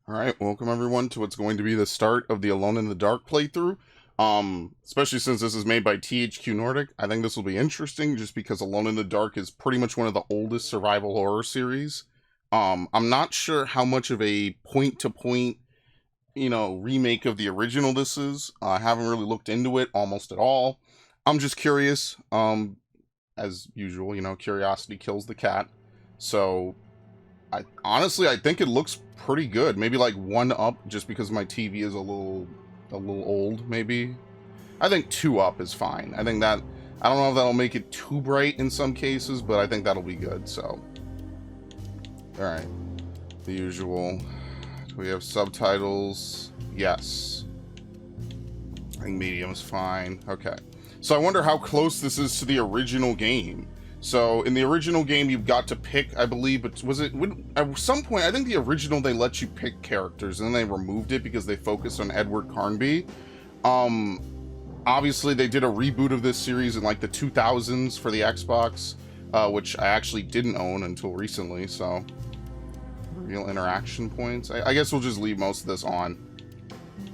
Alright, welcome everyone to what's going to be the start of the Alone in the Dark playthrough. Especially since this is made by THQ Nordic, I think this will be interesting just because Alone in the Dark is pretty much one of the oldest survival horror series. I'm not sure how much of a point-to-point, remake of the original this is. I haven't really looked into it almost at all. I'm just curious. As usual, curiosity kills the cat. So I think it looks pretty good. Maybe like one up, just because my TV is a little old. Maybe I think two up is fine. I think that I don't know if that'll make it too bright in some cases, but I think that'll be good. So, all right, the usual. Do we have subtitles? Yes. I think medium's fine. Okay. So I wonder how close this is to the original game. So in the original game, you've got to pick, I believe, but at some point, I think the original, they let you pick characters, and then they removed it because they focused on Edward Carnaby. Obviously, they did a reboot of this series in like the 2000s for the Xbox, which I actually didn't own until recently, so real interaction points. I guess we'll just leave most of this on.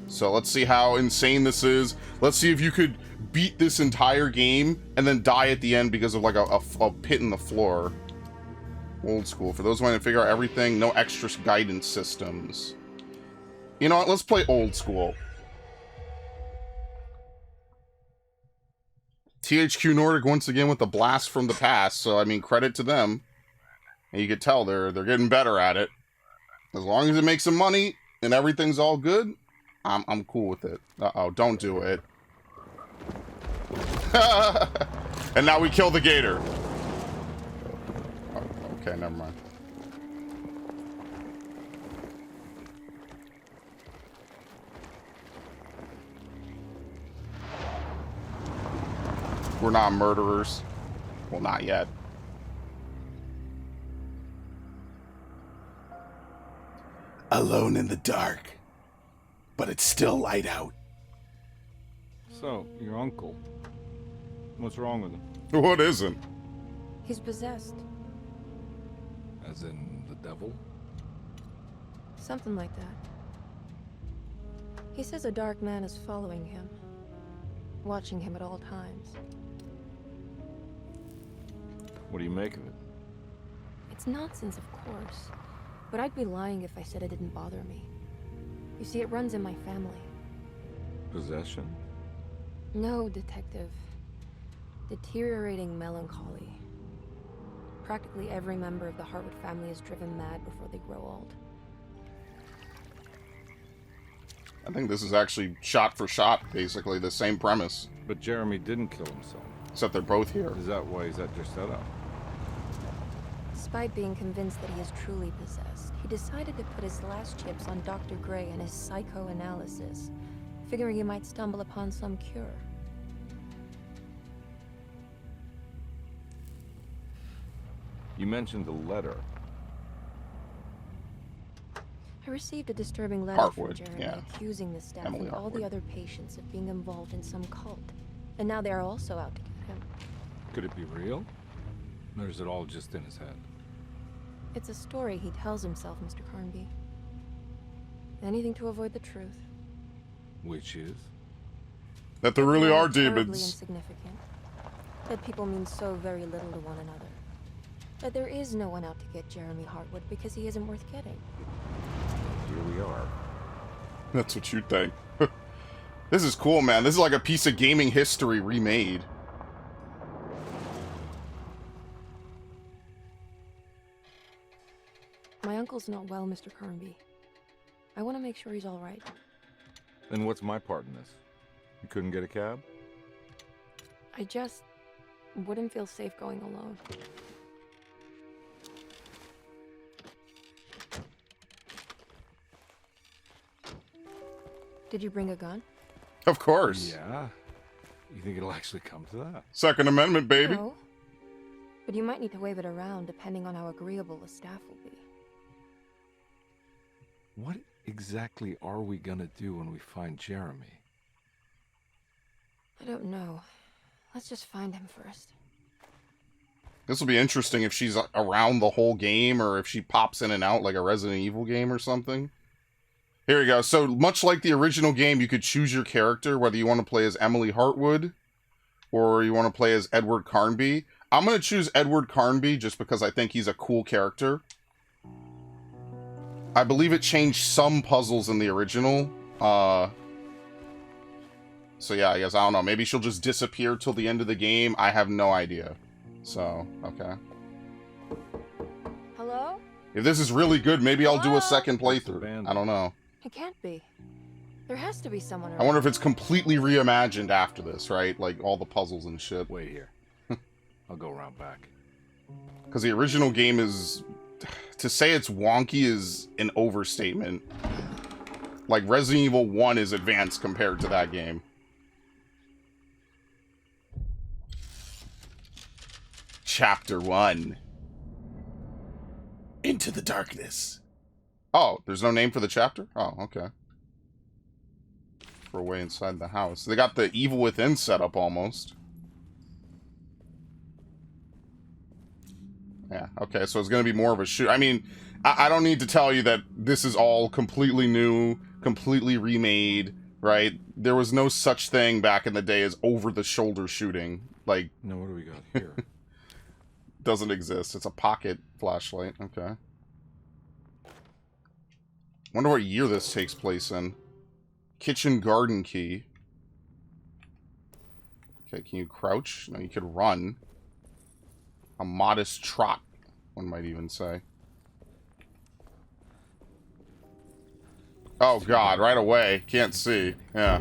So let's see how insane this is. Let's see if you could beat this entire game and then die at the end because of like a pit in the floor. Old school. For those who want to figure out everything, no extra guidance systems. You know what? Let's play old school. THQ Nordic once again with the blast from the past. So I mean, credit to them. And you could tell they're getting better at it. As long as it makes some money and everything's all good, I'm cool with it. Uh-oh, don't do it. And now we kill the gator. Oh, okay, never mind. We're not murderers. Well, not yet. Alone in the dark. But it's still light out. So, your uncle. What's wrong with him? What isn't? He's possessed. As in the devil? Something like that. He says a dark man is following him, watching him at all times. What do you make of it? It's nonsense, of course, but I'd be lying if I said it didn't bother me. You see, it runs in my family. Possession? No, detective. Deteriorating melancholy. Practically every member of the Harwood family is driven mad before they grow old. I think this is actually shot for shot, basically the same premise. But Jeremy didn't kill himself. Except they're both here. Is that why he's at your setup? Despite being convinced that he is truly possessed, he decided to put his last chips on Dr. Gray and his psychoanalysis, figuring he might stumble upon some cure. You mentioned the letter. I received a disturbing letter from Harwood, Jeremy yeah. accusing the staff Emily and all the Harwood. other patients of being involved in some cult. And now they are also out to get him. Could it be real? Or is it all just in his head? It's a story he tells himself, Mr. Carnaby. Anything to avoid the truth. Which is? That there really are Terribly demons. insignificant. That people mean so very little to one another. That there is no one out to get Jeremy Harwood because he isn't worth getting. Here we are. That's what you think. This is cool, man. This is like a piece of gaming history remade. My uncle's not well, Mr. Carnaby. I want to make sure he's all right. Then what's my part in this? You couldn't get a cab? I just wouldn't feel safe going alone. Did you bring a gun? Of course. Yeah. You think it'll actually come to that? Second Amendment, baby. No. But you might need to wave it around depending on how agreeable the staff will be. What exactly are we gonna do when we find Jeremy? I don't know. Let's just find him first. This will be interesting if she's around the whole game or if she pops in and out like a Resident Evil game or something. Here we go. So, much like the original game, you could choose your character, whether you want to play as Emily Hartwood or you want to play as Edward Carnaby. I'm going to choose Edward Carnaby just because I think he's a cool character. I believe it changed some puzzles in the original. So yeah, I guess, I don't know. Maybe she'll just disappear till the end of the game. I have no idea. So, okay. Hello? If this is really good, maybe I'll do Hello? a second playthrough. I don't know. It can't be. There has to be someone around. I wonder if it's completely reimagined after this, right? Like, all the puzzles and shit. Wait here. I'll go around back. Because the original game is... To say it's wonky is an overstatement. Like, Resident Evil 1 is advanced compared to that game. Chapter 1. Into the darkness. Oh, there's no name for the chapter? Oh, okay. For a way inside the house. They got the Evil Within setup almost. Yeah, okay, so it's going to be more of a shoot. I mean, I don't need to tell you that this is all completely new, completely remade, right? There was no such thing back in the day as over-the-shoulder shooting. Like... Now, what do we got here? Doesn't exist. It's a pocket flashlight. Okay. Wonder what year this takes place in. Kitchen garden key. Okay, can you crouch? No, you could run. A modest trot, one might even say. Oh god, right away. Can't see. Yeah.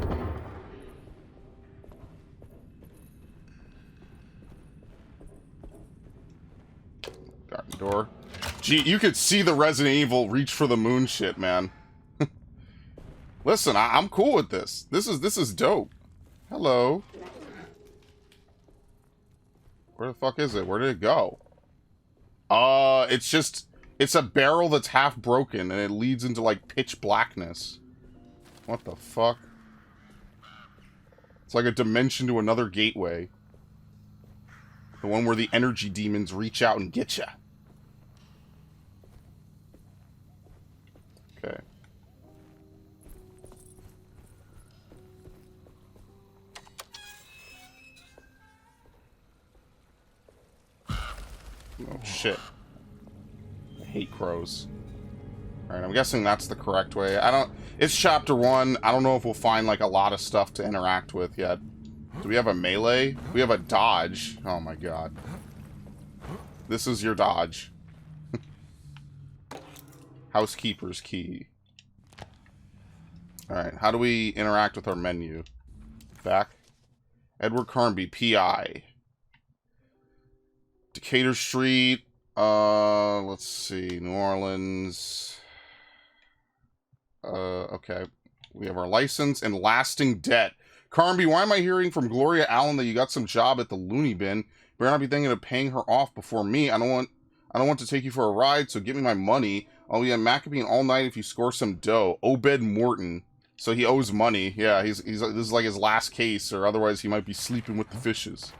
Garden door. Gee, you could see the Resident Evil reach for the moon shit, man. Listen, I'm cool with this. This is dope. Hello. Where the fuck is it? Where did it go? It's a barrel that's half broken and it leads into like pitch blackness. What the fuck? It's like a dimension to another gateway. The one where the energy demons reach out and get ya. Okay. Oh, shit. I hate crows. Alright, I'm guessing that's the correct way. It's chapter 1. I don't know if we'll find, like, a lot of stuff to interact with yet. Do we have a melee? We have a dodge. Oh, my god. This is your dodge. Housekeeper's key. Alright, how do we interact with our menu? Back. Edward Carnaby, P.I. Decatur Street. Let's see. New Orleans. Okay. We have our license and lasting debt. Carnaby, why am I hearing from Gloria Allen that you got some job at the loony bin? You better not be thinking of paying her off before me. I don't want to take you for a ride, so give me my money. I'll be at Maccabee all night if you score some dough. Obed Morton. So he owes money. Yeah, this is like his last case, or otherwise he might be sleeping with the fishes.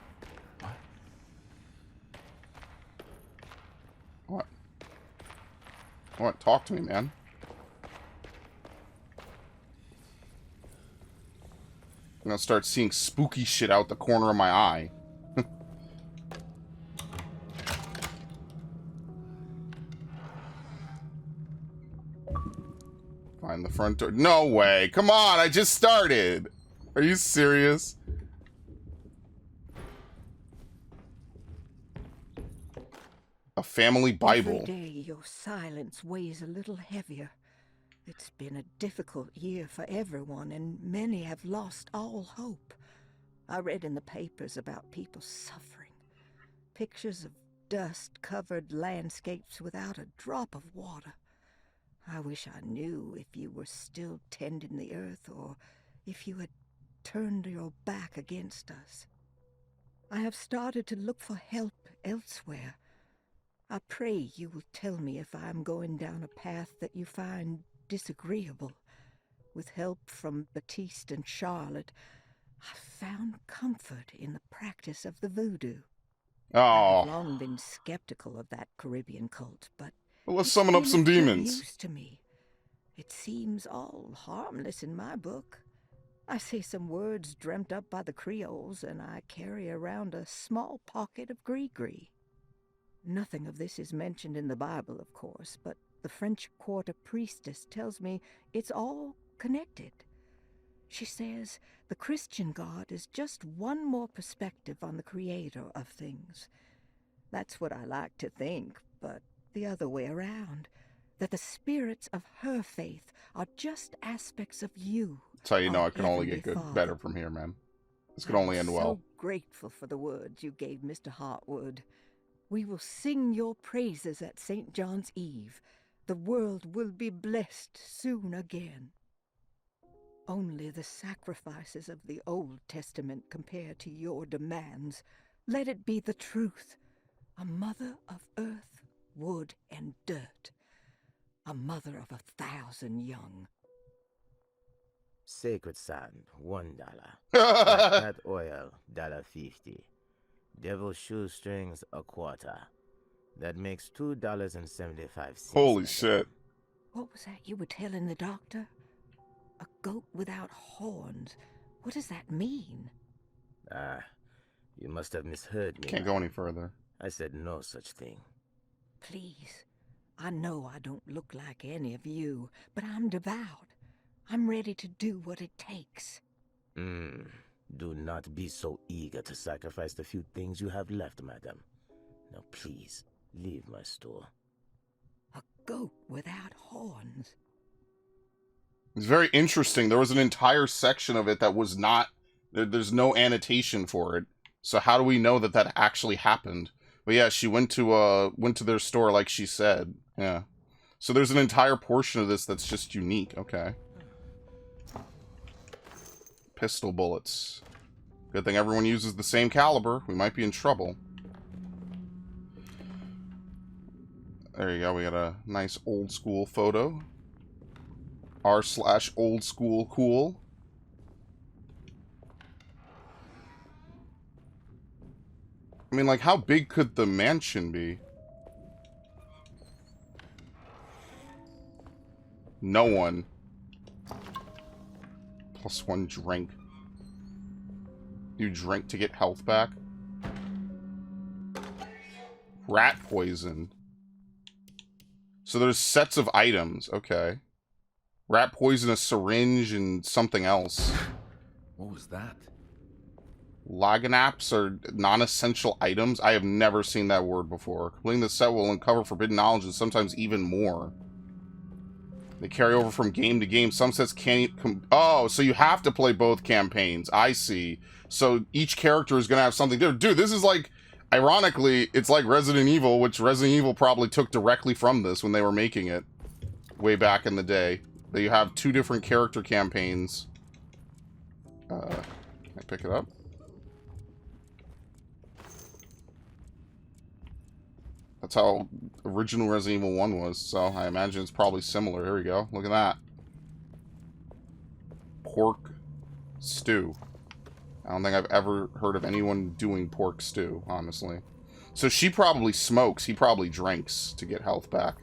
What? What? Talk to me, man. I'm gonna start seeing spooky shit out the corner of my eye. Find the front door. No way. Come on, I just started. Are you serious? A family Bible. Every day your silence weighs a little heavier. It's been a difficult year for everyone, and many have lost all hope. I read in the papers about people suffering. Pictures of dust-covered landscapes without a drop of water. I wish I knew if you were still tending the earth, or if you had turned your back against us. I have started to look for help elsewhere. I pray you will tell me if I am going down a path that you find disagreeable. With help from Baptiste and Charlotte, I found comfort in the practice of the voodoo. Oh. I've long been skeptical of that Caribbean cult, but well, let's summon up some demons. Use to me. It seems all harmless in my book. I say some words dreamt up by the Creoles, and I carry around a small pocket of gree-gree. Nothing of this is mentioned in the Bible, of course, but the French Quarter priestess tells me it's all connected. She says the Christian God is just one more perspective on the creator of things. That's what I like to think, but the other way around. That the spirits of her faith are just aspects of you. That's how you know our it can only Heavenly get Father. better from here, man. This could only end I'm well. so grateful for the words you gave Mr. Hartwood. We will sing your praises at St. John's Eve. The world will be blessed soon again. Only the sacrifices of the Old Testament compare to your demands. Let it be the truth. A mother of earth, wood, and dirt. A mother of 1,000 young. Sacred sand, $1. Black cat oil, $1.50. Devil shoestrings, a quarter. That makes $2.75. Holy shit. What was that you were telling the doctor? A goat without horns. What does that mean? You must have misheard me. Can't go any further. I said no such thing. Please. I know I don't look like any of you, but I'm devout. I'm ready to do what it takes. Do not be so eager to sacrifice the few things you have left, madam. Now please, leave my store. A goat without horns. It's very interesting. There was an entire section of it that was not... There's no annotation for it. So how do we know that that actually happened? But yeah, she went to their store like she said. Yeah. So there's an entire portion of this that's just unique. Okay. Pistol bullets. Good thing everyone uses the same caliber. We might be in trouble. There you go. We got a nice old school photo. r/old school cool. I mean, like, how big could the mansion be? No one. +1 drink. You drink to get health back? Rat poison. So there's sets of items. Okay. Rat poison, a syringe, and something else. What was that? Laganaps are non-essential items. I have never seen that word before. Completing the set will uncover forbidden knowledge and sometimes even more. They carry over from game to game. Some sets can't... Oh, so you have to play both campaigns. I see. So each character is going to have something different. Dude, this is like... Ironically, it's like Resident Evil, which Resident Evil probably took directly from this when they were making it. Way back in the day. That you have 2 different character campaigns. Can I pick it up? That's how original Resident Evil 1 was, so I imagine it's probably similar. Here we go. Look at that. Pork stew. I don't think I've ever heard of anyone doing pork stew, honestly. So she probably smokes. He probably drinks to get health back.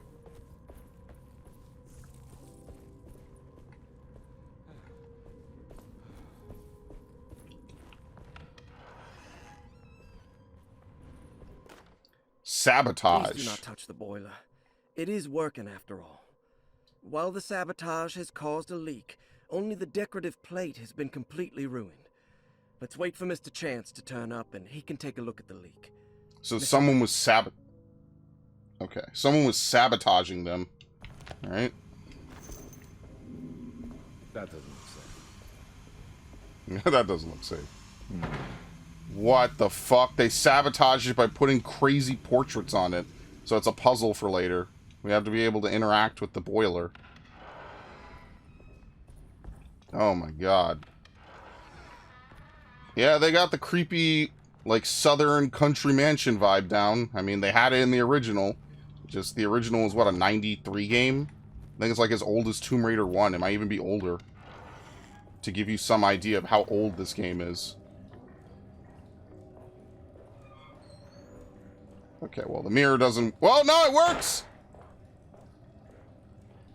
Sabotage. Please do not touch the boiler. It is working after all. While the sabotage has caused a leak, only the decorative plate has been completely ruined. Let's wait for Mr. Chance to turn up and he can take a look at the leak. So someone was Okay, someone was sabotaging them. Alright. That doesn't look safe. That doesn't look safe. What the fuck? They sabotaged it by putting crazy portraits on it. So it's a puzzle for later. We have to be able to interact with the boiler. Oh my god. Yeah, they got the creepy, like, southern country mansion vibe down. I mean, they had it in the original. Just the original was, what, a 93 game? I think it's like as old as Tomb Raider 1. It might even be older. To give you some idea of how old this game is. Okay, well, the mirror doesn't... Well, no, it works!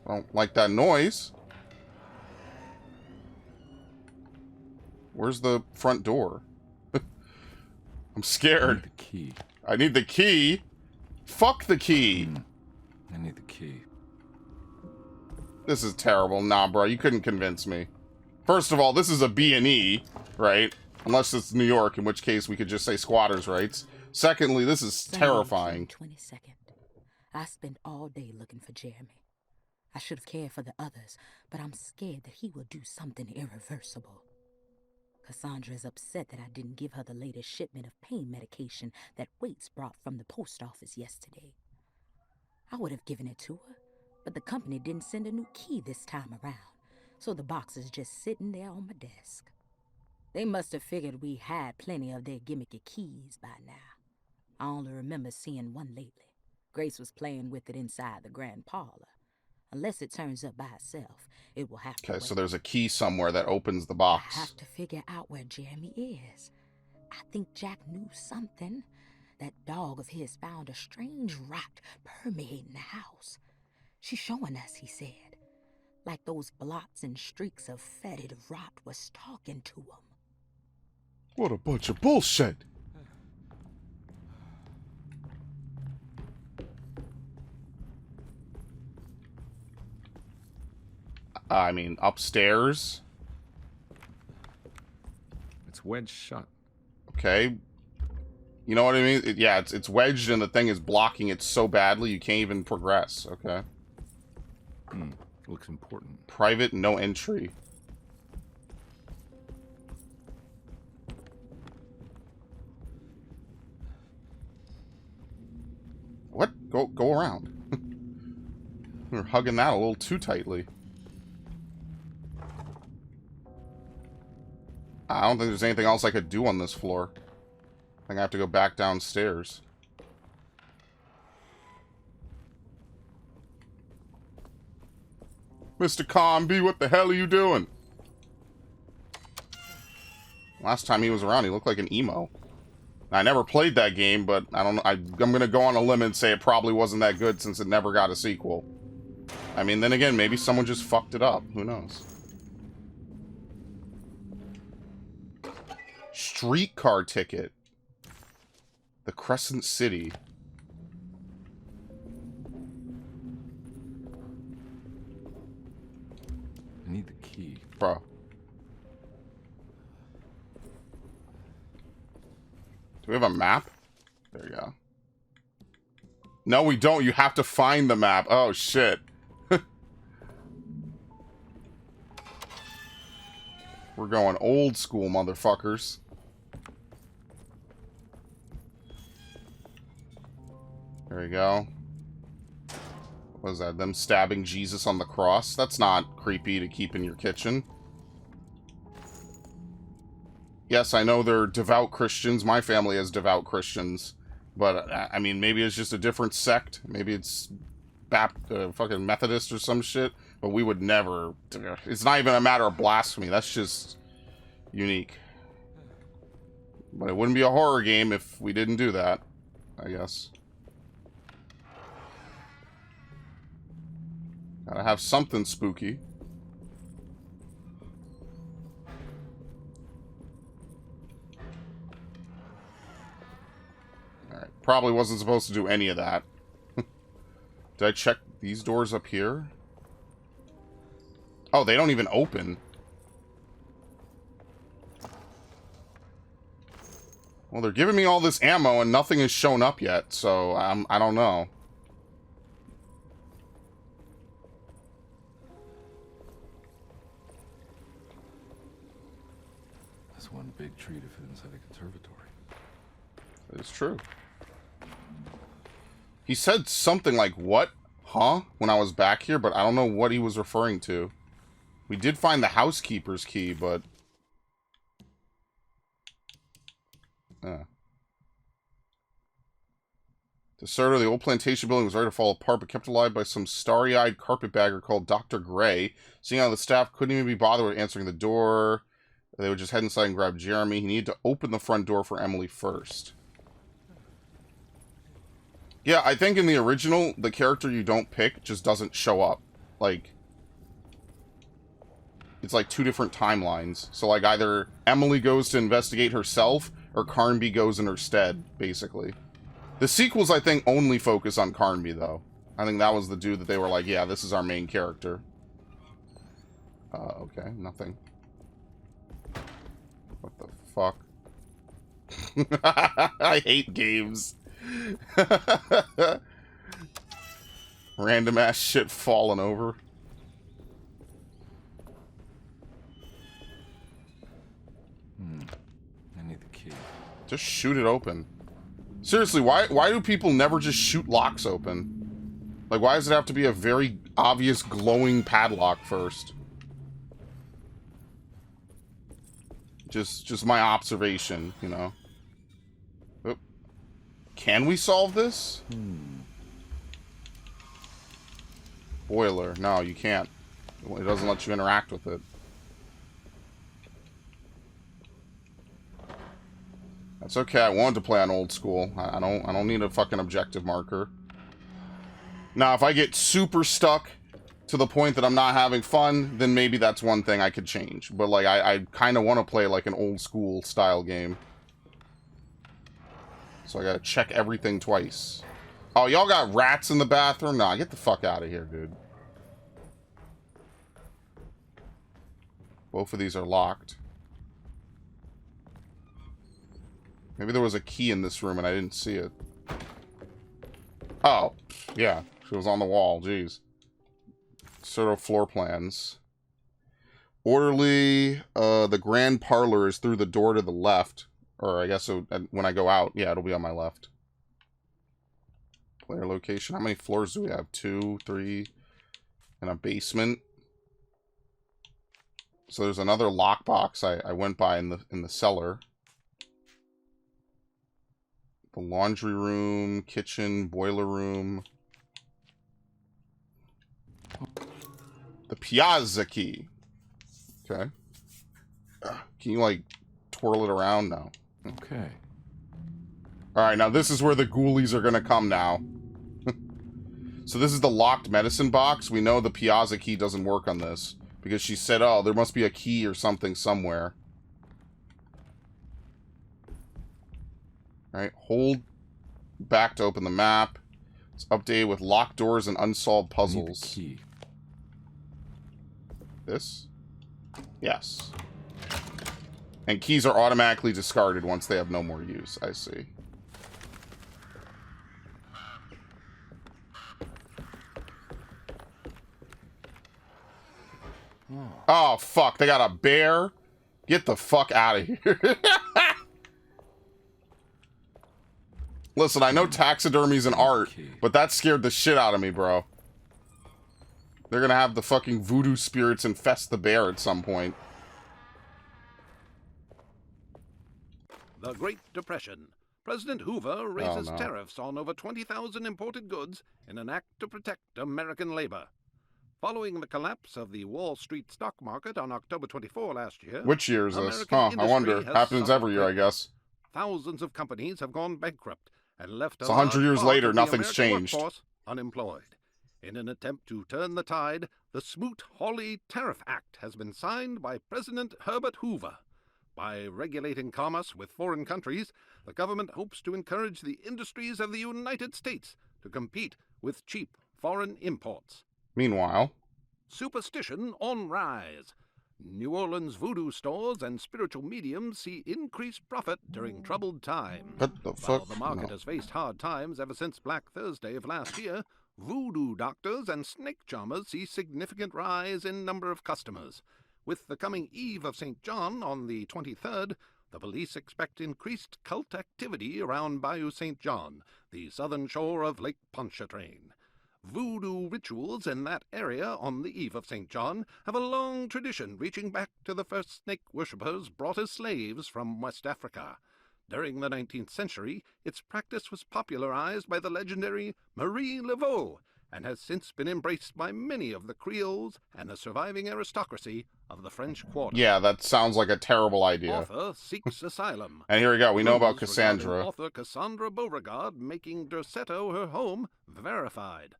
I don't like that noise. Where's the front door? I'm I scared. need the key. I need the key. Fuck the key. I need the key. This is terrible. Nah, bro, you couldn't convince me. First of all, this is a B&E, right? Unless it's New York, in which case we could just say squatters' rights. Secondly, this is terrifying. 22nd. I spent all day looking for Jeremy. I should have cared for the others, but I'm scared that he will do something irreversible. Cassandra is upset that I didn't give her the latest shipment of pain medication that Waits brought from the post office yesterday. I would have given it to her, but the company didn't send a new key this time around, so the box is just sitting there on my desk. They must have figured we had plenty of their gimmicky keys by now. I only remember seeing one lately. Grace was playing with it inside the grand parlor. Unless it turns up by itself, it will have to Okay, wait. so there's a key somewhere that opens the I box. have to figure out where Jeremy is. I think Jack knew something. That dog of his found a strange rot permeating the house. She's showing us, he said. Like those blots and streaks of fetid rot was talking to him. What a bunch of bullshit. I mean, upstairs. It's wedged shut. Okay. You know what I mean? Yeah, it's wedged and the thing is blocking it so badly you can't even progress. Okay. Looks important. Private, no entry. What? Go around. We're hugging that a little too tightly. I don't think there's anything else I could do on this floor. I think I have to go back downstairs. Mr. Carnaby, what the hell are you doing? Last time he was around, he looked like an emo. I never played that game, but I don't know. I'm going to go on a limb and say it probably wasn't that good since it never got a sequel. I mean, then again, maybe someone just fucked it up. Who knows? Streetcar ticket. The Crescent City. I need the key. Bro. Do we have a map? There you go. No, we don't. You have to find the map. Oh, shit. We're going old school, motherfuckers. There we go. What is that? Them stabbing Jesus on the cross? That's not creepy to keep in your kitchen. Yes, I know they're devout Christians. My family is devout Christians. But, I mean, maybe it's just a different sect. Maybe it's fucking Methodist or some shit. But we would never... It's not even a matter of blasphemy. That's just unique. But it wouldn't be a horror game if we didn't do that, I guess. Gotta have something spooky. Alright, probably wasn't supposed to do any of that. Did I check these doors up here? Oh, they don't even open. Well, they're giving me all this ammo and nothing has shown up yet, so I don't know. That's one big tree to fit inside a conservatory. It's true. He said something like, what? Huh? When I was back here, but I don't know what he was referring to. We did find the housekeeper's key, but... Deserter, the old plantation building was ready to fall apart, but kept alive by some starry-eyed carpetbagger called Dr. Gray. Seeing how the staff couldn't even be bothered with answering the door, they would just head inside and grab Jeremy. He needed to open the front door for Emily first. Yeah, I think in the original, the character you don't pick just doesn't show up. like, it's like 2 different timelines. So, like, either Emily goes to investigate herself, or Carnaby goes in her stead, basically. The sequels, I think, only focus on Carnaby, though. I think that was the dude that they were like, yeah, this is our main character. Okay, nothing. What the fuck? I hate games. Random ass shit falling over. I need the key. Just shoot it open. Seriously, why do people never just shoot locks open? Like, why does it have to be a very obvious glowing padlock first? Just my observation, you know. Oop. Can we solve this? Boiler. No, you can't. It doesn't let you interact with it. That's okay. I wanted to play on old school. I don't need a fucking objective marker. Now, if I get super stuck to the point that I'm not having fun, then maybe that's one thing I could change. But, like, I kind of want to play, like, an old school style game. So I gotta check everything twice. Oh, y'all got rats in the bathroom? Nah, get the fuck out of here, dude. Both of these are locked. Maybe there was a key in this room and I didn't see it. Oh, yeah. She was on the wall. Jeez. Pseudo floor plans. Orderly. The grand parlor is through the door to the left. Or I guess when I go out, yeah, it'll be on my left. Player location. How many floors do we have? 2, 3, and a basement. So there's another lockbox I went by in the cellar. The laundry room, kitchen, boiler room. The piazza key. Okay. Can you, like, twirl it around? No. Okay. Alright, now this is where the ghoulies are gonna come now. So this is the locked medicine box. We know the piazza key doesn't work on this. Because she said, oh, there must be a key or something somewhere. Alright, hold back to open the map. It's updated with locked doors and unsolved puzzles. I need the key. This? Yes. And keys are automatically discarded once they have no more use. I see. Oh, fuck. They got a bear? Get the fuck out of here. Listen, I know taxidermy's an art, but that scared the shit out of me, bro. They're gonna have the fucking voodoo spirits infest the bear at some point. The Great Depression. President Hoover raises tariffs on over 20,000 imported goods in an act to protect American labor. Following the collapse of the Wall Street stock market on October 24 last year... Which year is this? American I wonder. industry has Happens every year, I suffered. guess. Thousands of companies have gone bankrupt and left It's 100 large years part later, of the nothing's American changed. workforce unemployed. In an attempt to turn the tide, the Smoot-Hawley Tariff Act has been signed by President Herbert Hoover. By regulating commerce with foreign countries, the government hopes to encourage the industries of the United States to compete with cheap foreign imports. Meanwhile... Superstition on rise. New Orleans voodoo stores and spiritual mediums see increased profit during troubled times. What the fuck? While the market has faced hard times ever since Black Thursday of last year, voodoo doctors and snake charmers see significant rise in number of customers. With the coming Eve of St. John on the 23rd, the police expect increased cult activity around Bayou St. John, the southern shore of Lake Pontchartrain. Voodoo rituals in that area on the Eve of St. John have a long tradition reaching back to the first snake worshippers brought as slaves from West Africa. During the 19th century, its practice was popularized by the legendary Marie Laveau and has since been embraced by many of the Creoles and the surviving aristocracy of the French Quarter. Yeah, that sounds like a terrible idea. Author seeks asylum. And here we go. We know about Rumors Cassandra. regarding author Cassandra Beauregard making Derceto her home verified.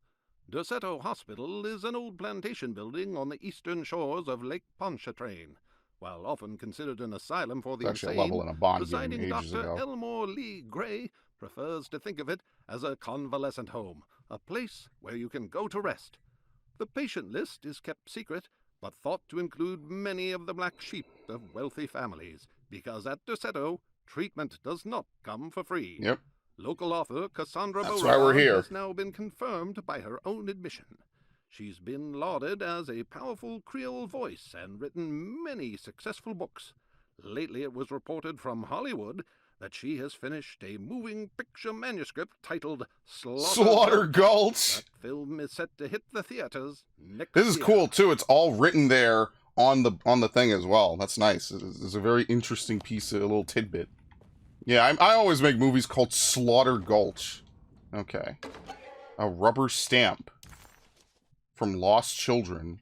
Dorsetto Hospital is an old plantation building on the eastern shores of Lake Pontchartrain. While often considered an asylum for the It's actually a level insane, in a Bond game presiding ages Dr. ago. Elmore Lee Gray prefers to think of it as a convalescent home, a place where you can go to rest. The patient list is kept secret, but thought to include many of the black sheep of wealthy families, because at Dorsetto, treatment does not come for free. Yep. Local author Cassandra That's why we're Beauregard here. has now been confirmed by her own admission. She's been lauded as a powerful Creole voice and written many successful books. Lately it was reported from Hollywood that she has finished a moving picture manuscript titled Slaughter Gulch. That film is set to hit the theaters next This is year. cool too. It's all written there on the thing as well. That's nice. It's a very interesting piece of a little tidbit. Yeah, I always make movies called Slaughter Gulch. Okay. A rubber stamp from Lost Children.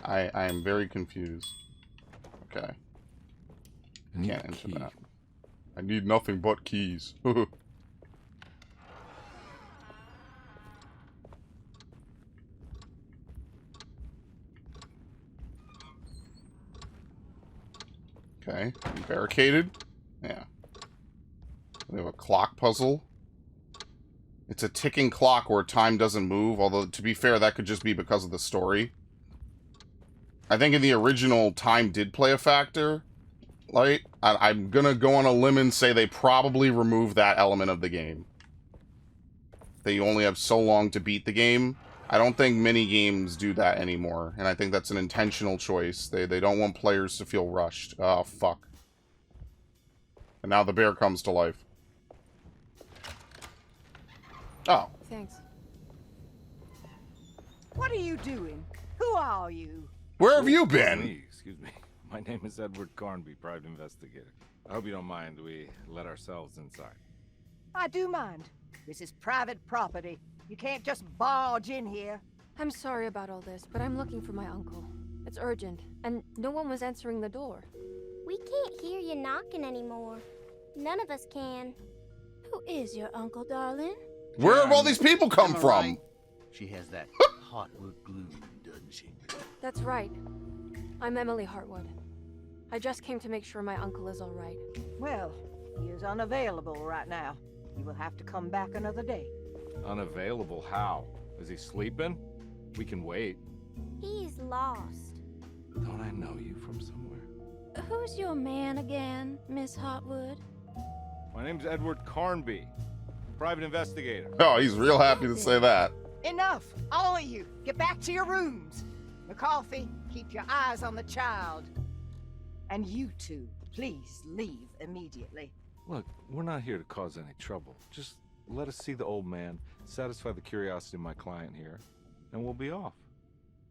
I am very confused. Okay. I need Can't the enter key. that. I need nothing but keys. Okay. Barricaded? Yeah. We have a clock puzzle. It's a ticking clock where time doesn't move, although, to be fair, that could just be because of the story. I think in the original, time did play a factor. Like, I'm gonna go on a limb and say they probably removed that element of the game. That you only have so long to beat the game. I don't think mini games do that anymore, and I think that's an intentional choice. They don't want players to feel rushed. Oh, fuck. And now the bear comes to life. Oh. Thanks. What are you doing? Who are you? Where have you Pardon been? me, excuse me. My name is Edward Carnaby, private investigator. I hope you don't mind we let ourselves inside. I do mind. This is private property. You can't just barge in here. I'm sorry about all this, but I'm looking for my uncle. It's urgent, and no one was answering the door. We can't hear you knocking anymore. None of us can. Who is your uncle, darling? Where have all these people come from? She has that hotwood glue, doesn't she? That's right. I'm Emily Hartwood. I just came to make sure my uncle is all right. Well, he is unavailable right now. You will have to come back another day. Unavailable how? Is he sleeping? We can wait. He's lost. Don't I know you from somewhere? Who's your man again, Miss Hotwood? My name's Edward Carnaby, private investigator. Oh, he's real happy to say that. Enough! All of you, get back to your rooms. McCarthy, keep your eyes on the child. And you two, please leave immediately. Look, we're not here to cause any trouble. Just let us see the old man, satisfy the curiosity of my client here, and we'll be off.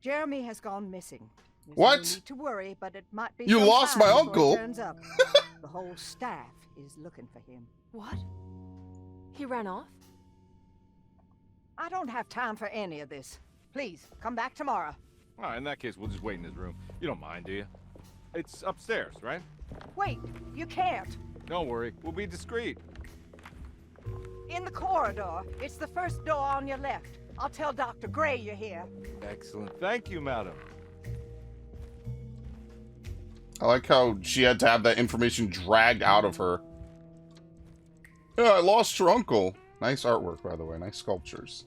Jeremy has gone missing. There's What? No need to worry, but it might be You some lost time my before uncle. he turns up. The whole staff is looking for him. What? He ran off? I don't have time for any of this. Please, come back tomorrow. All right, in that case, we'll just wait in his room. You don't mind, do you? It's upstairs, right? Wait, you can't. Don't worry, we'll be discreet. In the corridor. It's the first door on your left. I'll tell Dr. Gray you're here. Excellent. Thank you, madam. I like how she had to have that information dragged out of her. Yeah, I lost your uncle. Nice artwork, by the way. Nice sculptures.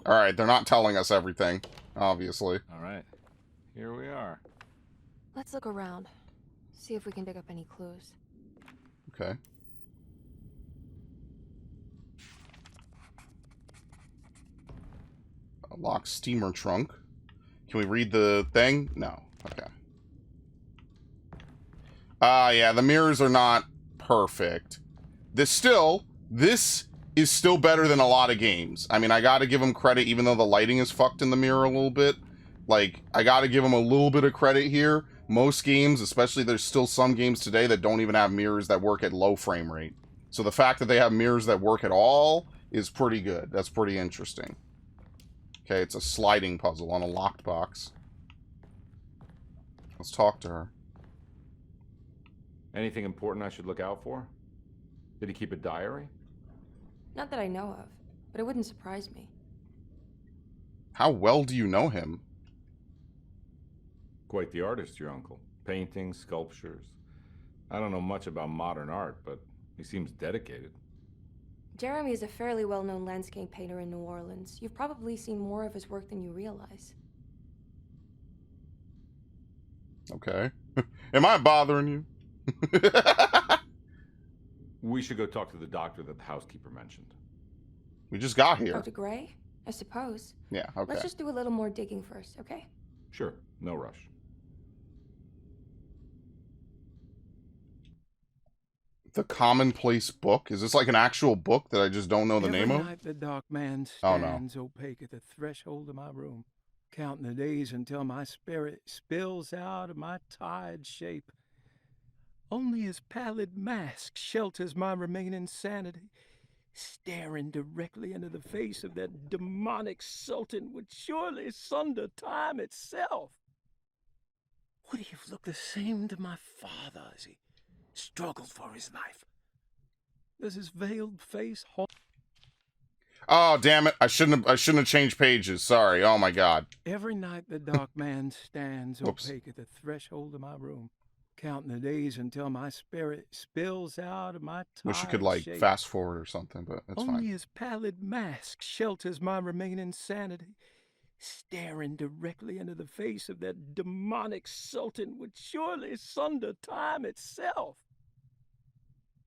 Alright, they're not telling us everything, obviously. All right, here we are. Let's look around. See if we can dig up any clues. Okay. A locked steamer trunk. Can we read the thing? No. Okay. Yeah, the mirrors are not perfect. This is still better than a lot of games. I mean, I gotta give them credit, even though the lighting is fucked in the mirror a little bit. Like, I gotta give them a little bit of credit here. Most games, especially there's still some games today that don't even have mirrors that work at low frame rate. So the fact that they have mirrors that work at all is pretty good. That's pretty interesting. Okay, it's a sliding puzzle on a locked box. Let's talk to her. Anything important I should look out for? Did he keep a diary? Not that I know of, but it wouldn't surprise me. How well do you know him? Quite the artist, your uncle. Paintings, sculptures. I don't know much about modern art, but he seems dedicated. Jeremy is a fairly well-known landscape painter in New Orleans. You've probably seen more of his work than you realize. Okay. Am I bothering you? We should go talk to the doctor that the housekeeper mentioned. We just got here. Dr. Gray? I suppose. Yeah, okay. Let's just do a little more digging first, okay? Sure, no rush. The Commonplace Book? Is this like an actual book that I just don't know the name of? Every night the dark man Oh, no. stands opaque at the threshold of my room, counting the days until my spirit spills out of my tired shape. Only his pallid mask shelters my remaining sanity. Staring directly into the face of that demonic sultan would surely sunder time itself. Would he have looked the same to my father as he struggled for his life? Does his veiled face haunt? Oh, damn it. I shouldn't have changed pages. Sorry. Oh my god. Every night the dark man stands Whoops. opaque at the threshold of my room, counting the days until my spirit spills out of my tired Wish you could like shape. fast forward or something, but it's Only fine. his pallid mask shelters my remaining sanity. Staring directly into the face of that demonic sultan would surely sunder time itself.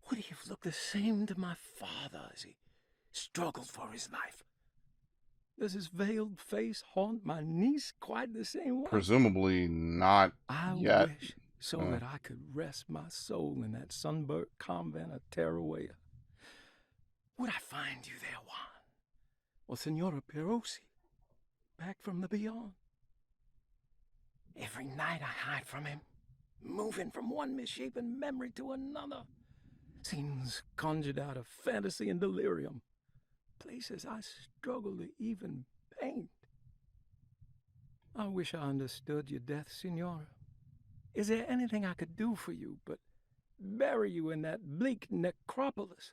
Would he have looked the same to my father as he struggled for his life? Does his veiled face haunt my niece quite the same way? Presumably not I yet. wish so that I could rest my soul in that sunburnt convent of Teruel. Would I find you there, Juan? Or Senora Perosi, back from the beyond? Every night I hide from him, moving from one misshapen memory to another. Scenes conjured out of fantasy and delirium. Places I struggle to even paint. I wish I understood your death, Senora. Is there anything I could do for you but bury you in that bleak necropolis?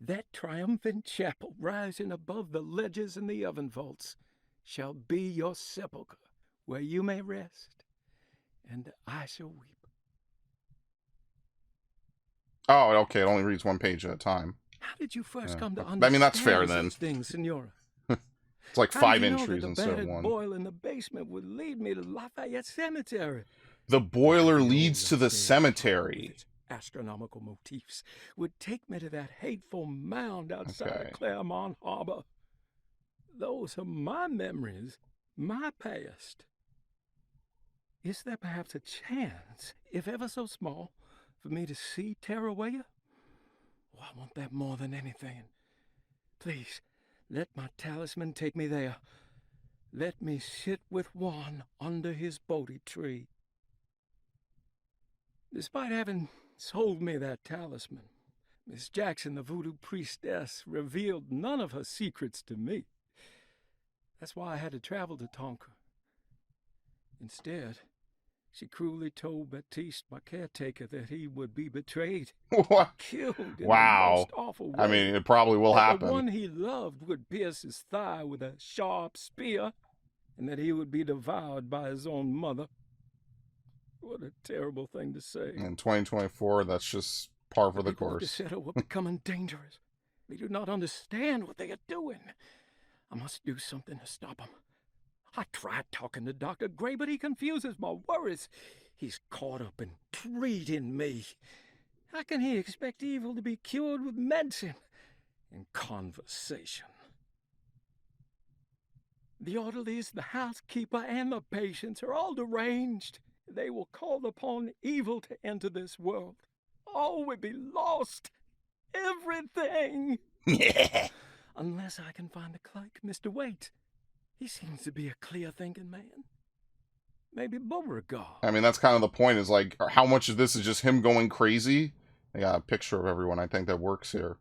That triumphant chapel rising above the ledges and the oven vaults shall be your sepulchre, where you may rest, and I shall weep. Oh, okay. It only reads one page at a time. How did you first Yeah. come to I understand mean, that's fair then. such things, Senora? It's like How 5 did you know entries that the instead of battered one. boil in the basement would lead me to Lafayette Cemetery? The boiler The leads old to the upstairs cemetery. with its astronomical motifs would take me to that hateful mound outside Okay. of Claremont Harbor. Those are my memories, my past. Is there perhaps a chance, if ever so small, for me to see Teruel? Oh, I want that more than anything. Please, let my talisman take me there. Let me sit with Juan under his Bodhi tree. Despite having sold me that talisman, Miss Jackson, the voodoo priestess, revealed none of her secrets to me. That's why I had to travel to Tonka. Instead, she cruelly told Baptiste, my caretaker, that he would be betrayed, What? killed in the Wow. most awful way. I mean, it probably will That the happen. one he loved would pierce his thigh with a sharp spear, and that he would be devoured by his own mother. What a terrible thing to say. In 2024, that's just par for the People of course. Deseto are becoming dangerous. They do not understand what they are doing. I must do something to stop them. I tried talking to Dr. Gray, but he confuses my worries. He's caught up in treating me. How can he expect evil to be cured with medicine and conversation? The orderlies, the housekeeper, and the patients are all deranged. They will call upon evil to enter this world. All will be lost. Everything. Unless I can find the clerk, Mr. Waite. He seems to be a clear-thinking man. Maybe Beauregard. I mean, that's kind of the point, is like, how much of this is just him going crazy? I got a picture of everyone I think that works here.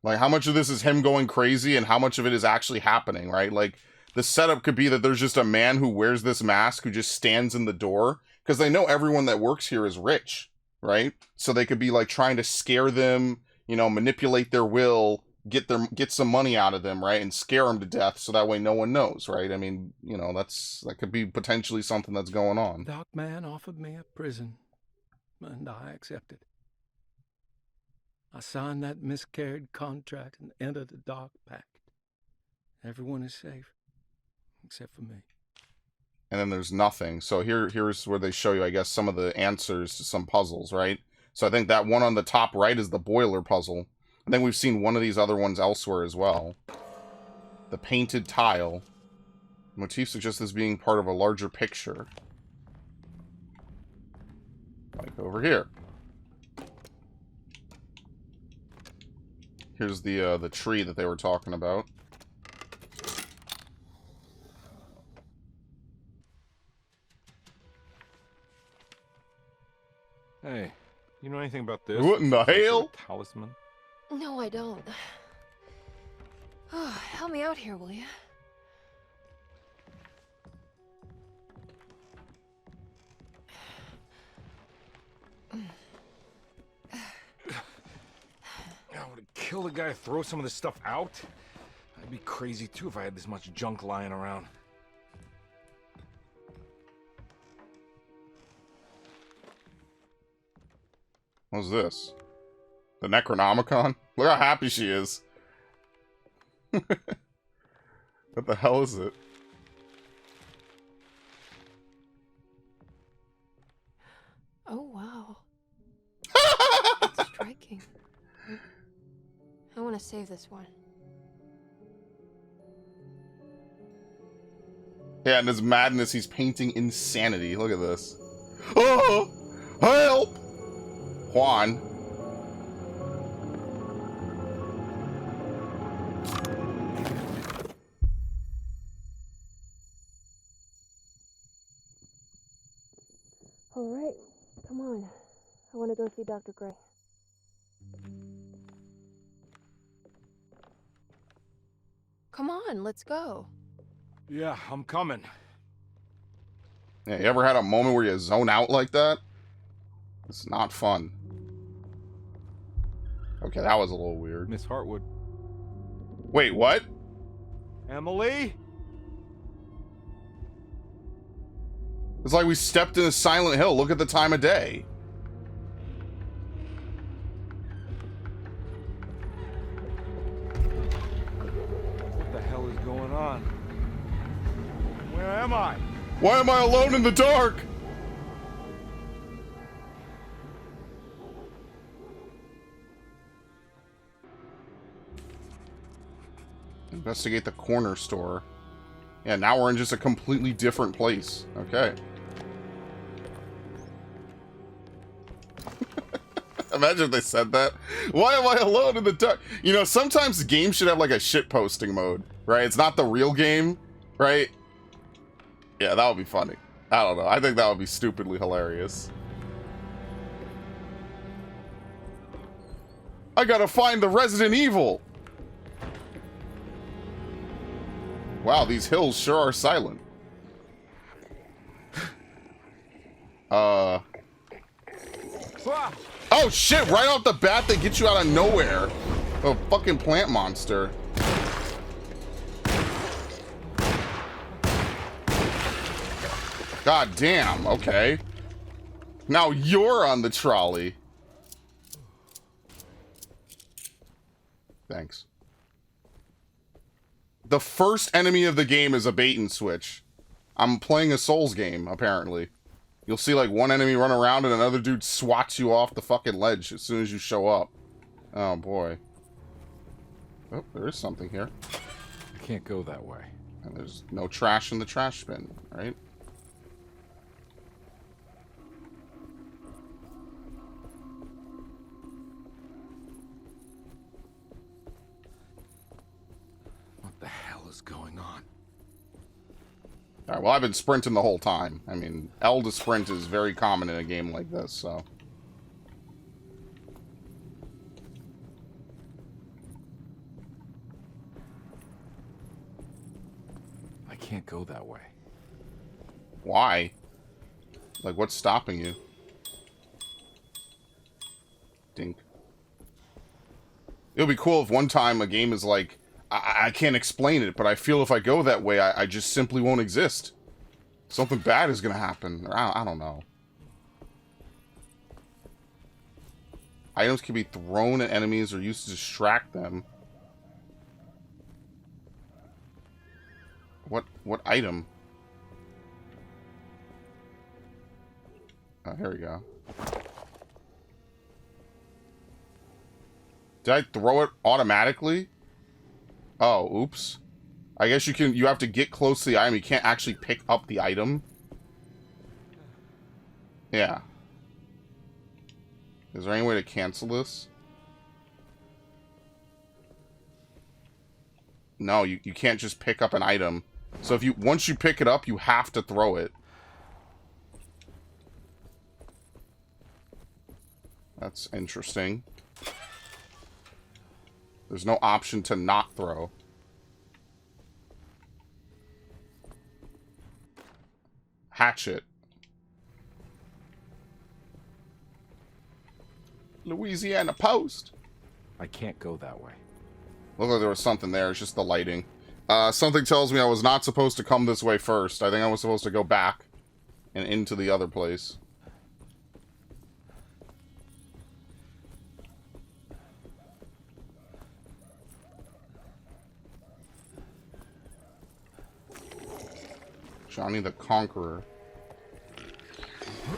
Like, how much of this is him going crazy and how much of it is actually happening, right? Like, the setup could be that there's just a man who wears this mask who just stands in the door, because they know everyone that works here is rich, right? So they could be like trying to scare them, you know, manipulate their will, get some money out of them, right? And scare them to death so that way no one knows, right? I mean, you know, that could be potentially something that's going on. Doc Man offered me a prison, and I accepted. I signed that miscarried contract and entered the Dark Pact. Everyone is safe, except for me. And then there's nothing. So here's where they show you, I guess, some of the answers to some puzzles, right? So I think that one on the top right is the boiler puzzle. I think we've seen one of these other ones elsewhere as well. The painted tile. Motif suggests this being part of a larger picture. Like over here. Here's the tree that they were talking about. Hey, you know anything about this? What in the hell? Talisman? No, I don't. Oh, help me out here, will you? I would kill the guy to throw some of this stuff out. I'd be crazy too if I had this much junk lying around. What's this? The Necronomicon? Look how happy she is. What the hell is it? Oh, wow. That's striking. I want to save this one. Yeah, in his madness, he's painting insanity. Look at this. Oh! Help! Juan. All right, come on. I want to go see Dr. Gray. Come on, let's go. Yeah, I'm coming. Yeah, you ever had a moment where you zone out like that? It's not fun. Okay, that was a little weird. Miss Hartwood. Wait, what? Emily? It's like we stepped into Silent Hill. Look at the time of day. What the hell is going on? Where am I? Why am I alone in the dark? Investigate the corner store. Yeah, now we're in just a completely different place. Okay. Imagine if they said that. Why am I alone in the dark? You know, sometimes games should have like a shit posting mode, right? It's not the real game, right? Yeah, that would be funny. I don't know. I think that would be stupidly hilarious. I gotta find the Resident Evil! Wow, these hills sure are silent. Oh shit, right off the bat they get you out of nowhere. A fucking plant monster. God damn, okay. Now you're on the trolley. Thanks. The first enemy of the game is a bait and switch. I'm playing a Souls game, apparently. You'll see like one enemy run around and another dude swats you off the fucking ledge as soon as you show up. Oh boy. Oh, there is something here. I can't go that way. And there's no trash in the trash bin, right? What the hell is going on? Alright, well, I've been sprinting the whole time. I mean, L to sprint is very common in a game like this, so... I can't go that way. Why? Like, what's stopping you? Dink. It would be cool if one time a game is like, I can't explain it, but I feel if I go that way, I just simply won't exist. Something bad is going to happen. Or I don't know. Items can be thrown at enemies or used to distract them. What item? Oh, here we go. Did I throw it automatically? Oh, oops. I guess you have to get close to the item. You can't actually pick up the item. Yeah. Is there any way to cancel this? No, you can't just pick up an item. So if once you pick it up, you have to throw it. That's interesting. There's no option to not throw. Hatchet. Louisiana Post. I can't go that way. Looked like there was something there. It's just the lighting. Something tells me I was not supposed to come this way first. I think I was supposed to go back and into the other place. Johnny the Conqueror.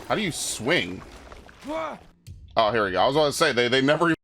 How do you swing? Oh, here we go. I was about to say, they never even...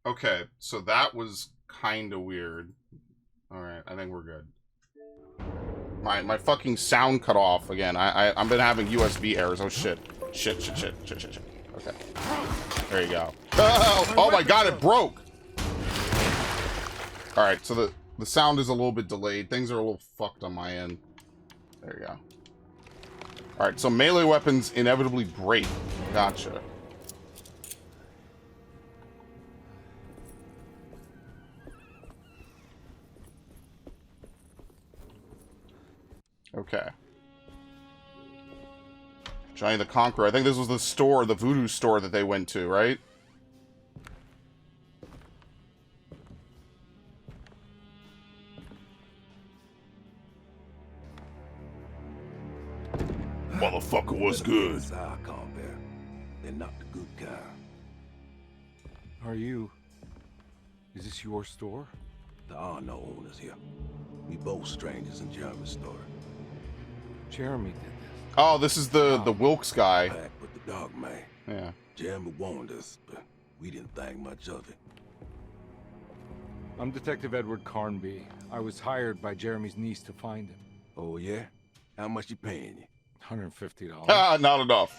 Okay, so that was kind of weird. Alright, I think we're good. My fucking sound cut off again. I've been having USB errors. Oh shit. Shit. Okay. There you go. Oh my god, it broke! Alright, so the sound is a little bit delayed. Things are a little fucked on my end. There you go. Alright, so melee weapons inevitably break. Gotcha. Okay. Johnny the Conqueror. I think this was the store, the voodoo store that they went to, right? Motherfucker was good. They're not the good kind. Are you... Is this your store? There are no owners here. We both strangers in Jeremy's store. Jeremy did this. Oh, this is the Wilkes guy. Back with the dog man. Yeah. Jeremy warned us, but we didn't think much of it. I'm Detective Edward Carnaby. I was hired by Jeremy's niece to find him. Oh, yeah? How much she paying you? $150. Ah, not enough.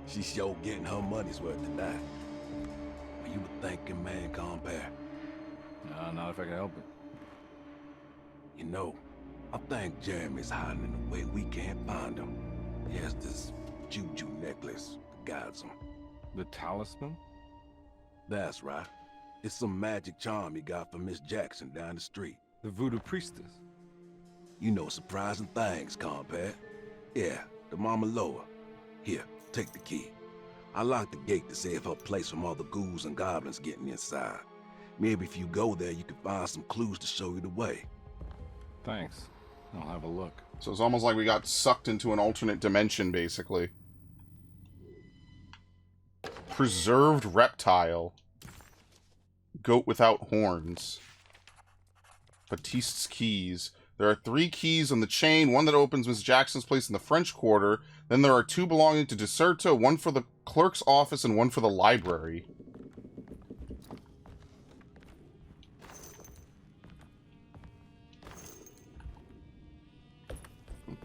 She's sure getting her money's worth tonight. Are you a thinking man, compare? No, not if I can help it. You know, I think Jeremy's hiding in a way we can't find him. He has this juju necklace that guides him. The talisman? That's right. It's some magic charm he got from Miss Jackson down the street. The voodoo priestess? You know surprising things, compare. Yeah, the Mama Loa. Here, take the key. I locked the gate to save her place from all the ghouls and goblins getting inside. Maybe if you go there, you can find some clues to show you the way. Thanks. I'll have a look. So it's almost like we got sucked into an alternate dimension, basically. Preserved reptile. Goat without horns. Batiste's keys. There are 3 keys on the chain, one that opens Miss Jackson's place in the French Quarter. Then there are 2 belonging to Deserto, one for the clerk's office and one for the library.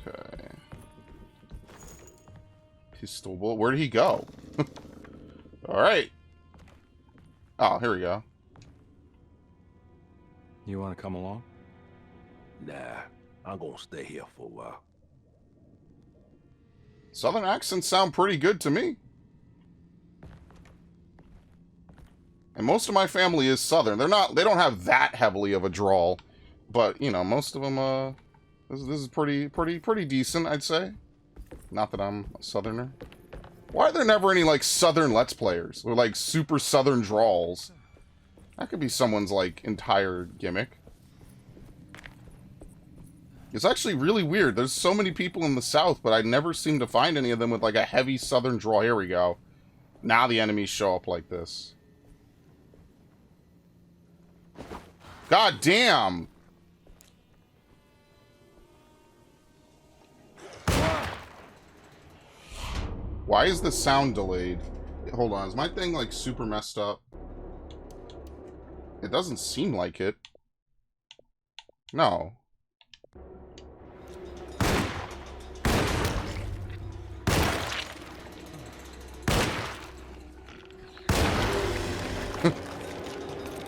Okay. Pistol bullet. Where did he go? Alright. Oh, here we go. You want to come along? Nah, I'm gonna stay here for a while. Southern accents sound pretty good to me. And most of my family is Southern. They don't have that heavily of a drawl. But, you know, most of them, this is pretty decent, I'd say. Not that I'm a Southerner. Why are there never any, like, Southern Let's Players? Or, like, super Southern drawls? That could be someone's, like, entire gimmick. It's actually really weird. There's so many people in the South, but I never seem to find any of them with, like, a heavy Southern drawl. Here we go. Now the enemies show up like this. God damn! Why is the sound delayed? Hold on, is my thing, like, super messed up? It doesn't seem like it. No.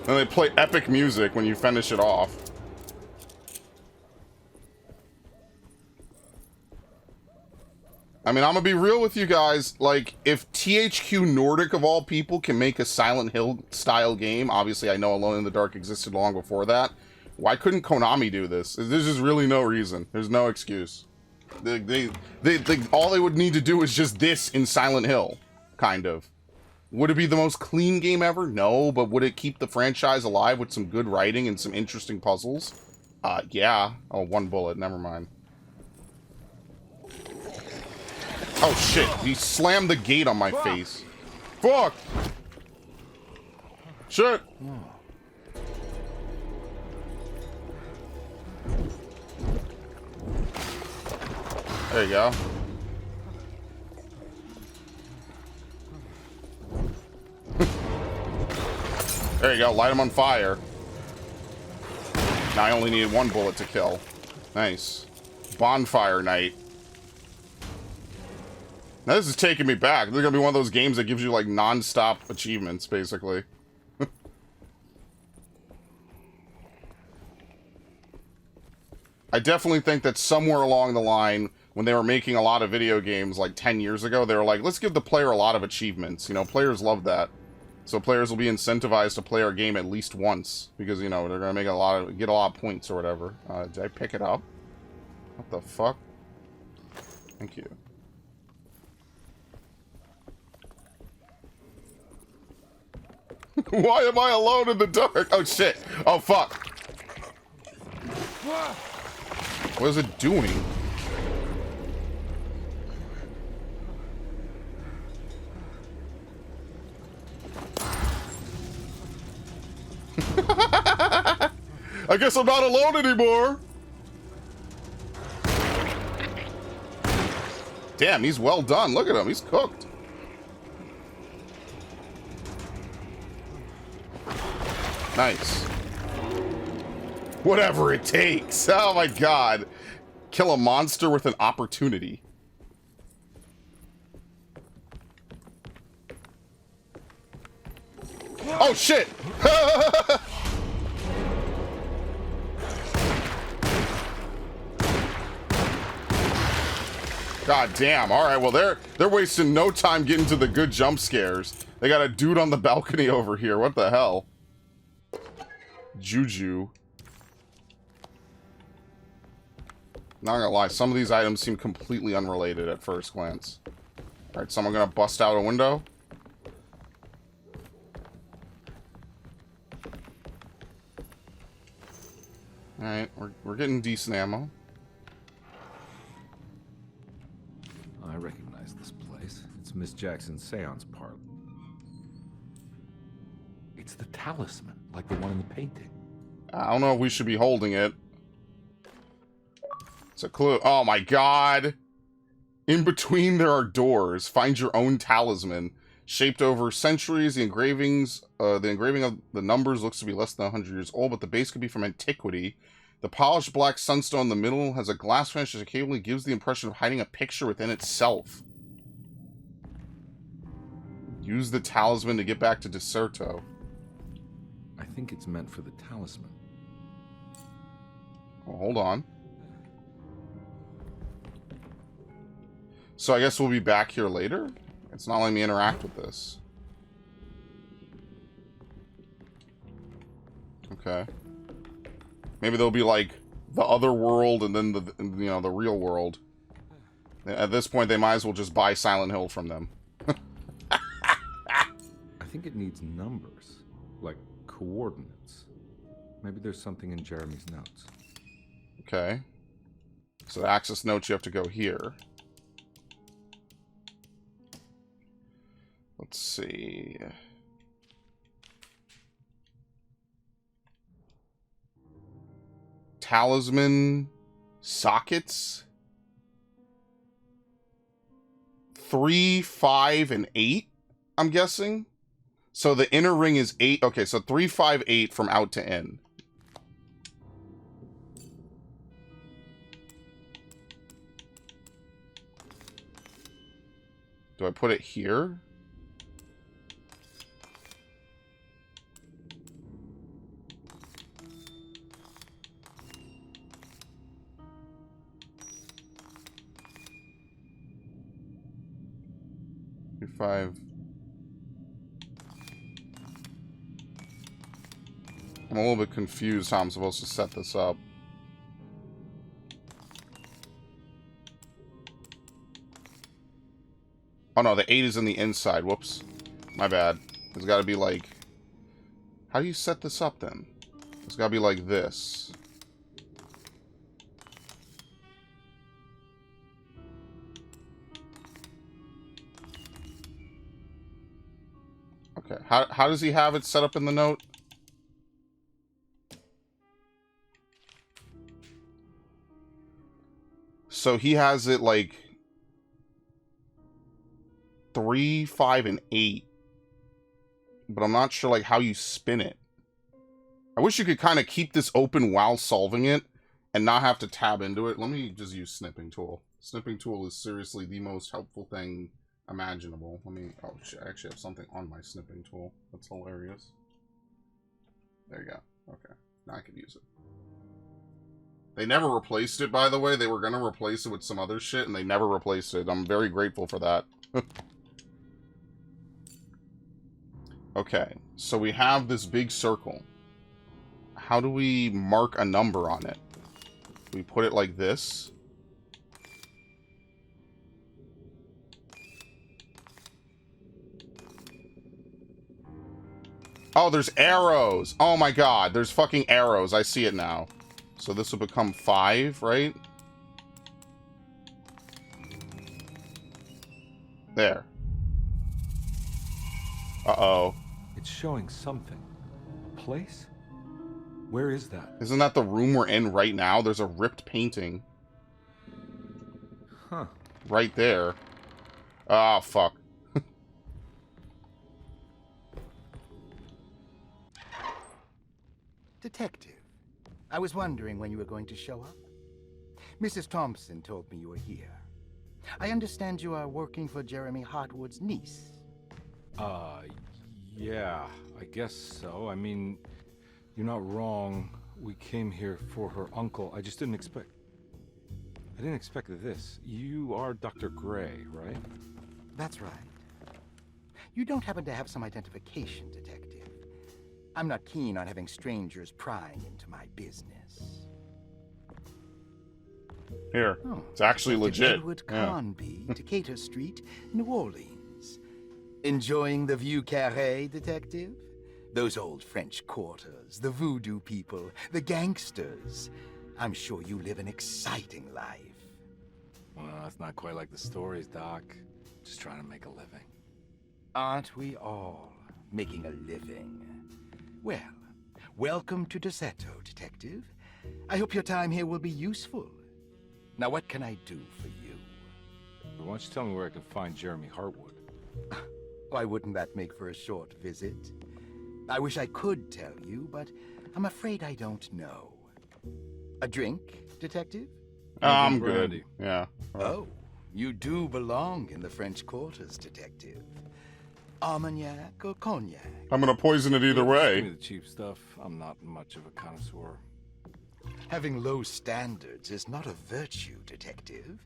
And they play epic music when you finish it off. I mean, I'm gonna be real with you guys. Like, if THQ Nordic, of all people, can make a Silent Hill-style game, obviously I know Alone in the Dark existed long before that, why couldn't Konami do this? There's just really no reason. There's no excuse. All they would need to do is just this in Silent Hill, kind of. Would it be the most clean game ever? No, but would it keep the franchise alive with some good writing and some interesting puzzles? Yeah. Oh, 1 bullet. Never mind. Oh, shit. He slammed the gate on my face. Fuck! Shit! There you go. There you go, light him on fire. Now I only needed 1 bullet to kill. Nice. Bonfire night. Now this is taking me back. This is gonna be one of those games that gives you, like, non-stop achievements, basically. I definitely think that somewhere along the line, when they were making a lot of video games, like 10 years ago, they were like, let's give the player a lot of achievements. You know, players love that. So players will be incentivized to play our game at least once, because, you know, they're gonna make get a lot of points or whatever. Did I pick it up? What the fuck? Thank you. Why am I alone in the dark? Oh shit! Oh fuck! What is it doing? I guess I'm not alone anymore. Damn, he's well done. Look at him. He's cooked. Nice. Whatever it takes. Oh my god. Kill a monster with an opportunity. Oh shit! God damn. Alright, well they're wasting no time getting to the good jump scares. They got a dude on the balcony over here. What the hell? Juju. Not gonna lie, some of these items seem completely unrelated at first glance. Alright, someone gonna bust out a window? Alright, we're getting decent ammo. I recognize this place. It's Miss Jackson's seance parlor. It's the talisman, like the one in the painting. I don't know if we should be holding it. It's a clue. Oh my god! In between there are doors. Find your own talisman. Shaped over centuries, the engraving of the numbers looks to be less than 100 years old, but the base could be from antiquity. The polished black sunstone in the middle has a glass finish that occasionally gives the impression of hiding a picture within itself. Use the talisman to get back to Deserto. I think it's meant for the talisman. Well, hold on. So I guess we'll be back here later? It's not letting me interact with this. Okay. Maybe there'll be like the other world and then the real world. At this point they might as well just buy Silent Hill from them. I think it needs numbers, like coordinates. Maybe there's something in Jeremy's notes. Okay. So to access notes you have to go here. Let's see. Talisman sockets. 3, 5, and 8, I'm guessing. So the inner ring is 8. Okay, so 3, 5, 8 from out to in. Do I put it here? Five. I'm a little bit confused how I'm supposed to set this up. Oh no, the 8 is in the inside. Whoops. My bad. It's got to be like... How do you set this up then? It's got to be like this. Okay, how does he have it set up in the note? So he has it like 3, 5, and 8. But I'm not sure like how you spin it. I wish you could kind of keep this open while solving it and not have to tab into it. Let me just use snipping tool. Snipping tool is seriously the most helpful thing imaginable. Let me... Oh, shit, I actually have something on my snipping tool. That's hilarious. There you go. Okay. Now I can use it. They never replaced it, by the way. They were going to replace it with some other shit, and they never replaced it. I'm very grateful for that. Okay. So we have this big circle. How do we mark a number on it? We put it like this. Oh, there's arrows. Oh my god, there's fucking arrows. I see it now. So this will become 5, right? There. Uh-oh. It's showing something. A place? Where is that? Isn't that the room we're in right now? There's a ripped painting. Huh. Right there. Ah, fuck. Detective, I was wondering when you were going to show up. Mrs. Thompson told me you were here. I understand you are working for Jeremy Hartwood's niece. Yeah, I guess so. I mean, you're not wrong. We came here for her uncle. I just didn't expect... I didn't expect this. You are Dr. Gray, right? That's right. You don't happen to have some identification, Detective. I'm not keen on having strangers prying into my business. Here. Oh, It's actually Detective legit. Edward Yeah. Carnaby, Decatur Street, New Orleans. Enjoying the Vieux Carré, Detective? Those old French quarters, the voodoo people, the gangsters. I'm sure you live an exciting life. Well, that's not quite like the stories, Doc. Just trying to make a living. Aren't we all making a living? Well, welcome to Deseto, Detective. I hope your time here will be useful. Now, what can I do for you? Why don't you tell me where I can find Jeremy Hartwood? Why wouldn't that make for a short visit? I wish I could tell you, but I'm afraid I don't know. A drink, Detective? I'm Brandy. good. Yeah. Oh, you do belong in the French quarters, Detective. Armagnac or cognac? I'm gonna poison it either Give me way. the cheap stuff. I'm not much of a connoisseur. Having low standards is not a virtue, Detective.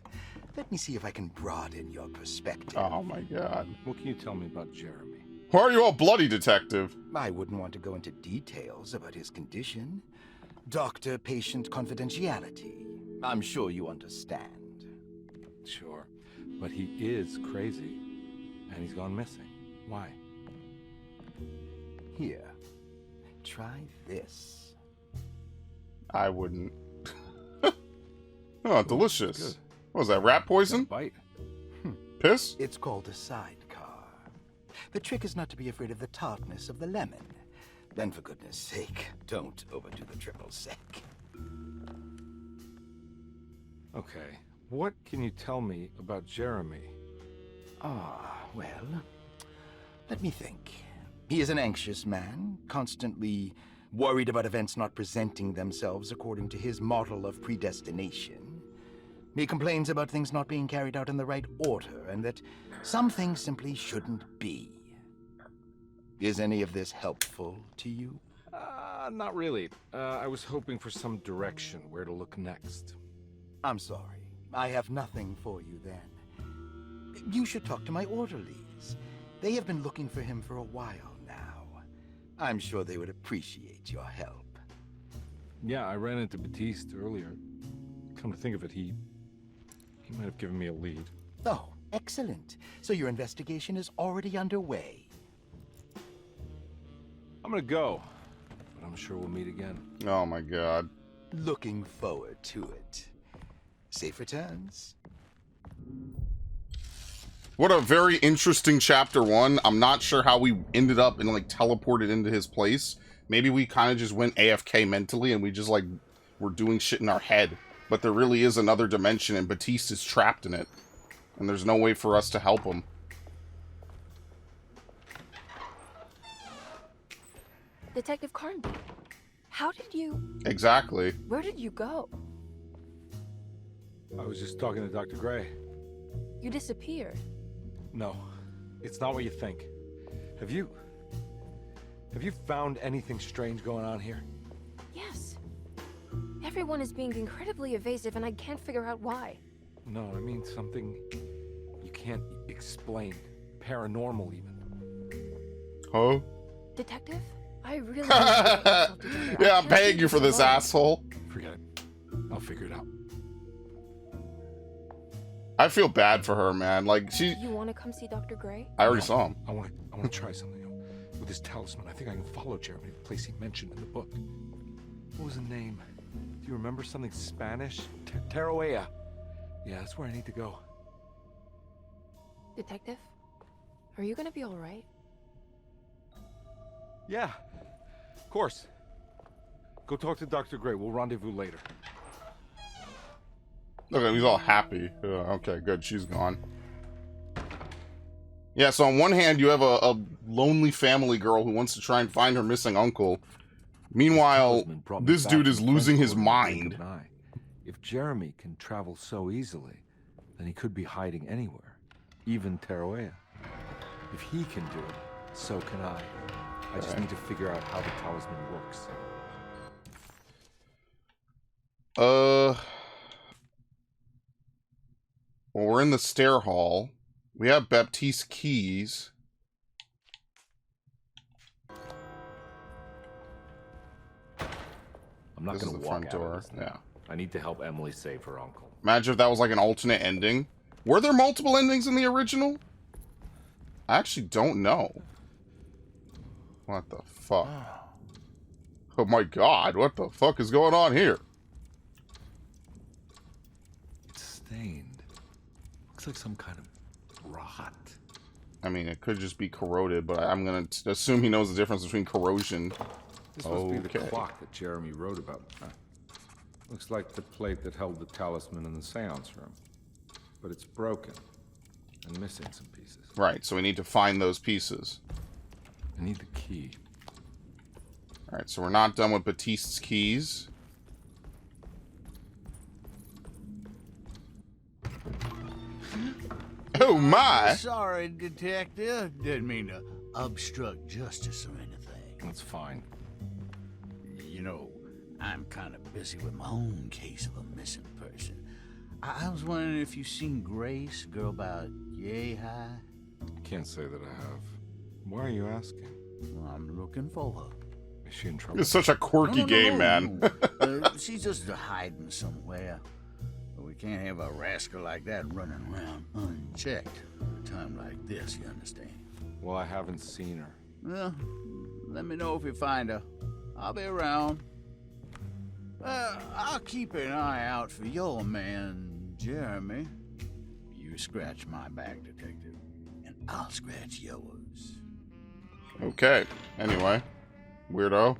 Let me see if I can broaden your perspective. Oh my god. What can you tell me about Jeremy? Why are you all bloody, Detective? I wouldn't want to go into details about his condition. Doctor-patient confidentiality. I'm sure you understand. Sure. But he is crazy. And he's gone missing. Why? Here, try this. I wouldn't. Oh, delicious. Good. What was that, rat poison? Bite. Piss? It's called a sidecar. The trick is not to be afraid of the tartness of the lemon. Then, for goodness sake, don't overdo the triple sec. Okay. What can you tell me about Jeremy? Well, let me think. He is an anxious man, constantly worried about events not presenting themselves according to his model of predestination. He complains about things not being carried out in the right order, and that some things simply shouldn't be. Is any of this helpful to you? Not really. I was hoping for some direction where to look next. I'm sorry. I have nothing for you then. You should talk to my orderlies. They have been looking for him for a while now. I'm sure they would appreciate your help. Yeah, I ran into Batiste earlier. Come to think of it, he might have given me a lead. Oh, excellent. So your investigation is already underway. I'm gonna go, but I'm sure we'll meet again. Oh my god. Looking forward to it. Safe returns. What a very interesting chapter 1. I'm not sure how we ended up and like teleported into his place. Maybe we kind of just went AFK mentally and we just like were doing shit in our head. But there really is another dimension and Batiste is trapped in it. And there's no way for us to help him. Detective Carnaby, how did you... Exactly. Where did you go? I was just talking to Dr. Gray. You disappeared. No, it's not what you think. Have you found anything strange going on here? Yes. Everyone is being incredibly evasive and I can't figure out why. No, I mean something you can't explain. Paranormal even. Huh? Detective? I really... Yeah, I'm paying you for this, asshole. Forget it. I'll figure it out. I feel bad for her, man. Like, she... You want to come see Dr. Gray? I already saw him. I want to try something. With this talisman, I think I can follow Jeremy to the place he mentioned in the book. What was the name? Do you remember something Spanish? Tarawea. Yeah, that's where I need to go. Detective? Are you gonna be alright? Yeah, of course. Go talk to Dr. Gray. We'll rendezvous later. Okay, he's all happy. Okay, good. She's gone. Yeah, so on one hand, you have a lonely family girl who wants to try and find her missing uncle. Meanwhile, this dude is losing his mind. If Jeremy can travel so easily, then he could be hiding anywhere, even Tarawea. If he can do it, so can I. I just need to figure out how the talisman works. Well, we're in the stair hall. We have Baptiste's keys. I'm not This going is to the walk front out door. of this now. Yeah. I need to help Emily save her uncle. Imagine if that was like an alternate ending. Were there multiple endings in the original? I actually don't know. What the fuck? Oh my god, what the fuck is going on here? It's stained. Looks like some kind of rot. I mean, it could just be corroded, but I'm gonna assume he knows the difference between corrosion. This must be the clock that Jeremy wrote about. Looks like the plate that held the talisman in the seance room. But it's broken and missing some pieces. Right, so we need to find those pieces. I need the key. Alright, so we're not done with Batiste's keys. Oh my! Sorry, Detective. Didn't mean to obstruct justice or anything. That's fine. You know, I'm kind of busy with my own case of a missing person. I was wondering if you've seen Grace, girl about yay high? Can't say that I have. Why are you asking? Well, I'm looking for her. Is she in trouble? It's such a quirky game, man. She's just hiding somewhere. We can't have a rascal like that running around unchecked at a time like this, you understand? Well, I haven't seen her. Well, let me know if you find her. I'll be around. I'll keep an eye out for your man, Jeremy. You scratch my back, Detective, and I'll scratch yours. Okay, anyway. Weirdo.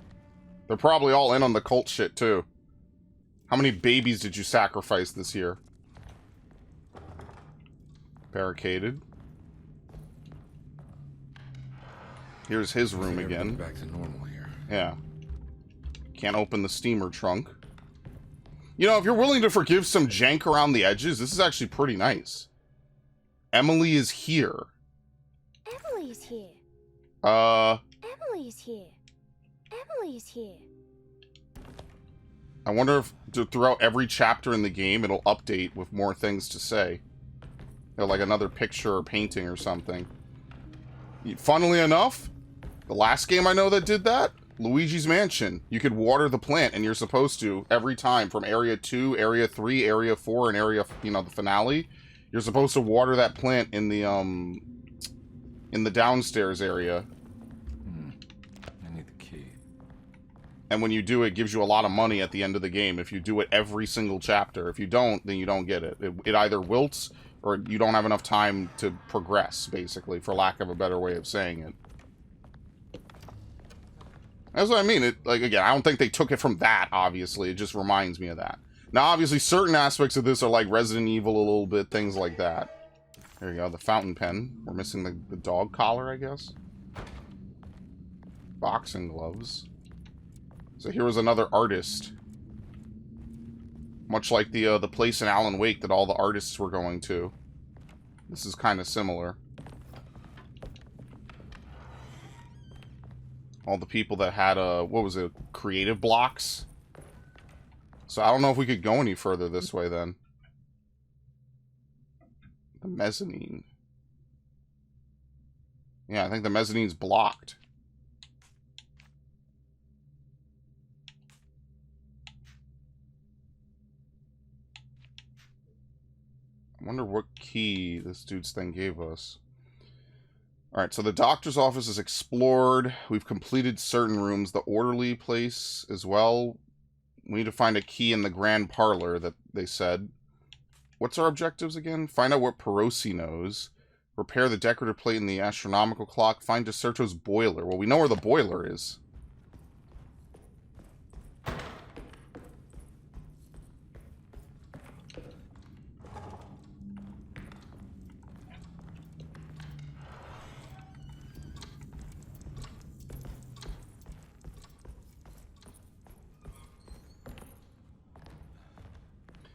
They're probably all in on the cult shit, too. How many babies did you sacrifice this year? Barricaded. Here's his room again. Back to normal here. Yeah. Can't open the steamer trunk. You know, if you're willing to forgive some jank around the edges, this is actually pretty nice. Emily is here. Emily's here. Emily's here. Emily's here. I wonder if throughout every chapter in the game, it'll update with more things to say. You know, like another picture or painting or something. Funnily enough, the last game I know that did that, Luigi's Mansion. You could water the plant, and you're supposed to every time from Area 2, Area 3, Area 4, and Area, you know, the finale. You're supposed to water that plant in the downstairs area. I need the key. And when you do, it gives you a lot of money at the end of the game if you do it every single chapter. If you don't, then you don't get it. It either wilts or you don't have enough time to progress, basically, for lack of a better way of saying it. That's what I mean. Like, again, I don't think they took it from that, obviously. It just reminds me of that. Now, obviously, certain aspects of this are like Resident Evil a little bit, things like that. There you go, the fountain pen. We're missing the dog collar, I guess. Boxing gloves. So here was another artist. Much like the place in Alan Wake that all the artists were going to. This is kind of similar. All the people that had, what was it, creative blocks? So I don't know if we could go any further this way then. The mezzanine. Yeah, I think the mezzanine's blocked. I wonder what key this dude's thing gave us. Alright, so the doctor's office is explored. We've completed certain rooms. The orderly place as well. We need to find a key in the grand parlor that they said. What's our objectives again? Find out what Perosi knows. Repair the decorative plate in the astronomical clock. Find DeSerto's boiler. Well, we know where the boiler is.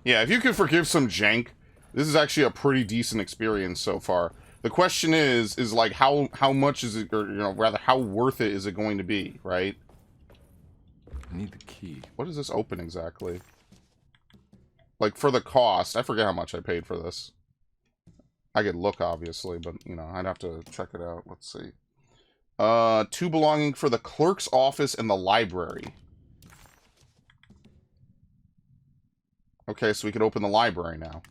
Yeah, if you could forgive some jank, this is actually a pretty decent experience so far. The question is like how much is it, or you know, rather how worth it is it going to be, right? I need the key. What does this open exactly? Like for the cost, I forget how much I paid for this. I could look obviously, but you know, I'd have to check it out. Let's see. 2 belonging for the clerk's office and the library. Okay, so we could open the library now.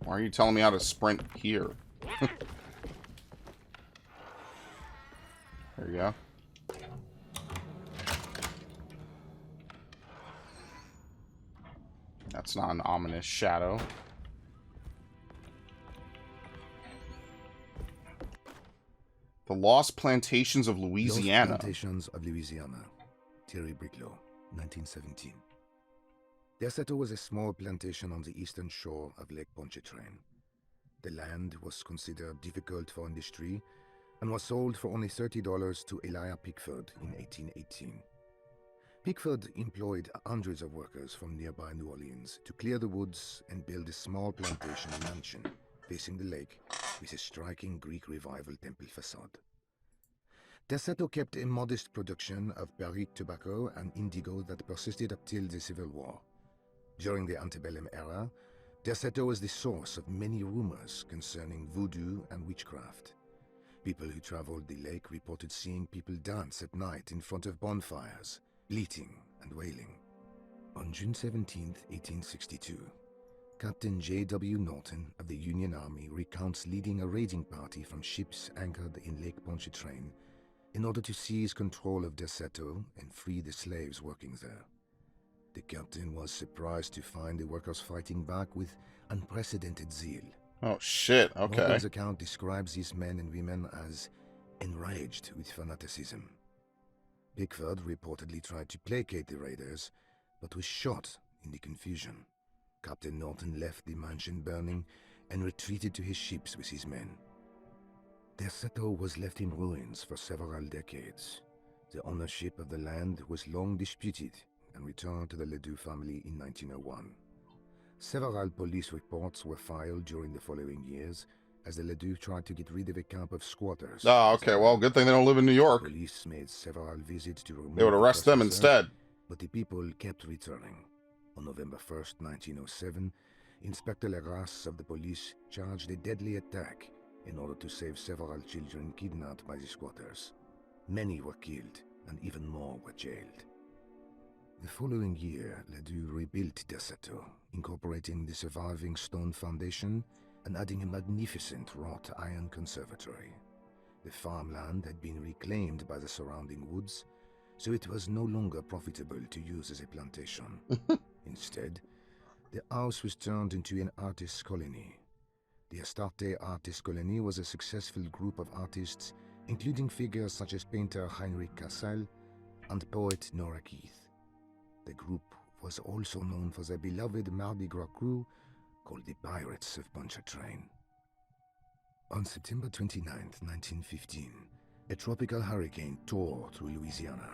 Why are you telling me how to sprint here? There you go. That's not an ominous shadow. The Lost Plantations of Louisiana. Lost Plantations of Louisiana. Thierry Briclot, 1917. Derceto was a small plantation on the eastern shore of Lake Pontchartrain. The land was considered difficult for industry and was sold for only $30 to Elijah Pickford in 1818. Pickford employed hundreds of workers from nearby New Orleans to clear the woods and build a small plantation mansion facing the lake with a striking Greek Revival temple facade. Derceto kept a modest production of barrique tobacco and indigo that persisted up till the Civil War. During the antebellum era, Derceto was the source of many rumors concerning voodoo and witchcraft. People who traveled the lake reported seeing people dance at night in front of bonfires, bleating and wailing. On June 17, 1862, Captain J.W. Norton of the Union Army recounts leading a raiding party from ships anchored in Lake Pontchartrain in order to seize control of Derceto and free the slaves working there. The captain was surprised to find the workers fighting back with unprecedented zeal. Oh shit, okay. Norton's account describes these men and women as enraged with fanaticism. Pickford reportedly tried to placate the raiders, but was shot in the confusion. Captain Norton left the mansion burning and retreated to his ships with his men. Derceto was left in ruins for several decades. The ownership of the land was long disputed and returned to the Ledoux family in 1901. Several police reports were filed during the following years as the Ledoux tried to get rid of a camp of squatters. Oh, okay. Well, good thing they don't live in New York. Police made several visits to remove They would arrest them instead. But the people kept returning. On November 1st, 1907, Inspector Leras of the police charged a deadly attack in order to save several children kidnapped by the squatters. Many were killed, and even more were jailed. The following year, Ledoux rebuilt Derceto, incorporating the surviving stone foundation and adding a magnificent wrought iron conservatory. The farmland had been reclaimed by the surrounding woods, so it was no longer profitable to use as a plantation. Instead, the house was turned into an artist's colony. The Astarte Artist Colony was a successful group of artists, including figures such as painter Heinrich Cassel and poet Nora Keith. The group was also known for their beloved Mardi Gras crew called the Pirates of Pontchartrain. On September 29, 1915, a tropical hurricane tore through Louisiana,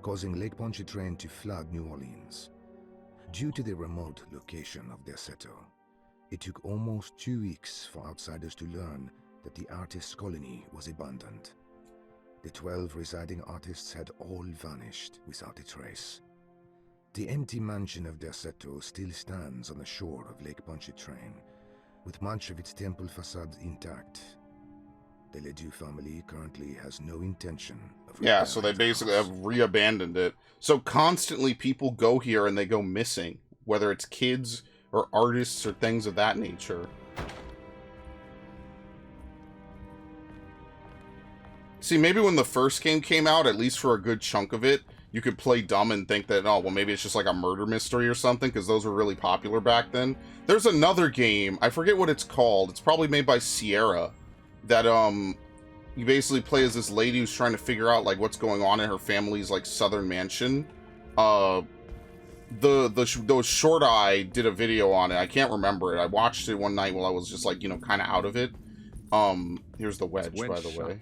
causing Lake Pontchartrain to flood New Orleans. Due to the remote location of Derceto, it took almost 2 weeks for outsiders to learn that the artist's colony was abandoned. The 12 residing artists had all vanished without a trace. The empty mansion of Derceto still stands on the shore of Lake Pontchartrain, with much of its temple facade intact. The Ledoux family currently has no intention of... Yeah, so they basically have re-abandoned it. So constantly people go here and they go missing, whether it's kids or artists or things of that nature. See, maybe when the first game came out, at least for a good chunk of it, you could play dumb and think that, oh, well, maybe it's just like a murder mystery or something, because those were really popular back then. There's another game, I forget what it's called, it's probably made by Sierra, that, you basically play as this lady who's trying to figure out, like, what's going on in her family's, like, southern mansion. Those Short Eye did a video on it, I can't remember it, I watched it one night while I was just, like, you know, kind of out of it. Here's the wedge by the way.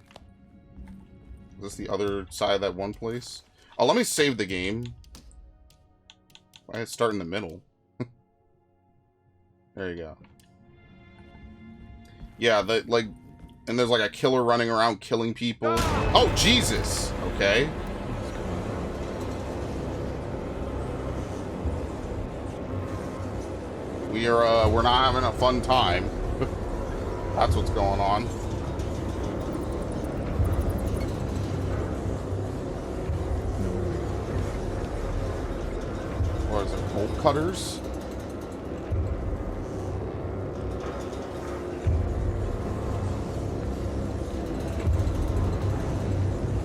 Is this the other side of that one place? Oh, let me save the game. Why did it start in the middle? There you go. Yeah, and there's like a killer running around killing people. Oh, Jesus! Okay. We're not having a fun time. That's what's going on. cutters.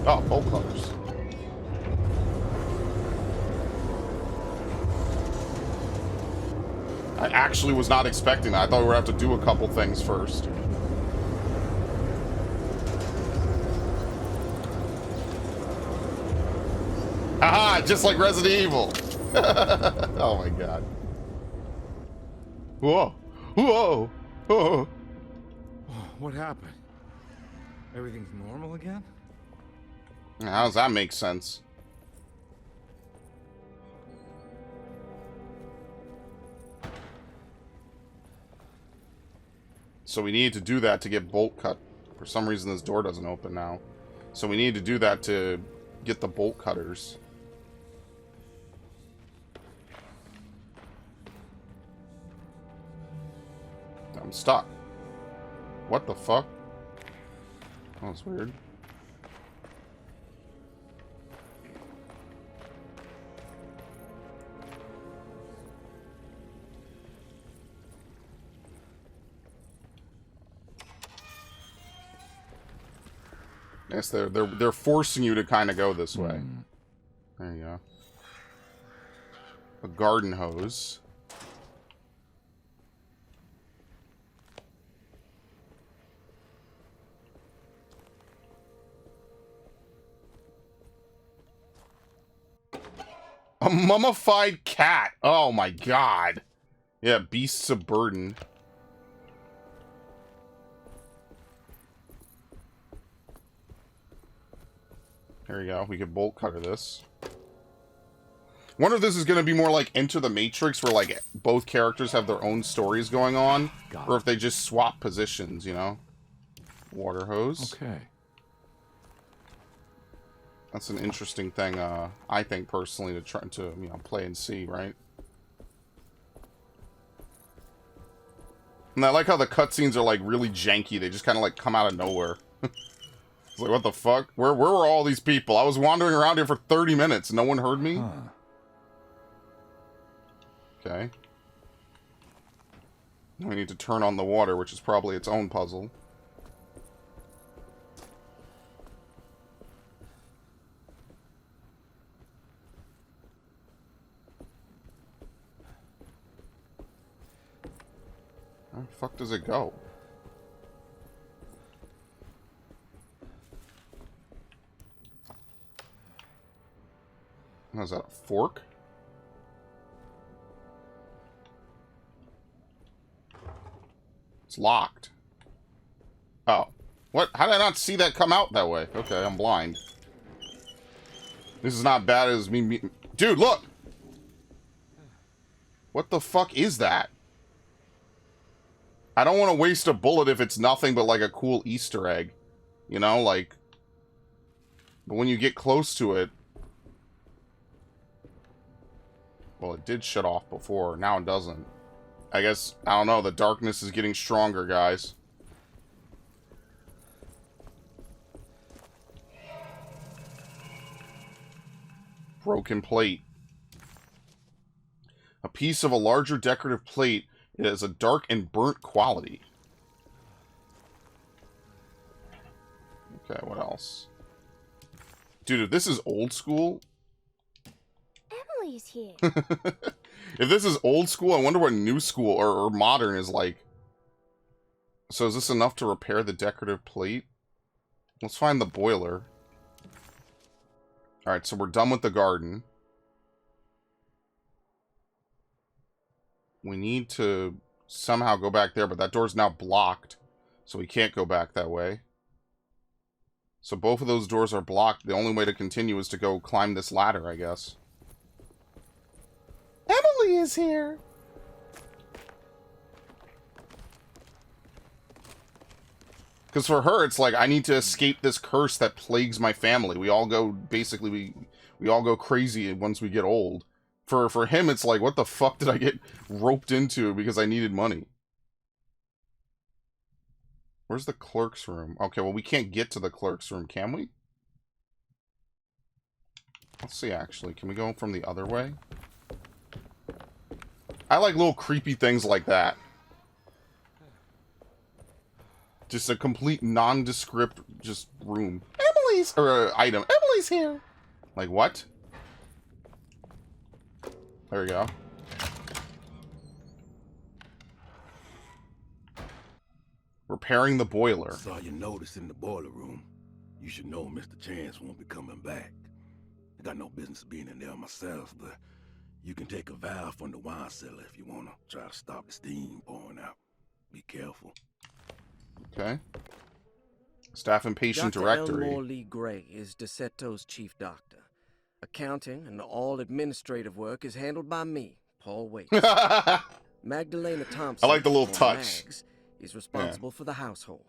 Oh, bolt cutters. I actually was not expecting that. I thought we would have to do a couple things first. Aha! Just like Resident Evil. Oh my god. Whoa. Whoa. Whoa. What happened? Everything's normal again? How does that make sense? So we need to do that to get bolt cut. For some reason this door doesn't open now. So we need to do that to get the bolt cutters. I'm stuck. What the fuck? Oh, that's weird. Yes, they're forcing you to kind of go this way. There you go. A garden hose. A mummified cat. Oh my god. Yeah, beasts of burden. There we go. We could bolt cutter this. Wonder if this is going to be more like Enter the Matrix, where like both characters have their own stories going on, or if they just swap positions, you know? Water hose. Okay. That's an interesting thing, I think personally, to try to, you know, play and see, right? And I like how the cutscenes are like really janky. They just kind of like come out of nowhere. It's like, what the fuck? Where were all these people? I was wandering around here for 30 minutes. No one heard me? Huh. Okay. Now we need to turn on the water, which is probably its own puzzle. Where the fuck does it go? Oh, is that a fork? It's locked. Oh. What? How did I not see that come out that way? Okay, I'm blind. This is not bad as me... Dude, look! What the fuck is that? I don't want to waste a bullet if it's nothing but like a cool Easter egg. You know, like... But when you get close to it... Well, it did shut off before. Now it doesn't. I guess, I don't know, the darkness is getting stronger, guys. Broken plate. A piece of a larger decorative plate. It has a dark and burnt quality. Okay, what else? Dude, if this is old school... Emily's here. If this is old school, I wonder what new school or modern is like. So is this enough to repair the decorative plate? Let's find the boiler. Alright, so we're done with the garden. We need to somehow go back there, but that door's now blocked. So we can't go back that way. So both of those doors are blocked. The only way to continue is to go climb this ladder, I guess. Emily is here! Because for her, it's like, I need to escape this curse that plagues my family. We all go, basically, we all go crazy once we get old. For him, it's like, what the fuck did I get roped into because I needed money? Where's the clerk's room? Okay, well, we can't get to the clerk's room, can we? Let's see, actually. Can we go from the other way? I like little creepy things like that. Just a complete nondescript just room. Emily's or item. Emily's here. Like what? There we go. Repairing the boiler. Saw you notice in the boiler room. You should know Mr. Chance won't be coming back. I got no business being in there myself, but you can take a valve from the wine cellar if you want to try to stop the steam pouring out. Be careful. Okay. Staff and patient Dr. directory. Elmore Lee Gray is DeSeto's chief doctor. Accounting and all administrative work is handled by me, Paul Waits. Magdalena Thompson, I like the little or touch. Mags, is responsible for the household.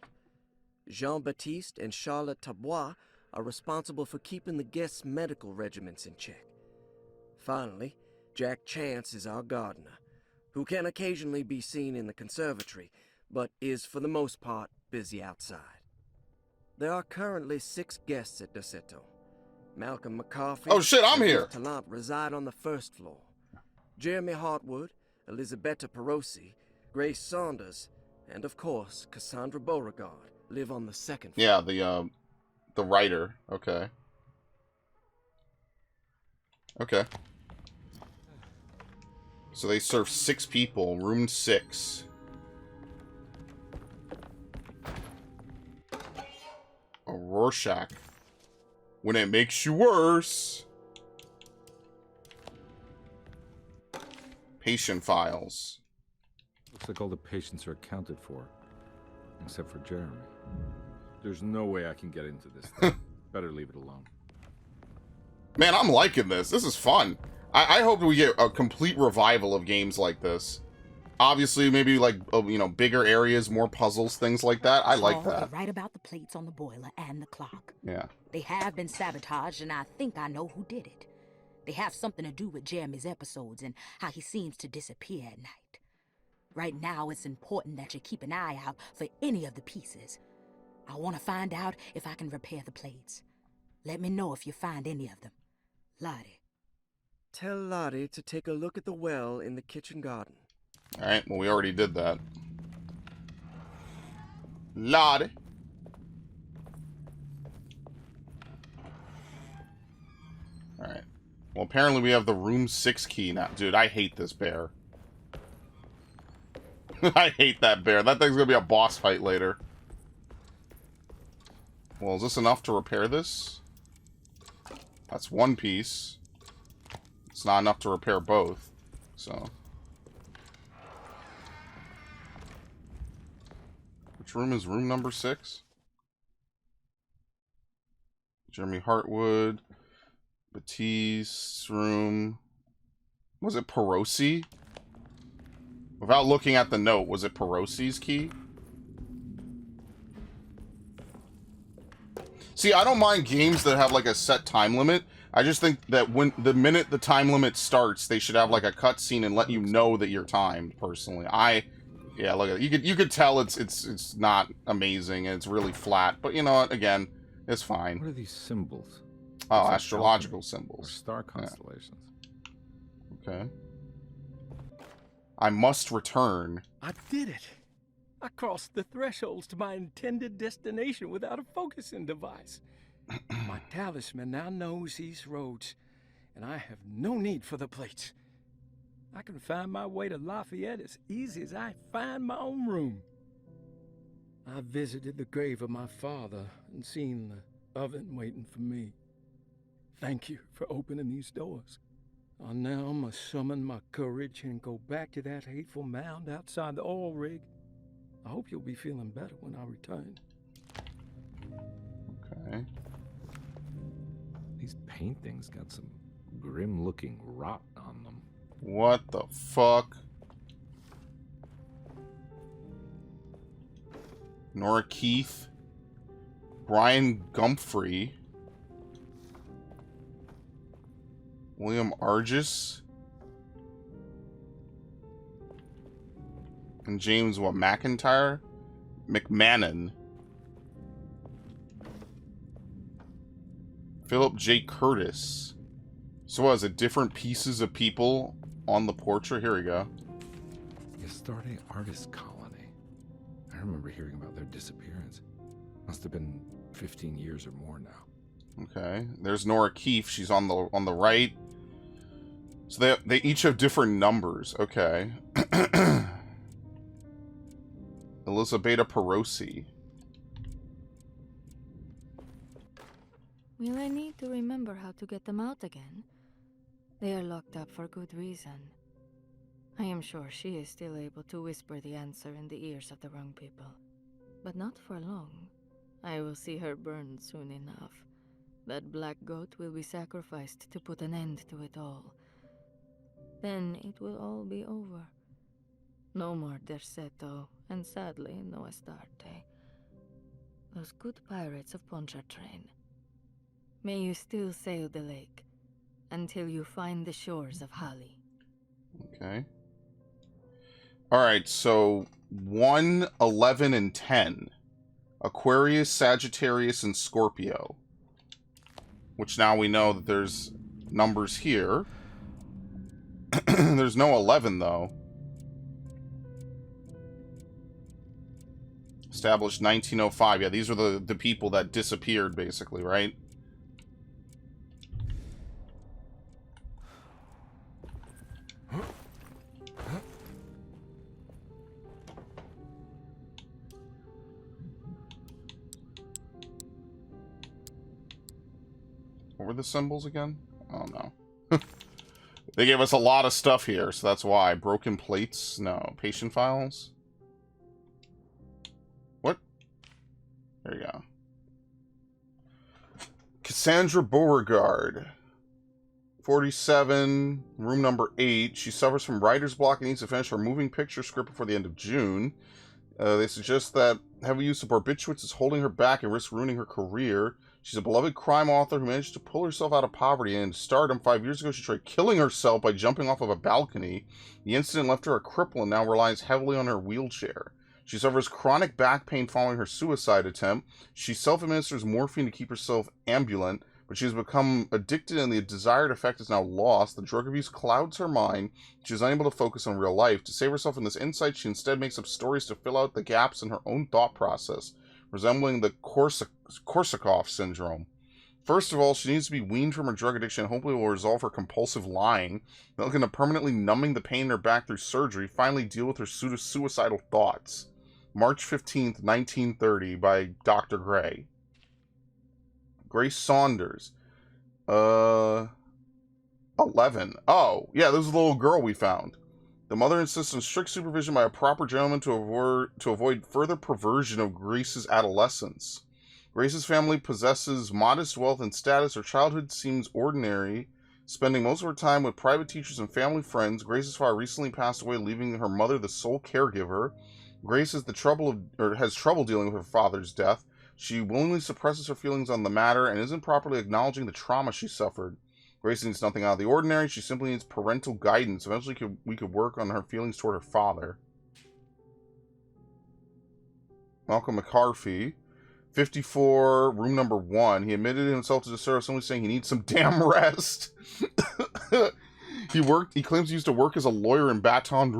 Jean-Baptiste and Charlotte Tabois are responsible for keeping the guests' medical regimens in check. Finally, Jack Chance is our gardener, who can occasionally be seen in the conservatory, but is for the most part busy outside. There are currently 6 guests at DeSeto. Malcolm McCarthy Oh shit, I'm and here. Ruth Tallant reside on the first floor. Jeremy Hartwood, Elisabetta Perosi, Grace Saunders, and of course, Cassandra Beauregard live on the second floor. Yeah, the writer. Okay. Okay. So they serve 6 people, room 6. A Rorschach. When it makes you worse. Patient files. Looks like all the patients are accounted for. Except for Jeremy. There's no way I can get into this thing. Better leave it alone. Man, I'm liking this. This is fun. I hope we get a complete revival of games like this. Obviously, maybe like, you know, bigger areas, more puzzles, things like that. I like that. Right about the plates on the boiler and the clock. Yeah. They have been sabotaged, and I think I know who did it. They have something to do with Jeremy's episodes and how he seems to disappear at night. Right now, it's important that you keep an eye out for any of the pieces. I want to find out if I can repair the plates. Let me know if you find any of them. Lottie. Tell Lottie to take a look at the well in the kitchen garden. Alright, well, we already did that. Lottie. Alright. Well, apparently we have the room 6 key now. Dude, I hate this bear. I hate that bear. That thing's gonna be a boss fight later. Well, is this enough to repair this? That's 1 piece. It's not enough to repair both, so... Which room is room number 6? Jeremy Hartwood. Batiste's room. Was it Perosi? Without looking at the note, was it Perosi's key? See, I don't mind games that have like a set time limit. I just think that when the minute the time limit starts, they should have like a cutscene and let you know that you're timed. Personally, yeah, look at it. You could tell it's not amazing and it's really flat. But you know what? Again, it's fine. What are these symbols? Oh, astrological symbols. Or star constellations. Yeah. Okay. I must return. I did it. I crossed the thresholds to my intended destination without a focusing device. My talisman now knows these roads, and I have no need for the plates. I can find my way to Lafayette as easy as I find my own room. I visited the grave of my father and seen the oven waiting for me. Thank you for opening these doors. I now must summon my courage and go back to that hateful mound outside the oil rig. I hope you'll be feeling better when I return. Okay. These paintings got some grim-looking rot on them. What the fuck? Nora Keith. Brian Gumphrey. William Argis. And James, what, McIntyre? McMahon. Philip J. Curtis. So was it different pieces of people on the portrait? Here we go. The Astarte Artist Colony. I remember hearing about their disappearance. Must have been 15 years or more now. Okay. There's Nora Keefe. She's on the right. So they each have different numbers. Okay. Elisabetta Perosi. Will I need to remember how to get them out again? They are locked up for good reason. I am sure she is still able to whisper the answer in the ears of the wrong people. But not for long. I will see her burned soon enough. That black goat will be sacrificed to put an end to it all. Then it will all be over. No more Derceto, and sadly, no Astarte. Those good pirates of Pontchartrain. May you still sail the lake, until you find the shores of Hali. Okay. Alright, so 1, 11, and 10. Aquarius, Sagittarius, and Scorpio. Which now we know that there's numbers here. There's no 11, though. Established 1905. Yeah, these are the people that disappeared, basically, right? What were the symbols again? Oh, no. They gave us a lot of stuff here, so that's why. Broken plates? No. Patient files? What? There you go. Cassandra Beauregard. 47, room number 8. She suffers from writer's block and needs to finish her moving picture script before the end of June. They suggest that heavy use of barbiturates is holding her back and risks ruining her career. She's a beloved crime author who managed to pull herself out of poverty and stardom. 5 years ago, she tried killing herself by jumping off of a balcony. The incident left her a cripple and now relies heavily on her wheelchair. She suffers chronic back pain following her suicide attempt. She self-administers morphine to keep herself ambulant, but she has become addicted and the desired effect is now lost. The drug abuse clouds her mind. She is unable to focus on real life. To save herself from this insight, she instead makes up stories to fill out the gaps in her own thought process, resembling the Korsakoff syndrome. First of all, she needs to be weaned from her drug addiction and hopefully will resolve her compulsive lying, then look into permanently numbing the pain in her back through surgery, finally deal with her suicidal thoughts. March 15th, 1930, by Dr. Gray. Grace Saunders. 11. Oh, yeah, this is the little girl we found. The mother insists on strict supervision by a proper gentleman to avoid further perversion of Grace's adolescence. Grace's family possesses modest wealth and status. Her childhood seems ordinary, spending most of her time with private teachers and family friends. Grace's father recently passed away, leaving her mother the sole caregiver. Grace has trouble dealing with her father's death. She willingly suppresses her feelings on the matter and isn't properly acknowledging the trauma she suffered. Grace needs nothing out of the ordinary. She simply needs parental guidance. Eventually, we could work on her feelings toward her father. Malcolm McCarthy, 54, room number 1. He admitted himself to DeSero, simply saying he needs some damn rest. He claims he used to work as a lawyer in Baton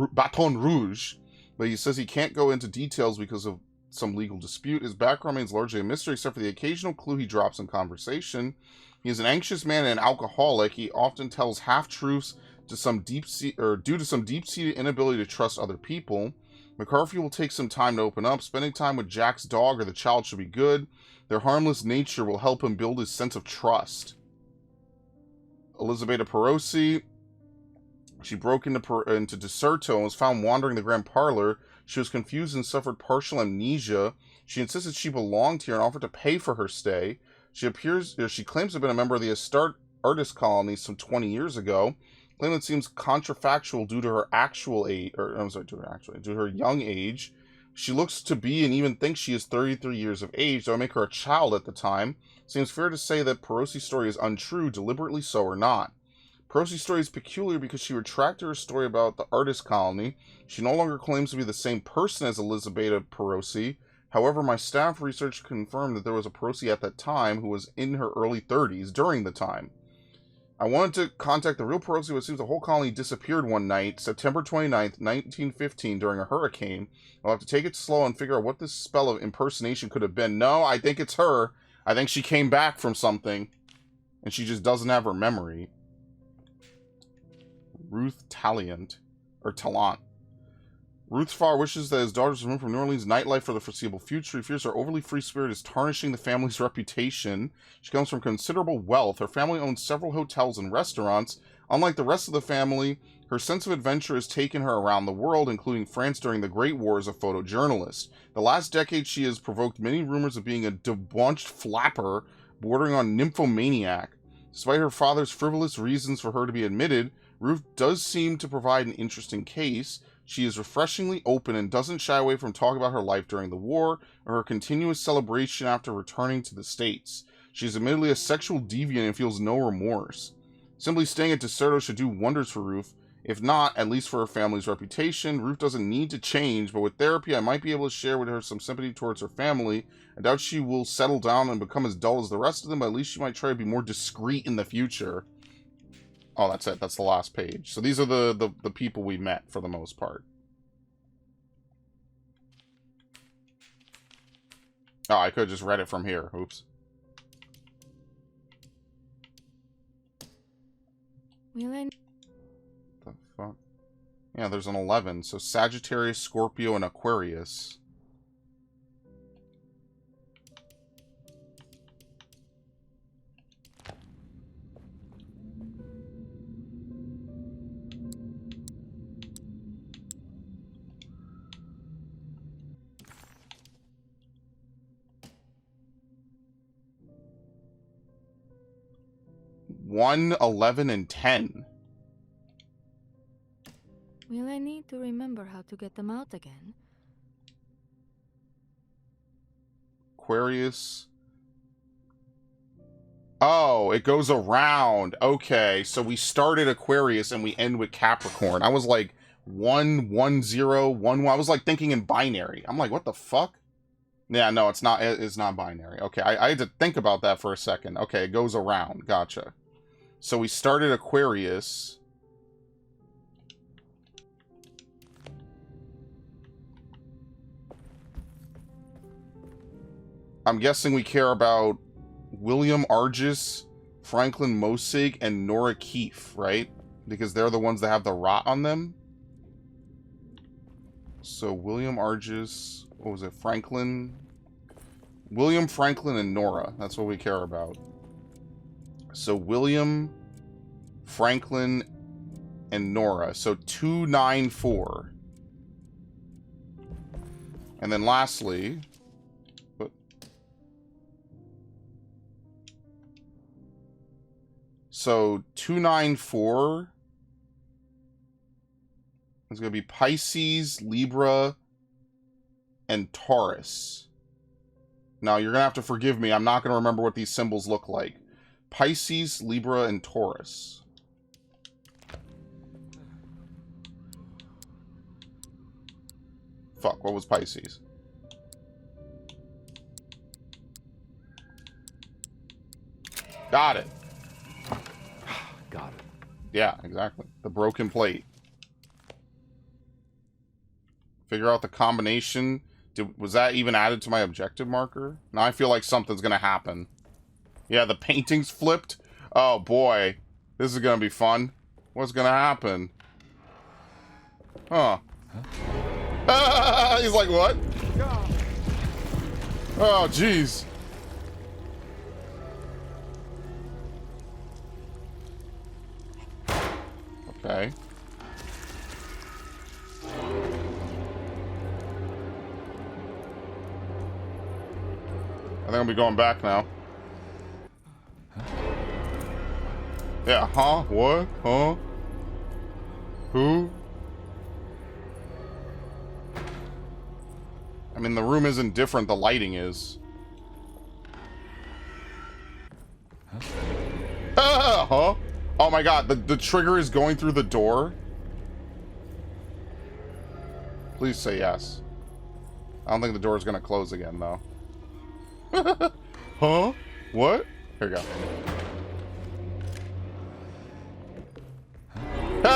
Rouge, but he says he can't go into details because of some legal dispute. His background remains largely a mystery, except for the occasional clue he drops in conversation. He is an anxious man and an alcoholic. He often tells half-truths due to some deep-seated inability to trust other people. McCarthy will take some time to open up. Spending time with Jack's dog or the child should be good. Their harmless nature will help him build his sense of trust. Elisabetta Perosi. She broke into Deserto and was found wandering the Grand Parlor. She was confused and suffered partial amnesia. She insisted she belonged here and offered to pay for her stay. She claims to have been a member of the Astarte Artist Colony some 20 years ago. Claim that seems contrafactual due to her due to her young age. She looks to be and even thinks she is 33 years of age, though I make her a child at the time. Seems fair to say that Perosi's story is untrue, deliberately so or not. Perosi's story is peculiar because she retracted her story about the artist colony. She no longer claims to be the same person as Elisabetta Perosi. However, my staff research confirmed that there was a Perosi at that time who was in her early 30s during the time. I wanted to contact the real Perosi, but it seems the whole colony disappeared one night, September 29th, 1915, during a hurricane. I'll have to take it slow and figure out what this spell of impersonation could have been. No, I think it's her. I think she came back from something, and she just doesn't have her memory. Ruth Tallant. Ruth's father wishes that his daughters removed from New Orleans nightlife for the foreseeable future. He fears her overly free spirit is tarnishing the family's reputation. She comes from considerable wealth. Her family owns several hotels and restaurants. Unlike the rest of the family, her sense of adventure has taken her around the world, including France during the Great War as a photojournalist. The last decade, she has provoked many rumors of being a debauched flapper bordering on nymphomaniac. Despite her father's frivolous reasons for her to be admitted, Ruth does seem to provide an interesting case. She is refreshingly open and doesn't shy away from talking about her life during the war or her continuous celebration after returning to the States. She is admittedly a sexual deviant and feels no remorse. Simply staying at Deserto should do wonders for Ruth. If not, at least for her family's reputation. Ruth doesn't need to change, but with therapy I might be able to share with her some sympathy towards her family. I doubt she will settle down and become as dull as the rest of them, but at least she might try to be more discreet in the future. Oh, that's it. That's the last page. So these are the people we met, for the most part. Oh, I could have just read it from here. Oops. Will The fuck? Yeah, there's an 11. So Sagittarius, Scorpio, and Aquarius. One, 11, and 10. Will I need to remember how to get them out again? Aquarius. Oh, it goes around. Okay, so we started Aquarius and we end with Capricorn. I was like 1, 1, 0, 1, 1. I was like thinking in binary. I'm like, what the fuck? Yeah, no, it's not. It's not binary. Okay, I had to think about that for a second. Okay, it goes around. Gotcha. So we started Aquarius. I'm guessing we care about William Argis, Franklin Mosig, and Nora Keefe, right? Because they're the ones that have the rot on them. So William Argis, what was it? William, Franklin, and Nora. That's what we care about. So William, Franklin, and Nora. So 294. And then lastly, so 294 is going to be Pisces, Libra, and Taurus. Now, you're going to have to forgive me. I'm not going to remember what these symbols look like. Pisces, Libra, and Taurus. Fuck, what was Pisces? Got it. Got it. Yeah, exactly. The broken plate. Figure out the combination. Was that even added to my objective marker? Now I feel like something's going to happen. Yeah, the painting's flipped. Oh, boy. This is going to be fun. What's going to happen? Huh. He's like, what? Oh, jeez. Okay. I think I'll be going back now. Yeah, huh? What? Huh? Who? I mean, the room isn't different, the lighting is. Huh? Oh my god, the trigger is going through the door? Please say yes. I don't think the door is going to close again, though. Huh? What? Here we go.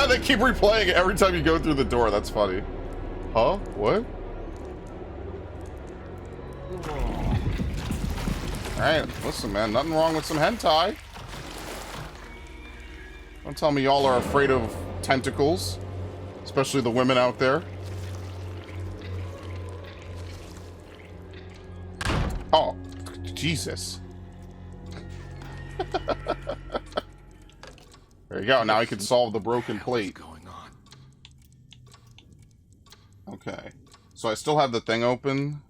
They keep replaying it every time you go through the door. That's funny. Huh? What? Alright, listen, man. Nothing wrong with some hentai. Don't tell me y'all are afraid of tentacles. Especially the women out there. Oh, Jesus. There you go. Now I can solve the broken plate. Okay. So I still have the thing open.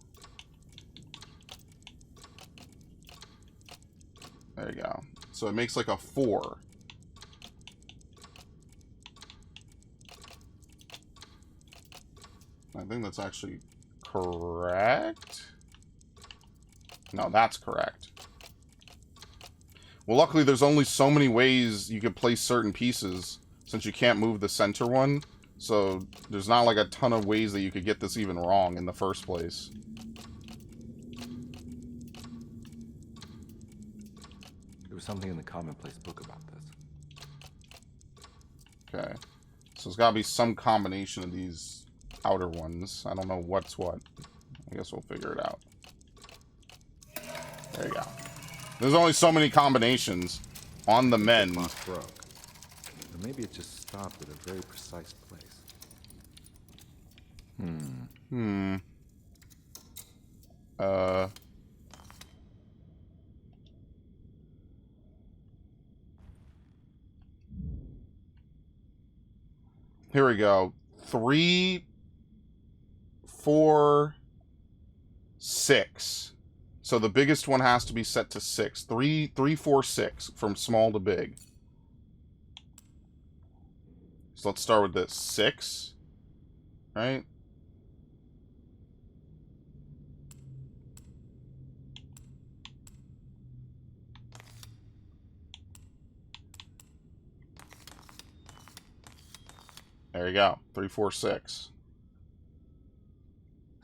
There you go. So it makes like a 4. I think that's actually correct. No, that's correct. Well, luckily there's only so many ways you can place certain pieces since you can't move the center one. So there's not like a ton of ways that you could get this even wrong in the first place. There was something in the commonplace book about this. Okay. So there's got to be some combination of these outer ones. I don't know what's what. I guess we'll figure it out. There you go. There's only so many combinations on the mend. Broke. Or maybe it just stopped at a very precise place. Here we go. 3, 4, 6. So the biggest one has to be set to 6. 3, 4, 6 from small to big. So let's start with this. 6. Right? There you go. 3, 4, 6.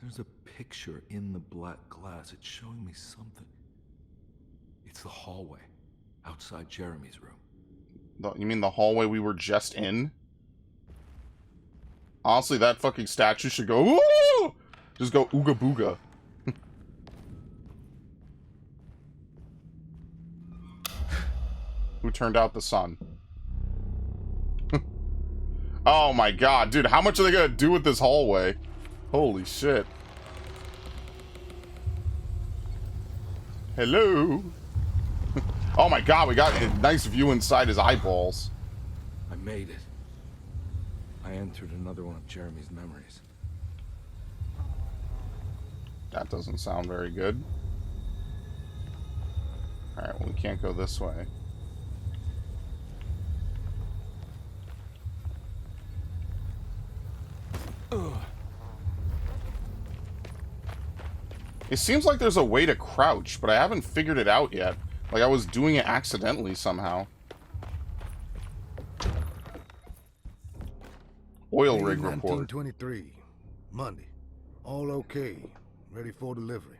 There's a picture in the black glass. It's showing me something. It's the hallway outside Jeremy's room. You mean the hallway we were just in? Honestly, that fucking statue should go, ooh! Just go ooga booga. Who turned out the sun? Oh my god, dude, how much are they gonna do with this hallway? Holy shit. Hello? Oh my god, we got a nice view inside his eyeballs. I made it. I entered another one of Jeremy's memories. That doesn't sound very good. Alright, well, we can't go this way. It seems like there's a way to crouch, but I haven't figured it out yet. Like I was doing it accidentally somehow. Oil rig report. 1923, Monday. All okay. Ready for delivery.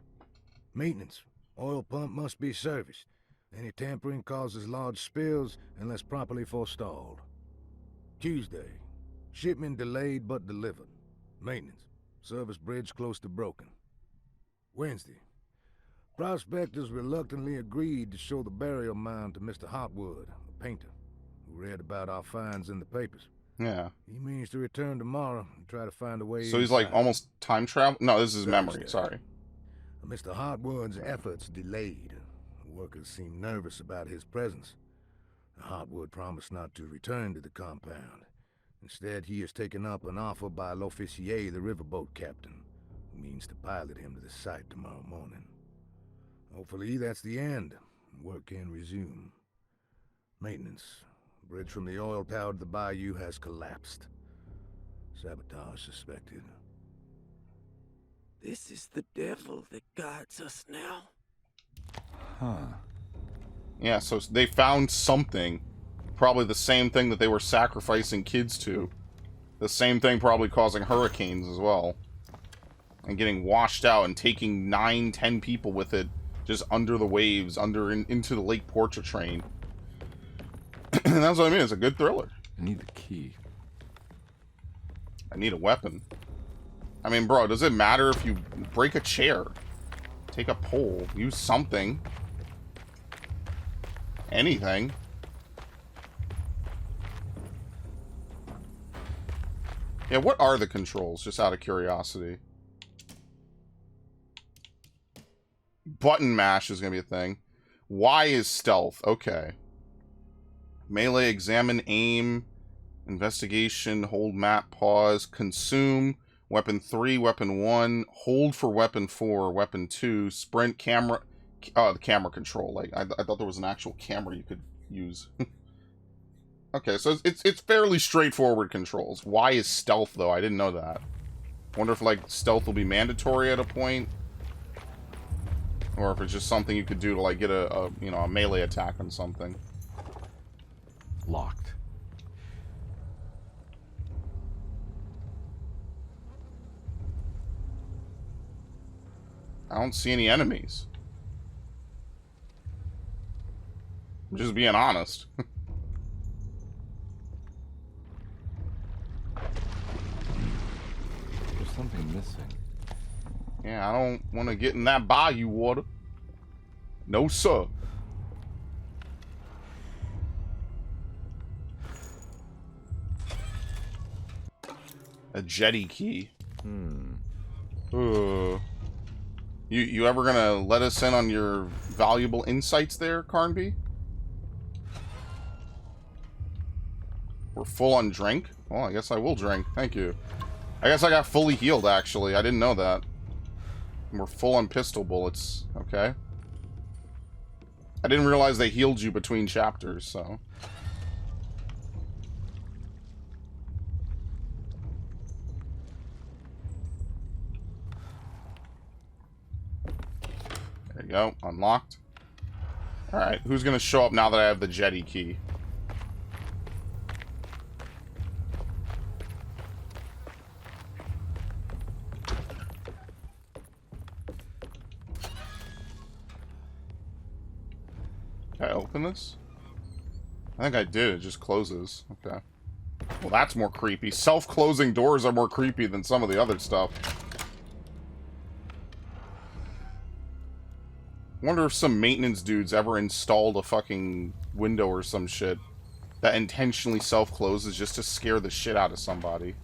Maintenance. Oil pump must be serviced. Any tampering causes large spills unless properly forestalled. Tuesday. Shipment delayed but delivered. Maintenance. Service bridge close to broken. Wednesday. Prospectors reluctantly agreed to show the burial mound to Mr. Hotwood, a painter, who read about our finds in the papers. Yeah. He means to return tomorrow and try to find a way So he's like almost time travel? No, this is memory, sorry. Mr. Hotwood's efforts delayed. The workers seemed nervous about his presence. Hotwood promised not to return to the compound. Instead, he has taken up an offer by L'Officier, the riverboat captain, who means to pilot him to the site tomorrow morning. Hopefully that's the end. Work can resume. Maintenance. Bridge from the oil tower to the bayou has collapsed. Sabotage suspected. This is the devil that guides us now. Huh. Yeah, so they found something. Probably the same thing that they were sacrificing kids to. The same thing probably causing hurricanes as well. And getting washed out and taking 9, 10 people with it just under the waves, into the Lake Pontchartrain. That's what I mean, it's a good thriller. I need the key. I need a weapon. I mean, bro, does it matter if you break a chair? Take a pole. Use something. Anything. Yeah, what are the controls? Just out of curiosity. Button mash is going to be a thing. Y is stealth. Okay. Melee, examine, aim, investigation, hold map, pause, consume, weapon 3, weapon 1, hold for weapon 4, weapon 2, sprint, camera, the camera control. Like, I thought there was an actual camera you could use. Okay, so it's fairly straightforward controls. Y is stealth, though. I didn't know that. Wonder if, like, stealth will be mandatory at a point. Or if it's just something you could do to, like, get a you know, a melee attack on something. Locked. I don't see any enemies. I'm just being honest. There's something missing. Yeah, I don't want to get in that bayou water. No, sir. A jetty key. You ever gonna let us in on your valuable insights there, Carnaby? We're full on drink? Well, I guess I will drink. Thank you. I guess I got fully healed, actually. I didn't know that. We're full on pistol bullets. Okay. I didn't realize they healed you between chapters, so... There you go. Unlocked. Alright, who's gonna show up now that I have the jetty key? Can I open this? I think I did. It just closes. Okay. Well, that's more creepy. Self-closing doors are more creepy than some of the other stuff. Wonder if some maintenance dudes ever installed a fucking window or some shit that intentionally self-closes just to scare the shit out of somebody.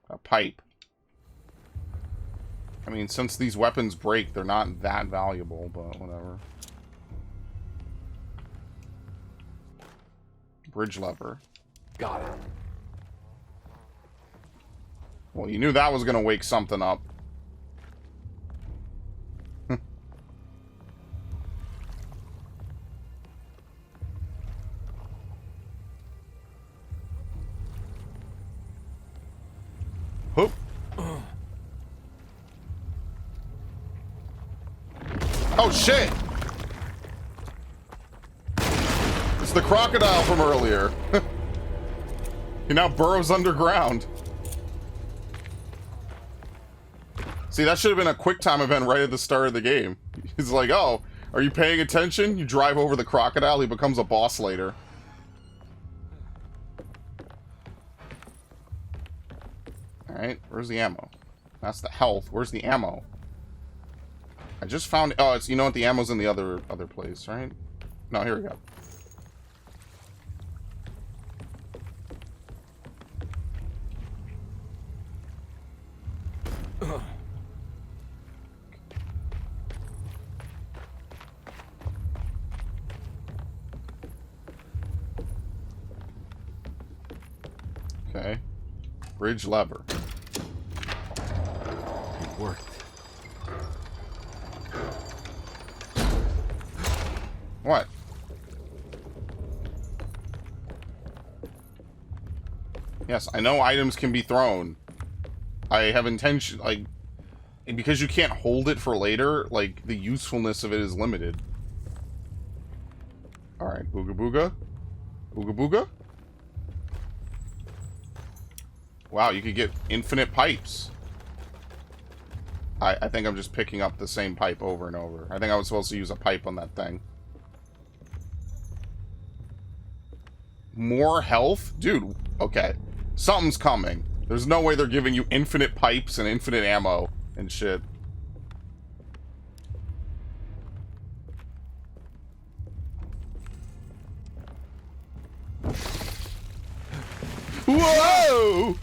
A pipe. I mean, since these weapons break, they're not that valuable, but whatever. Bridge lever. Got it. Well, you knew that was going to wake something up. Hoop. Oh, shit! It's the crocodile from earlier. He now burrows underground. See, that should have been a quick time event right at the start of the game. He's like, oh, are you paying attention? You drive over the crocodile, he becomes a boss later. Alright, where's the ammo? That's the health. Where's the ammo? I just found... Oh, it's, you know what? The ammo's in the other place, right? No, here we go. Okay. Bridge lever. It worked. What? Yes, I know items can be thrown. I have intention, like, because you can't hold it for later, like, the usefulness of it is limited. Alright, booga booga. Booga booga. Wow, you could get infinite pipes. I think I'm just picking up the same pipe over and over. I think I was supposed to use a pipe on that thing. More health? Dude, okay. Something's coming. There's no way they're giving you infinite pipes and infinite ammo and shit. Whoa!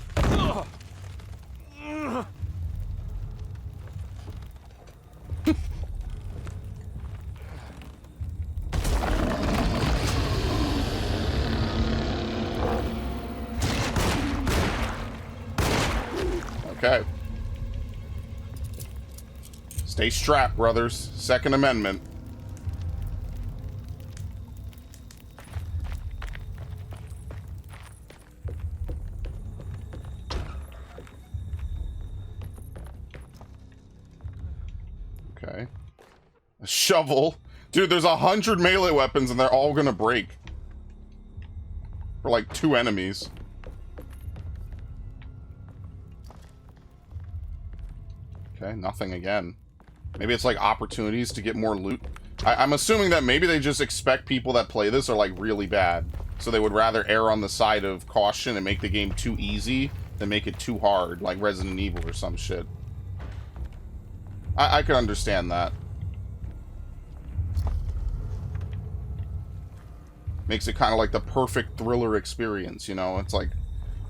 Okay. Stay strapped, brothers. Second Amendment. Okay. A shovel. Dude, there's 100 melee weapons and they're all gonna break. For like 2 enemies. Okay, nothing again. Maybe it's like opportunities to get more loot. I'm assuming that maybe they just expect people that play this are like really bad. So they would rather err on the side of caution and make the game too easy than make it too hard, like Resident Evil or some shit. I could understand that. Makes it kind of like the perfect thriller experience, you know? It's like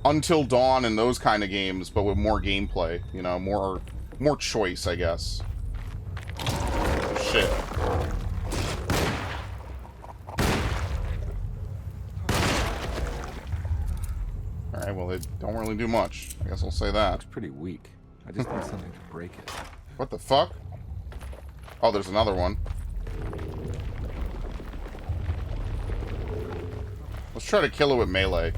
Until Dawn and those kind of games, but with more gameplay, you know? More choice, I guess. Shit. Alright, well, they don't really do much. I guess I'll say that. It's pretty weak. I just need something to break it. What the fuck? Oh, there's another one. Let's try to kill it with melee.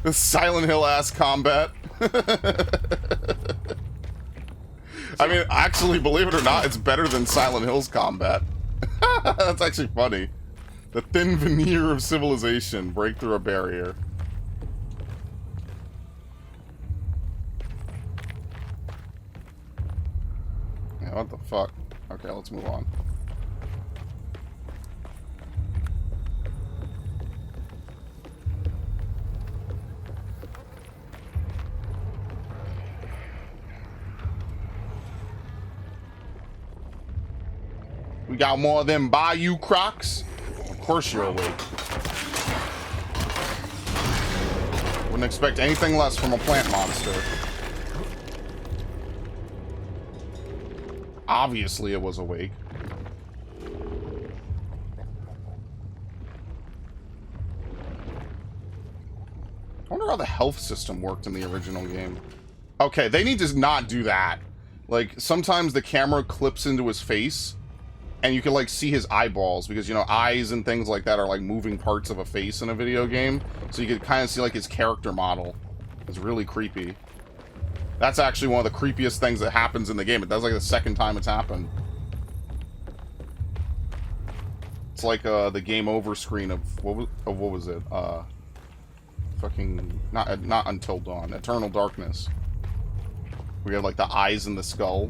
The Silent Hill ass combat. I mean, actually, believe it or not, it's better than Silent Hill's combat. That's actually funny. The thin veneer of civilization, break through a barrier. Yeah, what the fuck? Okay, let's move on. We got more of them Bayou Crocs. Of course you're awake. Wouldn't expect anything less from a plant monster. Obviously it was awake. I wonder how the health system worked in the original game. Okay, they need to not do that. Like, sometimes the camera clips into his face and you can like see his eyeballs because, you know, eyes and things like that are like moving parts of a face in a video game. So you can kind of see like his character model. It's really creepy. That's actually one of the creepiest things that happens in the game. That's like the second time it's happened. It's like the game over screen of what was it? Fucking not Until Dawn, Eternal Darkness. We have like the eyes in the skull.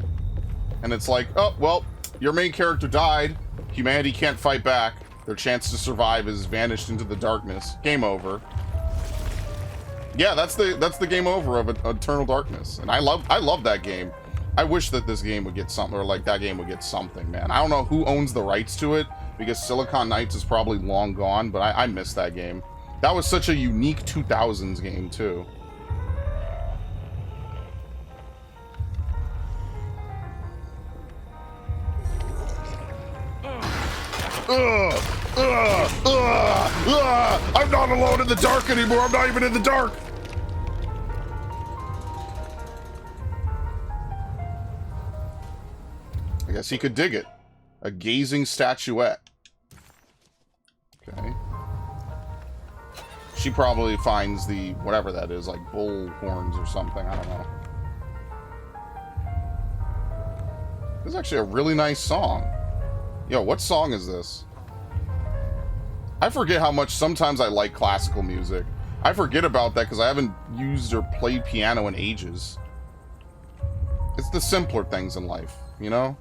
And it's like, oh, well, your main character died. Humanity can't fight back. Their chance to survive is vanished into the darkness. Game over. Yeah, that's the game over of Eternal Darkness. And I love that game. I wish that this game would get something, or like that game would get something, man. I don't know who owns the rights to it, because Silicon Knights is probably long gone, but I miss that game. That was such a unique 2000s game, too. I'm not alone in the dark anymore. I'm not even in the dark. I guess he could dig it. A gazing statuette. Okay. She probably finds the, whatever that is, like bull horns or something. I don't know. This is actually a really nice song. Yo, what song is this? I forget how much sometimes I like classical music. I forget about that because I haven't used or played piano in ages. It's the simpler things in life, you know?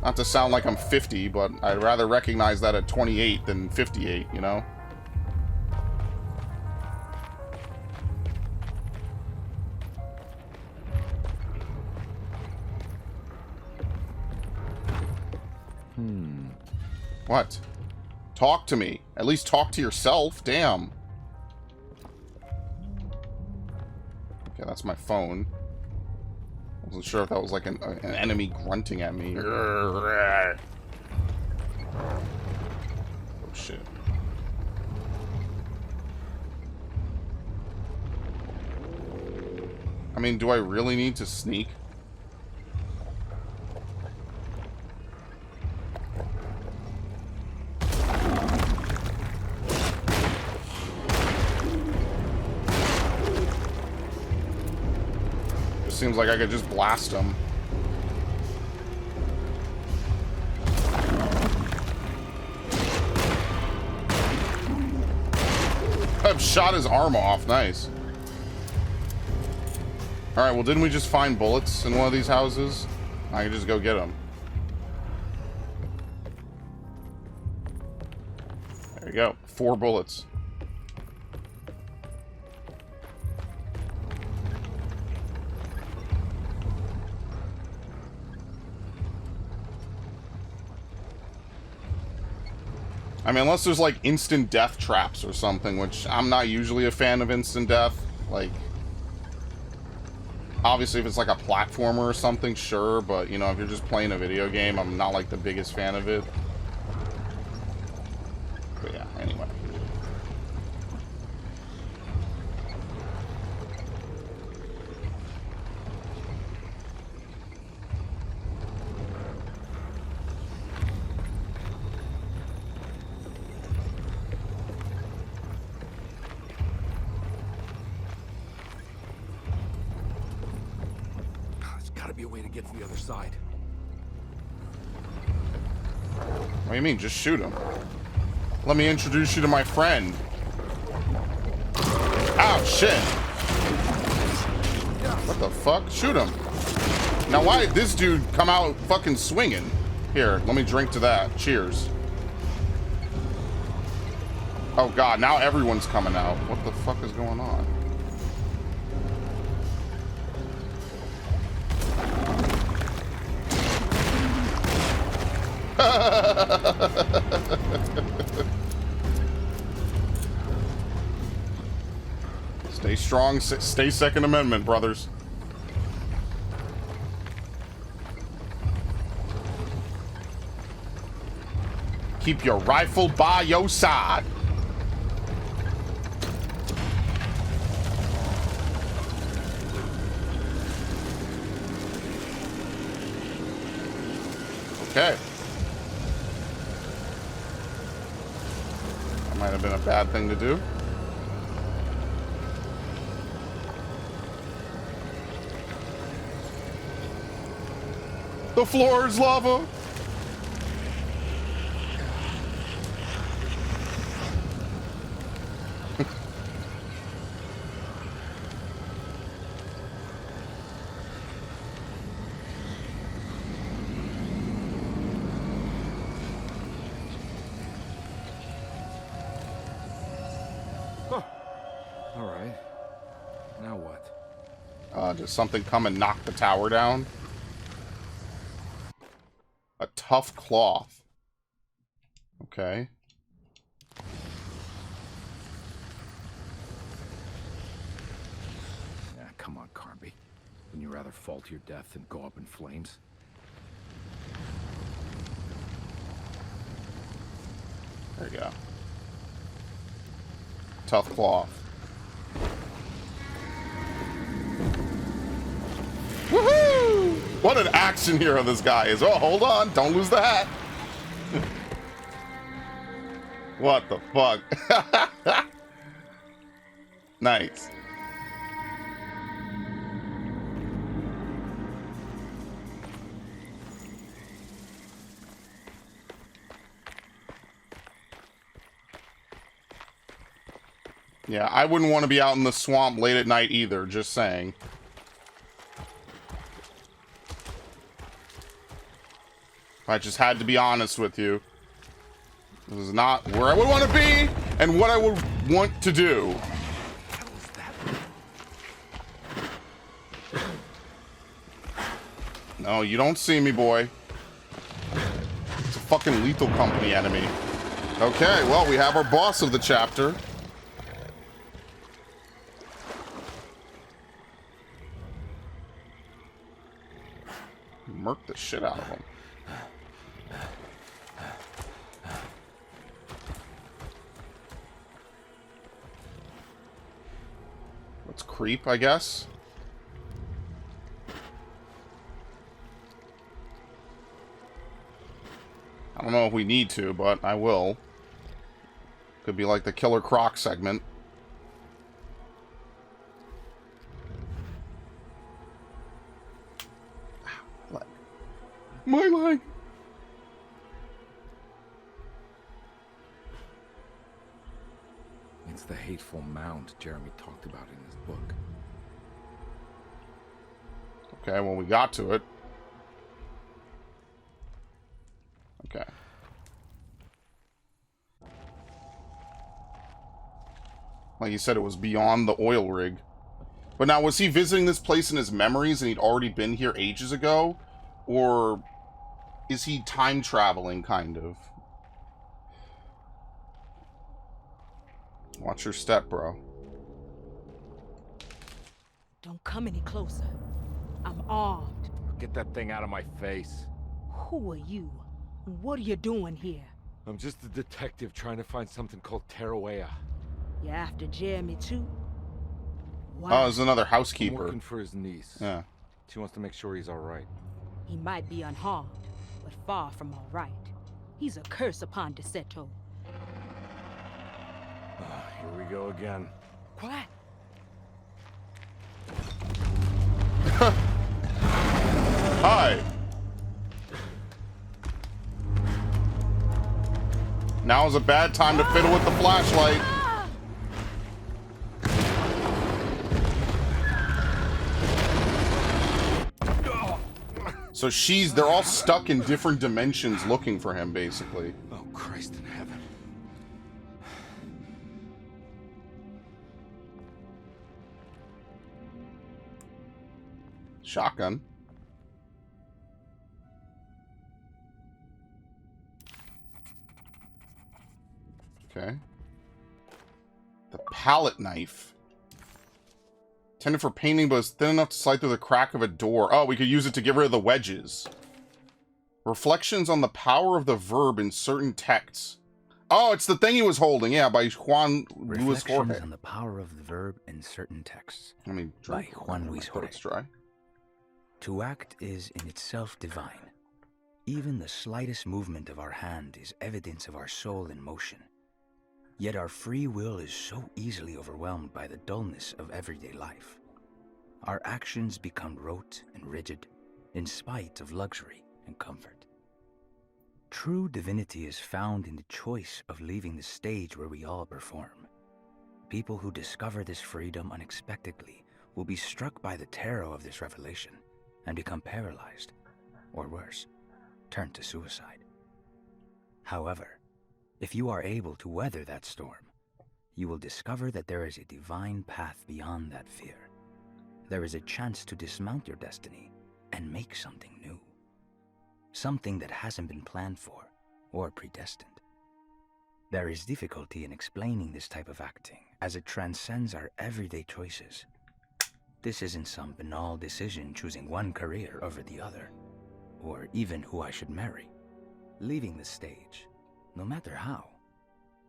Not to sound like I'm 50, but I'd rather recognize that at 28 than 58, you know? What? Talk to me. At least talk to yourself. Damn. Okay, that's my phone. I wasn't sure if that was like an enemy grunting at me. Oh, shit. I mean, do I really need to sneak? Seems like I could just blast him. I've shot his arm off. Nice. Alright, well, didn't we just find bullets in one of these houses? I can just go get them. There you go. 4 bullets. I mean, unless there's, like, instant death traps or something, which I'm not usually a fan of instant death. Like, obviously, if it's, like, a platformer or something, sure. But, you know, if you're just playing a video game, I'm not, like, the biggest fan of it. But, yeah, anyway. Be a way to get to the other side. What do you mean? Just shoot him. Let me introduce you to my friend. Ow, shit. What the fuck? Shoot him. Now, why did this dude come out fucking swinging? Here, let me drink to that. Cheers. Oh, God. Now everyone's coming out. What the fuck is going on? Stay strong, stay Second Amendment, brothers. Keep your rifle by your side. Okay. That might have been a bad thing to do. The floor is lava. Does something come and knock the tower down? A tough cloth. Okay. Yeah, come on, Carnaby. Wouldn't you rather fall to your death than go up in flames? There you go. Tough cloth. Woohoo! What an action hero this guy is. Oh, hold on. Don't lose the hat. What the fuck? Nice. Yeah, I wouldn't want to be out in the swamp late at night either, just saying. I just had to be honest with you. This is not where I would want to be and what I would want to do. No, you don't see me, boy. It's a fucking Lethal Company enemy. Okay, well, we have our boss of the chapter. Murk the shit out of him. Let's creep, I guess. I don't know if we need to, but I will. Could be like the Killer Croc segment. My leg. It's the hateful mound Jeremy talked about in his book. Okay, well, we got to it. Okay. Like you said, it was beyond the oil rig. But now, was he visiting this place in his memories and he'd already been here ages ago? Or is he time traveling, kind of? Watch your step, bro. Don't come any closer. I'm armed. Get that thing out of my face. Who are you? What are you doing here? I'm just a detective trying to find something called Teruea. You after Jeremy too? Why? Oh, there's another housekeeper. I'm working for his niece. Yeah. She wants to make sure he's alright. He might be unharmed, but far from alright. He's a curse upon Deseto. Here we go again. Quiet. Hi. Now is a bad time to fiddle with the flashlight. So they're all stuck in different dimensions looking for him, basically. Oh, Christ in heaven. Shotgun. Okay. The palette knife. Intended for painting, but it's thin enough to slide through the crack of a door. Oh, we could use it to get rid of the wedges. Reflections on the power of the verb in certain texts. Oh, it's the thing he was holding. Yeah, by Juan Luis Jorge. Reflections on the power of the verb in certain texts. I mean, by Juan Luis Jorge. It's dry. To act is in itself divine. Even the slightest movement of our hand is evidence of our soul in motion. Yet our free will is so easily overwhelmed by the dullness of everyday life. Our actions become rote and rigid, in spite of luxury and comfort. True divinity is found in the choice of leaving the stage where we all perform. People who discover this freedom unexpectedly will be struck by the terror of this revelation and become paralyzed, or worse, turn to suicide. However, if you are able to weather that storm, you will discover that there is a divine path beyond that fear. There is a chance to dismount your destiny and make something new. Something that hasn't been planned for or predestined. There is difficulty in explaining this type of acting, as it transcends our everyday choices. This isn't some banal decision choosing one career over the other, or even who I should marry. Leaving the stage, no matter how,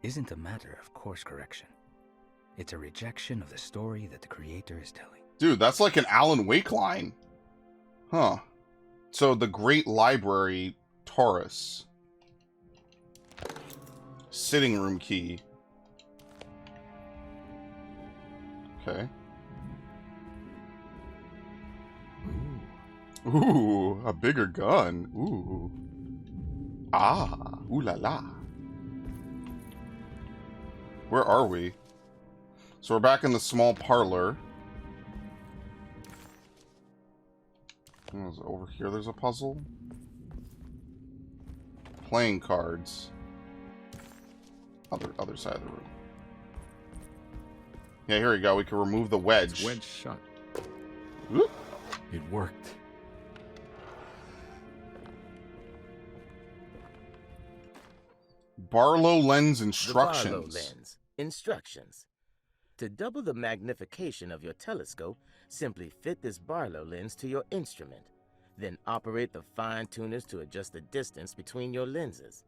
isn't a matter of course correction. It's a rejection of the story that the creator is telling. Dude, that's like an Alan Wake line. Huh. So, the Great Library, Taurus. Sitting room key. Okay. Ooh, a bigger gun. Ooh. Ah, ooh la la. Where are we? So we're back in the small parlor. Over here there's a puzzle. playing cards. Other side of the room. Yeah, here we go. We can remove the wedge. It's wedged shut. Whoop. It worked. Barlow lens instructions. The Barlow lens. Instructions. To double the magnification of your telescope, simply fit this Barlow lens to your instrument. Then operate the fine tuners to adjust the distance between your lenses.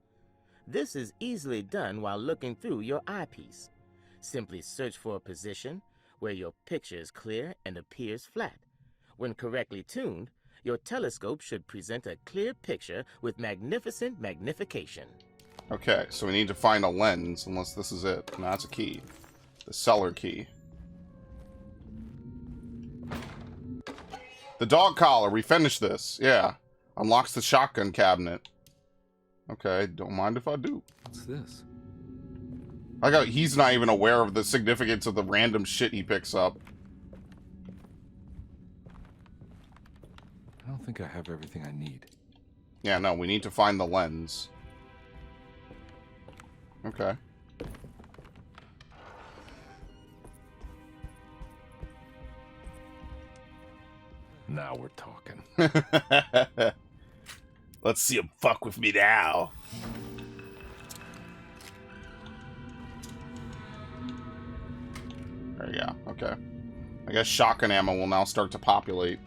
This is easily done while looking through your eyepiece. Simply search for a position where your picture is clear and appears flat. When correctly tuned, your telescope should present a clear picture with magnificent magnification. Okay, so we need to find a lens, unless this is it. No, that's a key. The cellar key. The dog collar. We finished this. Yeah. Unlocks the shotgun cabinet. Okay, don't mind if I do. What's this? I got. He's not even aware of the significance of the random shit he picks up. I don't think I have everything I need. Yeah, no, we need to find the lens. Okay. Now we're talking. Let's see him fuck with me now. There you go. Okay. I guess shotgun ammo will now start to populate.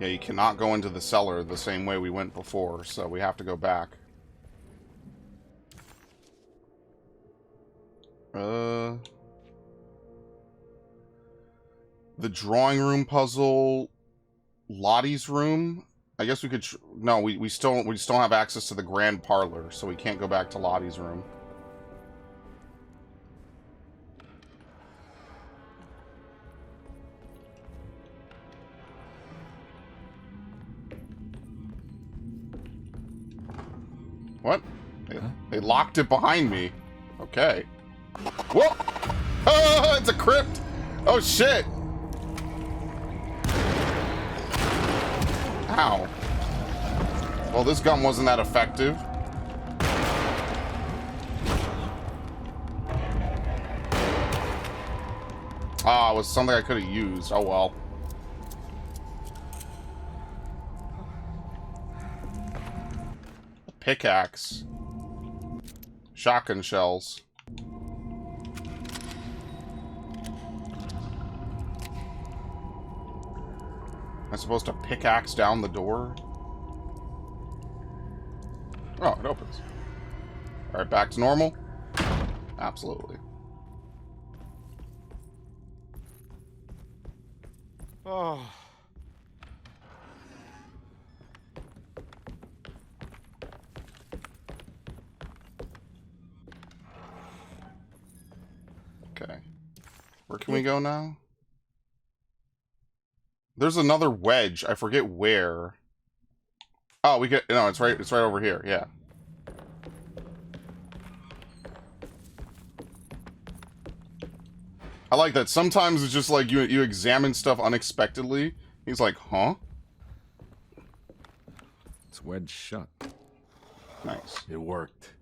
Yeah, you cannot go into the cellar the same way we went before, so we have to go back. The drawing room puzzle, Lottie's room. I guess we could. No, we still have access to the grand parlor, so we can't go back to Lottie's room. What? They locked it behind me. Okay. Whoa! Oh, it's a crypt! Oh, shit! Ow. Well, this gun wasn't that effective. Ah, it was something I could have used. Oh, well. Pickaxe. Shotgun shells. Am I supposed to pickaxe down the door? Oh, it opens. Alright, back to normal? Absolutely. Oh. Okay. Where can we go now? There's another wedge. I forget where. Oh, we get no, it's right over here. Yeah. I like that. Sometimes it's just like you examine stuff unexpectedly. He's like, "Huh?" It's wedged shut. Nice. It worked.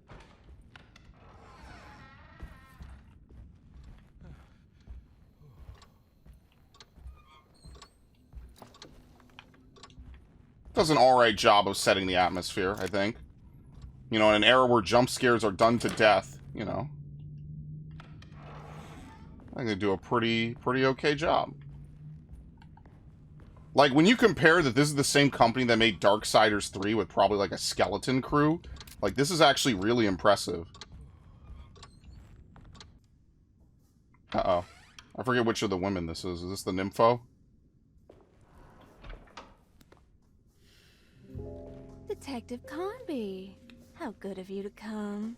Does an alright job of setting the atmosphere, I think. You know, in an era where jump scares are done to death, you know. I think they do a pretty okay job. Like, when you compare that this is the same company that made Darksiders 3 with probably, like, a skeleton crew, like, this is actually really impressive. Uh-oh. I forget which of the women this is. Is this the Nympho? Detective Carnaby, how good of you to come.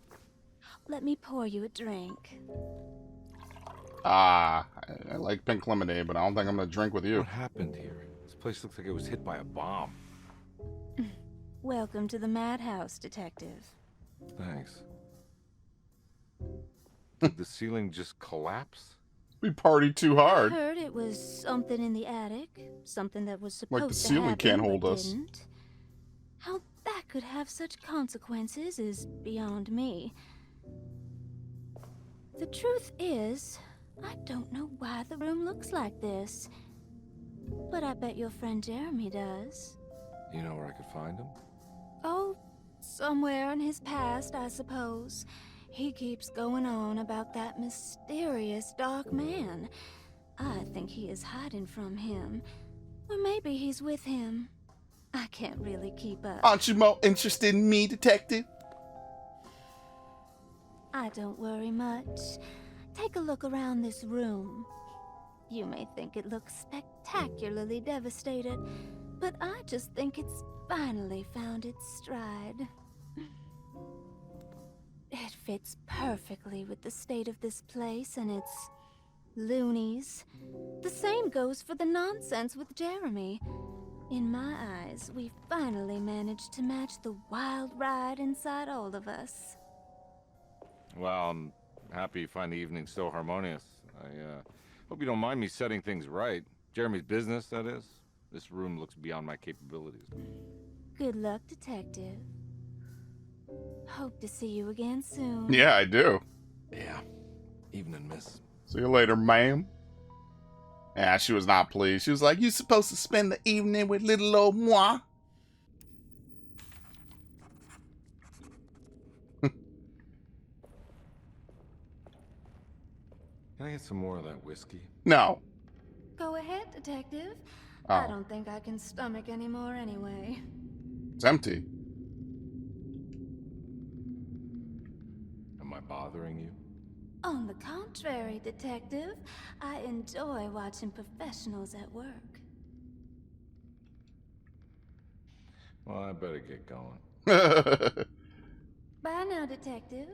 Let me pour you a drink. Ah, I like pink lemonade, but I don't think I'm gonna drink with you. What happened here? This place looks like it was hit by a bomb. Welcome to the madhouse, Detective. Thanks. Did the ceiling just collapse? We partied too hard. I heard it was something in the attic, something that was supposed Like the to ceiling happen, can't hold but us. didn't. How that could have such consequences is beyond me. The truth is, I don't know why the room looks like this. But I bet your friend Jeremy does. You know where I could find him? Oh, somewhere in his past, I suppose. He keeps going on about that mysterious dark man. I think he is hiding from him. Or maybe he's with him. I can't really keep up. Aren't you more interested in me, detective? I don't worry much. Take a look around this room. You may think it looks spectacularly devastated, but I just think it's finally found its stride. It fits perfectly with the state of this place and its loonies. The same goes for the nonsense with Jeremy. In my eyes, we finally managed to match the wild ride inside all of us. Well, I'm happy you find the evening so harmonious. I hope you don't mind me setting things right. Jeremy's business, that is. This room looks beyond my capabilities. Good luck, Detective. Hope to see you again soon. Yeah, I do. Yeah. Evening, miss. See you later, ma'am. Yeah, she was not pleased. She was like, you supposed to spend the evening with little old moi? Can I get some more of that whiskey? No. Go ahead, Detective. Oh. I don't think I can stomach anymore anyway. It's empty. Am I bothering you? On the contrary, Detective, I enjoy watching professionals at work. Well, I better get going. Bye now, Detective.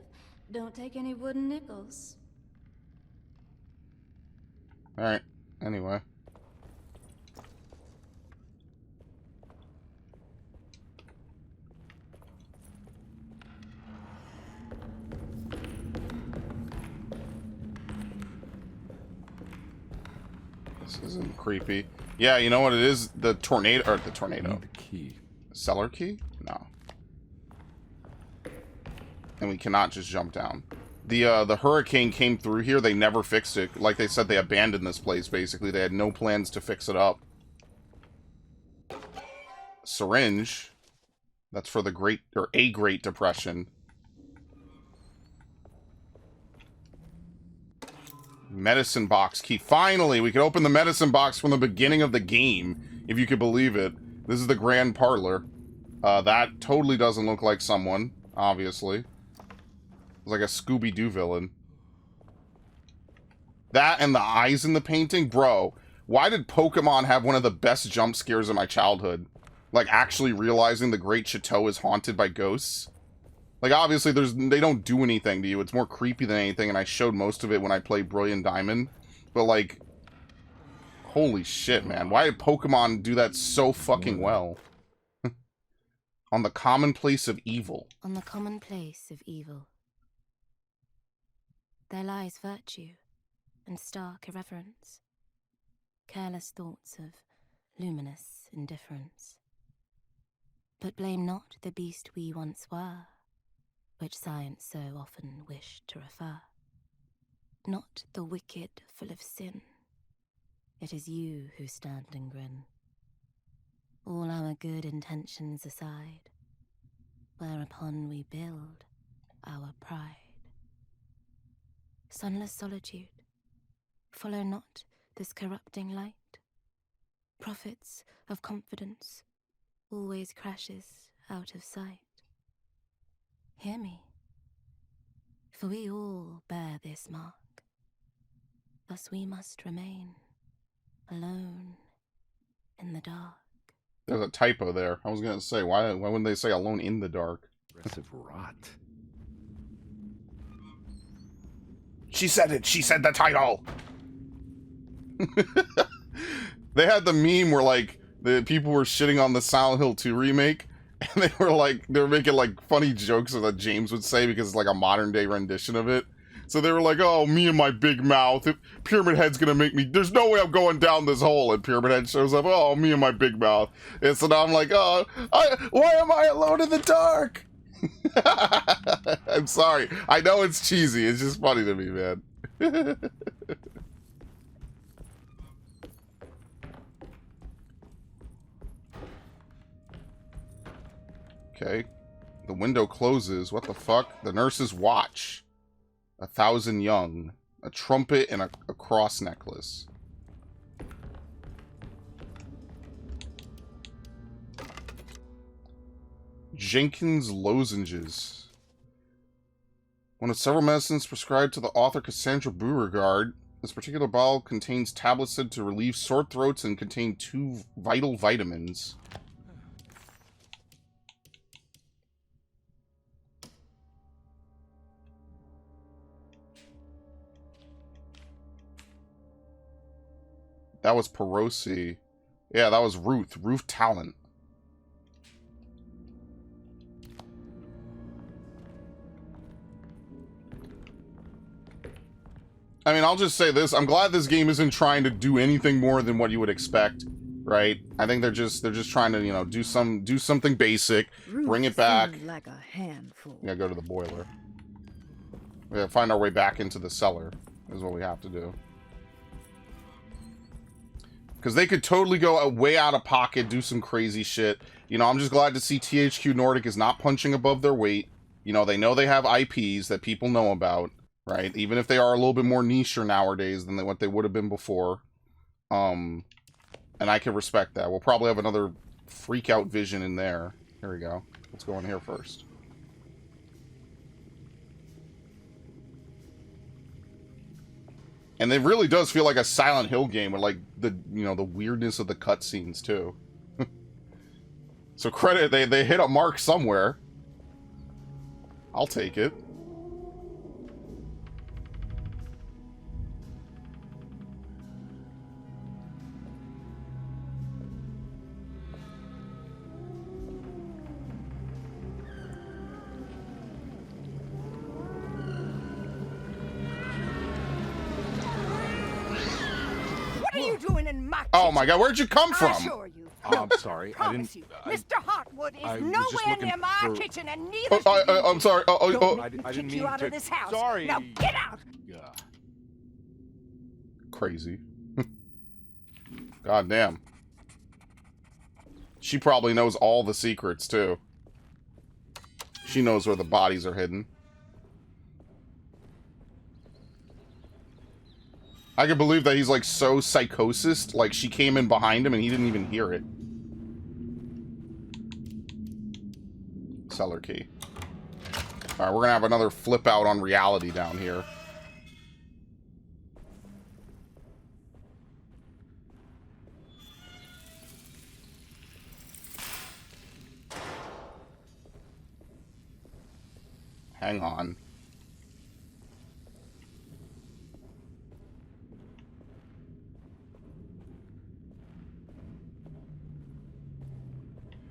Don't take any wooden nickels. Alright, anyway. This isn't creepy. Yeah, you know what it is? The tornado, or the tornado. I need the key. Cellar key? No. And we cannot just jump down. The hurricane came through here. They never fixed it. Like they said, they abandoned this place, basically. They had no plans to fix it up. Syringe. That's for the Great, or a Great Depression. Medicine box key. Finally, we can open the medicine box from the beginning of the game, if you could believe it. This is the Grand Parlor. That totally doesn't look like someone, obviously. It's like a Scooby-Doo villain. That and the eyes in the painting? Bro, why did Pokemon have one of the best jump scares of my childhood? Like, actually realizing the Great Chateau is haunted by ghosts? Like, obviously, they don't do anything to you. It's more creepy than anything, and I showed most of it when I played Brilliant Diamond. But, like, holy shit, man. Why did Pokemon do that so fucking well? On the commonplace of evil. On the commonplace of evil. There lies virtue and stark irreverence, careless thoughts of luminous indifference. But blame not the beast we once were, which science so often wished to refer. Not the wicked full of sin, it is you who stand and grin. All our good intentions aside, whereupon we build our pride. Sunless solitude, follow not this corrupting light. Prophets of confidence always crashes out of sight. Hear me, for we all bear this mark. Thus we must remain alone in the dark. There's a typo there. I was gonna say, why wouldn't they say alone in the dark? Aggressive rot. She said it. She said the title. They had the meme where, like, the people were shitting on the Silent Hill 2 remake, and they were making, like, funny jokes that James would say because it's, like, a modern-day rendition of it. So they were like, oh, me and my big mouth. If Pyramid Head's gonna make me... There's no way I'm going down this hole. And Pyramid Head shows up, oh, me and my big mouth. And so now I'm like, oh, why am I alone in the dark? I'm sorry. I know it's cheesy. It's just funny to me, man. Okay. The window closes. What the fuck? The nurses watch. 1,000 young. A trumpet and a cross necklace. Jenkins lozenges. One of several medicines prescribed to the author Cassandra Beauregard. This particular bottle contains tablets said to relieve sore throats and contain 2 vital vitamins. That was Perosi. Yeah, that was Ruth. Ruth Talent. I mean, I'll just say this. I'm glad this game isn't trying to do anything more than what you would expect, right? I think they're just trying to, you know, do something basic, bring it back. Like a handful. Yeah, go to the boiler. We gotta find our way back into the cellar, is what we have to do. Because they could totally go way out of pocket, do some crazy shit. You know, I'm just glad to see THQ Nordic is not punching above their weight. You know they have IPs that people know about, right? Even if they are a little bit more niche nowadays than what they would have been before. And I can respect that. We'll probably have another freak out vision in there. Here we go. Let's go in here first. And it really does feel like a Silent Hill game with like the weirdness of the cutscenes too. So credit, they hit a mark somewhere. I'll take it. What are you doing in my Oh my god, where'd you come from? I assure you. I'm sorry, I didn't... Mr. Hotwood I is was just nowhere looking near my for- kitchen, and neither I'm sorry. Don't I let me didn't kick mean you out to... of this house. Sorry. Now get out. Yeah. Crazy. God damn. She probably knows all the secrets too. She knows where the bodies are hidden. I can believe that he's like so psychosis, like she came in behind him and he didn't even hear it. Cellar key. Alright, we're gonna have another flip out on reality down here. Hang on.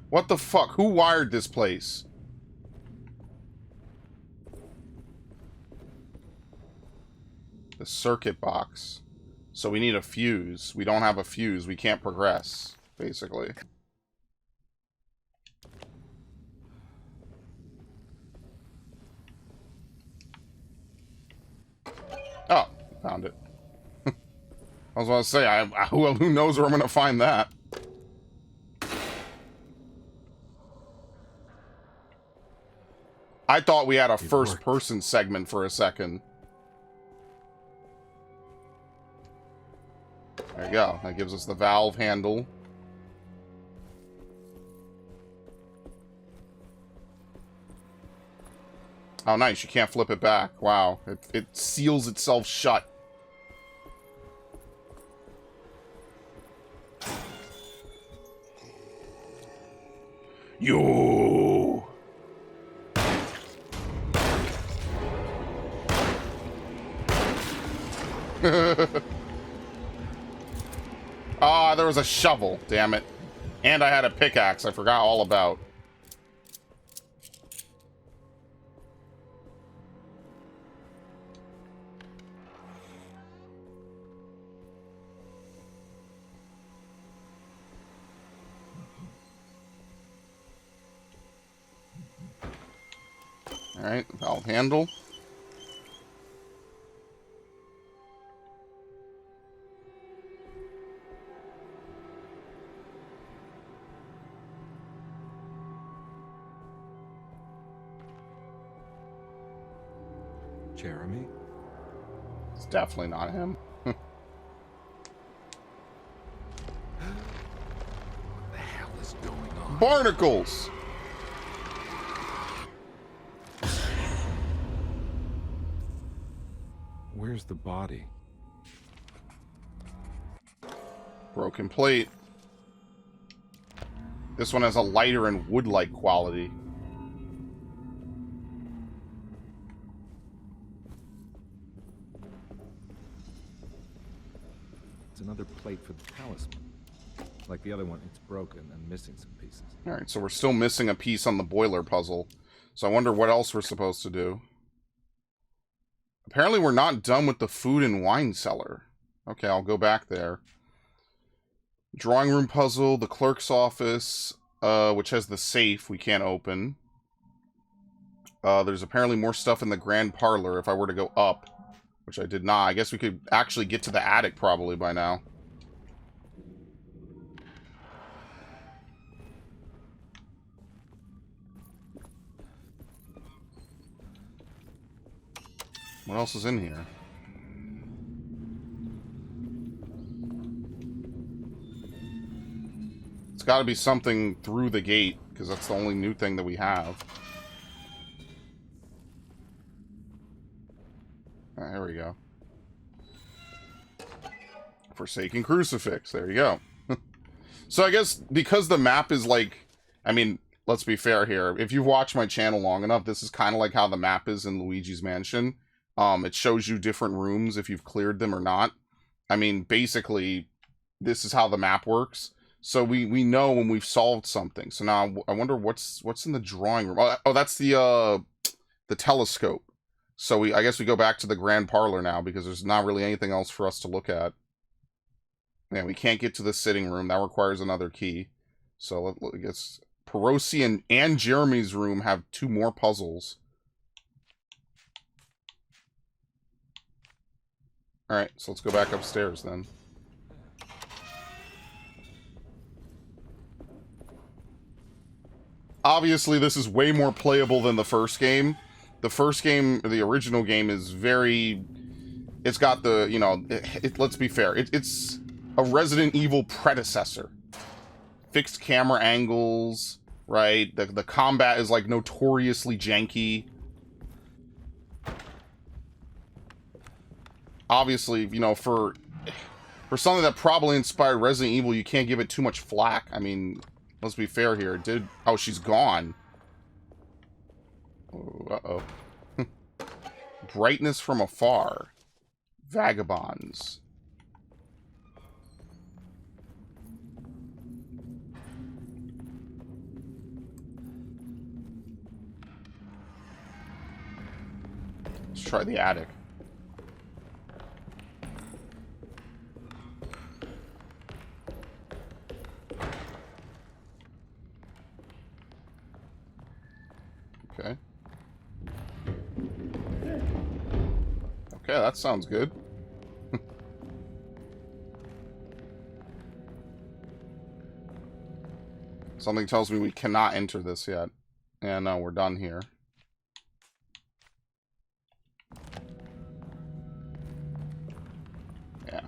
What the fuck? Who wired this place? The circuit box. So we need a fuse. We don't have a fuse. We can't progress, basically. Oh, found it. I was going to say, who knows where I'm going to find that? I thought we had a first-person segment for a second. There you go. That gives us the valve handle. Oh, nice. You can't flip it back. Wow. It seals itself shut. Yo! Ah, there was a shovel. Damn it. And I had a pickaxe I forgot all about. Alright, valve handle. Jeremy? It's definitely not him. What the hell is going on? Barnacles! Where's the body? Broken plate. This one has a lighter and wood-like quality. It's another plate for the talisman. Like the other one, it's broken and missing some pieces. Alright, so we're still missing a piece on the boiler puzzle. So I wonder what else we're supposed to do. Apparently we're not done with the food and wine cellar. Okay, I'll go back there. Drawing room puzzle, the clerk's office, which has the safe we can't open. There's apparently more stuff in the grand parlor if I were to go up, which I did not. I guess we could actually get to the attic probably by now. What else is in here? It's got to be something through the gate, because that's the only new thing that we have. Ah, here we go. Forsaken Crucifix. There you go. So I guess because the map is like... I mean, let's be fair here. If you've watched my channel long enough, this is kind of like how the map is in Luigi's Mansion. It shows you different rooms if you've cleared them or not. I mean, basically, this is how the map works. So we know when we've solved something. So now I wonder what's in the drawing room. Oh, that's the telescope. So I guess we go back to the grand parlor now because there's not really anything else for us to look at. Yeah, we can't get to the sitting room. That requires another key. So I guess Perosi and Jeremy's room have 2 more puzzles. Alright, so let's go back upstairs then. Obviously, this is way more playable than the first game. The first game, the original game, is very... It's got the, you know... let's be fair. It's a Resident Evil predecessor. Fixed camera angles, right? The combat is, like, notoriously janky. Obviously, you know, for something that probably inspired Resident Evil, you can't give it too much flack. I mean, let's be fair here. Oh, she's gone. Oh, uh-oh. Brightness from afar. Vagabonds. Let's try the attic. Okay. Okay, that sounds good. Something tells me we cannot enter this yet. And we're done here. Yeah.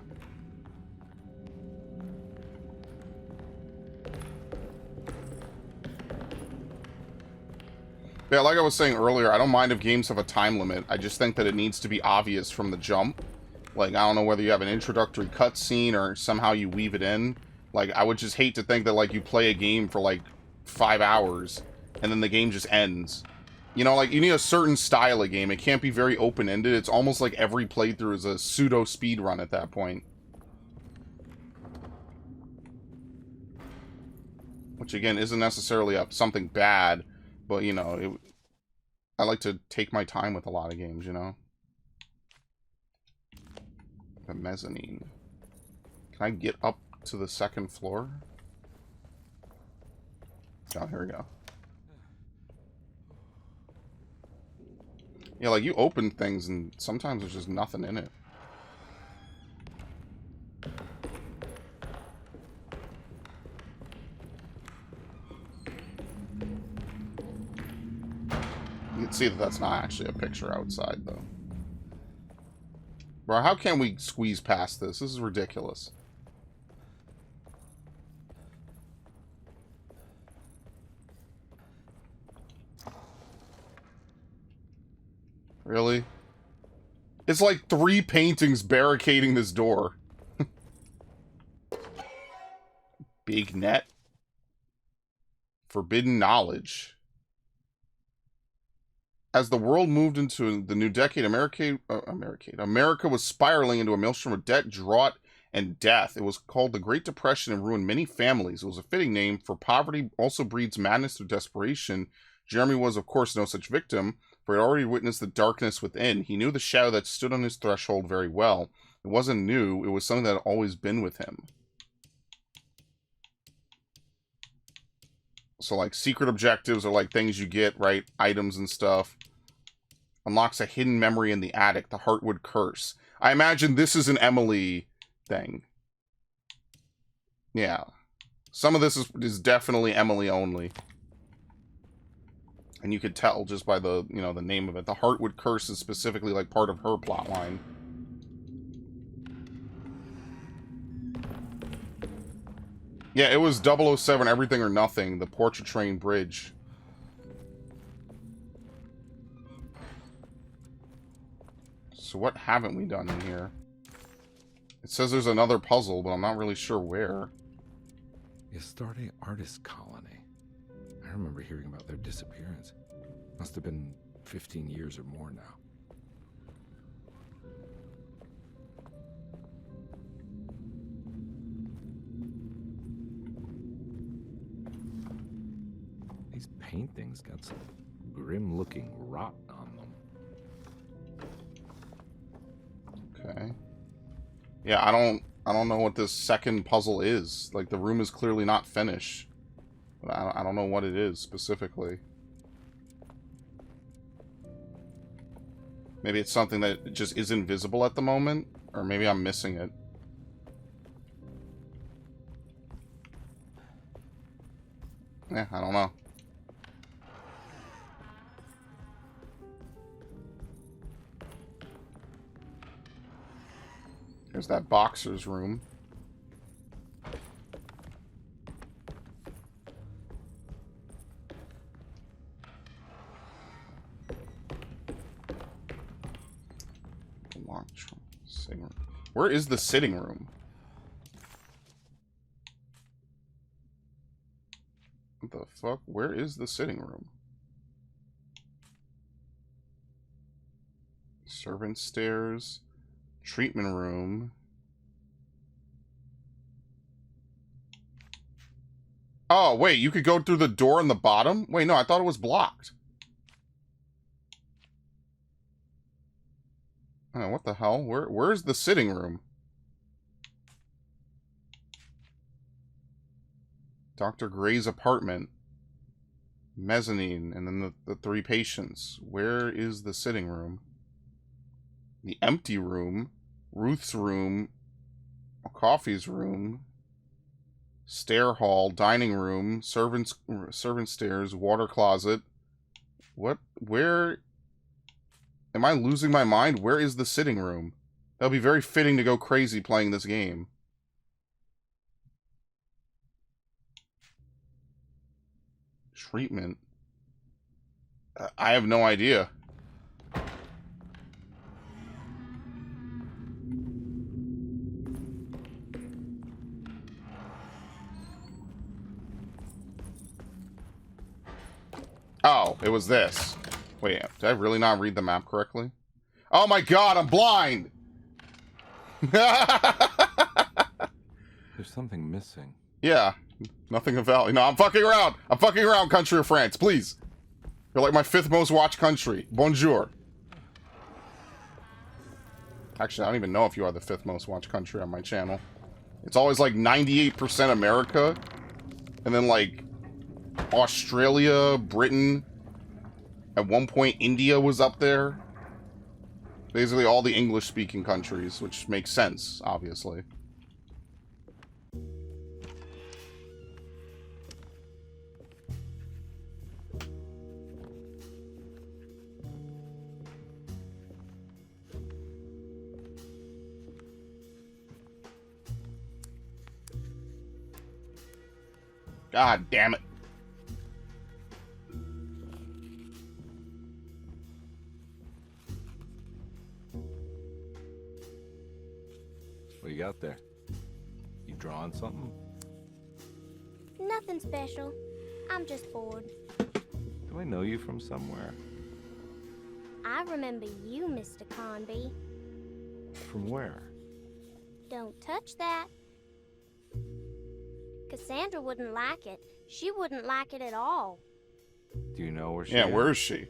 Yeah, like I was saying earlier, I don't mind if games have a time limit. I just think that it needs to be obvious from the jump. Like, I don't know whether you have an introductory cutscene or somehow you weave it in. Like, I would just hate to think that, like, you play a game for, like, 5 hours, and then the game just ends. You know, like, you need a certain style of game. It can't be very open-ended. It's almost like every playthrough is a pseudo-speed run at that point. Which, again, isn't necessarily something bad, but, you know, I like to take my time with a lot of games, you know? The mezzanine. Can I get up to the 2nd floor? Oh, here we go. Yeah, like you open things and sometimes there's just nothing in it. You can see that that's not actually a picture outside, though. Bro, how can we squeeze past this? This is ridiculous. Really? It's like 3 paintings barricading this door. Big net. Forbidden knowledge. As the world moved into the new decade, America was spiraling into a maelstrom of debt, drought, and death. It was called the Great Depression and ruined many families. It was a fitting name, for poverty also breeds madness through desperation. Jeremy was, of course, no such victim, for he had already witnessed the darkness within. He knew the shadow that stood on his threshold very well. It wasn't new, it was something that had always been with him. So, like, secret objectives are, like, things you get, right? Items and stuff. Unlocks a hidden memory in the attic, the Heartwood Curse. I imagine this is an Emily thing. Yeah. Some of this is definitely Emily only. And you could tell just by the, you know, the name of it. The Heartwood Curse is specifically, like, part of her plotline. Yeah, it was 007 Everything or Nothing, the Pontchartrain Bridge. So what haven't we done in here? It says there's another puzzle, but I'm not really sure where. Yastarte Artist Colony. I remember hearing about their disappearance. Must have been 15 years or more now. These paintings got some grim-looking rot on them. Okay. Yeah, I don't know what this second puzzle is. Like, the room is clearly not finished. But I don't know what it is specifically. Maybe it's something that just is invisible at the moment, or maybe I'm missing it. Yeah, I don't know. There's that boxer's room. Where is the sitting room? What the fuck? Where is the sitting room? Servant stairs. Treatment room. Oh, wait, you could go through the door in the bottom? Wait, no, I thought it was blocked. Oh, what the hell? Where's the sitting room? Dr. Gray's apartment. Mezzanine, and then the 3 patients. Where is the sitting room? The empty room. Ruth's room. Coffee's room. Stair hall. Dining room. Servant stairs. Water closet. What? Where? Am I losing my mind? Where is the sitting room? That'll be very fitting to go crazy playing this game. Treatment. I have no idea. Oh, it was this. Wait, did I really not read the map correctly? Oh my god, I'm blind! There's something missing. Yeah, nothing of value. No, I'm fucking around! I'm fucking around, country of France, please! You're like my 5th most watched country. Bonjour. Actually, I don't even know if you are the 5th most watched country on my channel. It's always like 98% America, and then like Australia, Britain. At one point, India was up there. Basically all the English-speaking countries, which makes sense, obviously. God damn it. What you got there? You drawing something? Nothing special. I'm just bored. Do I know you from somewhere? I remember you, Mr. Carnaby. From where? Don't touch that. Cassandra wouldn't like it. She wouldn't like it at all. Do you know where she is? Yeah, where is she?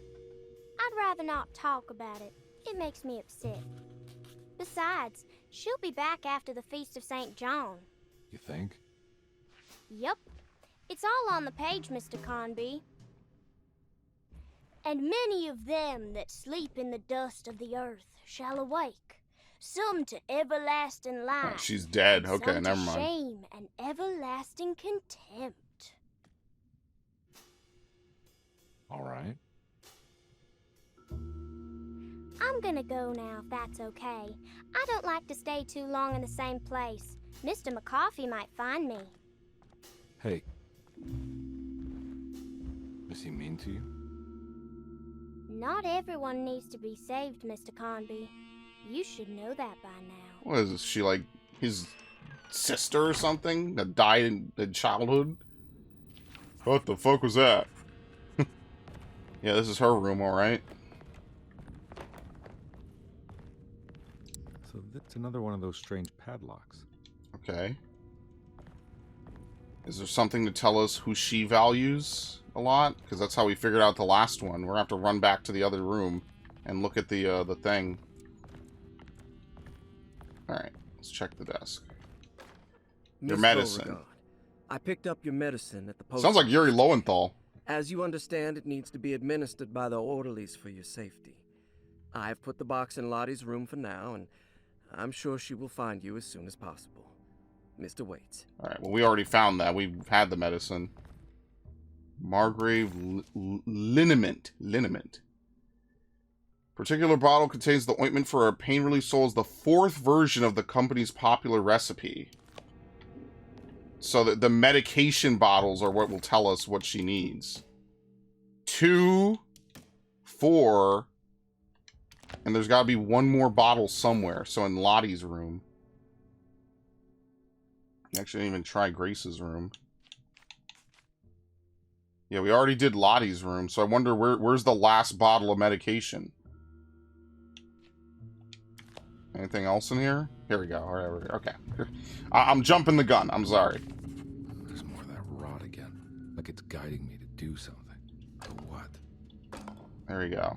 I'd rather not talk about it. It makes me upset. Besides, she'll be back after the Feast of St. John. You think? Yup. It's all on the page, Mr. Carnaby. And many of them that sleep in the dust of the earth shall awake, some to everlasting life. Oh, she's dead. And Okay, some never to mind. shame and everlasting contempt. All right. I'm gonna go now, if that's okay. I don't like to stay too long in the same place. Mr. McCoffey might find me. Hey. Is he mean to you? Not everyone needs to be saved, Mr. Carnaby. You should know that by now. What is this? She like his sister or something that died in childhood? What the fuck was that? Yeah, this is her room, alright. So that's another one of those strange padlocks. Okay. Is there something to tell us who she values a lot? Because that's how we figured out the last one. We're gonna have to run back to the other room and look at the thing. Alright, let's check the desk. Your Miss medicine. Beauregard, I picked up your medicine at the post. Sounds like Yuri Lowenthal. As you understand, it needs to be administered by the orderlies for your safety. I've put the box in Lottie's room for now, and I'm sure she will find you as soon as possible. Mr. Waits. Alright, well, we already found that. We've had the medicine. Margrave liniment. Liniment. Particular bottle contains the ointment for a pain relief soul. Is the 4th version of the company's popular recipe. So the medication bottles are what will tell us what she needs. 2, 4, and there's got to be one more bottle somewhere. So in Lottie's room. Actually, I didn't even try Grace's room. Yeah, we already did Lottie's room, so I wonder where's the last bottle of medication? Anything else in here? Here we go. All right, okay. I'm jumping the gun. I'm sorry. There's more of that rot again. Like it's guiding me to do something. But what? There we go.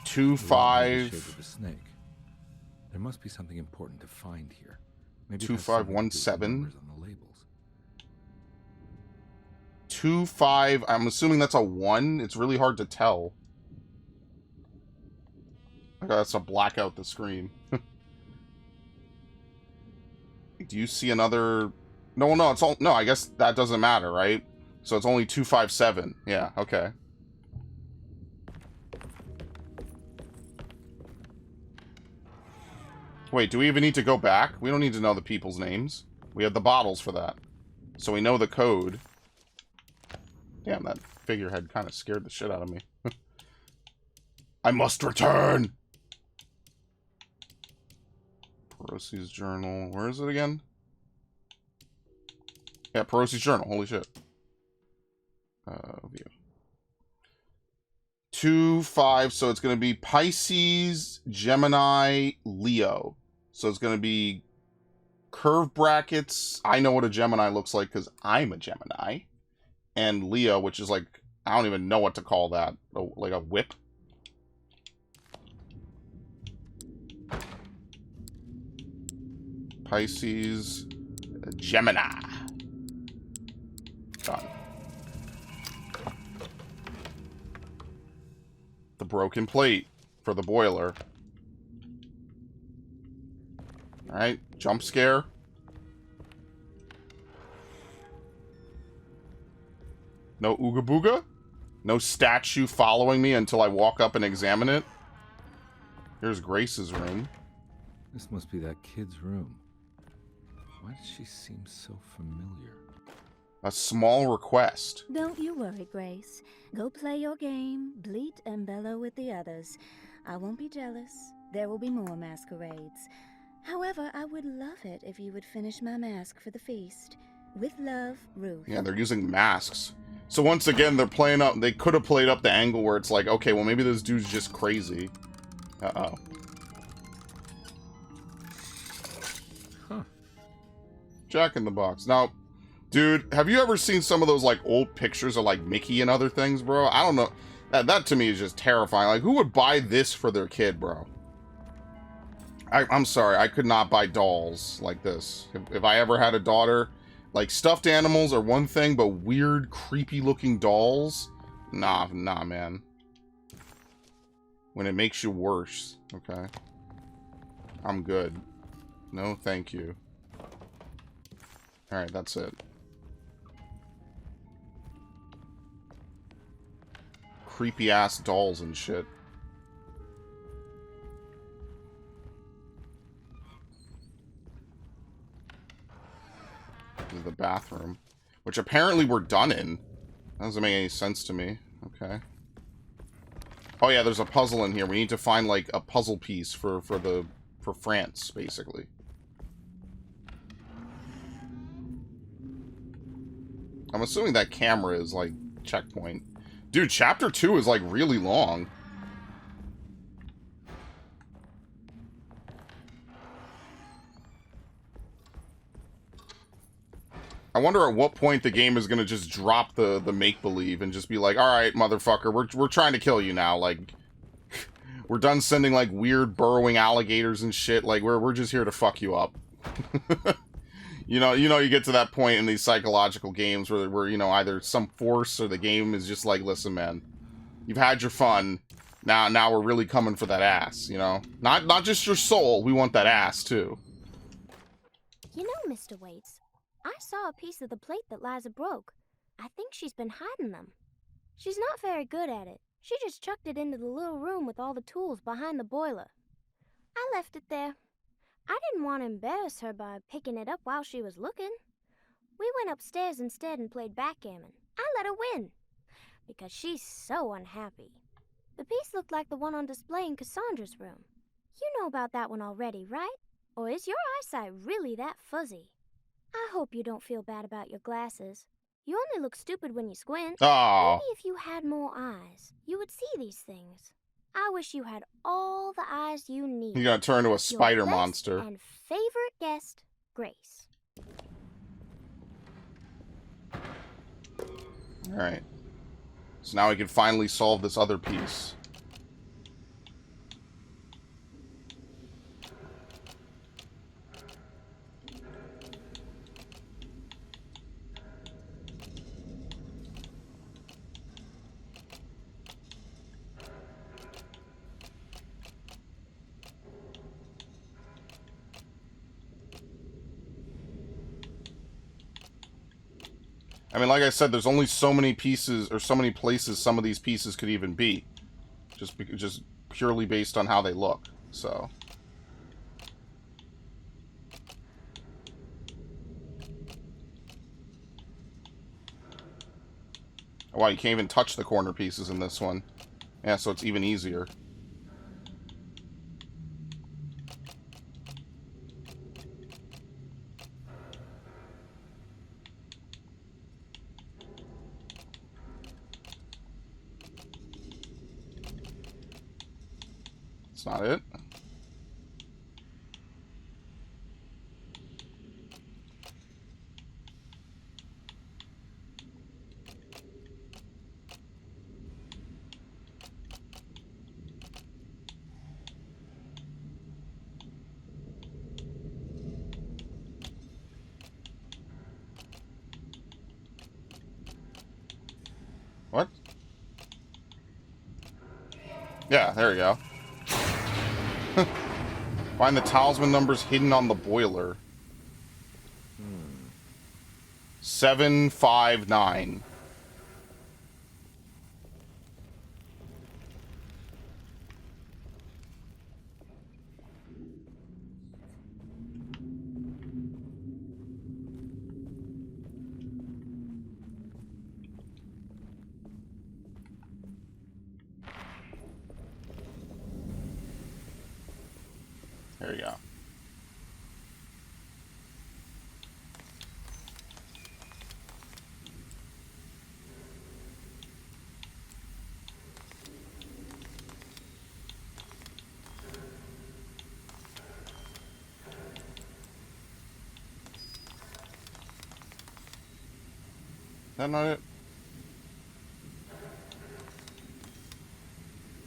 Two, The 5. shape of a snake. There must be something important to find here. Maybe 2517. 2517. 25. I'm assuming that's a 1. It's really hard to tell. Okay, that's to black out the screen. Do you see another? No, it's all. No, I guess that doesn't matter, right? So it's only 257. Yeah. Okay. Wait, do we even need to go back? We don't need to know the people's names. We have the bottles for that. So we know the code. Damn, that figurehead kind of scared the shit out of me. I must return! Perosi's journal. Where is it again? Yeah, Perosi's journal. Holy shit. View. 2, 5. So it's going to be Pisces, Gemini, Leo. So it's going to be curve brackets. I know what a Gemini looks like because I'm a Gemini. And Leo, which is like, I don't even know what to call that. Like a whip. Pisces, Gemini. Done. The broken plate for the boiler. Alright, jump scare. No Ooga Booga? No statue following me until I walk up and examine it? Here's Grace's room. This must be that kid's room. Why does she seem so familiar? A small request. Don't you worry, Grace. Go play your game, bleat and bellow with the others. I won't be jealous. There will be more masquerades. However, I would love it if you would finish my mask for the feast. With love, Ruth. Yeah, they're using masks. So once again, they're playing up. They could have played up the angle where it's like, okay, well, maybe this dude's just crazy. Uh-oh. Huh. Jack in the Box. Now, dude, have you ever seen some of those, like, old pictures of, like, Mickey and other things, bro? I don't know. That to me is just terrifying. Like, who would buy this for their kid, bro? I'm sorry. I could not buy dolls like this. If I ever had a daughter, like, stuffed animals are one thing, but weird, creepy-looking dolls? Nah, man. When it makes you worse, okay? I'm good. No, thank you. Alright, that's it. Creepy-ass dolls and shit. This is the bathroom. Which apparently we're done in. That doesn't make any sense to me. Okay. Oh yeah, there's a puzzle in here. We need to find, like, a puzzle piece for France, basically. I'm assuming that camera is, like, checkpoint. Dude, chapter 2 is, like, really long. I wonder at what point the game is going to just drop the make-believe and just be like, alright, motherfucker, we're trying to kill you now. Like, we're done sending, like, weird burrowing alligators and shit. Like, we're just here to fuck you up. You know, you get to that point in these psychological games where you know, either some force or the game is just like, listen, man, you've had your fun. Now we're really coming for that ass, you know? Not just your soul, we want that ass, too. You know, Mr. Waits, I saw a piece of the plate that Liza broke. I think she's been hiding them. She's not very good at it. She just chucked it into the little room with all the tools behind the boiler. I left it there. I didn't want to embarrass her by picking it up while she was looking. We went upstairs instead and played backgammon. I let her win, because she's so unhappy. The piece looked like the one on display in Cassandra's room. You know about that one already, right? Or is your eyesight really that fuzzy? I hope you don't feel bad about your glasses. You only look stupid when you squint. Aww. Maybe if you had more eyes, you would see these things. I wish you had all the eyes you need. You're gonna turn into a spider Your best monster. and favorite guest, Grace. Alright. So now we can finally solve this other piece. I mean, like I said, there's only so many pieces, or so many places some of these pieces could even be. Just purely based on how they look, so... Oh, wow, you can't even touch the corner pieces in this one. Yeah, so it's even easier. That's not it. What? Yeah, there you go. Find the talisman numbers hidden on the boiler. 759. There you go. Is that not it?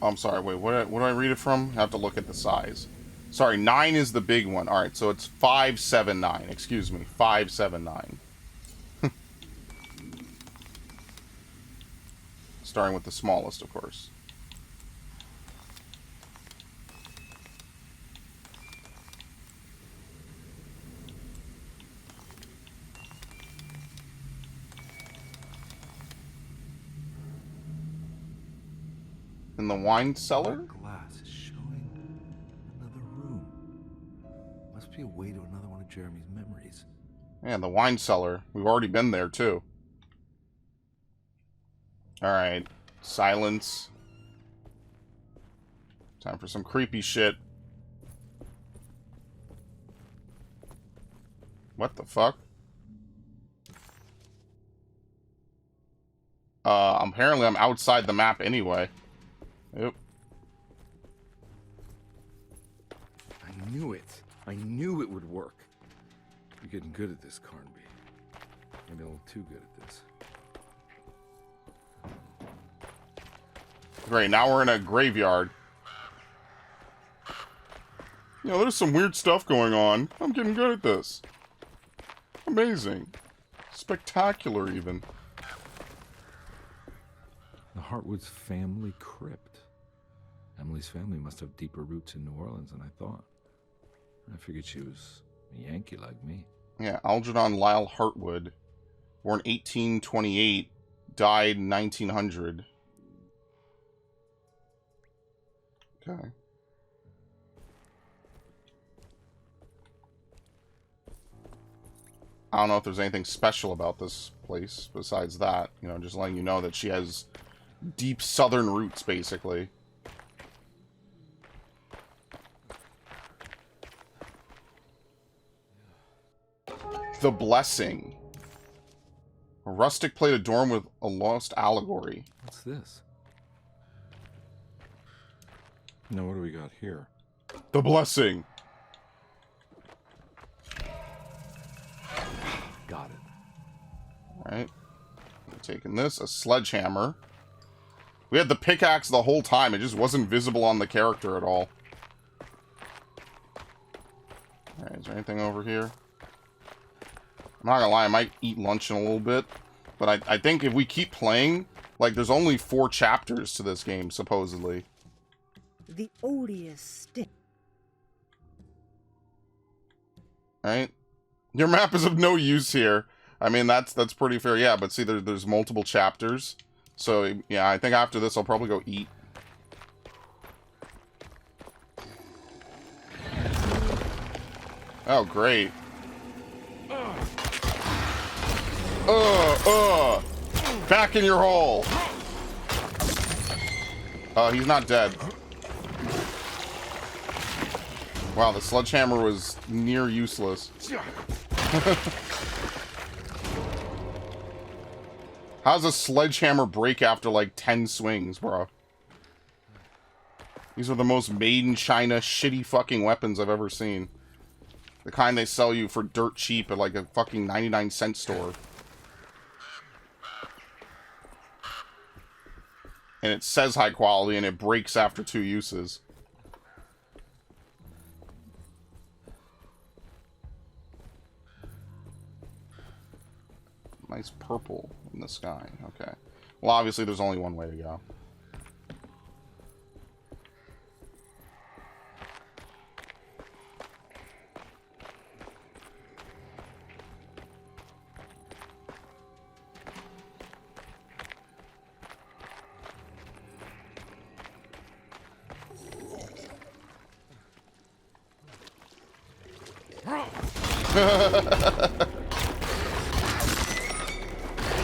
Oh, I'm sorry, wait, what do I read it from? I have to look at the size. Sorry, 9 is the big one. Alright, so it's 579. Excuse me, 579. Starting with the smallest, of course. In the wine cellar? Glass is showing another room. Must be a way to another one of Jeremy's memories. Yeah, the wine cellar. We've already been there, too. Alright. Silence. Time for some creepy shit. What the fuck? Apparently I'm outside the map anyway. Yep. I knew it. I knew it would work. You're getting good at this, Carnaby. Maybe a little too good at this. Great, now we're in a graveyard. You know, there's some weird stuff going on. I'm getting good at this. Amazing. Spectacular, even. The Hartwood's family crypt. Emily's family must have deeper roots in New Orleans than I thought. I figured she was a Yankee like me. Yeah, Algernon Lyle Hartwood. Born 1828. Died 1900. Okay. I don't know if there's anything special about this place besides that. You know, just letting you know that she has deep southern roots, basically. The Blessing. A rustic plate adorned with a lost allegory. What's this? Now, what do we got here? The Blessing. Got it. Alright. Taking this. A sledgehammer. We had the pickaxe the whole time. It just wasn't visible on the character at all. Alright, is there anything over here? I'm not gonna lie, I might eat lunch in a little bit. But I think if we keep playing, like, there's only 4 chapters to this game, supposedly. The odious stick. Right? Your map is of no use here. I mean, that's pretty fair. Yeah, but see, there's multiple chapters. So, yeah, I think after this, I'll probably go eat. Oh, great. Back in your hole. Oh, he's not dead. Wow, the sledgehammer was near useless. How's a sledgehammer break after like 10 swings, bro? These are the most made in China shitty fucking weapons I've ever seen. The kind they sell you for dirt cheap at like a fucking 99-cent store. And it says high quality and it breaks after 2 uses. Nice purple in the sky. Okay. Well, obviously, there's only one way to go.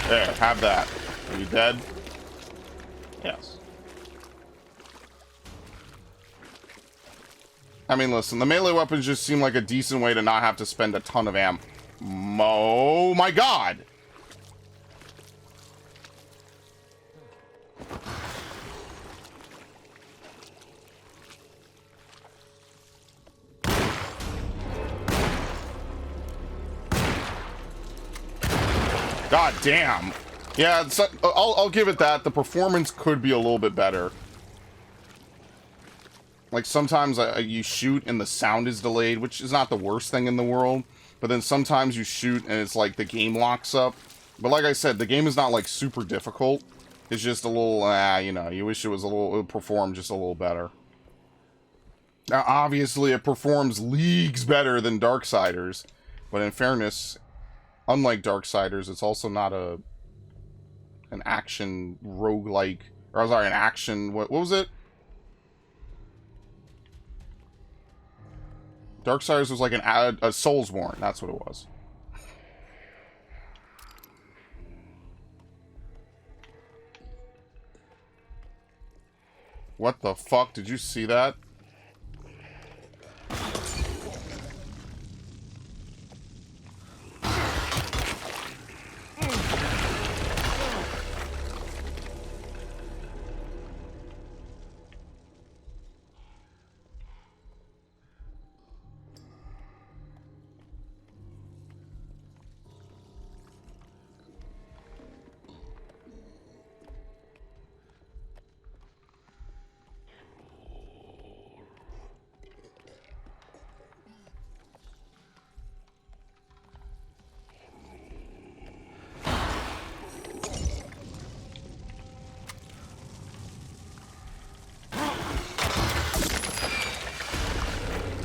There, have that. Are you dead? Yes. I mean, listen, the melee weapons just seem like a decent way to not have to spend a ton of ammo. Oh my god! God damn. Yeah, it's, I'll give it that. The performance could be a little bit better. Like, sometimes you shoot and the sound is delayed, which is not the worst thing in the world. But then sometimes you shoot and it's like the game locks up. But like I said, the game is not like super difficult. It's just a little, you know, you wish it was a little, it performed just a little better. Now, obviously, it performs leagues better than Darksiders. But in fairness, unlike Darksiders, it's also not an action roguelike, or sorry, an action, what was it? Darksiders was like a Soulsborne, that's what it was. What the fuck? Did you see that?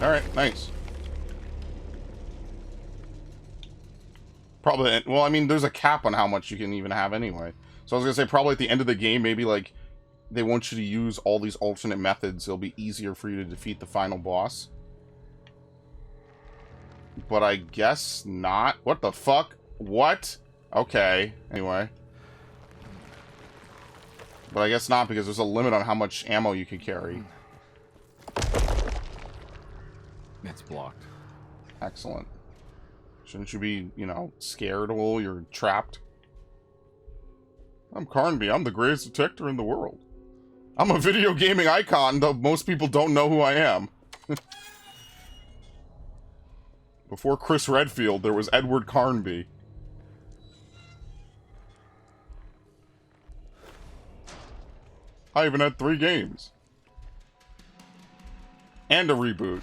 Alright, nice. Probably, well, I mean, there's a cap on how much you can even have anyway. So I was gonna say, probably at the end of the game, maybe, like, they want you to use all these alternate methods. It'll be easier for you to defeat the final boss. But I guess not. What the fuck? What? Okay, anyway. But I guess not, because there's a limit on how much ammo you can carry. It's blocked. Excellent. Shouldn't you be, you know, scared while you're trapped? I'm Carnaby. I'm the greatest detective in the world. I'm a video gaming icon, though most people don't know who I am. Before Chris Redfield, there was Edward Carnaby. I even had 3 games. And a reboot.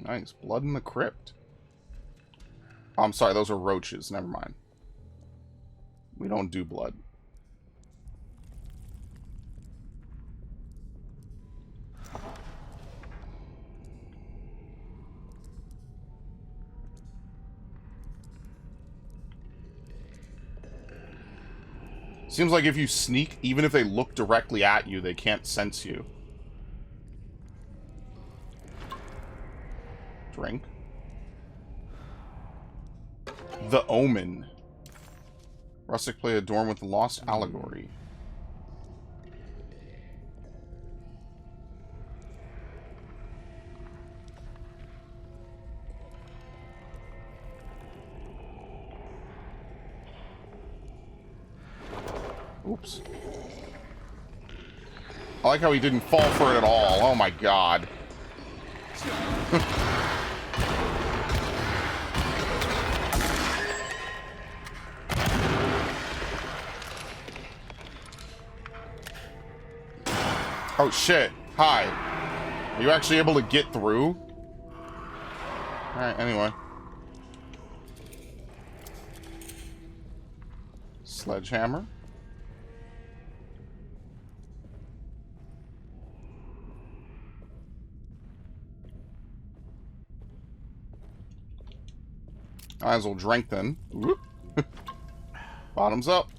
Nice. Blood in the crypt. Oh, I'm sorry, those are roaches. Never mind. We don't do blood. Seems like if you sneak, even if they look directly at you, they can't sense you. Drink. The Omen. Rustic play adorned with the Lost Allegory. Oops. I like how he didn't fall for it at all. Oh my god. Oh shit. Hi. Are you actually able to get through? Alright, anyway. Sledgehammer. Might as well drink then. Whoop. Bottoms up.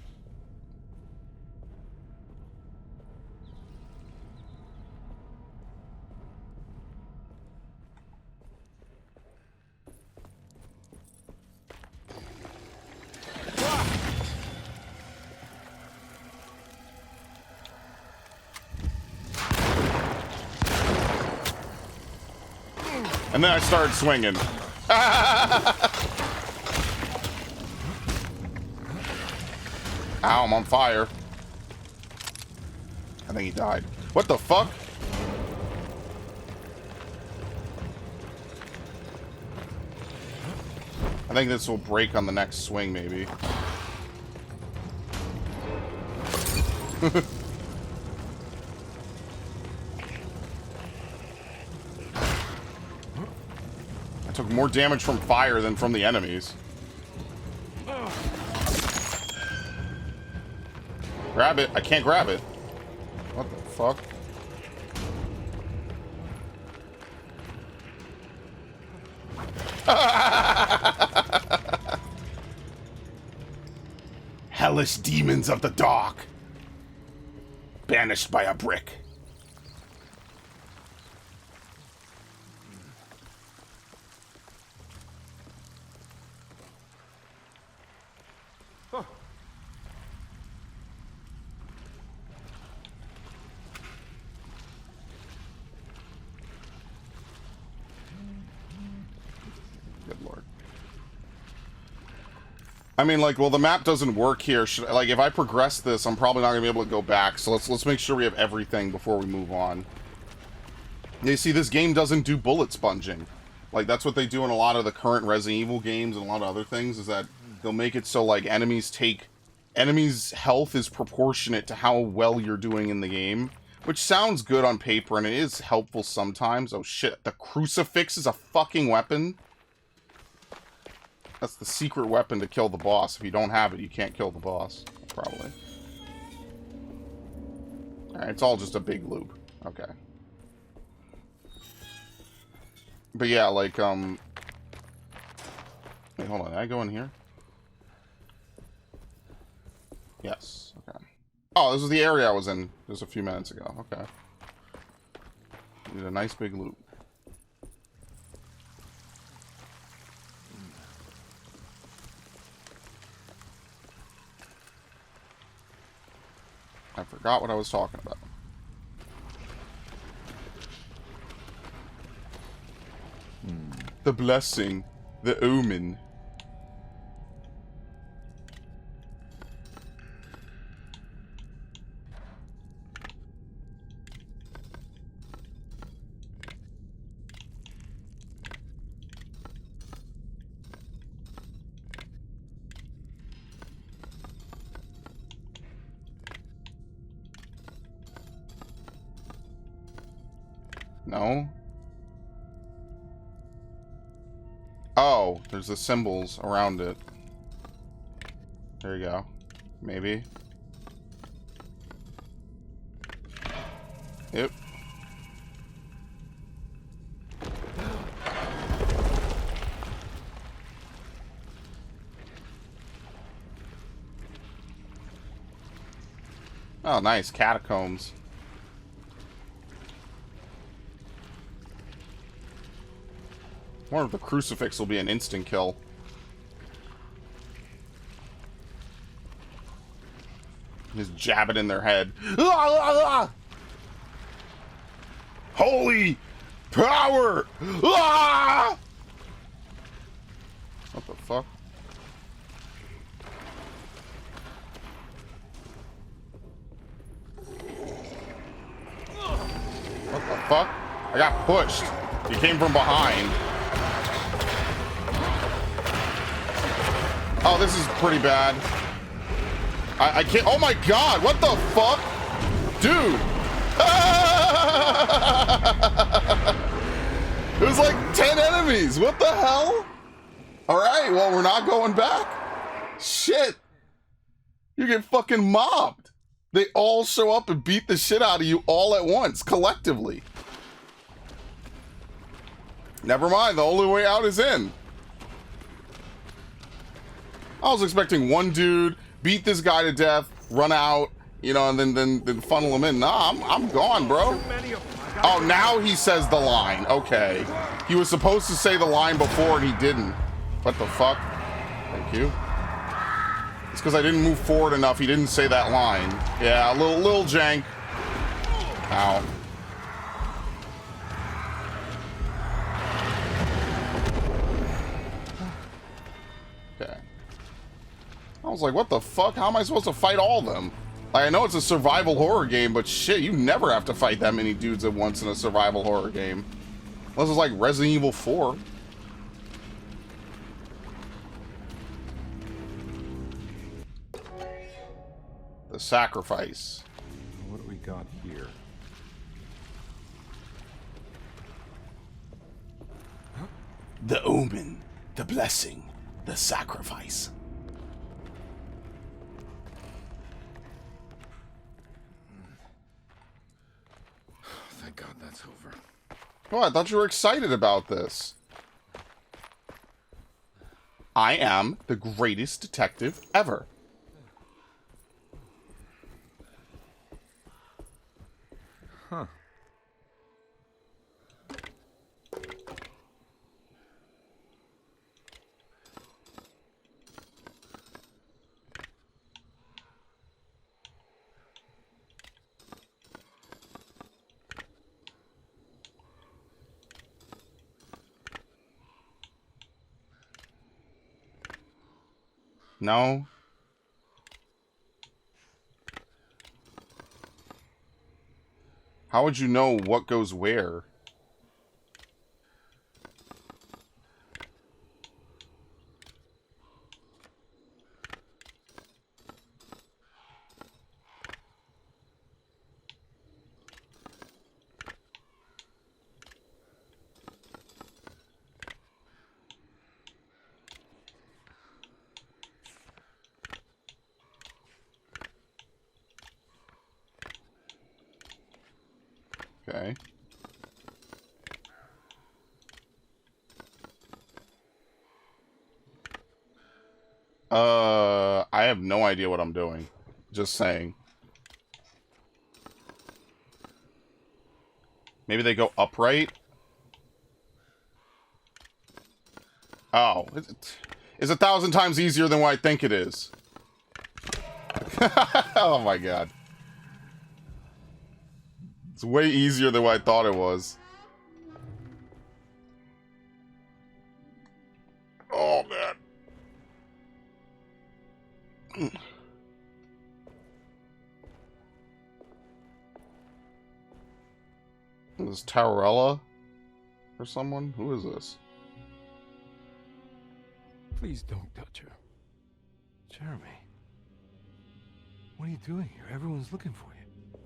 And then I started swinging. Ow, I'm on fire. I think he died. What the fuck? I think this will break on the next swing, maybe. I took more damage from fire than from the enemies. Grab it. I can't grab it. What the fuck? Hellish demons of the dark. Banished by a brick. I mean, like, well, the map doesn't work here. Like, if I progress this, I'm probably not gonna be able to go back. So let's make sure we have everything before we move on. You see, this game doesn't do bullet sponging. Like, that's what they do in a lot of the current Resident Evil games and a lot of other things, is that they'll make it so, like, enemies' health is proportionate to how well you're doing in the game. Which sounds good on paper, and it is helpful sometimes. Oh, shit. The crucifix is a fucking weapon? That's the secret weapon to kill the boss. If you don't have it, you can't kill the boss. Probably. Alright, it's all just a big loop. Okay. But yeah, like, Wait, hold on. Did I go in here? Yes. Okay. Oh, this is the area I was in just a few minutes ago. Okay. Did a nice big loop. I forgot what I was talking about. The blessing. The omen. No? Oh, there's the symbols around it. There you go. Maybe. Yep. Oh, nice. Catacombs. I wonder if the crucifix will be an instant kill. Just jab it in their head. Holy power! What the fuck? What the fuck? I got pushed. He came from behind. Oh, this is pretty bad. I can't. Oh my god, what the fuck? Dude! Ah! It was like 10 enemies. What the hell? Alright, well, we're not going back. Shit. You get fucking mobbed. They all show up and beat the shit out of you all at once, collectively. Never mind, the only way out is in. I was expecting one dude, beat this guy to death, run out, you know, and then funnel him in. Nah, I'm gone, bro. Oh, now he says the line. Okay. He was supposed to say the line before and he didn't. What the fuck? Thank you. It's because I didn't move forward enough. He didn't say that line. Yeah, a little jank. Ow. Okay. I was like, what the fuck? How am I supposed to fight all of them? Like, I know it's a survival horror game, but shit, you never have to fight that many dudes at once in a survival horror game. Unless it's like Resident Evil 4. The sacrifice. What do we got here? The omen, the blessing, the sacrifice. Thank God that's over. Oh, I thought you were excited about this. I am the greatest detective ever. Huh. No. How would you know what goes where? Okay. I have no idea what I'm doing. Just saying. Maybe they go upright? Oh, it's 1,000 times easier than what I think it is. Oh my god. It's way easier than what I thought it was. Oh, man. Is this Taurella? Or someone? Who is this? Please don't touch her. Jeremy. What are you doing here? Everyone's looking for you.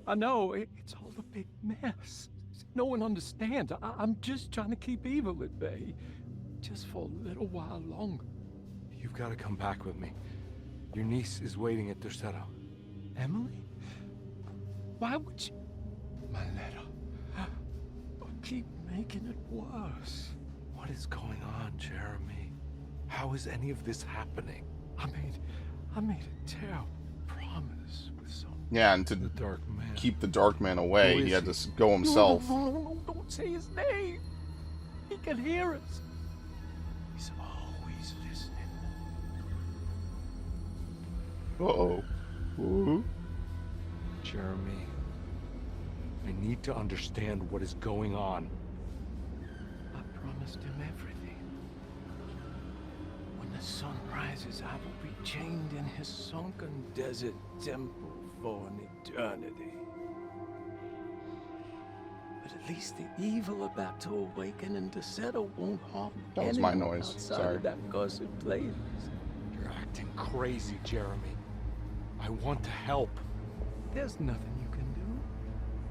I know, it's all a big mess. No one understands. I'm just trying to keep evil at bay. Just for a little while longer. You've got to come back with me. Your niece is waiting at Tercero. Emily? Why would you... My letter. Keep making it worse. What is going on, Jeremy? How is any of this happening? I made a terrible promise with someone. Yeah, and to the Dark Man. Keep the Dark Man away, he had to go himself. No, don't say his name. He can hear us. He's always listening. Uh-oh. Ooh. Jeremy, I need to understand what is going on. I promised him everything. When the sun rises, I will be chained in his sunken desert temple for an eternity. But at least the evil about to awaken and to settle won't harm That was my anyone noise. outside Sorry. of that cursed place. You're acting crazy, Jeremy. I want to help. There's nothing you can do.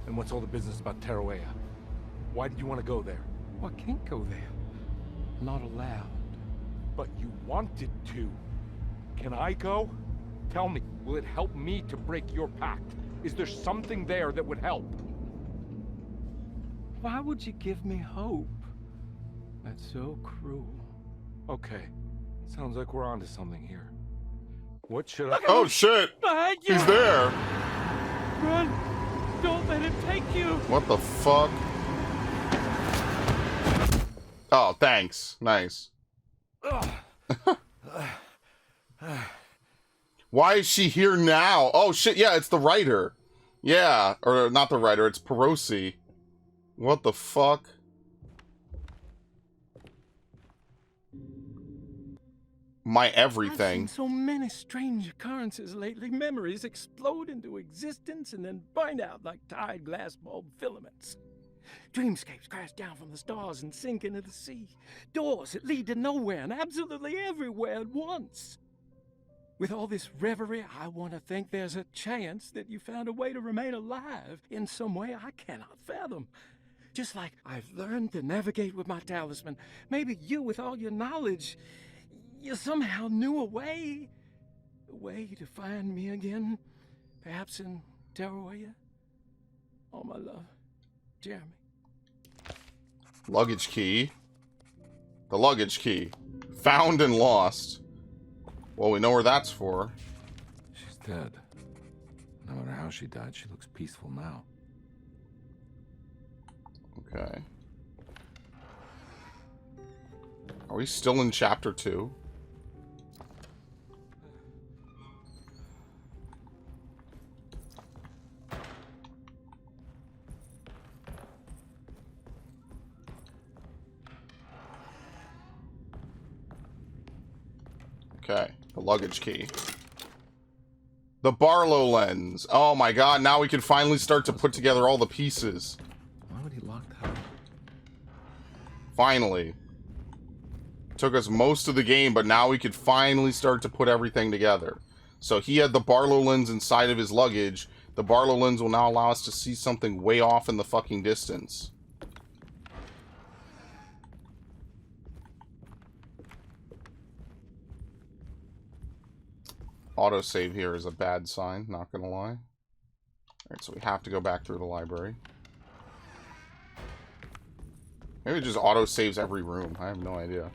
And what's all the business about Tarawea? Why did you want to go there? Well, I can't go there. Not allowed. But you wanted to. Can I go? Tell me, will it help me to break your pact? Is there something there that would help? Why would you give me hope? That's so cruel. Okay, sounds like we're onto something here. What should I... Oh shit! Behind you! He's there! Run! Don't let him take you! What the fuck? Oh, thanks. Nice. Why is she here now? Oh shit, yeah, it's the writer. Yeah, or not the writer, it's Perosi. What the fuck? My everything. I've seen so many strange occurrences lately. Memories explode into existence and then burn out like tired glass bulb filaments. Dreamscapes crash down from the stars and sink into the sea. Doors that lead to nowhere and absolutely everywhere at once. With all this reverie, I want to think there's a chance that you found a way to remain alive in some way I cannot fathom. Just like I've learned to navigate with my talisman. Maybe you, with all your knowledge, you somehow knew a way to find me again. Perhaps in Tarawea. All my love, Jeremy. Luggage key. The luggage key. Found and lost. Well, we know where that's for. She's dead. No matter how she died, she looks peaceful now. Okay. Are we still in chapter 2? Okay, the luggage key. The Barlow lens. Oh my god, now we can finally start to put together all the pieces. Why would he lock that up? Finally. Took us most of the game, but now we could finally start to put everything together. So he had the Barlow lens inside of his luggage. The Barlow lens will now allow us to see something way off in the fucking distance. Autosave here is a bad sign, not gonna lie. Alright, so we have to go back through the library. Maybe it just autosaves every room. I have no idea.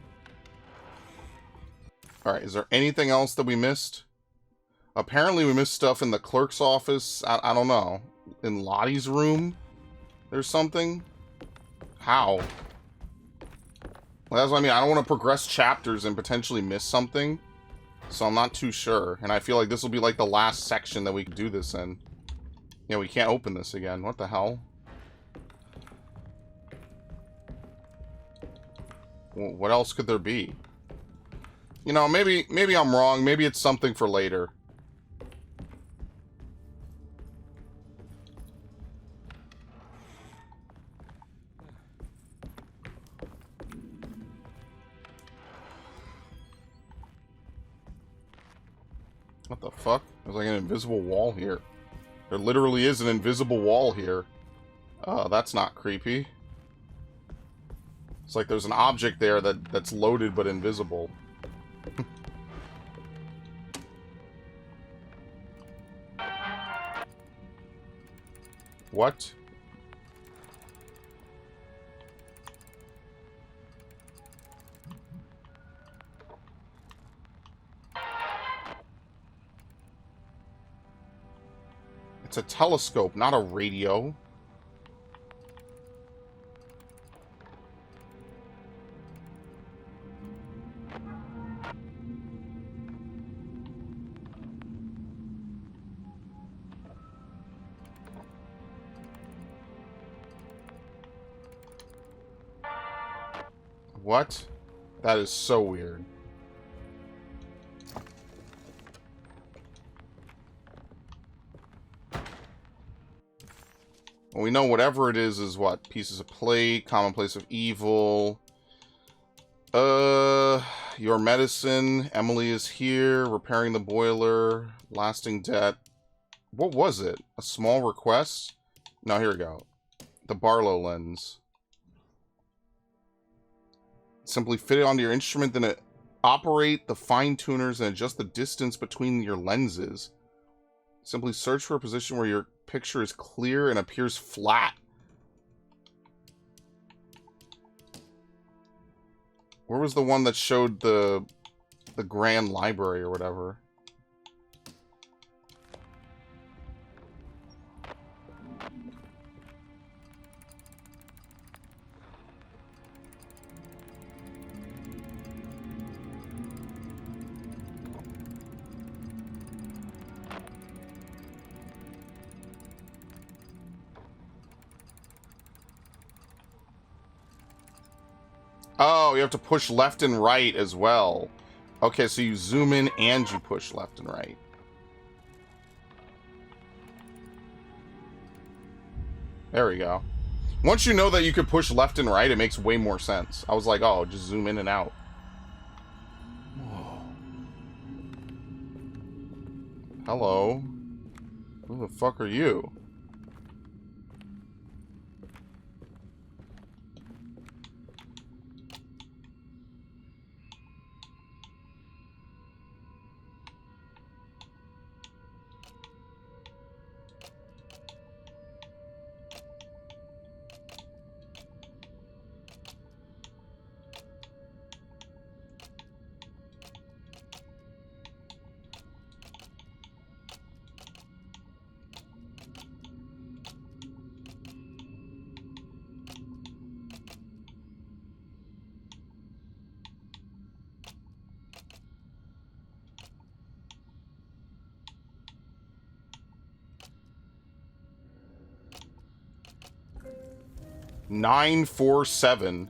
Alright, is there anything else that we missed? Apparently we missed stuff in the clerk's office. I don't know. In Lottie's room? There's something? How? Well, that's what I mean. I don't want to progress chapters and potentially miss something. So I'm not too sure. And I feel like this will be like the last section that we can do this in. Yeah, we can't open this again. What the hell? Well, what else could there be? You know, maybe I'm wrong. Maybe it's something for later. What the fuck? There's like an invisible wall here. There literally is an invisible wall here. That's not creepy. It's like there's an object there that's loaded but invisible. What? It's a telescope, not a radio. What? That is so weird. Well, we know whatever it is what? Pieces of plate, commonplace of evil. Your medicine. Emily is here. Repairing the boiler. Lasting debt. What was it? A small request? No, here we go. The Barlow lens. Simply fit it onto your instrument, then operate the fine tuners and adjust the distance between your lenses. Simply search for a position where your picture is clear and appears flat. Where was the one that showed the Grand Library or whatever? Oh, you have to push left and right as well. Okay, so you zoom in and you push left and right. There we go. Once you know that you could push left and right, it makes way more sense. I was like, oh, just zoom in and out. Whoa. Hello. Who the fuck are you? $947.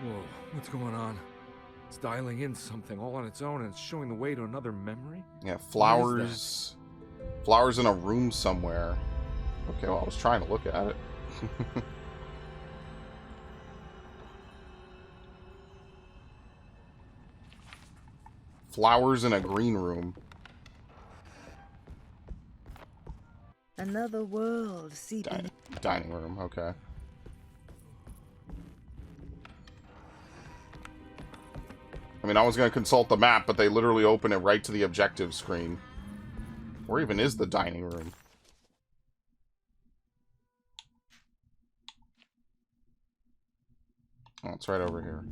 Whoa, what's going on? It's dialing in something all on its own and it's showing the way to another memory? Yeah, flowers. Flowers in a room somewhere. Okay, well, I was trying to look at it. Flowers in a green room. Another world seeping. Dining room, okay. I mean, I was going to consult the map, but they literally open it right to the objective screen. Where even is the dining room? Oh, it's right over here.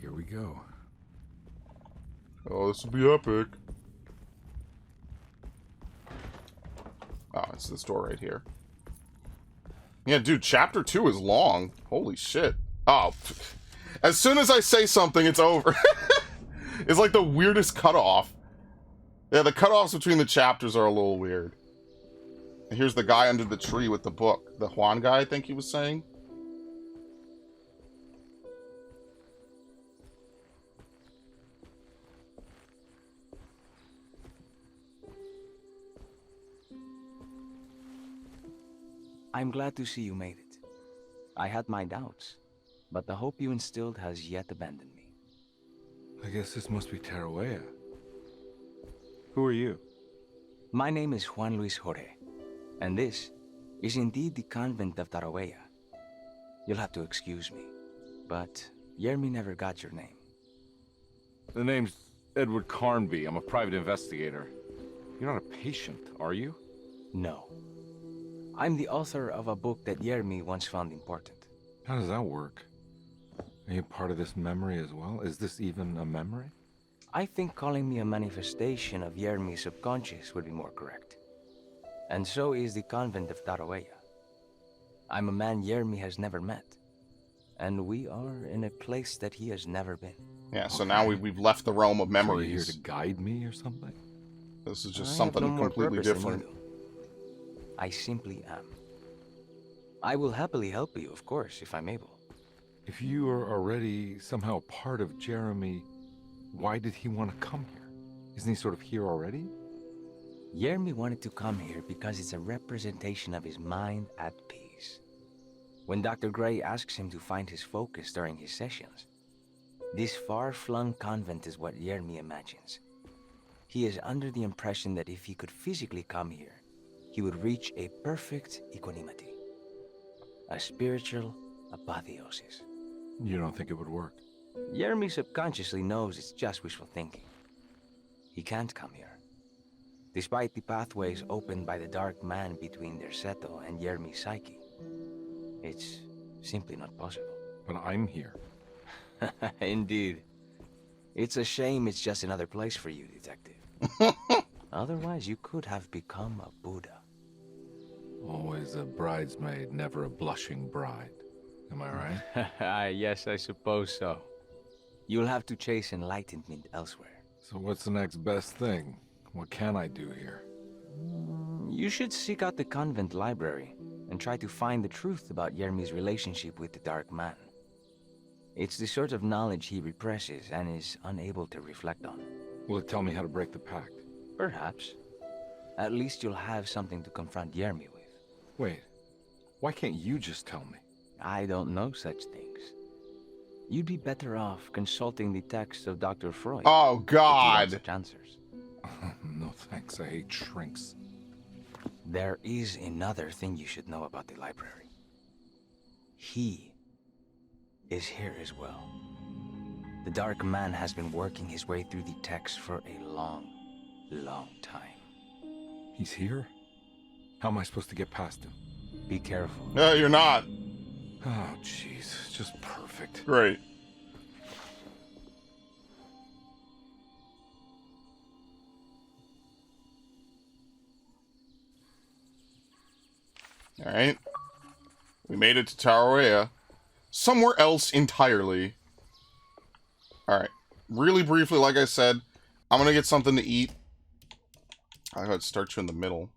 Here we go. Oh, this will be epic. Oh, it's this door right here. Yeah, dude, chapter 2 is long. Holy shit. Oh, as soon as I say something, it's over. It's like the weirdest cutoff. Yeah, the cutoffs between the chapters are a little weird. Here's the guy under the tree with the book. The Juan guy, I think he was saying. I'm glad to see you made it. I had my doubts, but the hope you instilled has yet abandoned me. I guess this must be Tarawea. Who are you? My name is Juan Luis Jorge, and this is indeed the convent of Tarawea. You'll have to excuse me, but Yermi never got your name. The name's Edward Carnaby. I'm a private investigator. You're not a patient, are you? No. I'm the author of a book that Yermi once found important. How does that work? Are you part of this memory as well? Is this even a memory? I think calling me a manifestation of Yermi's subconscious would be more correct. And so is the convent of Tarawea. I'm a man Yermi has never met. And we are in a place that he has never been. Yeah, so now we've left the realm of memories. So you're here to guide me or something? This is just something completely different. I simply am. I will happily help you, of course, if I'm able. If you are already somehow part of Jeremy, why did he want to come here? Isn't he sort of here already? Yermi wanted to come here because it's a representation of his mind at peace. when Dr. Gray asks him to find his focus during his sessions. This far-flung convent is what Yermi imagines. He is under the impression that if he could physically come here, he would reach a perfect equanimity. A spiritual apotheosis. You don't think it would work? Yermi subconsciously knows it's just wishful thinking. He can't come here. Despite the pathways opened by the dark man between their Seto and Yermi's psyche. It's simply not possible. But I'm here. Indeed. It's a shame it's just another place for you, Detective. Otherwise, you could have become a Buddha. Always a bridesmaid, never a blushing bride. Am I right? Yes, I suppose so. You'll have to chase enlightenment elsewhere. So what's the next best thing? What can I do here? You should seek out the convent library and try to find the truth about Yermi's relationship with the Dark Man. It's the sort of knowledge he represses and is unable to reflect on. Will it tell me how to break the pact? Perhaps. At least you'll have something to confront Yermi with. Wait, why can't you just tell me? I don't know such things. You'd be better off consulting the text of Dr. Freud. Oh, God. Such answers. No thanks, I hate shrinks. There is another thing you should know about the library. He is here as well. The Dark Man has been working his way through the text for a long, long time. He's here? How am I supposed to get past him? Be careful. No, you're not. Oh, jeez. Just perfect. Great. Alright. We made it to Tarawea. Somewhere else entirely. Alright. Really briefly, like I said, I'm gonna get something to eat. I gotta start you in the middle.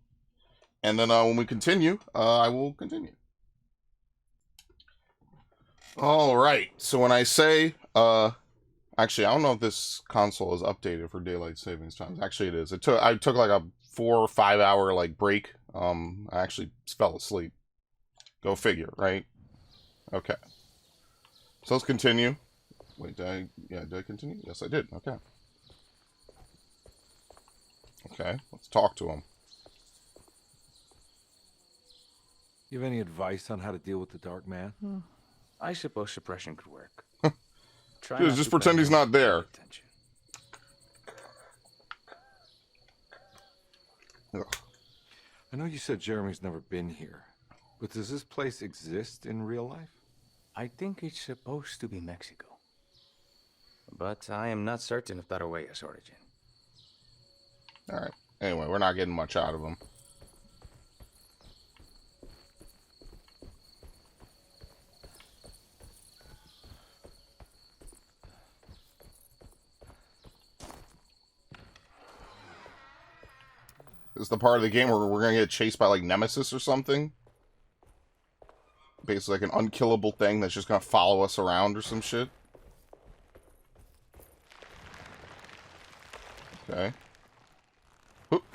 And then when we continue, I will continue. Alright. So when I say, actually, I don't know if this console is updated for daylight savings times. Actually, it is. I took like a 4 or 5 hour like break. I actually fell asleep. Go figure, right? Okay. So let's continue. Wait, did I continue? Yes, I did. Okay. Okay, let's talk to him. You have any advice on how to deal with the Dark Man? I suppose suppression could work. Dude, just pretend he's not there. Ugh. I know you said Jeremy's never been here, but does this place exist in real life? I think it's supposed to be Mexico. But I am not certain of Tarawea's origin. Alright. Anyway, we're not getting much out of him. This is the part of the game where we're gonna get chased by like Nemesis or something. Basically like an unkillable thing that's just gonna follow us around or some shit. Okay. Oop.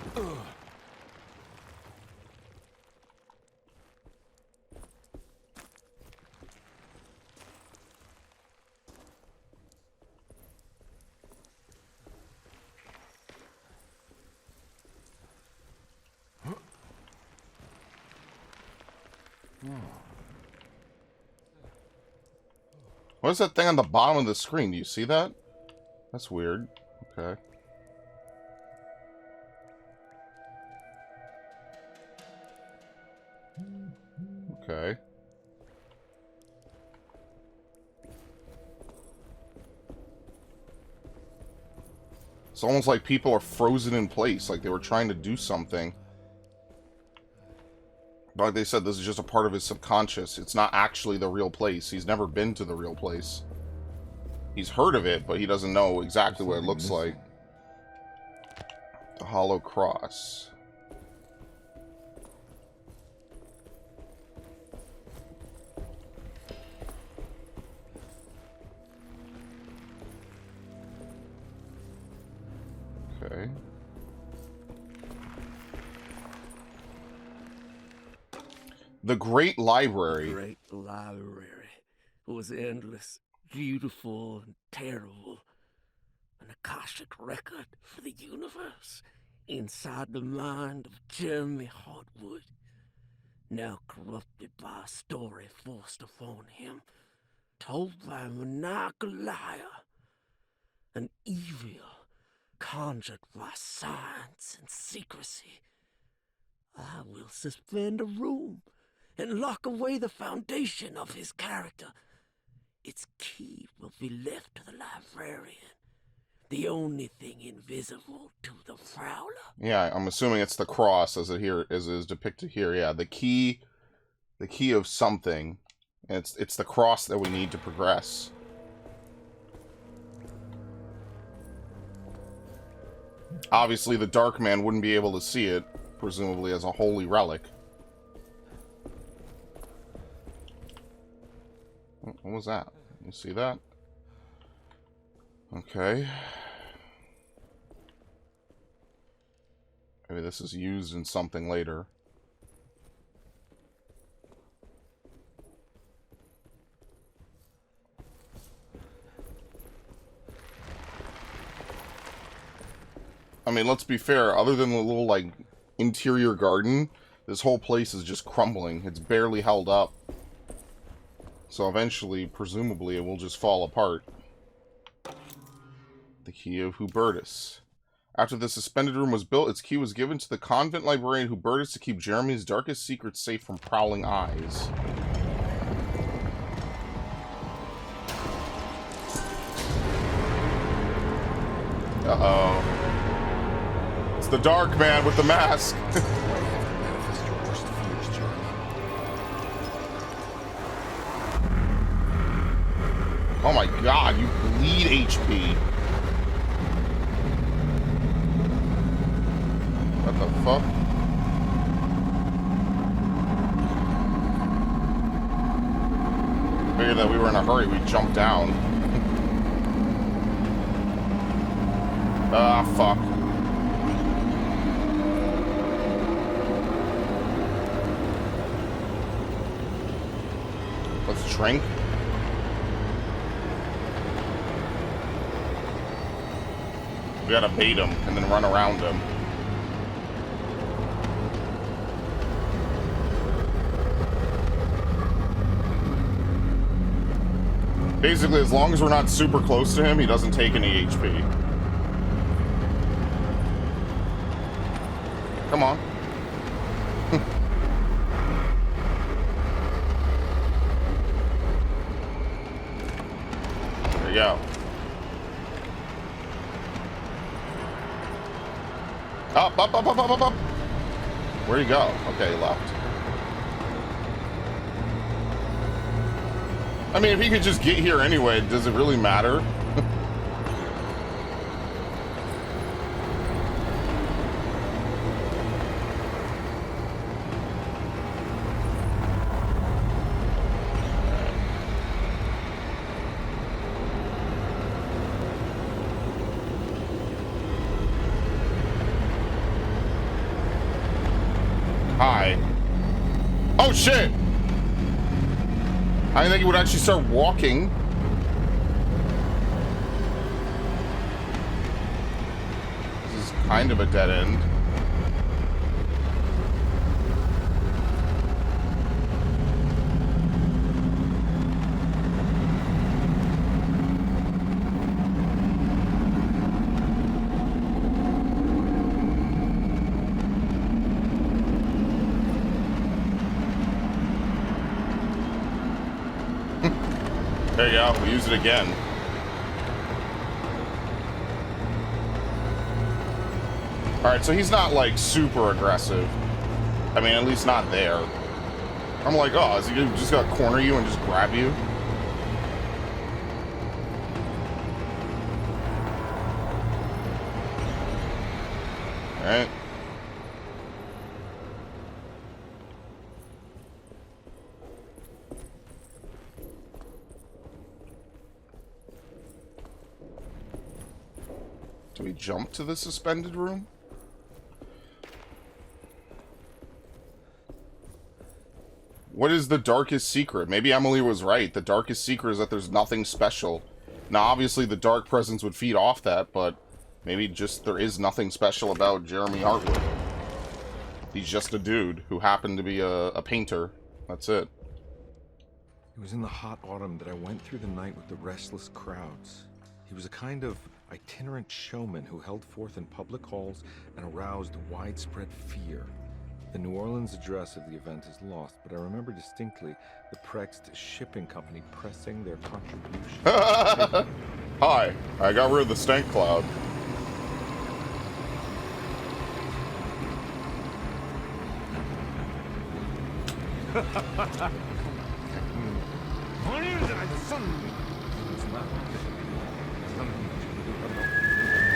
What is that thing on the bottom of the screen? Do you see that? That's weird. Okay. Okay. It's almost like people are frozen in place, like they were trying to do something. But like they said, this is just a part of his subconscious. It's not actually the real place. He's never been to the real place. He's heard of it, but he doesn't know exactly what it looks like. The Hollow Cross. Okay. The Great Library. The Great Library was endless, beautiful, and terrible. An Akashic record for the universe inside the mind of Jeremy Hartwood, now corrupted by a story forced upon him, told by a maniacal liar, an evil conjured by science and secrecy. I will suspend a room and lock away the foundation of his character. Its key will be left to the librarian, the only thing invisible to the Prowler. Yeah, I'm assuming it's the cross as it is depicted here. Yeah, the key of something. And it's the cross that we need to progress. Obviously, the Dark Man wouldn't be able to see it, presumably as a holy relic. What was that? You see that? Okay. Maybe this is used in something later. I mean, let's be fair, other than the little, like, interior garden, this whole place is just crumbling. It's barely held up. So eventually, presumably, it will just fall apart. The key of Hubertus. After the suspended room was built, its key was given to the convent librarian Hubertus to keep Jeremy's darkest secrets safe from prowling eyes. Uh-oh. It's the Dark Man with the mask. Oh my god, you bleed HP. What the fuck? Figured that we were in a hurry, we jumped down. Ah, fuck. Let's drink. We gotta bait him and then run around him. Basically, as long as we're not super close to him, he doesn't take any HP. Come on. There you go. Up, up, up, up, up, up, up. Where'd he go? Okay, he left. I mean, if he could just get here anyway, does it really matter? Hi. Oh, shit! I didn't think he would actually start walking. This is kind of a dead end. There you go, we use it again. Alright, so he's not like super aggressive. I mean, at least not there. I'm like, oh, is he just gonna corner you and just grab you? Alright. Do we jump to the suspended room? What is the darkest secret? Maybe Emily was right. The darkest secret is that there's nothing special. Now, obviously, the dark presence would feed off that, but maybe just there is nothing special about Jeremy Hartwood. He's just a dude who happened to be a painter. That's it. It was in the hot autumn that I went through the night with the restless crowds. He was a kind of itinerant showman who held forth in public halls and aroused widespread fear. The New Orleans address of the event is lost, but I remember distinctly the Prext Shipping Company pressing their contribution. Hi, I got rid of the stank cloud.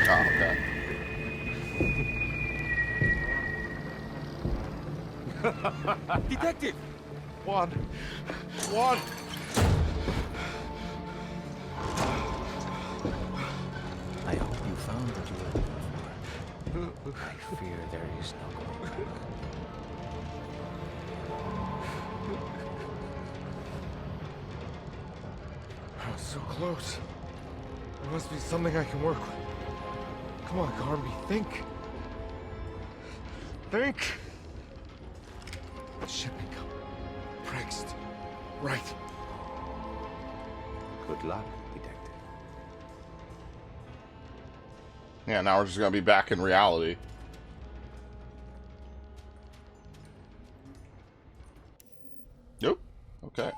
Oh, okay. Detective! One. I hope you found what you were looking for. I fear there is no going back. I was so close. There must be something I can work with. Come on, Carnaby, think. Think! Shipping company. Prext. Right. Good luck, detective. Yeah, now we're just gonna be back in reality. Nope. Okay.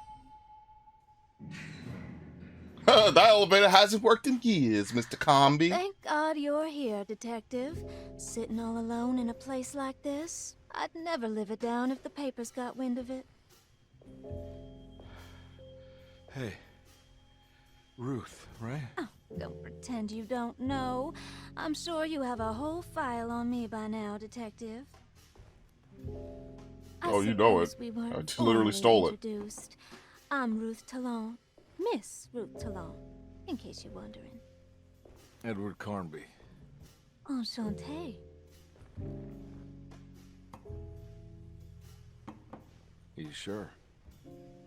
That elevator hasn't worked in years, Mr. Carnaby. Thank God you're here, Detective. Sitting all alone in a place like this. I'd never live it down if the papers got wind of it. Hey. Ruth, right? Oh, don't pretend you don't know. I'm sure you have a whole file on me by now, Detective. Oh, you know it. We I weren't literally stole it. introduced. I'm Ruth Talon. Miss Ruth Talon, in case you're wondering. Edward Carnaby. Enchanté. Are you sure?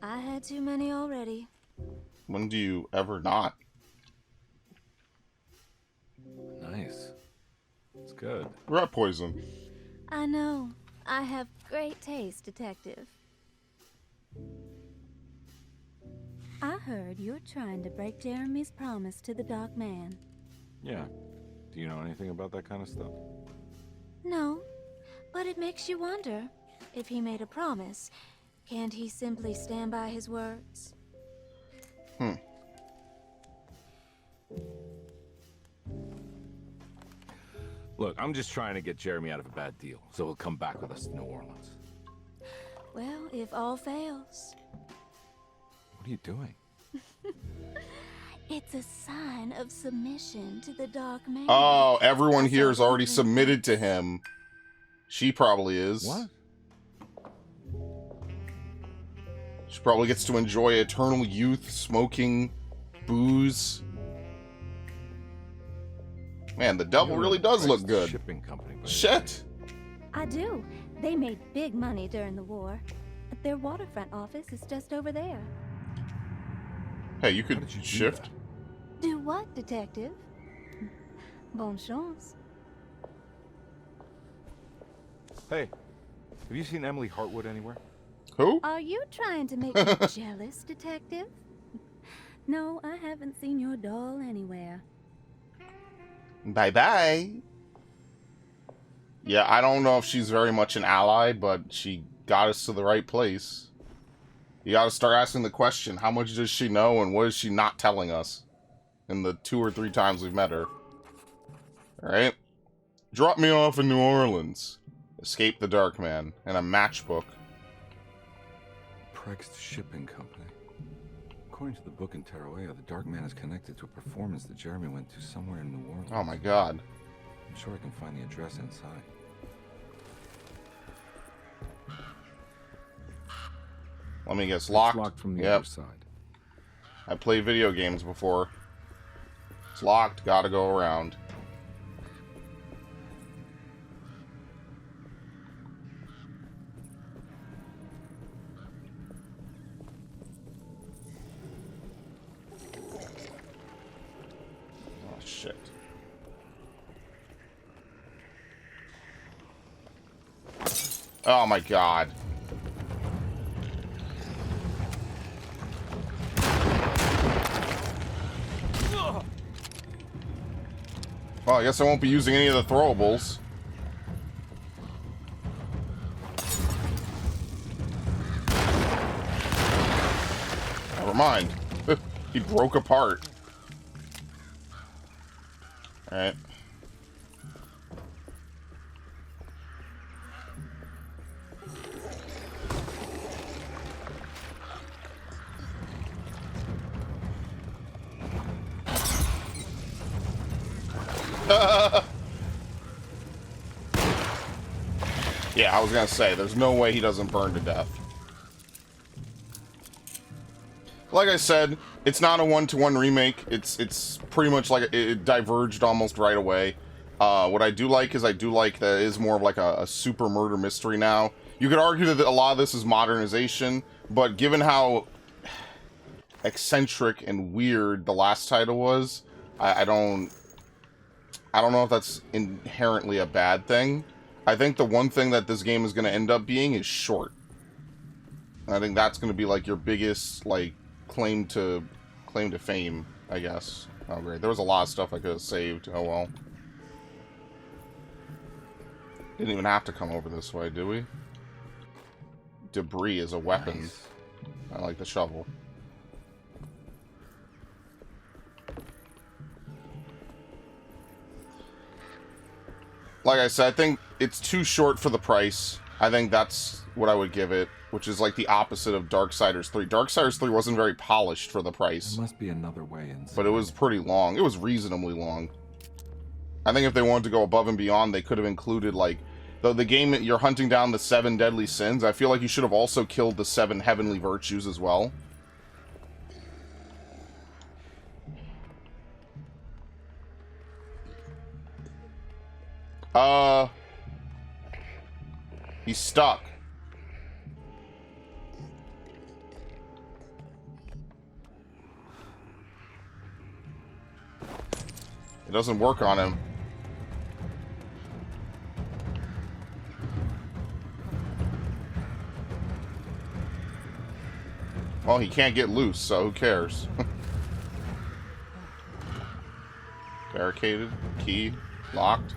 I had too many already. When do you ever not? Nice. It's good. Rat poison. I know. I have great taste, Detective. I heard you're trying to break Jeremy's promise to the Dark Man. Yeah. Do you know anything about that kind of stuff? No, but it makes you wonder. If he made a promise, can't he simply stand by his words? Look, I'm just trying to get Jeremy out of a bad deal, so he'll come back with us to New Orleans. Well, if all fails. What are you doing? It's a sign of submission to the Dark Man. Oh, everyone here is already submitted to him. She probably is. What? She probably gets to enjoy eternal youth, smoking, booze. Man, the devil really does look good. Shipping company, Shit. I do. They made big money during the war. Their waterfront office is just over there. Hey, you could shift. Do what, Detective? Bonne chance. Hey, have you seen Emily Hartwood anywhere? Who? Are you trying to make me jealous, Detective? No, I haven't seen your doll anywhere. Bye-bye. Yeah, I don't know if she's very much an ally, but she got us to the right place. You gotta start asking the question, how much does she know and what is she not telling us? In the 2 or 3 times we've met her. Alright? Drop me off in New Orleans. Escape the Dark Man. And a matchbook. Prext Shipping Company. According to the book in Tarawea, the Dark Man is connected to a performance that Jeremy went to somewhere in New Orleans. Oh my god. I'm sure I can find the address inside. Let me guess, locked? It's locked from the Yep. other side. I played video games before. It's locked, gotta go around. shit. Oh my god. Well, I guess I won't be using any of the throwables. Never mind. He broke apart. Alright. Yeah, I was gonna say, there's no way he doesn't burn to death. Like I said, it's not a one-to-one remake. It's pretty much like it diverged almost right away. What I do like is that it is more of like a super murder mystery now. You could argue that a lot of this is modernization, but given how eccentric and weird the last title was, I don't know if that's inherently a bad thing. I think the one thing that this game is going to end up being is short. I think that's going to be like your biggest like claim to fame, I guess. Oh great, there was a lot of stuff I could have saved. Oh well. Didn't even have to come over this way, do we? Debris is a weapon. Nice. I like the shovel. Like I said, I think it's too short for the price. I think that's what I would give it, which is like the opposite of Darksiders 3. Darksiders 3 wasn't very polished for the price. There must be another way inside. But it was pretty long. It was reasonably long. I think if they wanted to go above and beyond, they could have included, like, the game that you're hunting down the 7 deadly sins. I feel like you should have also killed the 7 heavenly virtues as well. He's stuck. It doesn't work on him. Well, he can't get loose, so who cares? Barricaded, key, locked.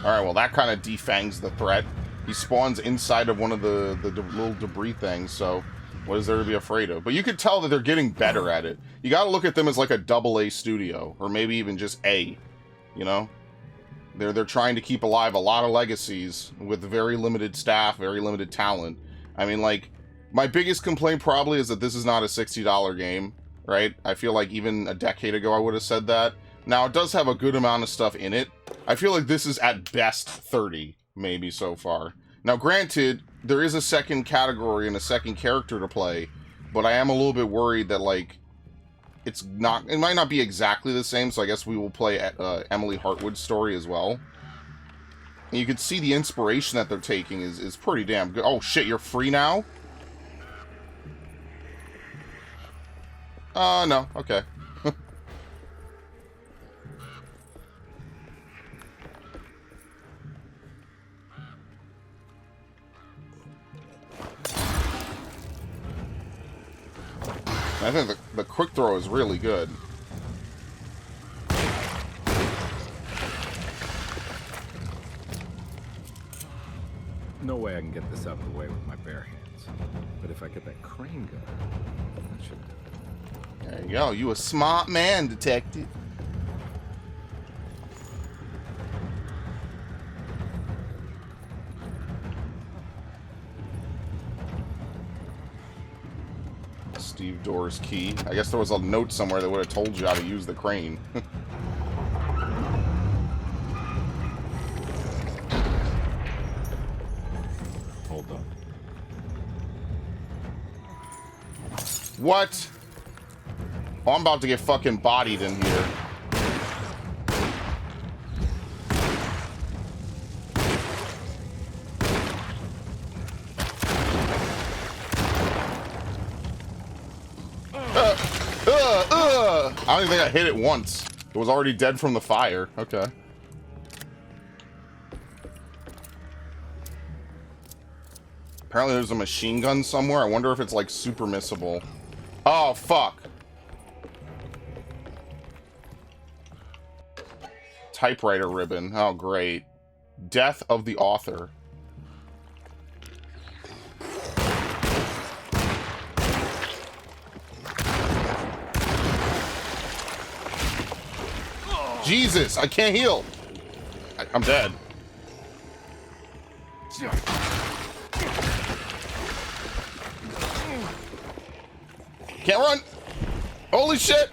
Alright, well that kind of defangs the threat. He spawns inside of one of the little debris things, so what is there to be afraid of? But you could tell that they're getting better at it. You gotta look at them as like a AA studio, or maybe even just A, you know? They're trying to keep alive a lot of legacies with very limited staff, very limited talent. I mean, like, my biggest complaint probably is that this is not a $60 game, right? I feel like even a decade ago I would have said that. Now, it does have a good amount of stuff in it. I feel like this is at best 30, maybe so far. Now, granted, there is a second category and a second character to play, but I am a little bit worried that, like, it might not be exactly the same, so I guess we will play Emily Hartwood's story as well. And you can see the inspiration that they're taking is pretty damn good. Oh, shit, you're free now? No, okay. I think the quick throw is really good. No way I can get this out of the way with my bare hands. But if I get that crane going, that should... There you go. You a smart man, detective. Steve Doerr's key. I guess there was a note somewhere that would have told you how to use the crane. Hold up. What? Oh, I'm about to get fucking bodied in here. don't even think I hit it once. It was already dead from the fire. Okay. Apparently there's a machine gun somewhere. I wonder if it's like super missable. Oh, fuck. Typewriter ribbon. Oh, great. Death of the author. Jesus, I can't heal. I'm dead. Can't run. Holy shit.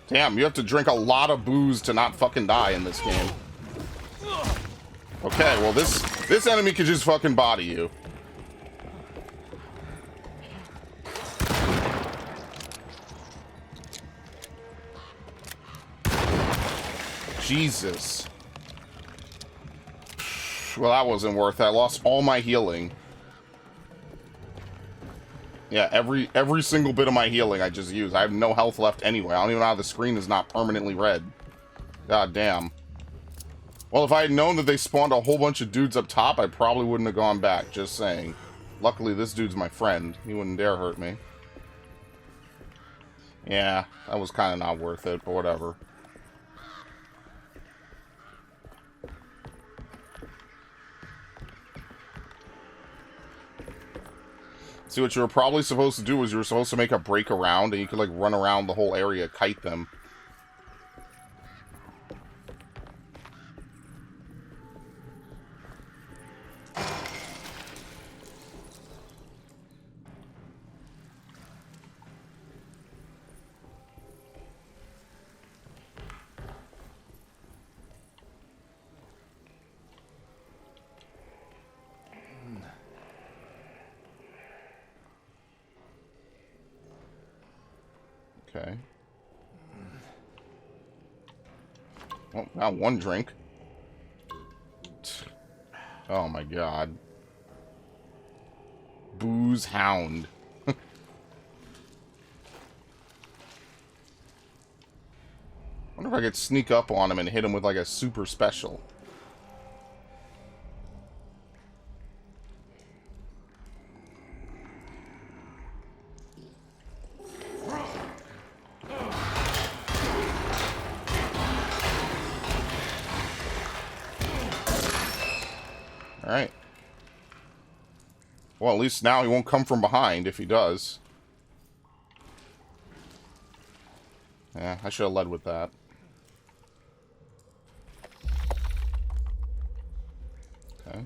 Damn, you have to drink a lot of booze to not fucking die in this game. Okay, well this enemy could just fucking body you. Jesus. Well, that wasn't worth it. I lost all my healing. Yeah, every single bit of my healing I just used. I have no health left anyway. I don't even know how the screen is not permanently red. God damn. Well, if I had known that they spawned a whole bunch of dudes up top, I probably wouldn't have gone back. Just saying. Luckily, this dude's my friend. He wouldn't dare hurt me. Yeah, that was kind of not worth it, but whatever. See, what you were probably supposed to do was you were supposed to make a break around, and you could, like, run around the whole area, kite them. Okay. Oh, now one drink. Oh my god. Booze hound. Wonder if I could sneak up on him and hit him with like a super special. Alright. Well, at least now he won't come from behind if he does. Yeah, I should have led with that. Okay.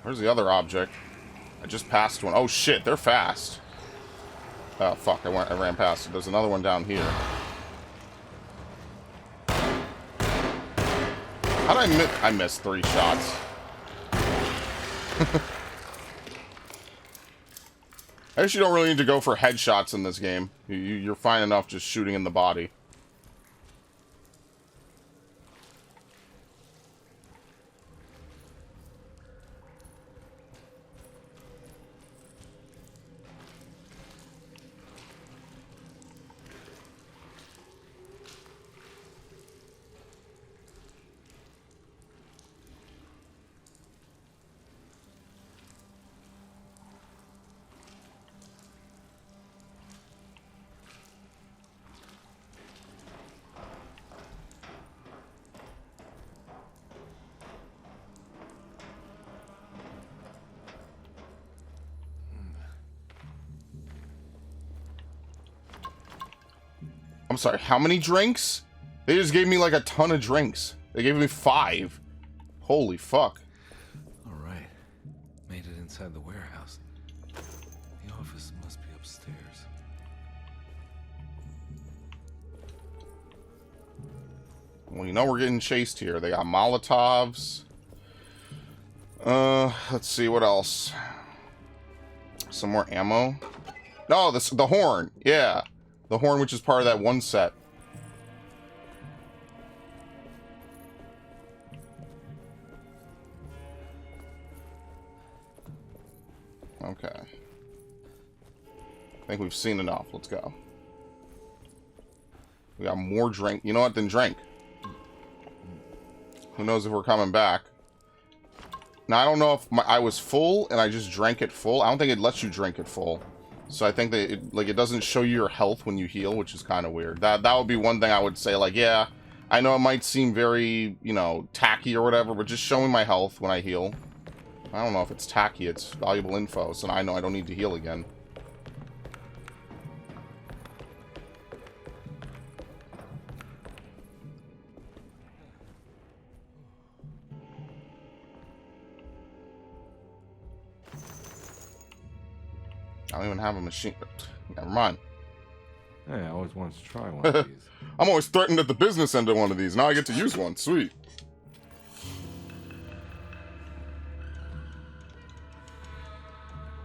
Where's the other object? I just passed one. Oh shit, they're fast. Oh fuck, I ran past it. There's another one down here. How'd I miss? I missed 3 shots. I guess you don't really need to go for headshots in this game. You're fine enough just shooting in the body. I'm sorry, how many drinks? They just gave me like a ton of drinks. They gave me 5. Holy fuck. Alright. Made it inside the warehouse. The office must be upstairs. Well, you know we're getting chased here. They got Molotovs. Let's see, what else? Some more ammo. No, the horn. Yeah. The horn, which is part of that one set. Okay. I think we've seen enough. Let's go. We got more drink. You know what? Then drink. Who knows if we're coming back. Now, I don't know if I was full and I just drank it full. I don't think it lets you drink it full. So I think that it doesn't show you your health when you heal, which is kind of weird. That would be one thing I would say, like, yeah, I know it might seem very, you know, tacky or whatever, but just showing my health when I heal. I don't know if it's tacky, it's valuable info, so I know I don't need to heal again. I don't even have a machine. Never mind. Hey, I always wanted to try one of these. I'm always threatened at the business end of one of these. Now I get to use one. Sweet.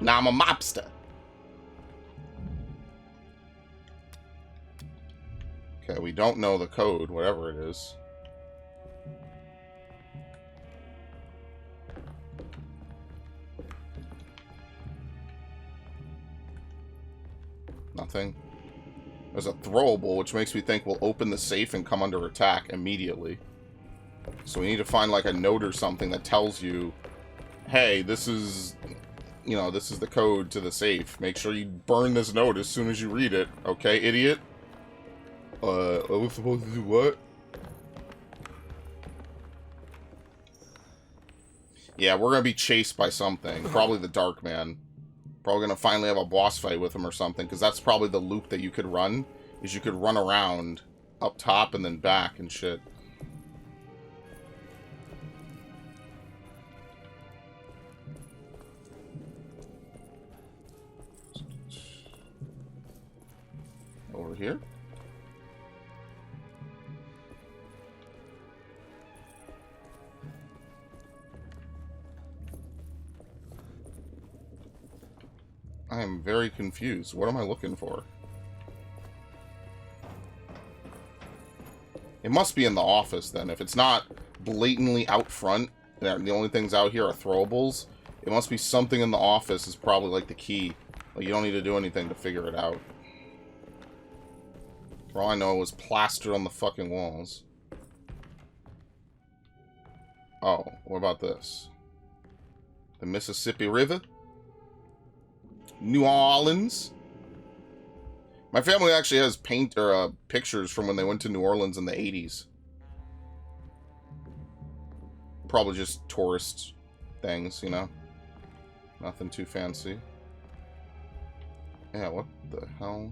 Now I'm a mobster. Okay, we don't know the code, whatever it is. Nothing. There's a throwable, which makes me think we'll open the safe and come under attack immediately. So we need to find like a note or something that tells you, hey, this is, you know, this is the code to the safe. Make sure you burn this note as soon as you read it. Okay, idiot? I was supposed to do what? Yeah, we're gonna be chased by something. Probably the Dark Man. Probably gonna finally have a boss fight with him or something, because that's probably the loop that you could run, is you could run around up top and then back and shit. Over here? I am very confused. What am I looking for? It must be in the office then. If it's not blatantly out front, and the only things out here are throwables, it must be something in the office is probably like the key. Like you don't need to do anything to figure it out. For all I know, it was plastered on the fucking walls. Oh, what about this? The Mississippi River? New Orleans. My family actually has pictures from when they went to New Orleans in the 80s. Probably just tourist things, you know? Nothing too fancy. Yeah, what the hell?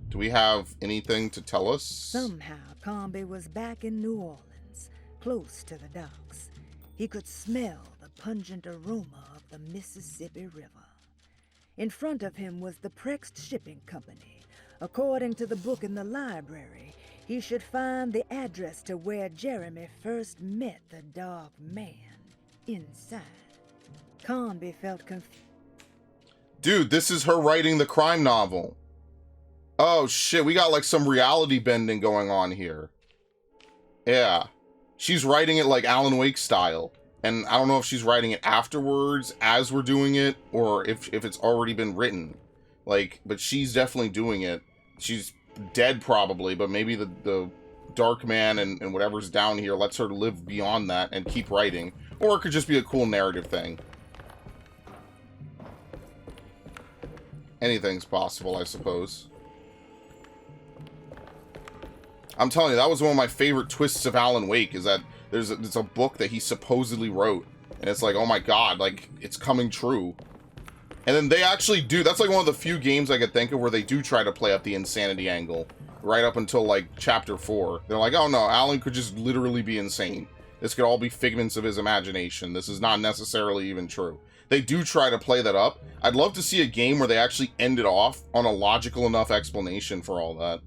Do we have anything to tell us? Somehow, Carnaby was back in New Orleans, close to the docks. He could smell the pungent aroma of the Mississippi River. In front of him was the Prext Shipping Company. According to the book in the library, he should find the address to where Jeremy first met the Dark Man. Inside. Carnaby felt confused. Dude, this is her writing the crime novel. Oh shit, we got like some reality bending going on here. Yeah. She's writing it like Alan Wake style. And I don't know if she's writing it afterwards as we're doing it, or if it's already been written. Like, but she's definitely doing it. She's dead probably, but maybe the Dark Man and whatever's down here lets her live beyond that and keep writing. Or it could just be a cool narrative thing. Anything's possible, I suppose. I'm telling you, that was one of my favorite twists of Alan Wake, is that there's a book that he supposedly wrote, and it's like, oh my god, like, it's coming true. And then they actually do, that's like one of the few games I could think of where they do try to play up the insanity angle, right up until, like, chapter 4. They're like, oh no, Alan could just literally be insane. This could all be figments of his imagination. This is not necessarily even true. They do try to play that up. I'd love to see a game where they actually end it off on a logical enough explanation for all that.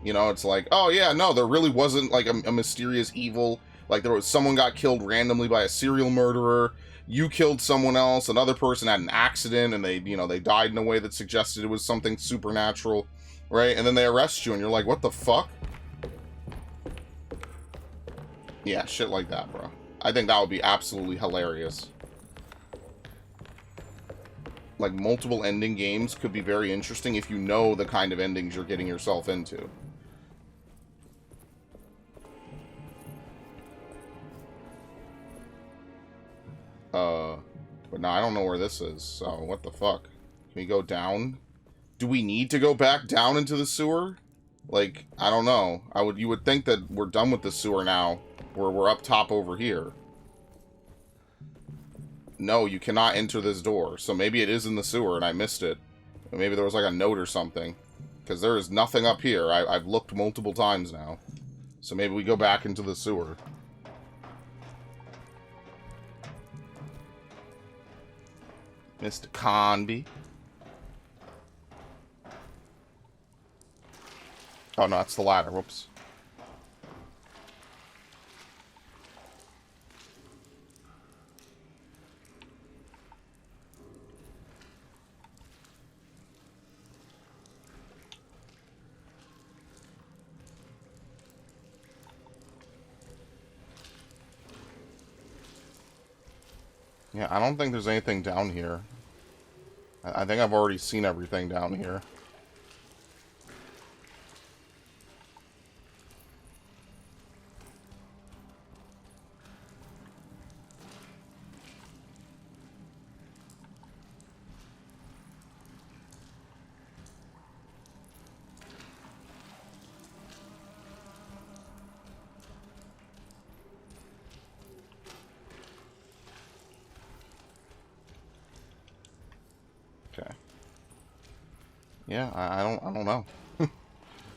You know, it's like, oh yeah, no, there really wasn't like a mysterious evil Like there was someone got killed randomly by a serial murderer. You killed someone else. Another person had an accident and they, you know, they died in a way that suggested it was something supernatural, right? And then they arrest you and you're like, what the fuck? Yeah, shit like that, bro. I think that would be absolutely hilarious. Like, multiple ending games could be very interesting if you know the kind of endings you're getting yourself into. But no, I don't know where this is, so what the fuck? Can we go down? Do we need to go back down into the sewer? Like, I don't know. You would think that we're done with the sewer now, where we're up top over here. No, you cannot enter this door. So maybe it is in the sewer and I missed it. Or maybe there was like a note or something. Because there is nothing up here. I've looked multiple times now. So maybe we go back into the sewer. Mr. Carnaby. Oh no, that's the ladder. Whoops. Yeah, I don't think there's anything down here. I think I've already seen everything down here. Okay. Yeah, I don't know. I'm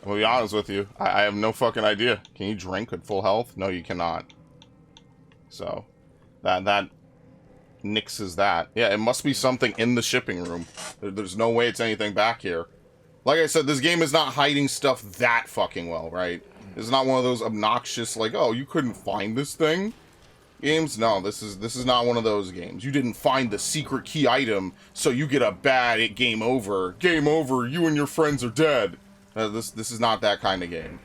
gonna be honest with you. I have no fucking idea. Can you drink at full health? No, you cannot. So, that nixes that. Yeah, it must be something in the shipping room. There's no way it's anything back here. Like I said, this game is not hiding stuff that fucking well, right? It's not one of those obnoxious, like, oh, you couldn't find this thing games. No, this is not one of those games. You didn't find the secret key item, so you get a bad game over. Game over, you and your friends are dead. This is not that kind of game.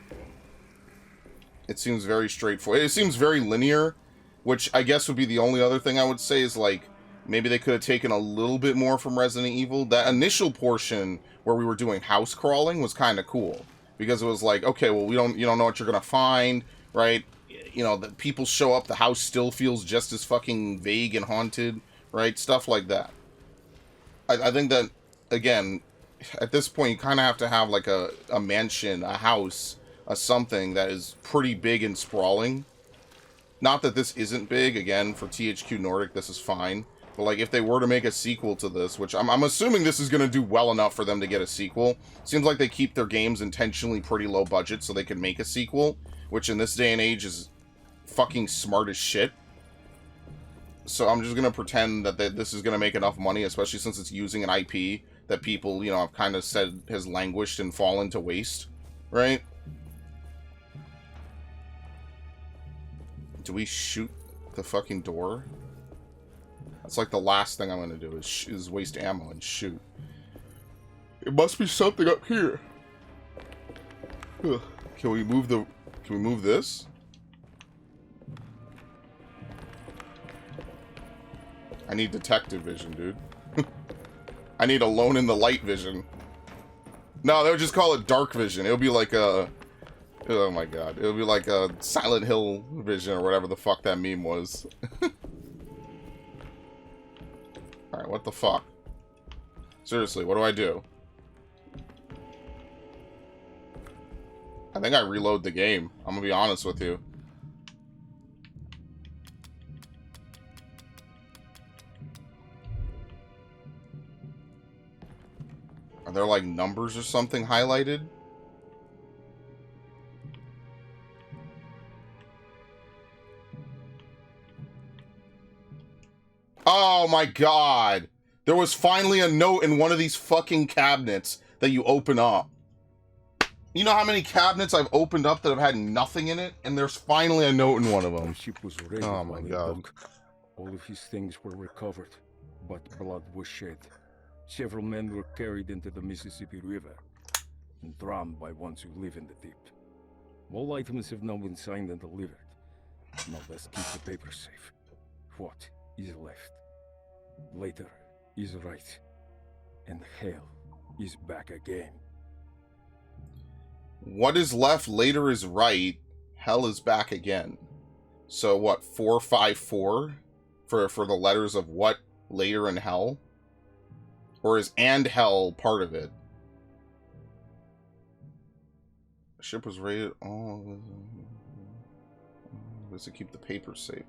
It seems very straightforward. It seems very linear, which I guess would be the only other thing I would say is, like, maybe they could have taken a little bit more from Resident Evil. That initial portion where we were doing house crawling was kind of cool. Because it was like, okay, well, you don't know what you're going to find, right? You know, the people show up, the house still feels just as fucking vague and haunted, right? Stuff like that. I think that, again, at this point, you kind of have to have, like, a mansion, a house, a something that is pretty big and sprawling. Not that this isn't big, again, for THQ Nordic, this is fine. But, like, if they were to make a sequel to this, which I'm assuming this is going to do well enough for them to get a sequel. Seems like they keep their games intentionally pretty low budget so they can make a sequel, which in this day and age is fucking smart as shit. So I'm just going to pretend that this is going to make enough money, especially since it's using an IP that people, you know, have kind of said has languished and fallen to waste, right? Do we shoot the fucking door? That's like the last thing I'm going to do is waste ammo and shoot. It must be something up here. Ugh. Can we move this? I need detective vision, dude. I need alone in the light vision. No, they would just call it dark vision. It would be like a... Oh my god. It would be like a Silent Hill vision or whatever the fuck that meme was. Alright, what the fuck? Seriously, what do I do? I think I reload the game. I'm gonna be honest with you. Are there like numbers or something highlighted? Oh my god! There was finally a note in one of these fucking cabinets that you open up. You know how many cabinets I've opened up that have had nothing in it, and there's finally a note in one of them. The ship was raided Oh my while it god. docked. All of his things were recovered, but blood was shed. Several men were carried into the Mississippi River and drowned by ones who live in the deep. All items have now been signed and delivered. Now let's keep the papers safe. What is left? Later is right, and hell is back again. What is left later is right. Hell is back again. So what? 454 for the letters of what later in hell, or is and hell part of it? The ship was raided. Oh, does it keep the papers safe?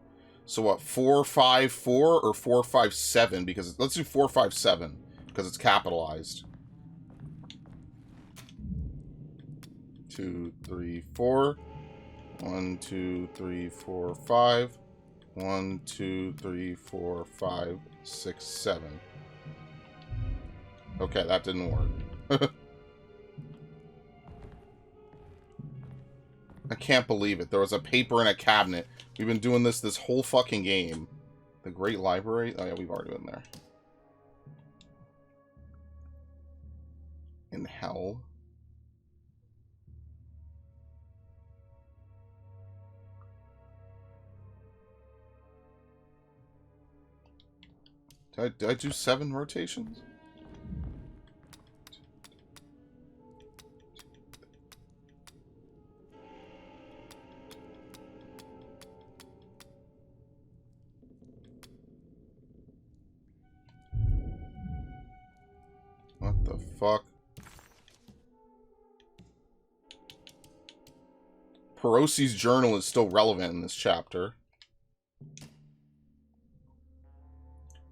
So what? 454 or 457? Because let's do 457 because it's capitalized. 2, 3, 4. 1, 2, 3, 4, 5. 1, 2, 3, 4, 5, 6, 7. Okay, that didn't work. I can't believe it. There was a paper in a cabinet. We've been doing this whole fucking game. The Great Library? Oh yeah, we've already been there. In hell? Did I do 7 rotations? What the fuck? Perosi's journal is still relevant in this chapter.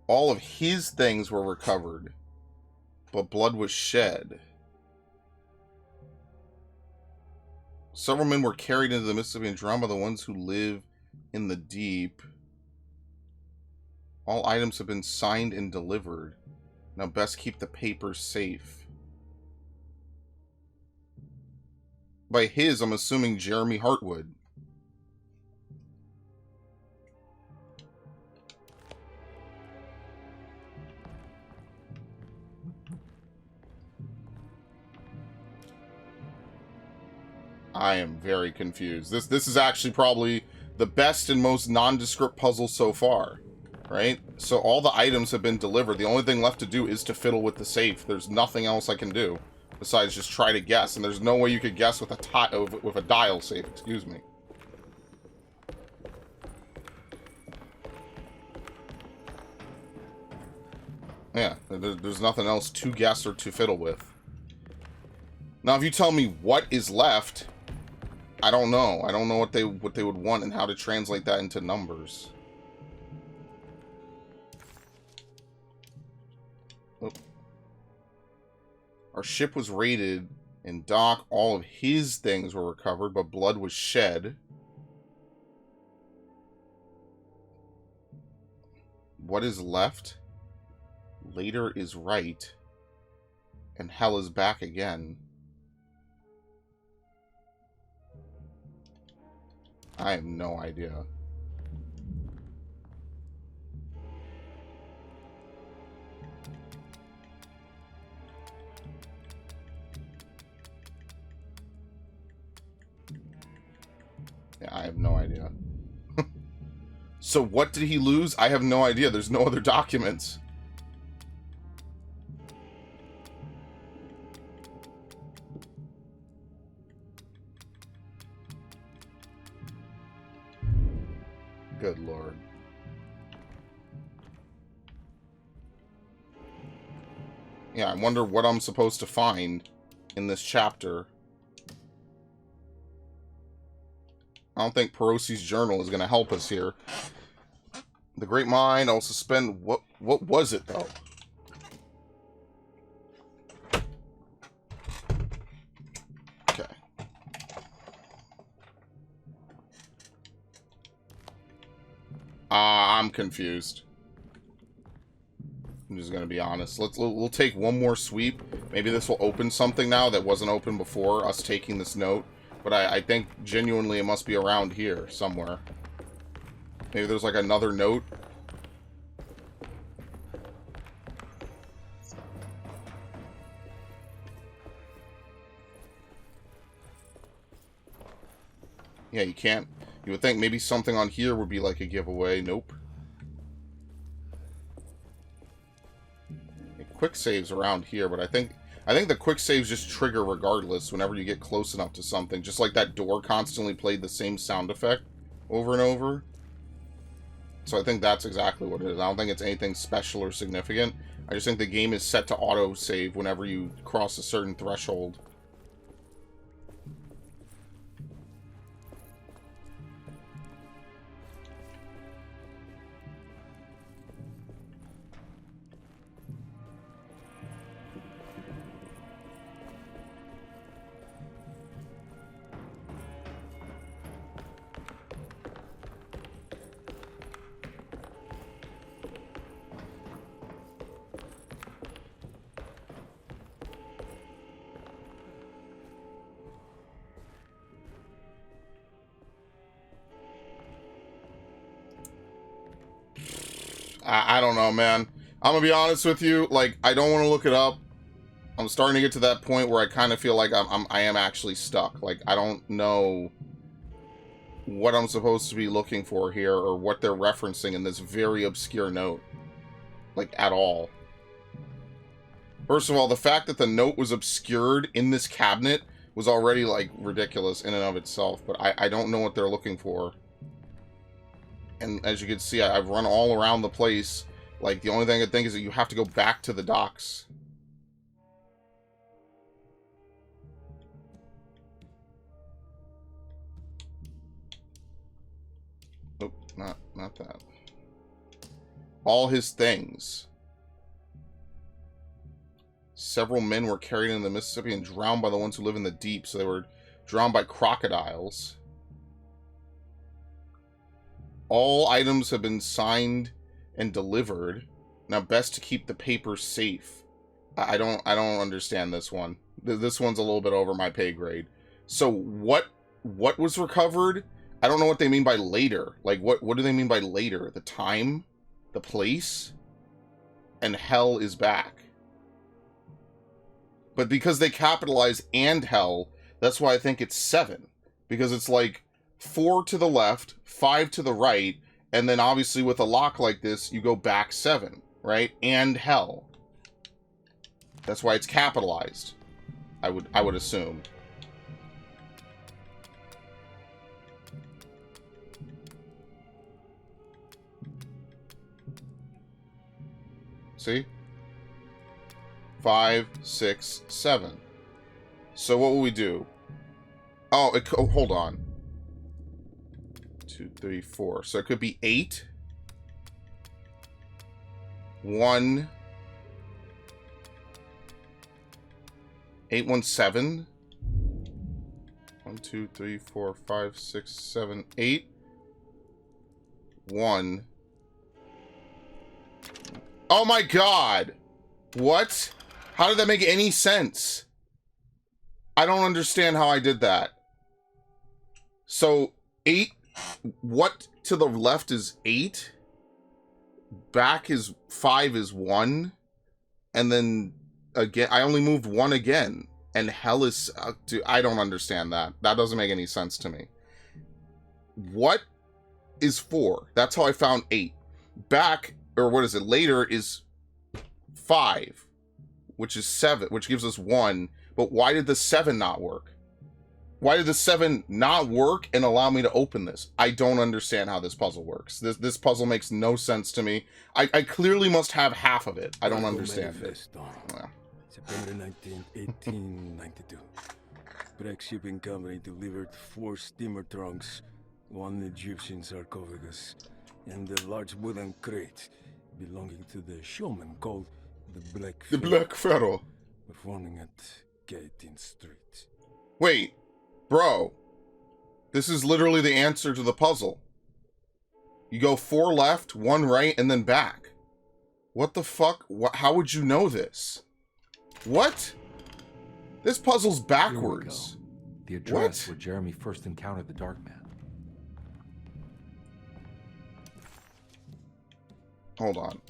All of his things were recovered, but blood was shed. Several men were carried into the Mississippi and drowned by the ones who live in the deep. All items have been signed and delivered. Now best keep the papers safe. By his, I'm assuming Jeremy Hartwood. I am very confused. This is actually probably the best and most nondescript puzzle so far, right? So all the items have been delivered. The only thing left to do is to fiddle with the safe. There's nothing else I can do besides just try to guess, and there's no way you could guess with a dial safe. Excuse me. Yeah, there's nothing else to guess or to fiddle with. Now, if you tell me what is left, I don't know. I don't know what they would want and how to translate that into numbers. Oh. Our ship was raided and dock. All of his things were recovered, but blood was shed. What is left? Later is right. And hell is back again. I have no idea. Yeah, I have no idea. So what did he lose? I have no idea. There's no other documents. Good lord. Yeah, I wonder what I'm supposed to find in this chapter. I don't think Perosi's journal is going to help us here. The Great Mind, I'll suspend... What was it, though? Okay. I'm confused. I'm just gonna be honest. We'll take one more sweep. Maybe this will open something now that wasn't open before us taking this note. But I think genuinely it must be around here somewhere. Maybe there's like another note. Yeah, you can't. You would think maybe something on here would be like a giveaway. Nope. Quick saves around here, but I think the quick saves just trigger regardless whenever you get close enough to something. Just like that door constantly played the same sound effect over and over. So I think that's exactly what it is. I don't think it's anything special or significant. I just think the game is set to auto save whenever you cross a certain threshold. I don't know, man. I'm gonna be honest with you. Like, I don't want to look it up. I'm starting to get to that point where I kind of feel like I am actually stuck. Like, I don't know what I'm supposed to be looking for here or what they're referencing in this very obscure note. Like, at all. First of all, the fact that the note was obscured in this cabinet was already, like, ridiculous in and of itself. But I don't know what they're looking for. And as you can see, I've run all around the place. Like, the only thing I think is that you have to go back to the docks. Nope, not that. All his things. Several men were carried into the Mississippi and drowned by the ones who live in the deep, so they were drowned by crocodiles. All items have been signed and delivered. Now, best to keep the paper safe. I don't understand this one. This one's a little bit over my pay grade. So what was recovered? I don't know what they mean by later. Like, what do they mean by later? The time? The place? And hell is back. But because they capitalize and hell, that's why I think it's 7. Because it's like 4 to the left, 5 to the right, and then obviously with a lock like this, you go back 7, right? And hell. That's why it's capitalized. I would assume. See? 5, 6, 7. So what will we do? Oh, hold on. 2, 3, 4. So it could be 8. 1. 817. 1, 2, 3, 4, 5, 6, 7, 8. 1. Oh my god! What? How did that make any sense? I don't understand how I did that. So, 8... What to the left is 8? Back is 5 is 1? And then, again, I only moved 1 again. And hell is... dude, I don't understand that. That doesn't make any sense to me. What is 4? That's how I found 8. Back, or what is it, later is 5. Which is 7, which gives us 1. But why did the 7 not work? Why did the 7 not work and allow me to open this? I don't understand how this puzzle works. This puzzle makes no sense to me. I clearly must have half of it. I don't understand it. Well. September 19th, 1892. Breck Shipping Company delivered 4 steamer trunks, 1 Egyptian sarcophagus, and a large wooden crate belonging to the showman called the Black Pharaoh. The Black Pharaoh. Performing at Gallatin Street. Wait. Bro, this is literally the answer to the puzzle. You go 4 left, 1 right, and then back. What the fuck? How would you know this? What? This puzzle's backwards. The address where Jeremy first encountered the Dark Man. Hold on.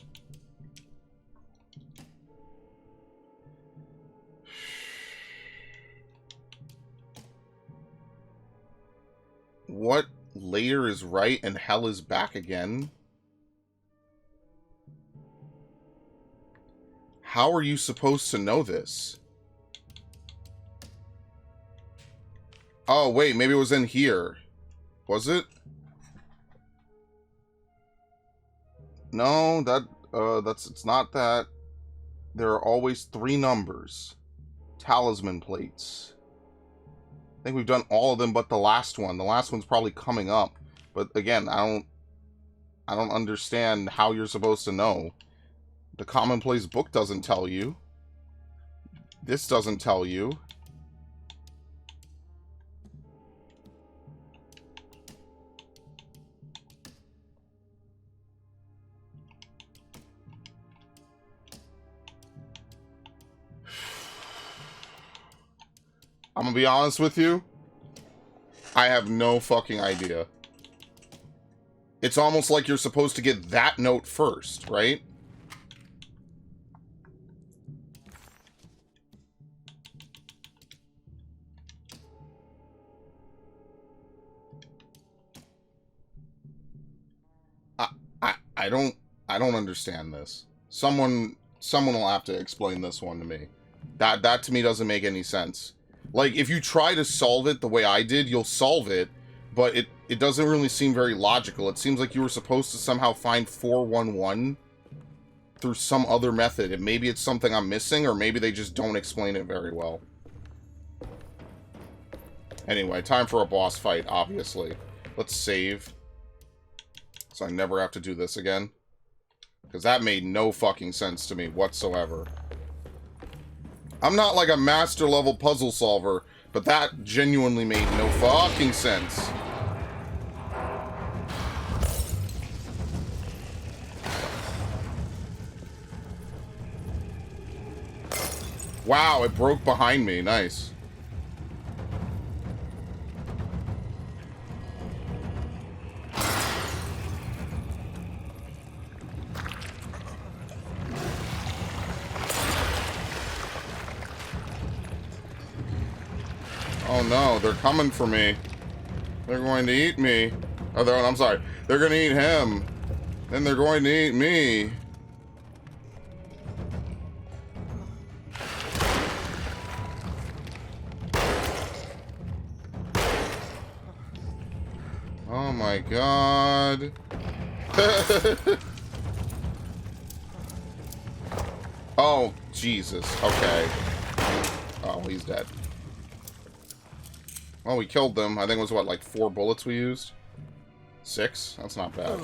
What layer is right and hell is back again? How are you supposed to know this? Oh, wait, maybe it was in here. Was it? No, it's not that. There are always 3 numbers. Talisman plates. I think we've done all of them but the last one. The last one's probably coming up. But again, I don't understand how you're supposed to know. The commonplace book doesn't tell you. This doesn't tell you. I'm gonna be honest with you. I have no fucking idea. It's almost like you're supposed to get that note first, right? I don't understand this. Someone will have to explain this one to me. That to me doesn't make any sense. Like, if you try to solve it the way I did, you'll solve it, but it doesn't really seem very logical. It seems like you were supposed to somehow find 411 through some other method, and maybe it's something I'm missing, or maybe they just don't explain it very well. Anyway, time for a boss fight, obviously. Let's save, so I never have to do this again. Because that made no fucking sense to me whatsoever. I'm not like a master level puzzle solver, but that genuinely made no fucking sense. Wow, it broke behind me. Nice. Oh no, they're coming for me. They're going to eat me. Oh, I'm sorry. They're going to eat him. Then they're going to eat me. Oh my god. Oh, Jesus. Okay. Oh, he's dead. Well, we killed them. I think it was, what, like 4 bullets we used? 6? That's not bad.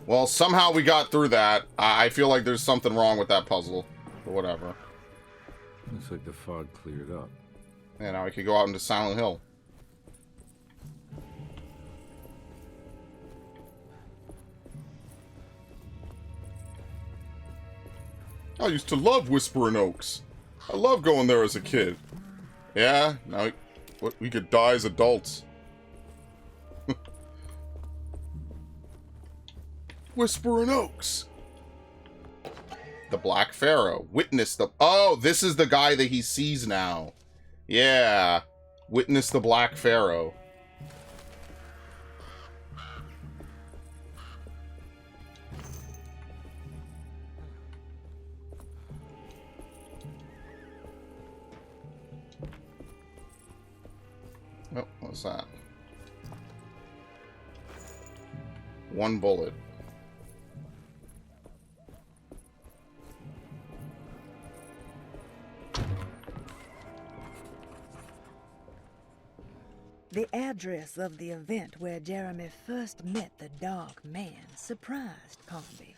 Well, somehow we got through that. I feel like there's something wrong with that puzzle. But whatever. Looks like the fog cleared up. Yeah, now we could go out into Silent Hill. I used to love Whispering Oaks. I love going there as a kid. Yeah, now we could die as adults. Whispering Oaks. The Black Pharaoh. Witness the... Oh, this is the guy that he sees now. Yeah. Witness the Black Pharaoh. Oh, what's that? 1 bullet. The address of the event where Jeremy first met the Dark Man surprised Carnaby.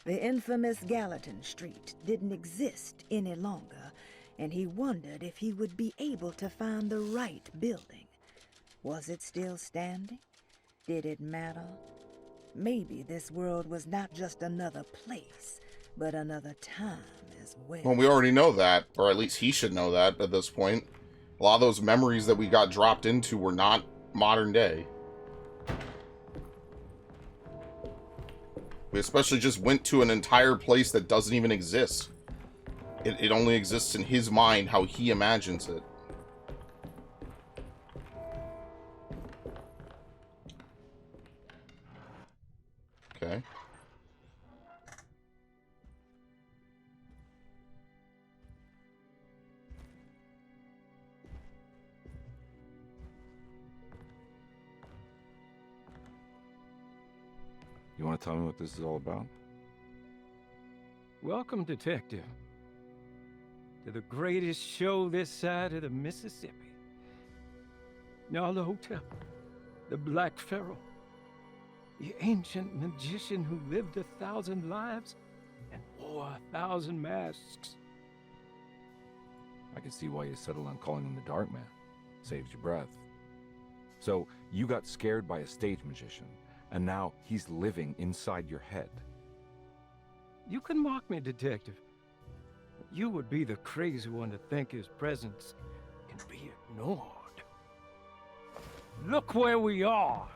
The infamous Gallatin Street didn't exist any longer, and he wondered if he would be able to find the right building. Was it still standing? Did it matter? Maybe this world was not just another place, but another time as well. Well, we already know that, or at least he should know that at this point. A lot of those memories that we got dropped into were not modern day. We especially just went to an entire place that doesn't even exist. It only exists in his mind, how he imagines it. Okay. You want to tell me what this is all about? Welcome, Detective, to the greatest show this side of the Mississippi. Now the hotel, the Black Pharaoh, the ancient magician who lived 1,000 lives and wore 1,000 masks. I can see why you settled on calling him the Dark Man. Saves your breath. So, you got scared by a stage magician, and now he's living inside your head. You can mock me, Detective. But you would be the crazy one to think his presence can be ignored. Look where we are.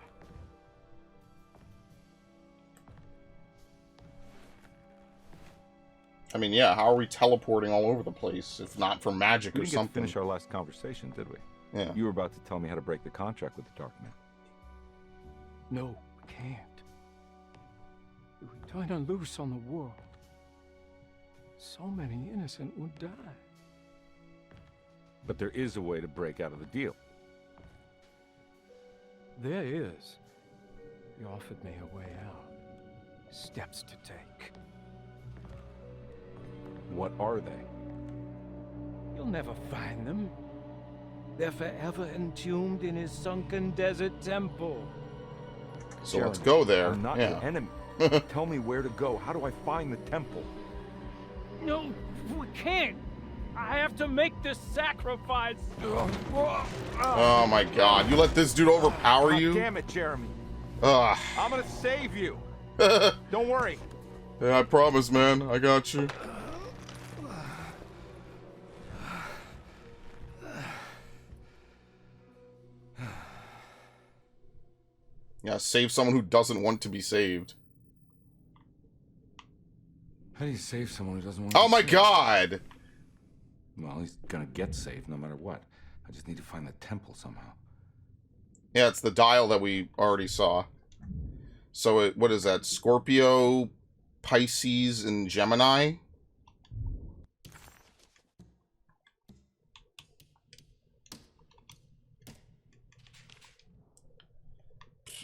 I mean, yeah, how are we teleporting all over the place, if not for magic We or didn't get to something? finish our last conversation, did we? Yeah. You were about to tell me how to break the contract with the Dark Man. No, we can't. If we turn her loose on the world, so many innocent would die. But there is a way to break out of the deal. There is. You offered me a way out. Steps to take. What are they? You'll never find them. They're forever entombed in his sunken desert temple. So let's go there. I'm not Yeah. your enemy. Tell me where to go. How do I find the temple? No, we can't. I have to make this sacrifice. Oh my god, you let this dude overpower God you? damn it, Jeremy. Ugh. I'm gonna save you. Don't worry. Yeah, I promise, man. I got you. Yeah, save someone who doesn't want to be saved. How do you save someone who doesn't want Oh to my be saved? god! Well, he's gonna get saved no matter what. I just need to find the temple somehow. Yeah, it's the dial that we already saw. So, what is that? Scorpio, Pisces, and Gemini?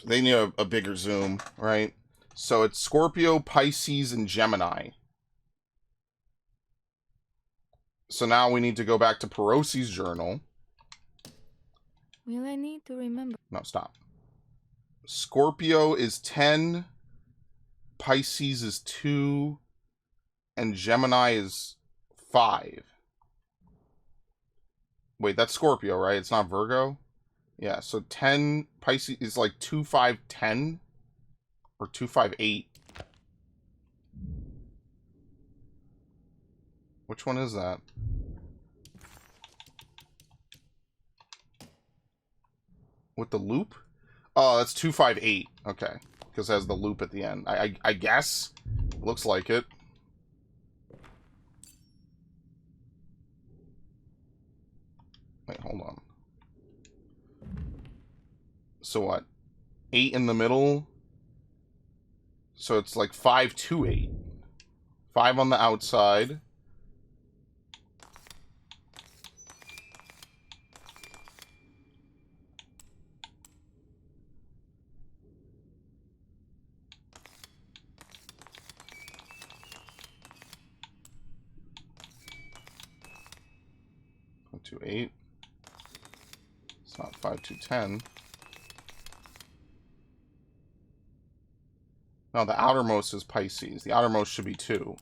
They need a bigger zoom, right? So it's Scorpio, Pisces, and Gemini. So now we need to go back to Perosi's journal. Will I need to remember? No, stop. Scorpio is 10, Pisces is 2, and Gemini is 5. Wait, that's Scorpio, right? It's not Virgo? Yeah, so 10, Pisces is like 2, 5, 10? Or 2, 5, 8? Which one is that? With the loop? Oh, that's 2, 5, 8. Okay. Because it has the loop at the end. I guess. Looks like it. Wait, hold on. So what? 8 in the middle? So it's like 5, 2, 8. 5 on the outside. To 8. It's not 5 to 10. No, the outermost is Pisces. The outermost should be 2.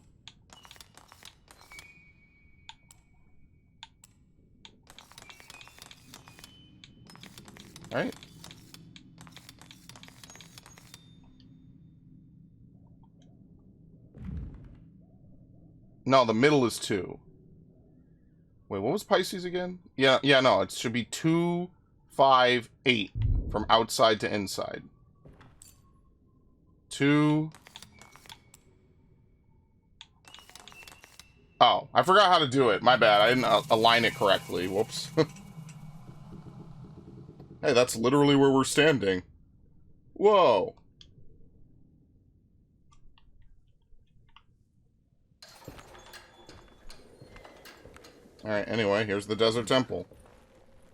Right? No, the middle is 2. Wait, what was Pisces again? Yeah, no, it should be 2, 5, 8 from outside to inside. 2. Oh, I forgot how to do it. My bad. I didn't align it correctly. Whoops. Hey, that's literally where we're standing. Whoa. Alright, anyway, here's the Desert Temple.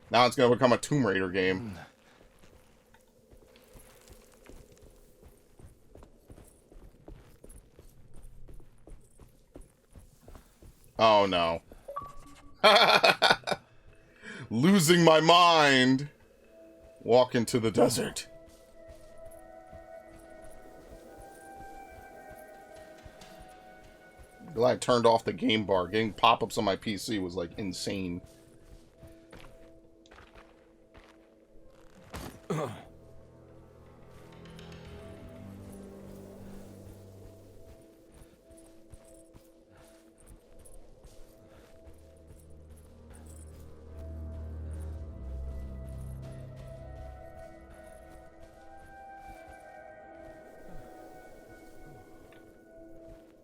Now it's going to become a Tomb Raider game. Oh, no. Losing my mind. Walk into the desert. Glad I turned off the game bar. Getting pop-ups on my PC was, like, insane.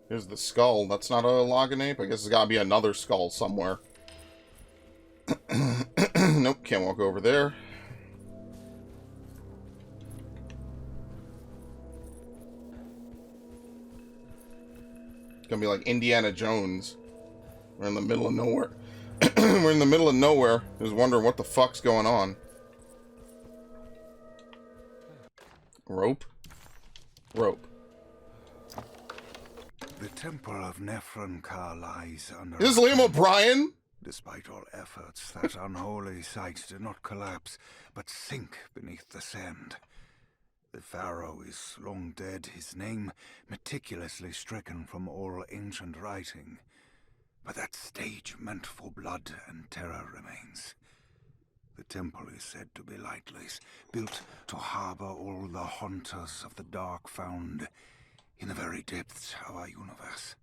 Here's the skull. That's not a Loganape? I guess there's gotta be another skull somewhere. Nope, can't walk over there. It's gonna be like Indiana Jones. We're in the middle of nowhere. We're in the middle of nowhere. Just wondering what the fuck's going on. Rope? Rope. The Temple of Nephron-Ka lies under... Is this Liam O'Brien? Despite all efforts, that unholy site did not collapse, but sink beneath the sand. The pharaoh is long dead, his name meticulously stricken from all ancient writing. But that stage meant for blood and terror remains. The temple is said to be lightless, built to harbor all the haunters of the dark found in the very depths of our universe.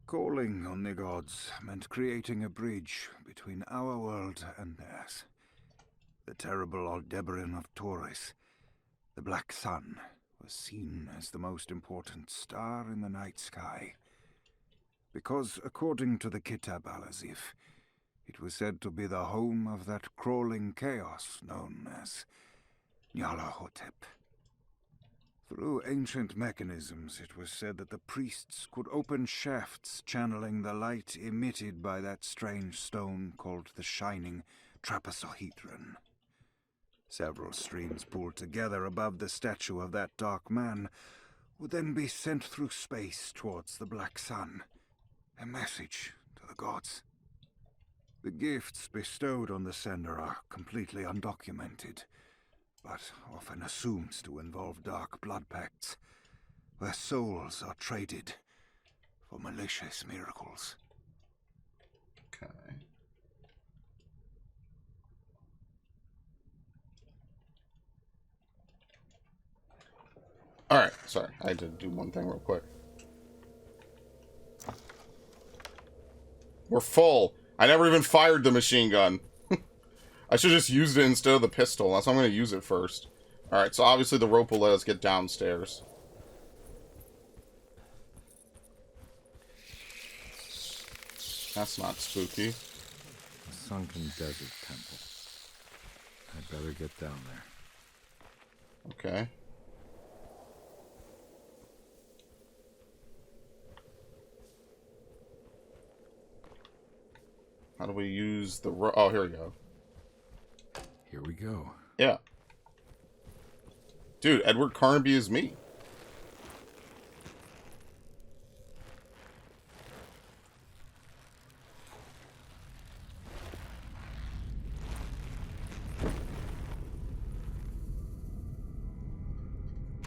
Calling on the gods meant creating a bridge between our world and theirs. The terrible Aldebaran of Taurus, the Black Sun, was seen as the most important star in the night sky. Because, according to the Kitab al-Azif, it was said to be the home of that crawling chaos known as Nyarlathotep. Through ancient mechanisms, it was said that the priests could open shafts channeling the light emitted by that strange stone called the Shining Trapezohedron. Several streams pooled together above the statue of that dark man would then be sent through space towards the Black Sun, a message to the gods. The gifts bestowed on the sender are completely undocumented, but often assumed to involve dark blood pacts, where souls are traded for malicious miracles. Okay. Alright, sorry. I had to do one thing real quick. We're full. I never even fired the machine gun. I should just used it instead of the pistol. That's why I'm going to use it first. Alright, so obviously the rope will let us get downstairs. That's not spooky. The sunken desert temple. I'd better get down there. Okay. How do we use the rope? Oh, here we go. Here we go. Yeah. Dude, Edward Carnaby is me.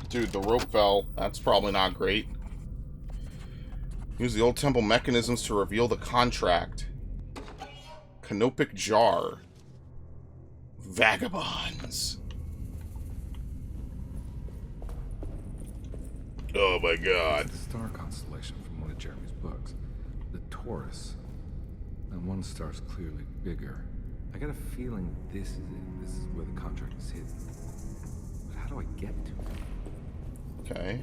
Dude, the rope fell. That's probably not great. Use the old temple mechanisms to reveal the contract. Canopic jar. Vagabonds. Oh my god. It's a star constellation from one of Jeremy's books. porous. And one star's clearly bigger. I got a feeling this is it. This is where the contract is hidden. But how do I get to it? Okay.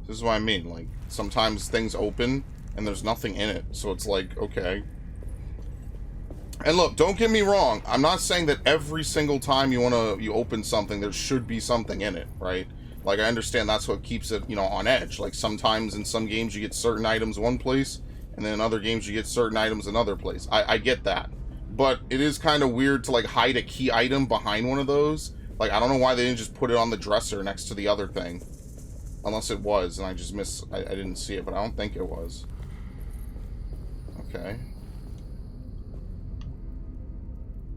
This is what I mean. Like, sometimes things open and there's nothing in it. So it's like, okay. And look, don't get me wrong. I'm not saying that every single time you open something, there should be something in it, right? Like, I understand that's what keeps it, on edge. Like, sometimes in some games you get certain items one place, and then in other games you get certain items another place. I get that. But it is kind of weird to, like, hide a key item behind one of those. Like, I don't know why they didn't just put it on the dresser next to the other thing. Unless it was, and I just I didn't see it, but I don't think it was. Okay.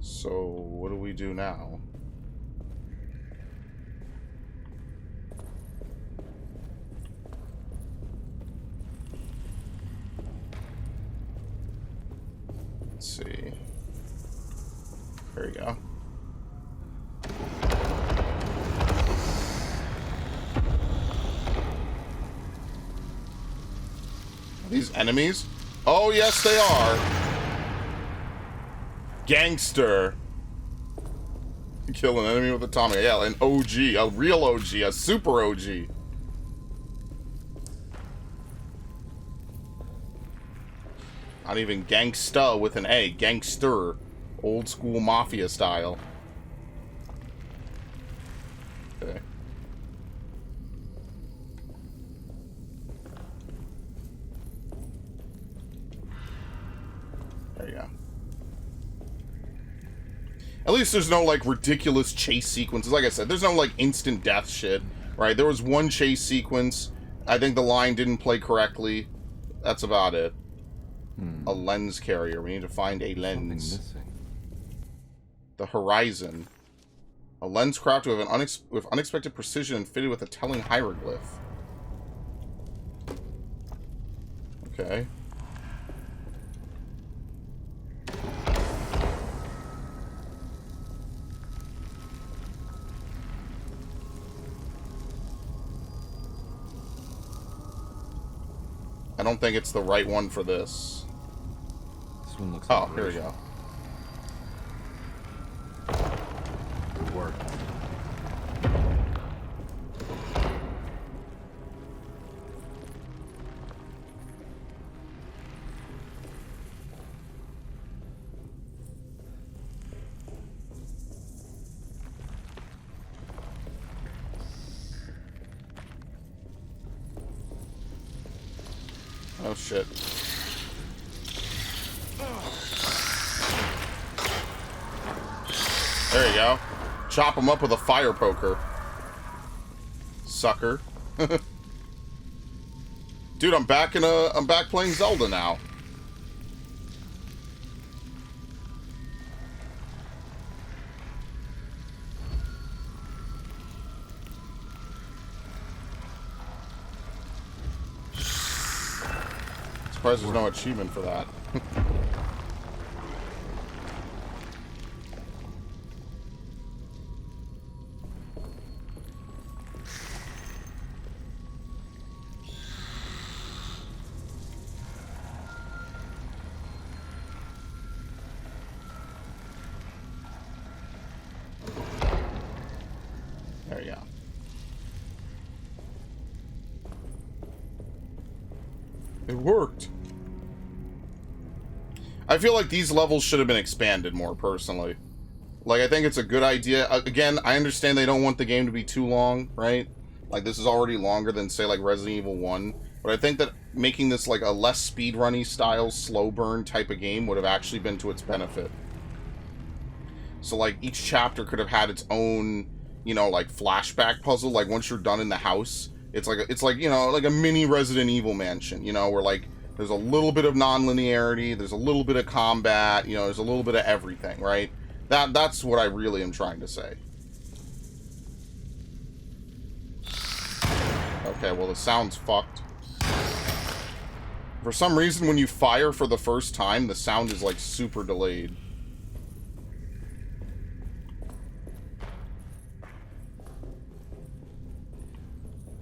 So, what do we do now? Let's see. There you go. Are these enemies? Oh, yes, they are. Gangster. Kill an enemy with a Tommy. Yeah, an OG. A real OG. A super OG. Not even gangsta with an A. Gangster. Old school mafia style. Okay. There you go. At least there's no, like, ridiculous chase sequences. Like I said, there's no, like, instant death shit, right? There was one chase sequence. I think the line didn't play correctly. That's about it. A lens carrier. We need to find a lens. The horizon. A lens crafted with unexpected precision and fitted with a telling hieroglyph. Okay. I don't think it's the right one for this. This one looks Oh, here we go. Good work. Oh, shit. There you go. Chop him up with a fire poker. Sucker. Dude, I'm back playing Zelda now. Surprised there's no achievement for that. There you go. It worked. I feel like these levels should have been expanded more, personally. Like, I think it's a good idea. Again, I understand they don't want the game to be too long, right? Like, this is already longer than, say, like, Resident Evil 1. But I think that making this, like, a less speedrunny style, slow burn type of game would have actually been to its benefit. So, like, each chapter could have had its own, you know, like, flashback puzzle. Like, once you're done in the house, it's like, you know, like a mini Resident Evil mansion, you know, where, like, there's a little bit of non-linearity, there's a little bit of combat, you know, there's a little bit of everything, right? That's what I really am trying to say. Okay, well, the sound's fucked. For some reason, when you fire for the first time, the sound is, like, super delayed.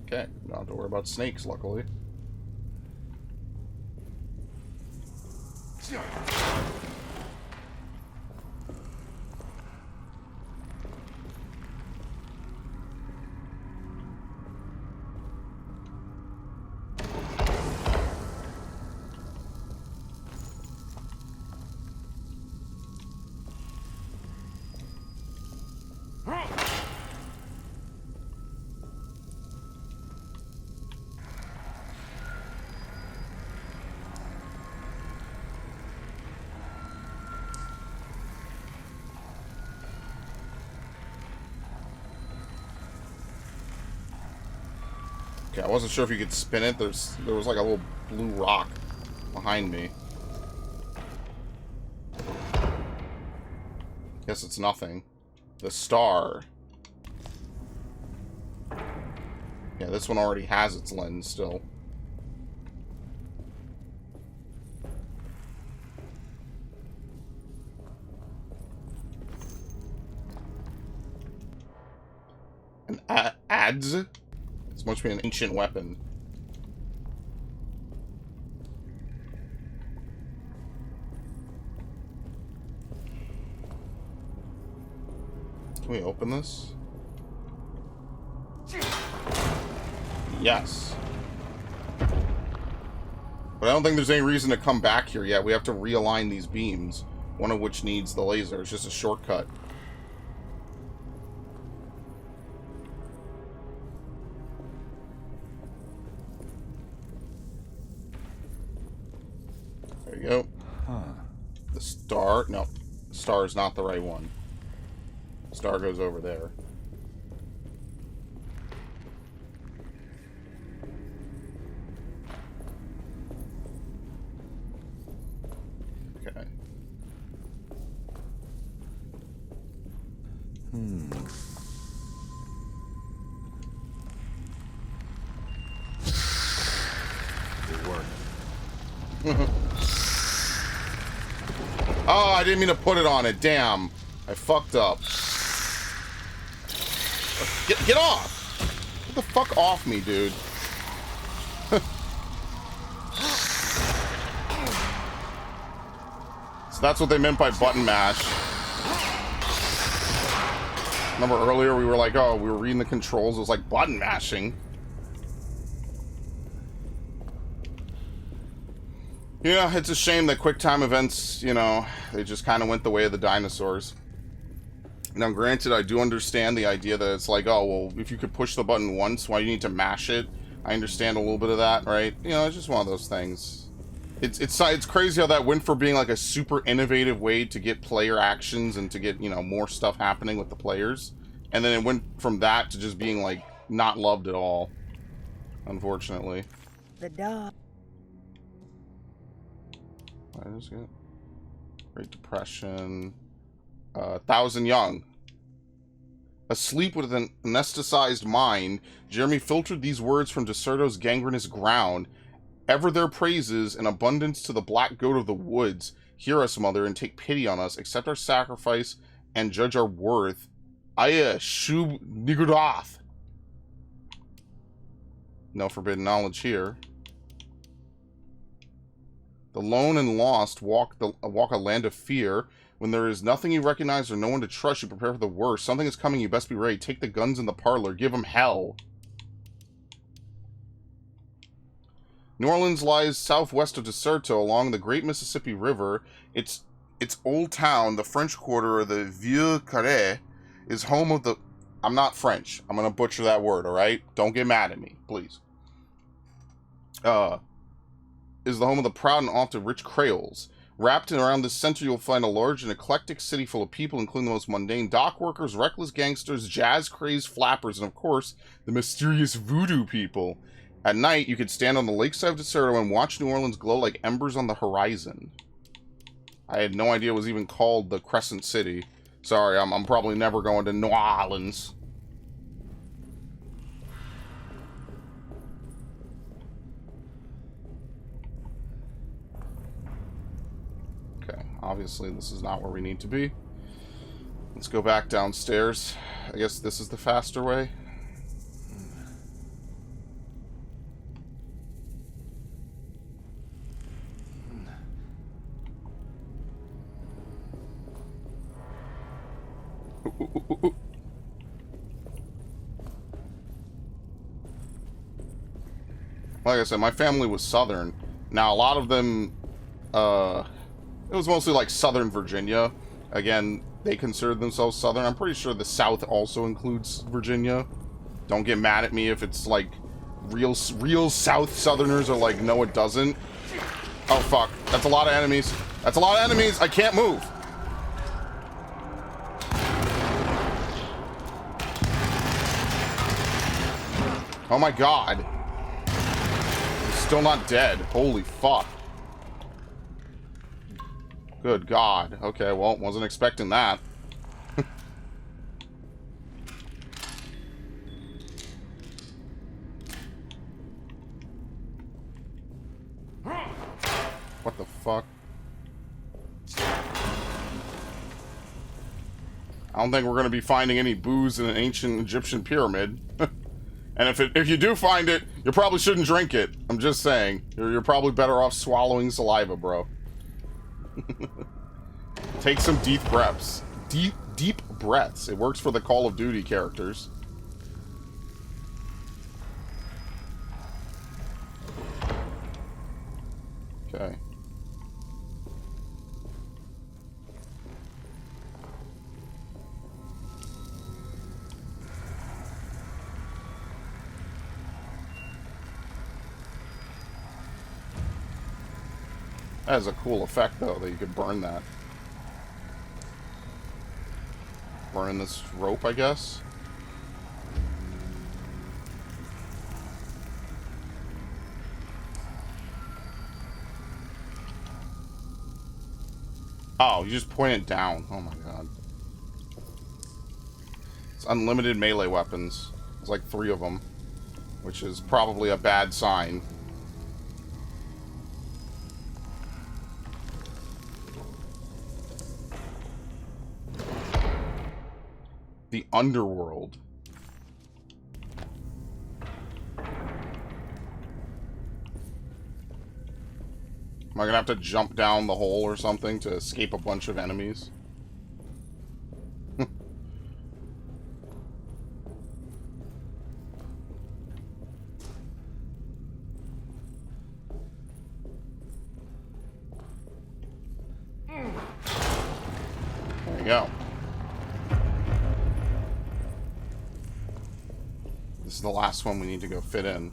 Okay, don't have to worry about snakes, luckily. Okay, I wasn't sure if you could spin it. There was like a little blue rock behind me. Guess it's nothing. The star. Yeah, this one already has its lens still. An adze? This must be an ancient weapon. Can we open this? Yes. But I don't think there's any reason to come back here yet. We have to realign these beams, one of which needs the laser. It's just a shortcut. There you go. Huh. The star... No. The star is not the right one. The star goes over there. Okay. It worked. Oh, I didn't mean to put it on it. Damn. I fucked up. Get off! Get the fuck off me, dude. So that's what they meant by button mash. Remember earlier we were like, oh, we were reading the controls. It was like button mashing. Yeah, it's a shame that QuickTime events, you know, they just kind of went the way of the dinosaurs. Now, granted, I do understand the idea that it's like, oh, well, if you could push the button once, why do you need to mash it? I understand a little bit of that, right? You know, it's just one of those things. It's crazy how that went from being like a super innovative way to get player actions and to get, you know, more stuff happening with the players. And then it went from that to just being, like, not loved at all. Unfortunately. The dog. What is it? Great Depression. 1,000 Young. Asleep with an anesthetized mind, Jeremy filtered these words from Deserto's gangrenous ground. Ever their praises and abundance to the black goat of the woods. Hear us, mother, and take pity on us. Accept our sacrifice and judge our worth. Aya Shub Nigudath. No forbidden knowledge here. The lone and lost walk a land of fear. When there is nothing you recognize or no one to trust, you prepare for the worst. Something is coming, you best be ready. Take the guns in the parlor. Give them hell. New Orleans lies southwest of Deserto along the Great Mississippi River. Its old town, the French Quarter, or the Vieux Carré, is home of the... I'm not French. I'm going to butcher that word, alright? Don't get mad at me, please. Is the home of the proud and often rich Creoles. Wrapped around this center, you'll find a large and eclectic city full of people, including the most mundane dock workers, reckless gangsters, jazz-crazed flappers, and of course, the mysterious voodoo people. At night, you could stand on the lakeside of Deserto and watch New Orleans glow like embers on the horizon. I had no idea it was even called the Crescent City. Sorry, I'm probably never going to New Orleans. Okay, obviously this is not where we need to be. Let's go back downstairs. I guess this is the faster way. Like I said, my family was Southern. Now, a lot of them, it was mostly like Southern Virginia. Again, they considered themselves Southern. I'm pretty sure the South also includes Virginia. Don't get mad at me if it's like real South Southerners are like, no, it doesn't. Oh, fuck. That's a lot of enemies. That's a lot of enemies. I can't move. Oh my god. still not dead. Holy fuck. Good God. Okay, well, wasn't expecting that. What the fuck? I don't think we're going to be finding any booze in an ancient Egyptian pyramid. And if you do find it, you probably shouldn't drink it. I'm just saying. You're probably better off swallowing saliva, bro. Take some deep breaths. Deep breaths. It works for the Call of Duty characters. Okay. That is a cool effect, though, that you could burn that. Burning this rope, I guess. Oh, you just point it down. Oh my god. It's unlimited melee weapons. There's like 3 of them, which is probably a bad sign. The underworld. Am I gonna have to jump down the hole or something to escape a bunch of enemies? There you go. This is the last one we need to go fit in.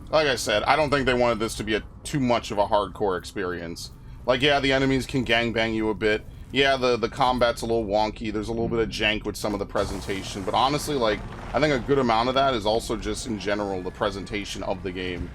Like I said, I don't think they wanted this to be too much of a hardcore experience. Like, yeah, the enemies can gangbang you a bit. Yeah, the combat's a little wonky. There's a little bit of jank with some of the presentation. But honestly, like, I think a good amount of that is also just, in general, the presentation of the game.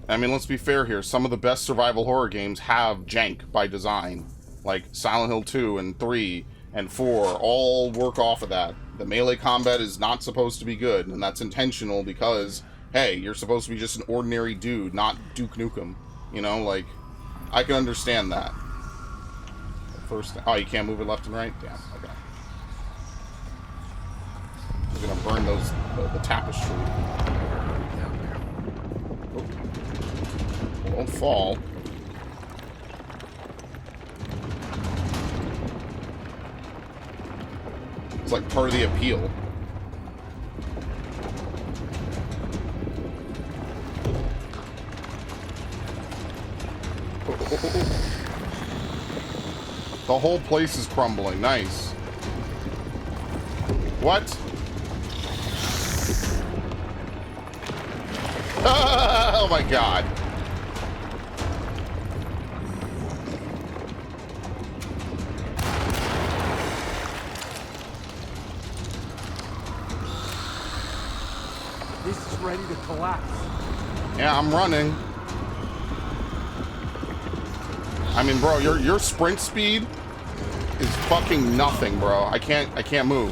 I mean, let's be fair here. Some of the best survival horror games have jank by design. Like Silent Hill 2 and 3 and 4 all work off of that. The melee combat is not supposed to be good, and that's intentional because, hey, you're supposed to be just an ordinary dude, not Duke Nukem. You know, like, I can understand that. First, oh, you can't move it left and right? Damn, okay. We're gonna burn those, the tapestry. Oh. Don't fall. It's like part of the appeal. The whole place is crumbling. Nice. What? Oh my god. This is ready to collapse. Yeah, I'm running. I mean, bro, your sprint speed is fucking nothing, bro. I can't move.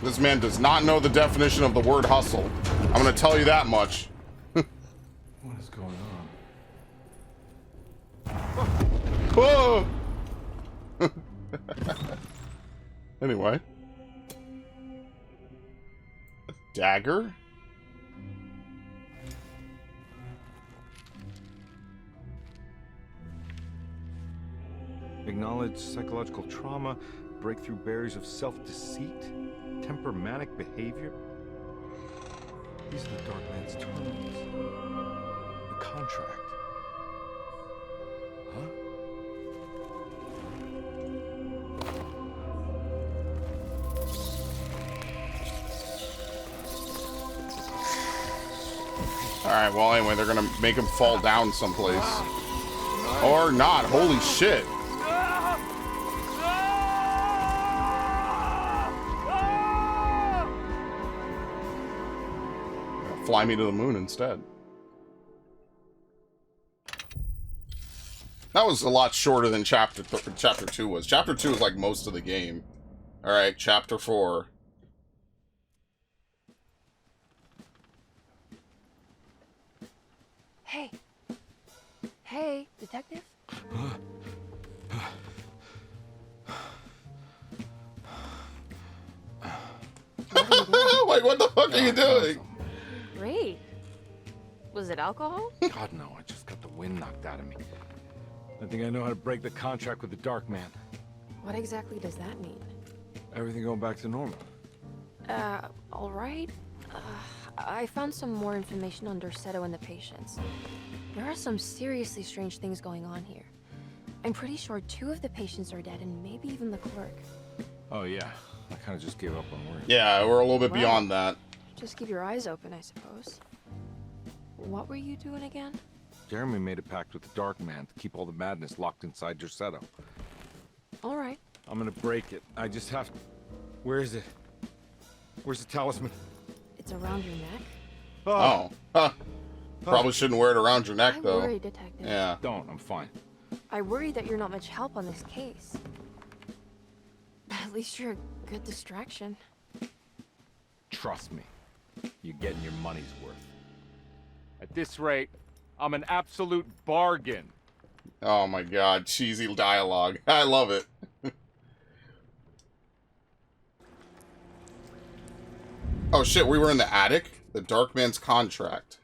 This man does not know the definition of the word hustle. I'm gonna tell you that much. What is going on? Whoa! Anyway. A dagger? Acknowledge psychological trauma, break through barriers of self-deceit, temper manic behavior. These are the Dark Man's terms. The contract. Alright, well, anyway, they're gonna make him fall down someplace. Or not. Holy shit. Fly me to the moon instead. That was a lot shorter than chapter 2 was. Chapter 2 is like most of the game. Alright, chapter 4. Hey. Hey, detective? Like, what the fuck are you doing? Great. Was it alcohol? God, no. I just got the wind knocked out of me. I think I know how to break the contract with the Dark Man. What exactly does that mean? Everything going back to normal. All right. I found some more information on Dorsetto and the patients. There are some seriously strange things going on here. I'm pretty sure 2 of the patients are dead and maybe even the clerk. Oh, yeah. I kind of just gave up on work. Yeah, we're a little bit Well, beyond that. Just keep your eyes open, I suppose. What were you doing again? Jeremy made a pact with the Dark Man to keep all the madness locked inside Dorsetto. All right. I'm gonna break it. I just have to... Where is it? Where's the talisman? It's around your neck? Oh. Huh. Probably shouldn't wear it around your neck, though. I worry, detective. Yeah. Don't. I'm fine. I worry that you're not much help on this case. At least you're a good distraction. Trust me. You're getting your money's worth. At this rate, I'm an absolute bargain. Oh my god, cheesy dialogue. I love it. Oh shit, we were in the attic? The Dark Man's contract.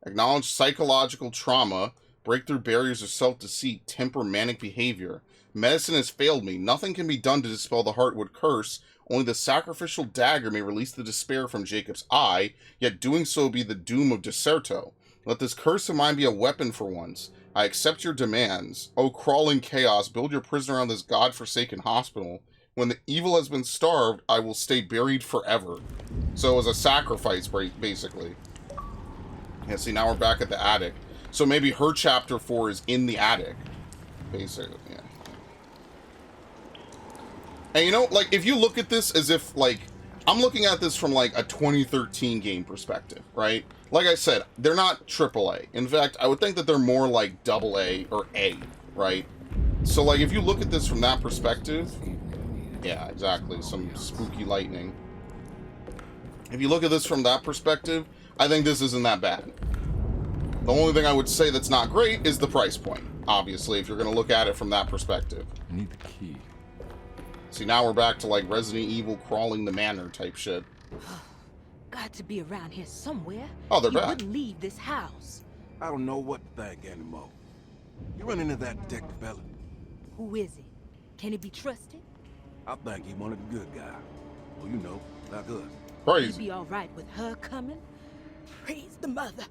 Acknowledge psychological trauma, break through barriers of self-deceit, temper manic behavior. Medicine has failed me. Nothing can be done to dispel the Heartwood curse. Only the sacrificial dagger may release the despair from Jacob's eye, yet doing so be the doom of Deserto. Let this curse of mine be a weapon for once. I accept your demands. O crawling chaos, build your prison around this god-forsaken hospital. When the evil has been starved, I will stay buried forever. So it was a sacrifice, basically. Yeah, see, now we're back at the attic. So maybe her chapter 4 is in the attic. Basically, yeah. And you know, like, if you look at this as if, like, I'm looking at this from, like, a 2013 game perspective, right? Like I said, they're not AAA. In fact, I would think that they're more like AA or A, right? So, like, if you look at this from that perspective... Yeah, exactly. Some spooky lightning. If you look at this from that perspective, I think this isn't that bad. The only thing I would say that's not great is the price point, obviously, if you're going to look at it from that perspective. I need the key. See, now we're back to, like, Resident Evil crawling the manor type shit. Got to be around here somewhere. Oh, they're you back. Wouldn't leave this house. I don't know what to think anymore. You run into that detective fella? Who is he? Can he be trusted? I think he one of the good guys. Well, you know, like us. Crazy. He be all right with her coming? Praise the mother.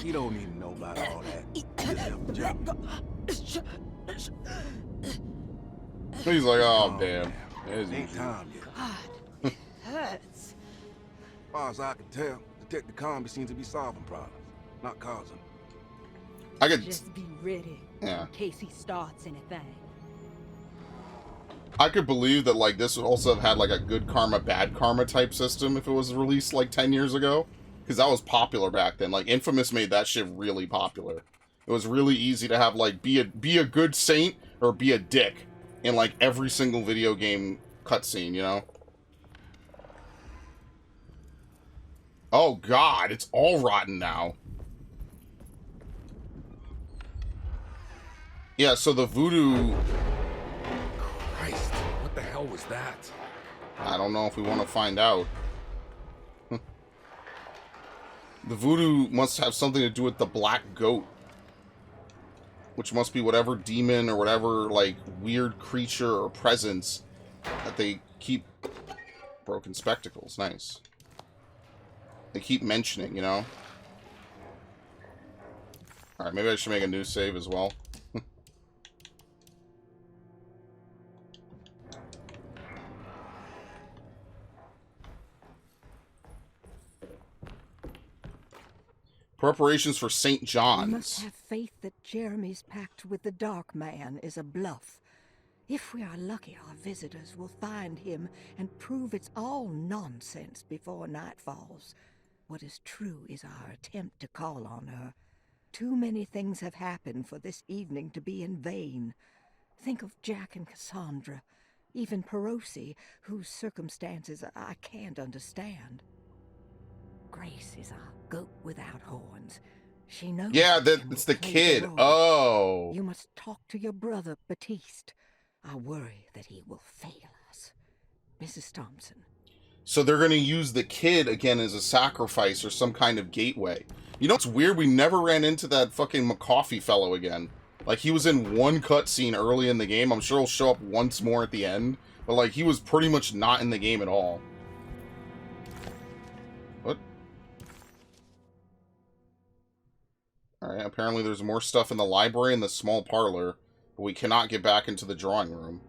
You don't even know about all that. Just help the job. He's like, oh, damn. Ain't time yet. God, it hurts. As far as I can tell, Detective Carnaby seems to be solving problems, not causing. I could just be ready in case he starts anything. I could believe that, like, this would also have had, like, a good karma, bad karma type system if it was released, like, 10 years ago. Because that was popular back then. Like, Infamous made that shit really popular. It was really easy to have, like, be a good saint or be a dick in, like, every single video game cutscene, you know? Oh, God, it's all rotten now. Yeah, so the voodoo... Christ, what the hell was that? I don't know if we want to find out. The voodoo must have something to do with the black goat. Which must be whatever demon or whatever, like, weird creature or presence that they keep... Broken spectacles, nice. They keep mentioning, you know? Alright, maybe I should make a new save as well. Preparations for St. We must John's. have faith that Jeremy's pact with the Dark Man is a bluff. If we are lucky, our visitors will find him and prove it's all nonsense before night falls. What is true is our attempt to call on her. Too many things have happened for this evening to be in vain. Think of Jack and Cassandra, even Perosi, whose circumstances I can't understand. Grace is our goat without horns. She knows. Yeah, it and it's will the play kid. role. Oh. You must talk to your brother, Batiste. I worry that he will fail us. Mrs. Thompson. So they're going to use the kid again as a sacrifice or some kind of gateway. You know, it's weird. We never ran into that fucking McCoffey fellow again. Like, he was in one cutscene early in the game. I'm sure he'll show up once more at the end. But, like, he was pretty much not in the game at all. What? Alright, apparently there's more stuff in the library and the small parlor. But we cannot get back into the drawing room.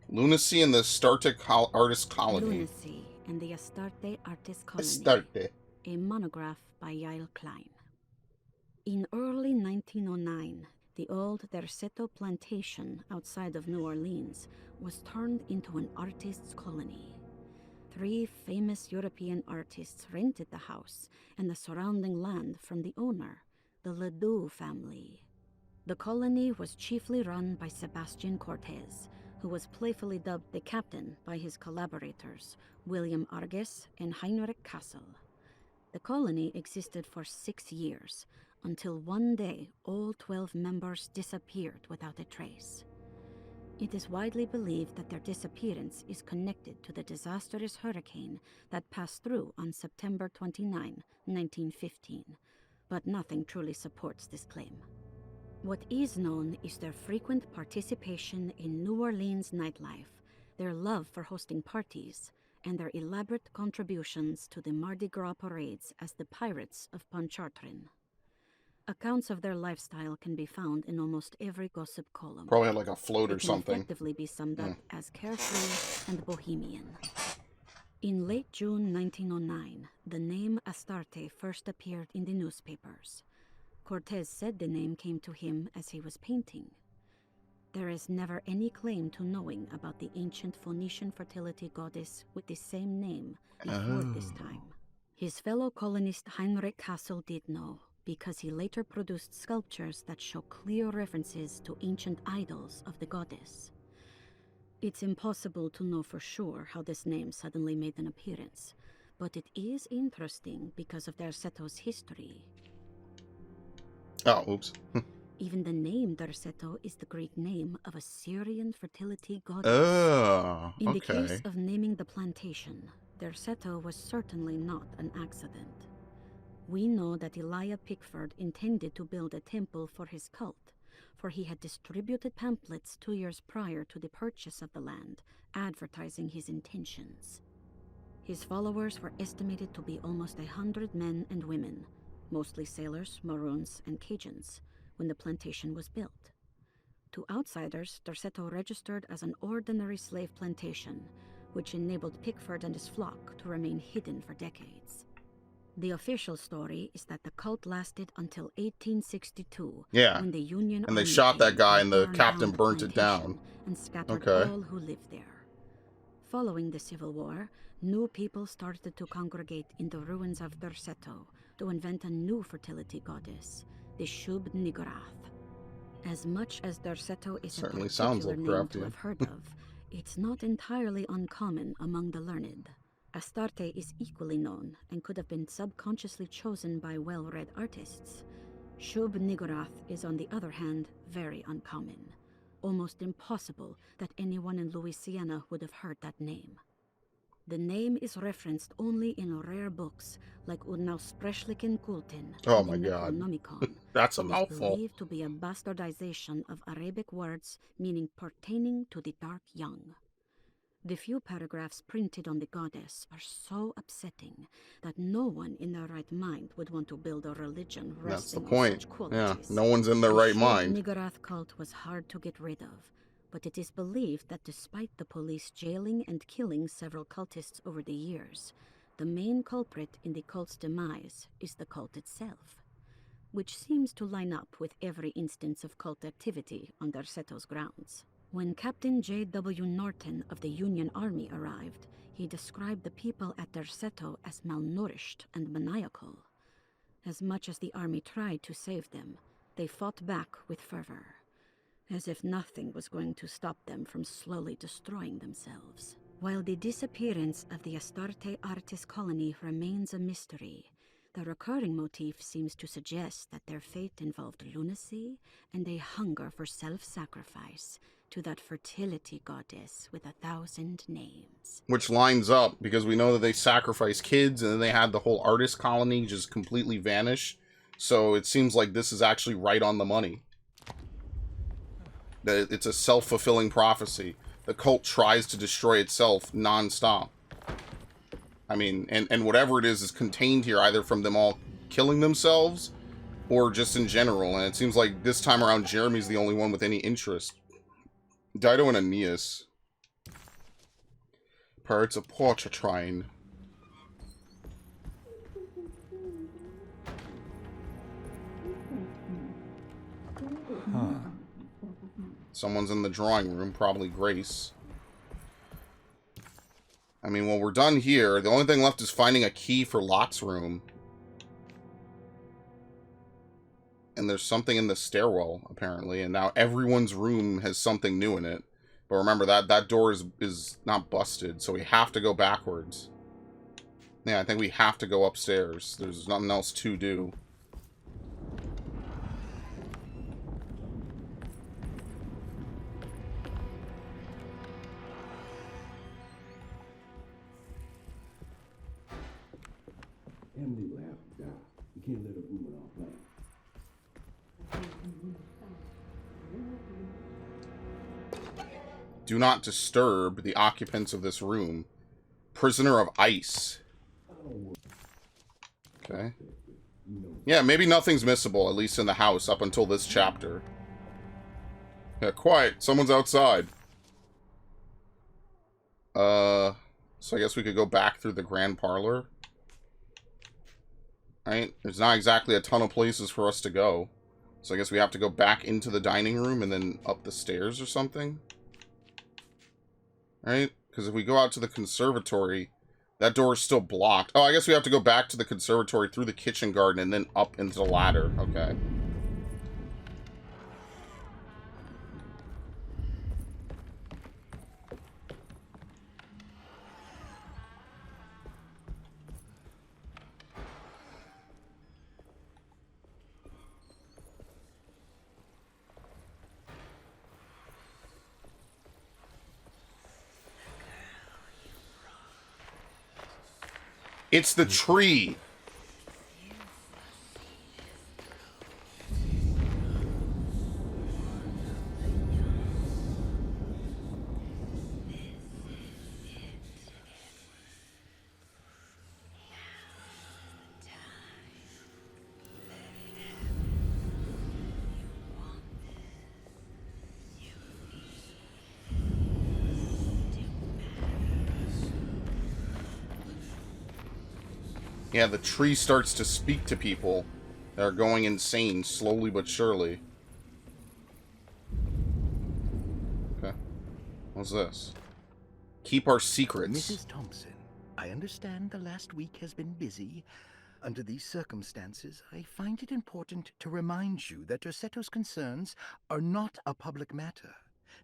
Lunacy in the Astarte Artist Colony. Lunacy and the Astarte Artist Colony. Astarte. A monograph by Yael Klein. In early 1909, the old Derceto plantation outside of New Orleans was turned into an artist's colony. 3 famous European artists rented the house and the surrounding land from the owner, the Ledoux family. The colony was chiefly run by Sebastian Cortez, who was playfully dubbed the captain by his collaborators, William Arges and Heinrich Kassel. The colony existed for 6 years, until one day all 12 members disappeared without a trace. It is widely believed that their disappearance is connected to the disastrous hurricane that passed through on September 29, 1915, but nothing truly supports this claim. What is known is their frequent participation in New Orleans nightlife, their love for hosting parties, and their elaborate contributions to the Mardi Gras parades as the Pirates of Pontchartrain. Accounts of their lifestyle can be found in almost every gossip column. Probably had like a float It or can something. effectively be summed up as carefree and bohemian. In late June 1909, the name Astarte first appeared in the newspapers. Cortez said the name came to him as he was painting. There is never any claim to knowing about the ancient Phoenician fertility goddess with the same name before this time. His fellow colonist Heinrich Kassel did know, because he later produced sculptures that show clear references to ancient idols of the goddess. It's impossible to know for sure how this name suddenly made an appearance, but it is interesting because of Derceto's history. Oh, oops. Even the name Derceto is the Greek name of a Syrian fertility goddess. Oh, In the okay. case of naming the plantation, Derceto was certainly not an accident. We know that Elijah Pickford intended to build a temple for his cult, for he had distributed pamphlets 2 years prior to the purchase of the land, advertising his intentions. His followers were estimated to be almost 100 men and women, mostly sailors, Maroons, and Cajuns, when the plantation was built. To outsiders, Derceto registered as an ordinary slave plantation, which enabled Pickford and his flock to remain hidden for decades. The official story is that the cult lasted until 1862, Yeah. when the Union And they Army shot that came guy and and the burned captain down burnt it down. plantation and scattered Okay. all who lived there. Following the Civil War, new people started to congregate in the ruins of Derceto to invent a new fertility goddess, the Shub Niggurath. As much as Derceto is Certainly a sounds particular name Lovecraftian. to have heard of, it's not entirely uncommon among the learned. Astarte is equally known and could have been subconsciously chosen by well-read artists. Shub Niggurath is, on the other hand, very uncommon. Almost impossible that anyone in Louisiana would have heard that name. The name is referenced only in rare books like Unaussprechlichen Kulten Oh and my the God. Necronomicon. That's a It is mouthful. believed to be a bastardization of Arabic words meaning pertaining to the dark young. The few paragraphs printed on the goddess are so upsetting that no one in their right mind would want to build a religion That's the resting on point. such qualities. Yeah, no one's in their right The mind. Niggurath cult was hard to get rid of, but it is believed that despite the police jailing and killing several cultists over the years, the main culprit in the cult's demise is the cult itself, which seems to line up with every instance of cult activity on Darceto's grounds. When Captain J.W. Norton of the Union Army arrived, he described the people at Darceto as malnourished and maniacal. As much as the army tried to save them, they fought back with fervor, as if nothing was going to stop them from slowly destroying themselves. While the disappearance of the Astarte Artis colony remains a mystery, the recurring motif seems to suggest that their fate involved lunacy and a hunger for self-sacrifice to that fertility goddess with 1,000 names. Which lines up, because we know that they sacrificed kids, and then they had the whole artist colony just completely vanish. So it seems like this is actually right on the money. That it's a self-fulfilling prophecy. The cult tries to destroy itself non-stop. I mean, and whatever it is contained here, either from them all killing themselves, or just in general. And it seems like this time around, Jeremy's the only one with any interest. Dido and Aeneas. Pirates of Pontchartrain. Huh. Someone's in the drawing room, probably Grace. I mean, well, we're done here. The only thing left is finding a key for Lot's room. And there's something in the stairwell, apparently. And now everyone's room has something new in it. But remember, that door is not busted, so we have to go backwards. Yeah, I think we have to go upstairs. There's nothing else to do. Emily will have to die. You can't let her ruin our plan. Do not disturb the occupants of this room. Prisoner of ice. Okay. Yeah, maybe nothing's missable, at least in the house, up until this chapter. Yeah, quiet. Someone's outside. So I guess we could go back through the grand parlor. Right? There's not exactly a ton of places for us to go. So I guess we have to go back into the dining room and then up the stairs or something. Right? Because if we go out to the conservatory, that door is still blocked. Oh, I guess we have to go back to the conservatory through the kitchen garden and then up into the ladder. Okay. It's the tree. Yeah, the tree starts to speak to people that are going insane, slowly but surely. Okay. What's this? Keep our secrets. Mrs. Thompson, I understand the last week has been busy. Under these circumstances, I find it important to remind you that Darceto's concerns are not a public matter,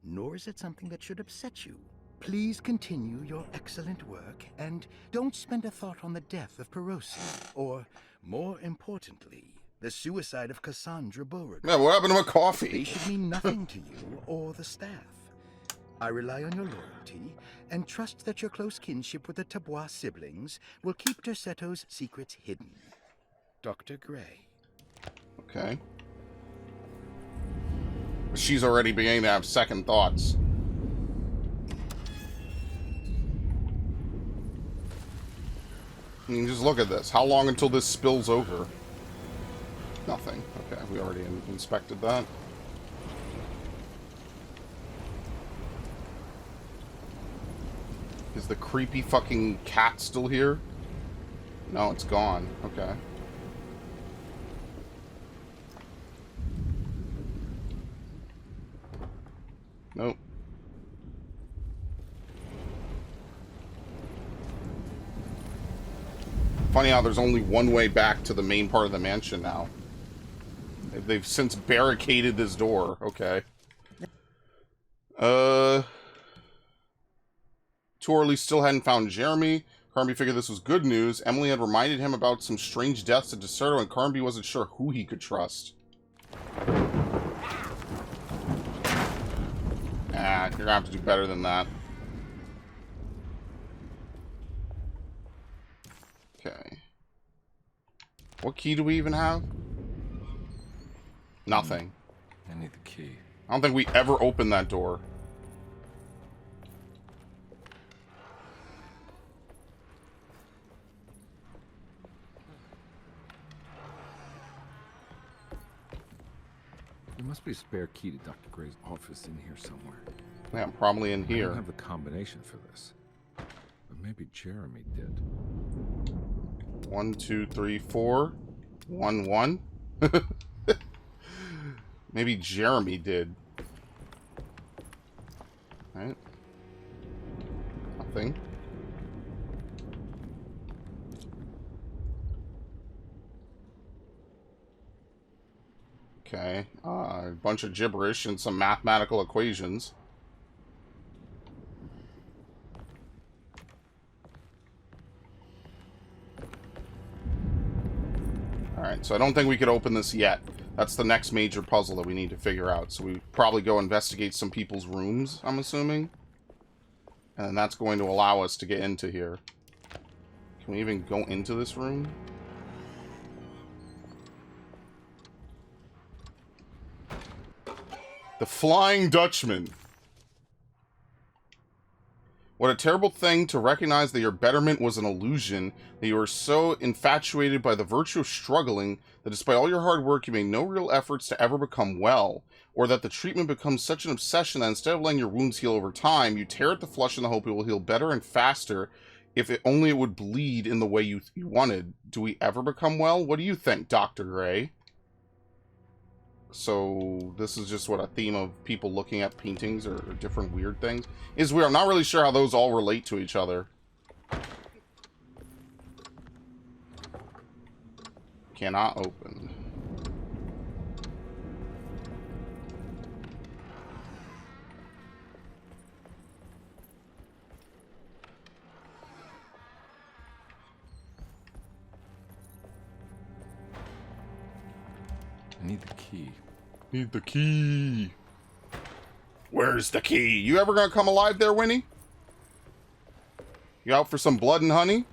nor is it something that should upset you. Please continue your excellent work, and don't spend a thought on the death of Perosi, or, more importantly, the suicide of Cassandra Beauregard. Yeah, what happened to my coffee? They should mean nothing to you or the staff. I rely on your loyalty, and trust that your close kinship with the Tabois siblings will keep Darceto's secrets hidden. Dr. Gray. Okay. She's already beginning to have second thoughts. I mean, just look at this. How long until this spills over? Nothing. Okay, we already inspected that. Is the creepy fucking cat still here? No, it's gone. Okay. Nope. Funny how there's only one way back to the main part of the mansion now. They've since barricaded this door. Okay. Torley still hadn't found Jeremy. Carnaby figured this was good news. Emily had reminded him about some strange deaths at Deserto, and Carnaby wasn't sure who he could trust. Ah, you're gonna have to do better than that. Okay. What key do we even have? Nothing. I need the key. I don't think we ever opened that door. There must be a spare key to Dr. Gray's office in here somewhere. Yeah, probably in I here. don't have the combination for this. But maybe Jeremy did. 1, 2, 3, 4. 1, 1. Maybe Jeremy did. Right? Nothing. Okay. A bunch of gibberish and some mathematical equations. Alright, so I don't think we could open this yet. That's the next major puzzle that we need to figure out. So we probably go investigate some people's rooms, I'm assuming. And that's going to allow us to get into here. Can we even go into this room? The Flying Dutchman. What a terrible thing to recognize that your betterment was an illusion, that you were so infatuated by the virtue of struggling that despite all your hard work you made no real efforts to ever become well, or that the treatment becomes such an obsession that instead of letting your wounds heal over time, you tear at the flesh in the hope it will heal better and faster if it only it would bleed in the way you wanted. Do we ever become well? What do you think, Dr. Gray? So this is just what a theme of people looking at paintings or different weird things is weird. I'm not really sure how those all relate to each other. Cannot open. I need the key. Need the key. Where's the key? You ever gonna come alive there, Winnie? You out for some blood and honey?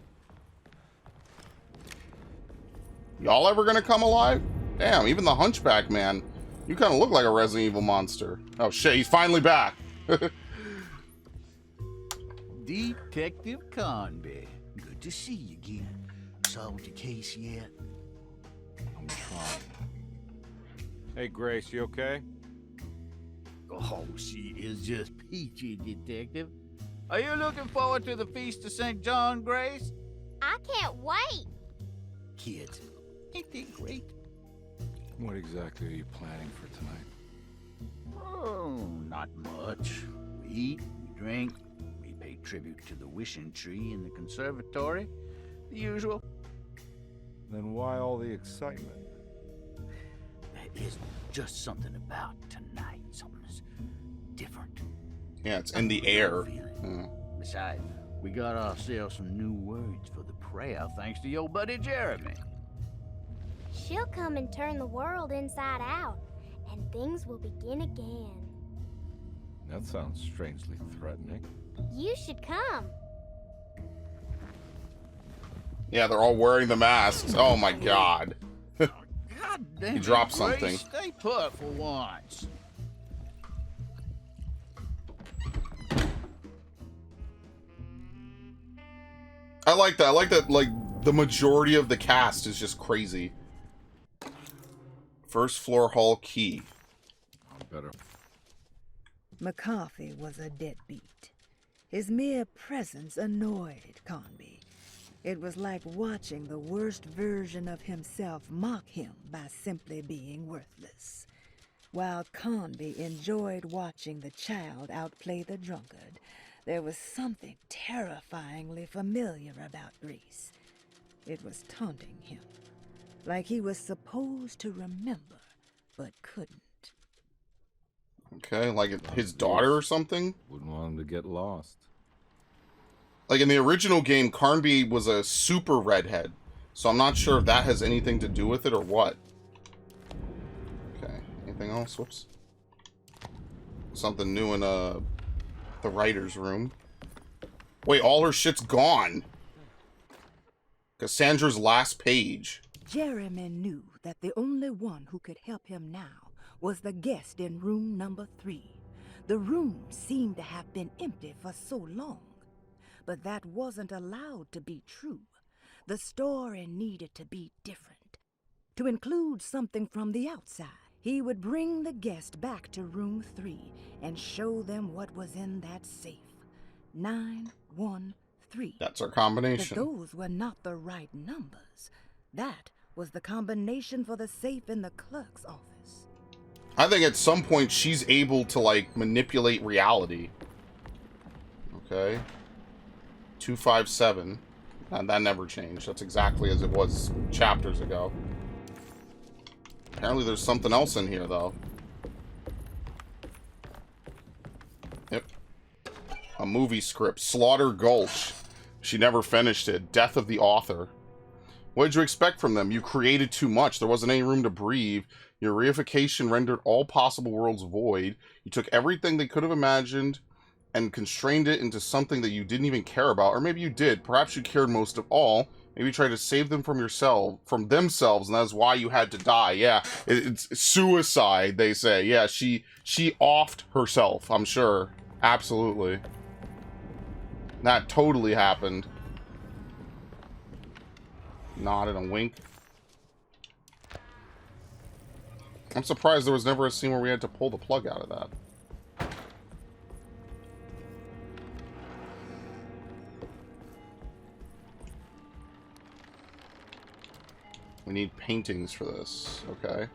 Y'all ever gonna come alive? Damn, even the Hunchback man. You kind of look like a Resident Evil monster. Oh shit, he's finally back. Detective Carnaby. Good to see you again. Solved the case yet? I'm trying. Hey, Grace, you okay? Oh, she is just peachy, Detective. Are you looking forward to the Feast of St. John, Grace? I can't wait. Kids, ain't they great? What exactly are you planning for tonight? Oh, not much. We eat, we drink, we pay tribute to the wishing tree in the conservatory. The usual. Then why all the excitement? There is just something about tonight. Something's different. Yeah, it's in the air. Besides, we got ourselves some new words for the prayer thanks to your buddy Jeremy. She'll come and turn the world inside out, and things will begin again. That sounds strangely threatening. You should come. Yeah, they're all wearing the masks. Oh my god. God damn He dropped it, something. Grace, stay put for once. I like that. I like that, like, the majority of the cast is just crazy. First floor hall key. Better. McCarthy was a deadbeat. His mere presence annoyed Carnaby. It was like watching the worst version of himself mock him by simply being worthless. While Carnaby enjoyed watching the child outplay the drunkard, there was something terrifyingly familiar about Reese. It was taunting him, like he was supposed to remember, but couldn't. Okay, like his daughter or something? Wouldn't want him to get lost. Like in the original game, Carnaby was a super redhead, so I'm not sure if that has anything to do with it or what. Okay, anything else? Whoops. Something new in the writer's room. Wait, all her shit's gone. Cassandra's last page. Jeremy knew that the only one who could help him now was the guest in room number 3. The room seemed to have been empty for so long. But that wasn't allowed to be true. The story needed to be different. To include something from the outside, he would bring the guest back to room 3 and show them what was in that safe. 913. That's our combination. But those were not the right numbers. That was the combination for the safe in the clerk's office. I think at some point she's able to, like, manipulate reality. Okay. 257. And that never changed. That's exactly as it was chapters ago. Apparently there's something else in here, though. Yep. A movie script. Slaughter Gulch. She never finished it. Death of the author. What did you expect from them? You created too much. There wasn't any room to breathe. Your reification rendered all possible worlds void. You took everything they could have imagined and constrained it into something that you didn't even care about. Or maybe you did. Perhaps you cared most of all. Maybe you tried to save them from themselves, and that's why you had to die. Yeah, it's suicide, they say. Yeah, she offed herself, I'm sure. Absolutely. That totally happened. Nodded and winked. I'm surprised there was never a scene where we had to pull the plug out of that. We need paintings for this. Okay.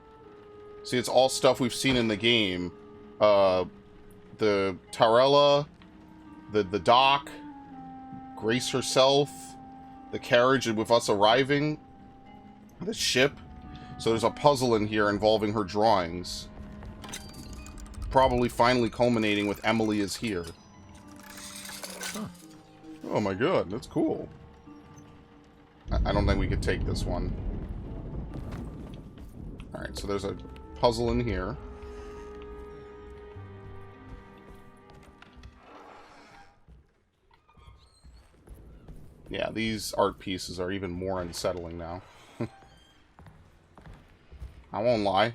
See, it's all stuff we've seen in the game. The Tarella, the dock, Grace herself, the carriage with us arriving, the ship. So there's a puzzle in here involving her drawings. Probably finally culminating with Emily is here. Huh. Oh my god, that's cool. I don't think we could take this one. Alright, so there's a puzzle in here. Yeah, these art pieces are even more unsettling now. I won't lie.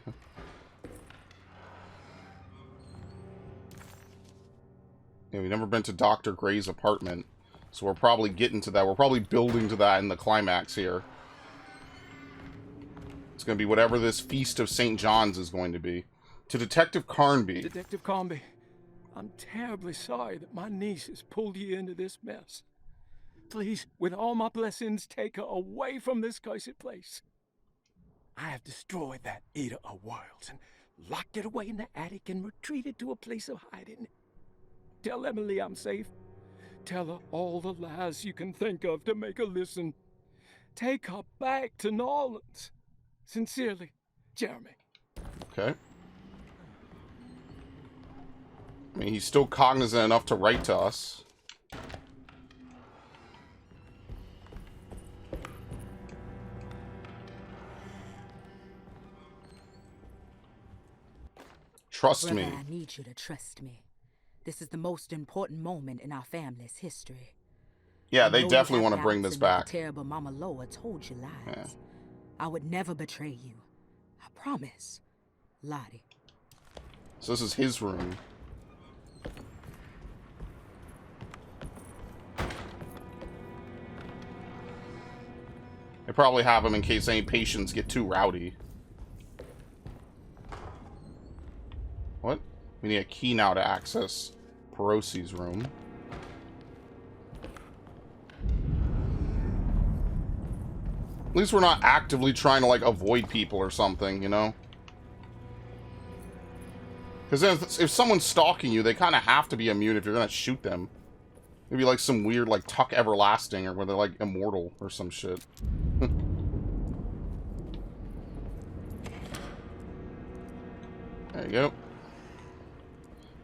Yeah, we've never been to Dr. Gray's apartment, so we're probably getting to that. We're probably building to that in the climax here. It's going to be whatever this Feast of St. John's is going to be. To Detective Carnaby. Detective Carnaby, I'm terribly sorry that my niece has pulled you into this mess. Please, with all my blessings, take her away from this cursed place. I have destroyed that Eater of Worlds and locked it away in the attic and retreated to a place of hiding. Tell Emily I'm safe. Tell her all the lies you can think of to make her listen. Take her back to New Orleans. Sincerely, Jeremy. Okay. I mean, he's still cognizant enough to write to us. Trust Brother, me. I need you to trust me. This is the most important moment in our family's history. Yeah, I they know definitely you have want to bring doubts this and that back. The terrible Mama Loa told you lies. Yeah. I would never betray you. I promise. Lottie. So this is his room. They probably have him in case any patients get too rowdy. What? We need a key now to access Perosi's room. At least we're not actively trying to, like, avoid people or something, you know? Because if someone's stalking you, they kind of have to be immune if you're going to shoot them. Maybe, like, some weird, like, Tuck Everlasting, or where they're, like, immortal or some shit. There you go.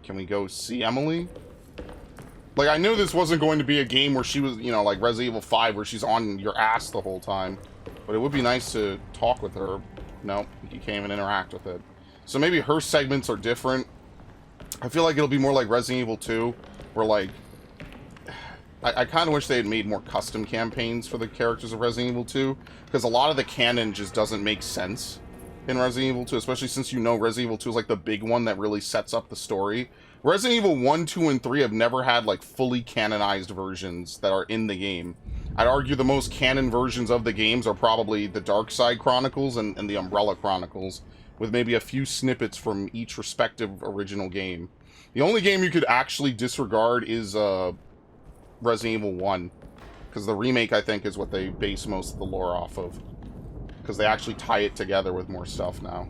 Can we go see Emily? Like, I knew this wasn't going to be a game where she was, you know, like Resident Evil 5, where she's on your ass the whole time. But it would be nice to talk with her. No, you can't even interact with it. So maybe her segments are different. I feel like it'll be more like Resident Evil 2, where, like... I kind of wish they had made more custom campaigns for the characters of Resident Evil 2, because a lot of the canon just doesn't make sense in Resident Evil 2, especially since you know Resident Evil 2 is like the big one that really sets up the story. Resident Evil 1, 2, and 3 have never had like fully canonized versions that are in the game. I'd argue the most canon versions of the games are probably the Dark Side Chronicles and the Umbrella Chronicles, with maybe a few snippets from each respective original game. The only game you could actually disregard is Resident Evil 1, because the remake, I think, is what they base most of the lore off of, because they actually tie it together with more stuff now.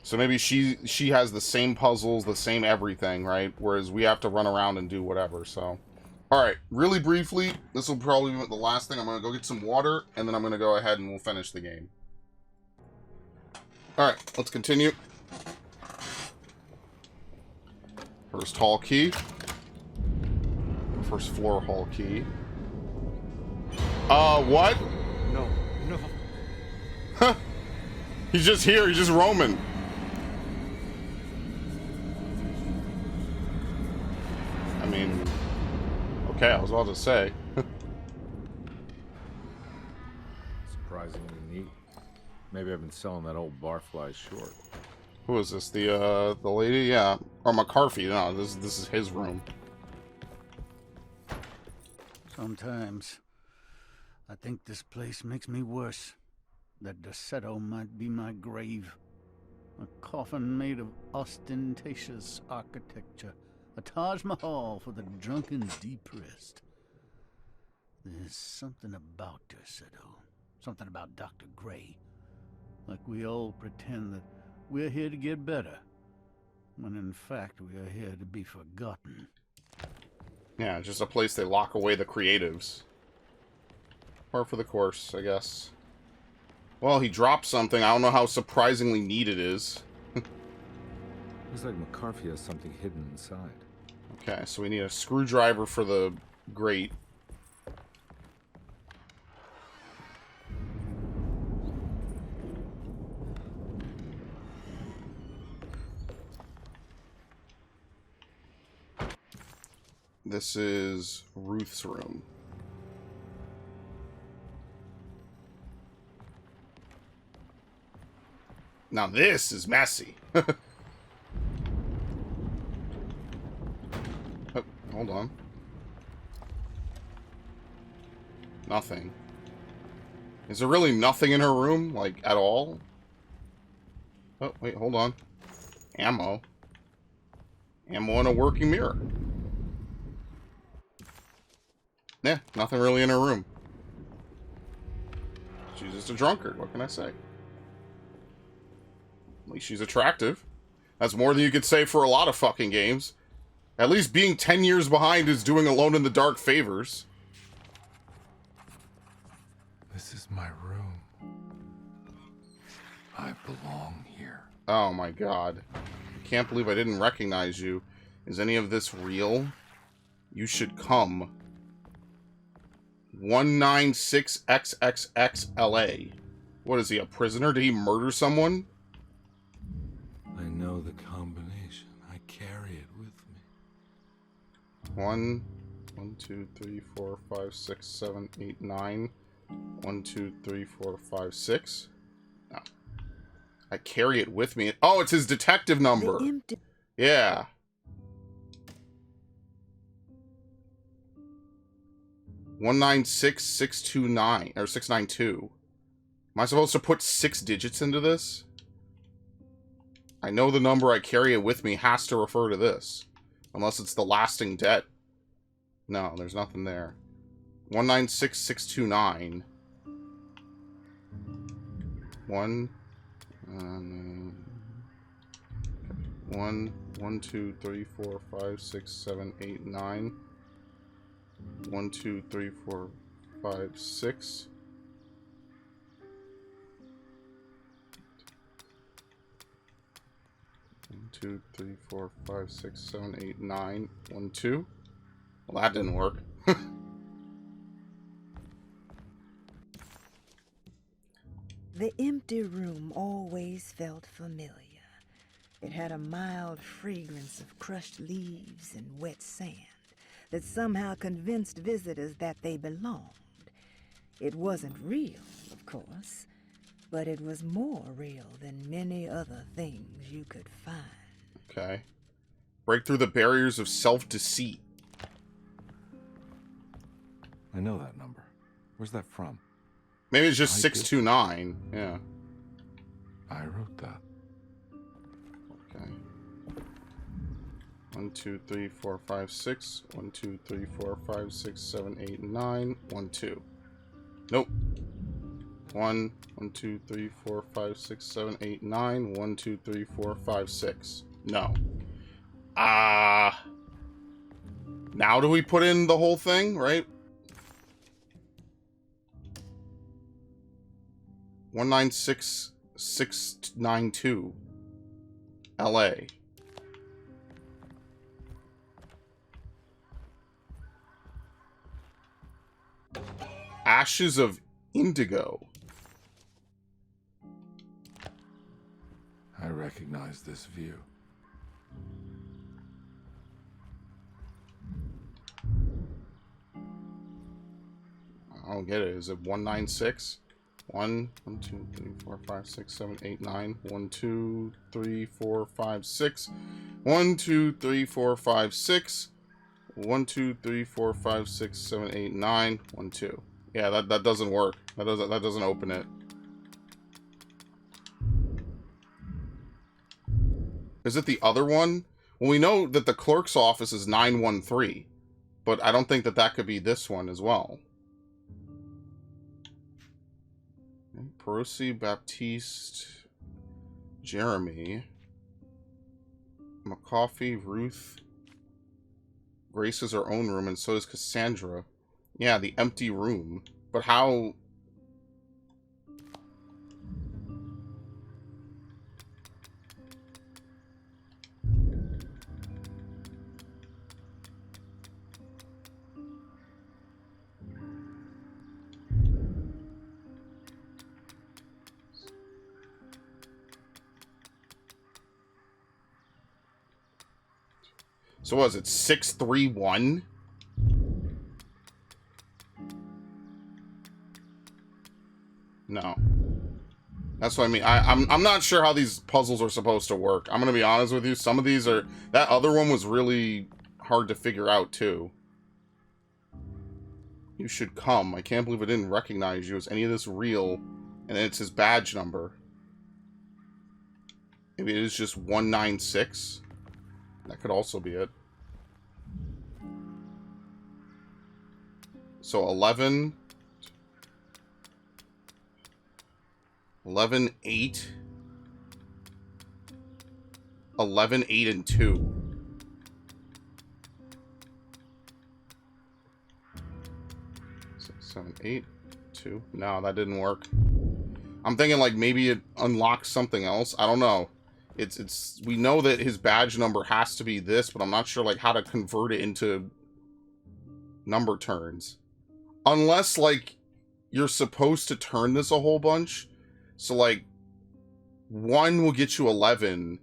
So maybe she has the same puzzles, the same everything, right? Whereas we have to run around and do whatever, so... Alright, really briefly, this will probably be the last thing. I'm going to go get some water, and then I'm going to go ahead and we'll finish the game. Alright, let's continue. First hall key. First floor hall key. What? No, no. Huh. He's just here, he's just roaming. I mean... Okay, I was about to say. Surprisingly neat. Maybe I've been selling that old barfly short. Who is this? The lady? Yeah. Or McCarthy. No, this is his room. Sometimes I think this place makes me worse. That Derceto might be my grave. A coffin made of ostentatious architecture. A Taj Mahal for the drunken depressed. There's something about Derceto. Something about Dr. Gray. Like we all pretend that we're here to get better, when in fact we are here to be forgotten. Yeah, just a place they lock away the creatives. Par for the course, I guess. Well, he dropped something. I don't know how surprisingly neat it is. Looks like McCarthy has something hidden inside. Okay, so we need a screwdriver for the grate. This is Ruth's room. Now this is messy. Oh, hold on. Nothing. Is there really nothing in her room? Like, at all? Oh, wait, hold on. Ammo. Ammo in a working mirror. Yeah, nothing really in her room. She's just a drunkard, what can I say? At least she's attractive. That's more than you could say for a lot of fucking games. At least being 10 years behind is doing Alone in the Dark favors. This is my room. I belong here. Oh my god. I can't believe I didn't recognize you. Is any of this real? You should come. 196XXXLA. What is he, a prisoner? Did he murder someone? I know the combination. I carry it with me. 1, 2, 3, 4, 5, 6, 7, 8, 9. 1, 2, 3, 4, 5, 6. No. I carry it with me. Oh, it's his detective number. Yeah. One 196-629 or 692. Am I supposed to put 6 digits into this? I know the number I carry it with me has to refer to this. Unless it's the lasting debt. No, there's nothing there. 196629. 1 2 3 4 5 6 7 8 9. 1 2 3 4 5 6. 1 2 3 4 5 6 7 8 9. 1 2. Well, that didn't work. The empty room always felt familiar. It had a mild fragrance of crushed leaves and wet sand that somehow convinced visitors that they belonged. It wasn't real, of course, but it was more real than many other things you could find. Okay. Break through the barriers of self-deceit. I know that number. Where's that from? Maybe it's just 629. Yeah. I wrote that. Okay. 1 2 3 4 5 6. 1 2 3 4 5 6 7 8 9. 1 2. Nope. 1 2 3 4 5 6 7 8 9. 1 2 3 4 5 6. No. Now do we put in the whole thing, right? 196692. LA. Ashes of Indigo. I recognize this view. I don't get it. Is it 196? 1 2 3 4 5 6 7 8 9. 1 2 3 4 5 6. 1 2 3 4 5 6. 1 2 3 4 5 6 7 8 9. 1 2. Yeah, that doesn't work. That doesn't open it. Is it the other one? Well, we know that the clerk's office is 913, but I don't think that could be this one as well. Perosi, Baptiste, Jeremy, McCoffey, Ruth. Grace has her own room, and so does Cassandra. Yeah, the empty room. But how... So what is it, 631? No. That's what I mean. I'm not sure how these puzzles are supposed to work. I'm gonna be honest with you. Some of these are... That other one was really hard to figure out, too. You should come. I can't believe I didn't recognize you. Is any of this real? And it's his badge number. Maybe it is just 196? That could also be it. So 11, 8, 11, 8, and 2. 6, 7, 8, 2. No, that didn't work. I'm thinking like maybe it unlocks something else. I don't know. It's we know that his badge number has to be this, but I'm not sure like how to convert it into number turns. Unless like you're supposed to turn this a whole bunch. So like 1 will get you 11,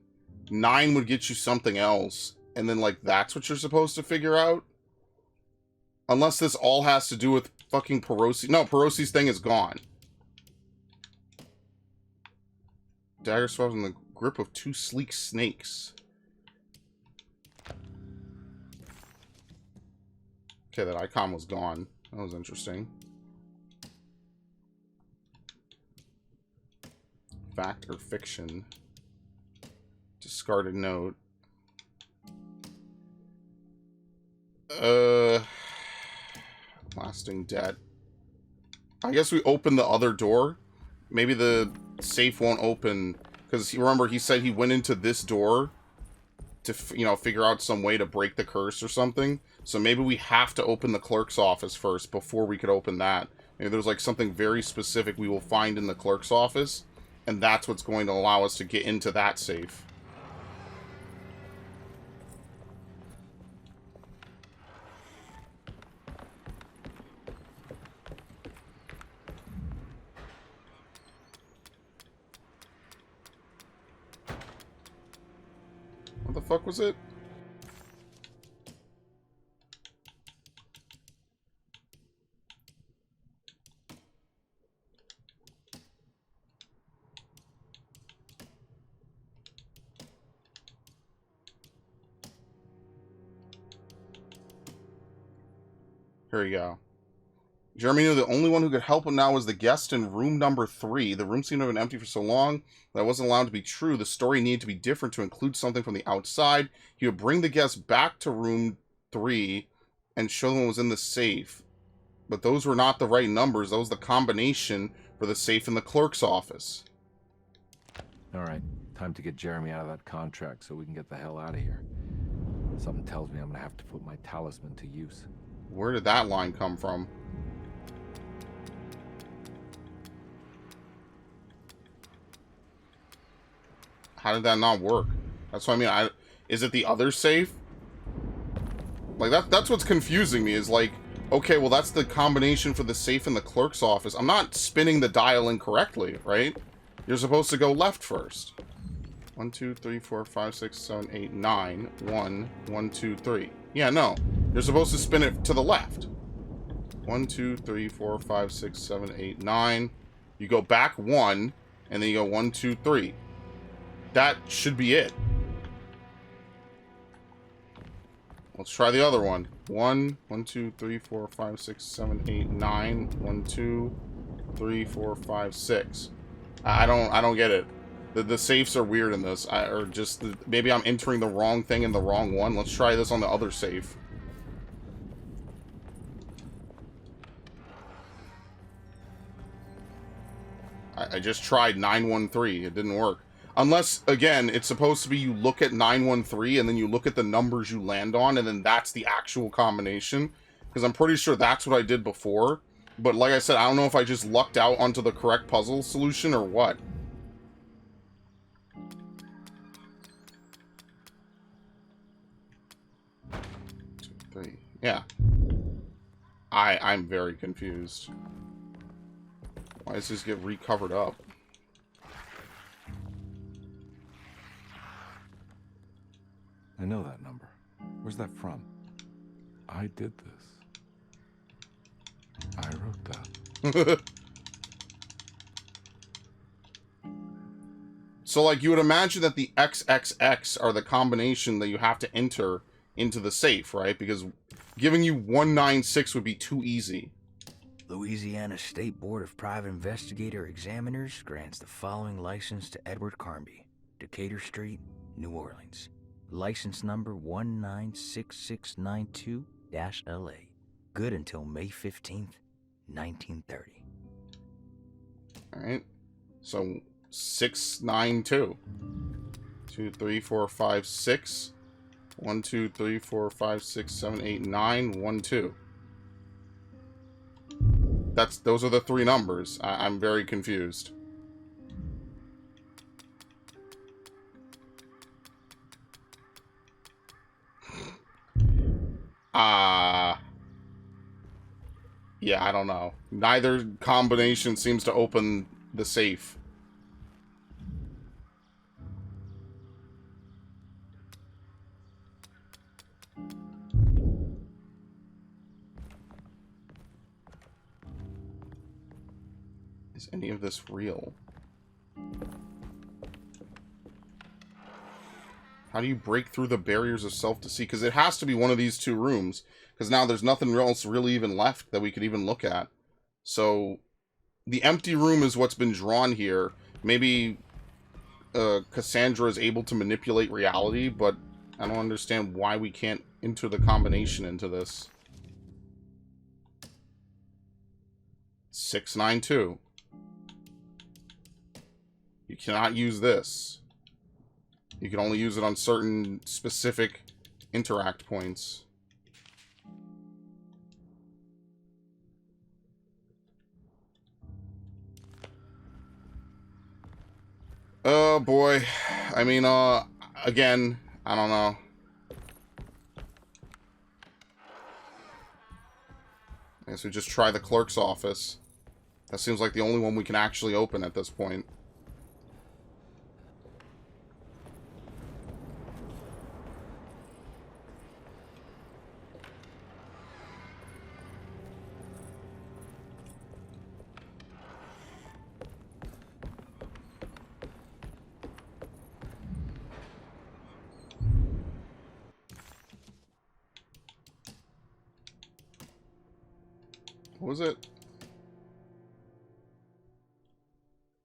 9 would get you something else, and then like that's what you're supposed to figure out. Unless this all has to do with fucking Perosi. No, Perosi's thing is gone. Dagger swabs in the grip of 2 sleek snakes. Okay, that icon was gone. That was interesting. Fact or fiction? Discarded note. Lasting debt. I guess we open the other door. Maybe the safe won't open. Because remember, he said he went into this door to, you know, figure out some way to break the curse or something. So maybe we have to open the clerk's office first before we could open that. Maybe there's like something very specific we will find in the clerk's office. And that's what's going to allow us to get into that safe. What the fuck was it? Here we go. Jeremy knew the only one who could help him now was the guest in room number 3. The room seemed to have been empty for so long that wasn't allowed to be true. The story needed to be different to include something from the outside. He would bring the guest back to room 3 and show them what was in the safe. But those were not the right numbers. That was the combination for the safe in the clerk's office. Alright, time to get Jeremy out of that contract so we can get the hell out of here. Something tells me I'm gonna have to put my talisman to use. Where did that line come from? How did that not work? That's what I mean. Is it the other safe? Like, that's what's confusing me, is like, okay, well, that's the combination for the safe in the clerk's office. I'm not spinning the dial incorrectly, right? You're supposed to go left first. 1, 2, 3, 4, 5, 6, 7, 8, 9. 1, 1, 2, 3. Yeah, no. You're supposed to spin it to the left. 1, 2, 3, 4, 5, 6, 7, 8, 9. You go back 1, and then you go 1, 2, 3. That should be it. Let's try the other one. 1, 1, 2, 3, 4, 5, 6, 7, 8, 9. 1, 2, 3, 4, 5, 6. I don't get it. The safes are weird in this. Maybe I'm entering the wrong thing in the wrong one. Let's try this on the other safe. I just tried 913. It didn't work. Unless, again, it's supposed to be you look at 913 and then you look at the numbers you land on and then that's the actual combination. Because I'm pretty sure that's what I did before. But like I said, I don't know if I just lucked out onto the correct puzzle solution or what. Yeah. I'm very confused. Why does this get recovered up? I know that number. Where's that from? I did this. I wrote that. So, like, you would imagine that the XXX are the combination that you have to enter into the safe, right? Because giving you 196 would be too easy. Louisiana State Board of Private Investigator Examiners grants the following license to Edward Carnaby, Decatur Street, New Orleans. License number 196692-LA. Good until May 15th, 1930. Alright. So, 692. 2, 3, 4, 5, 6. 1, 2, 3, 4, 5, 6, 7, 8, 9. 1, 2. Those are the 3 numbers. I'm very confused. Yeah, I don't know. Neither combination seems to open the safe. Is any of this real? How do you break through the barriers of self-deceit? Because it has to be one of these 2 rooms. Because now there's nothing else really even left that we could even look at. So, the empty room is what's been drawn here. Maybe Cassandra is able to manipulate reality, but I don't understand why we can't enter the combination into this. 692. You cannot use this. You can only use it on certain specific interact points. Oh boy. I mean, again, I don't know. I guess we just try the clerk's office. That seems like the only one we can actually open at this point. What was it?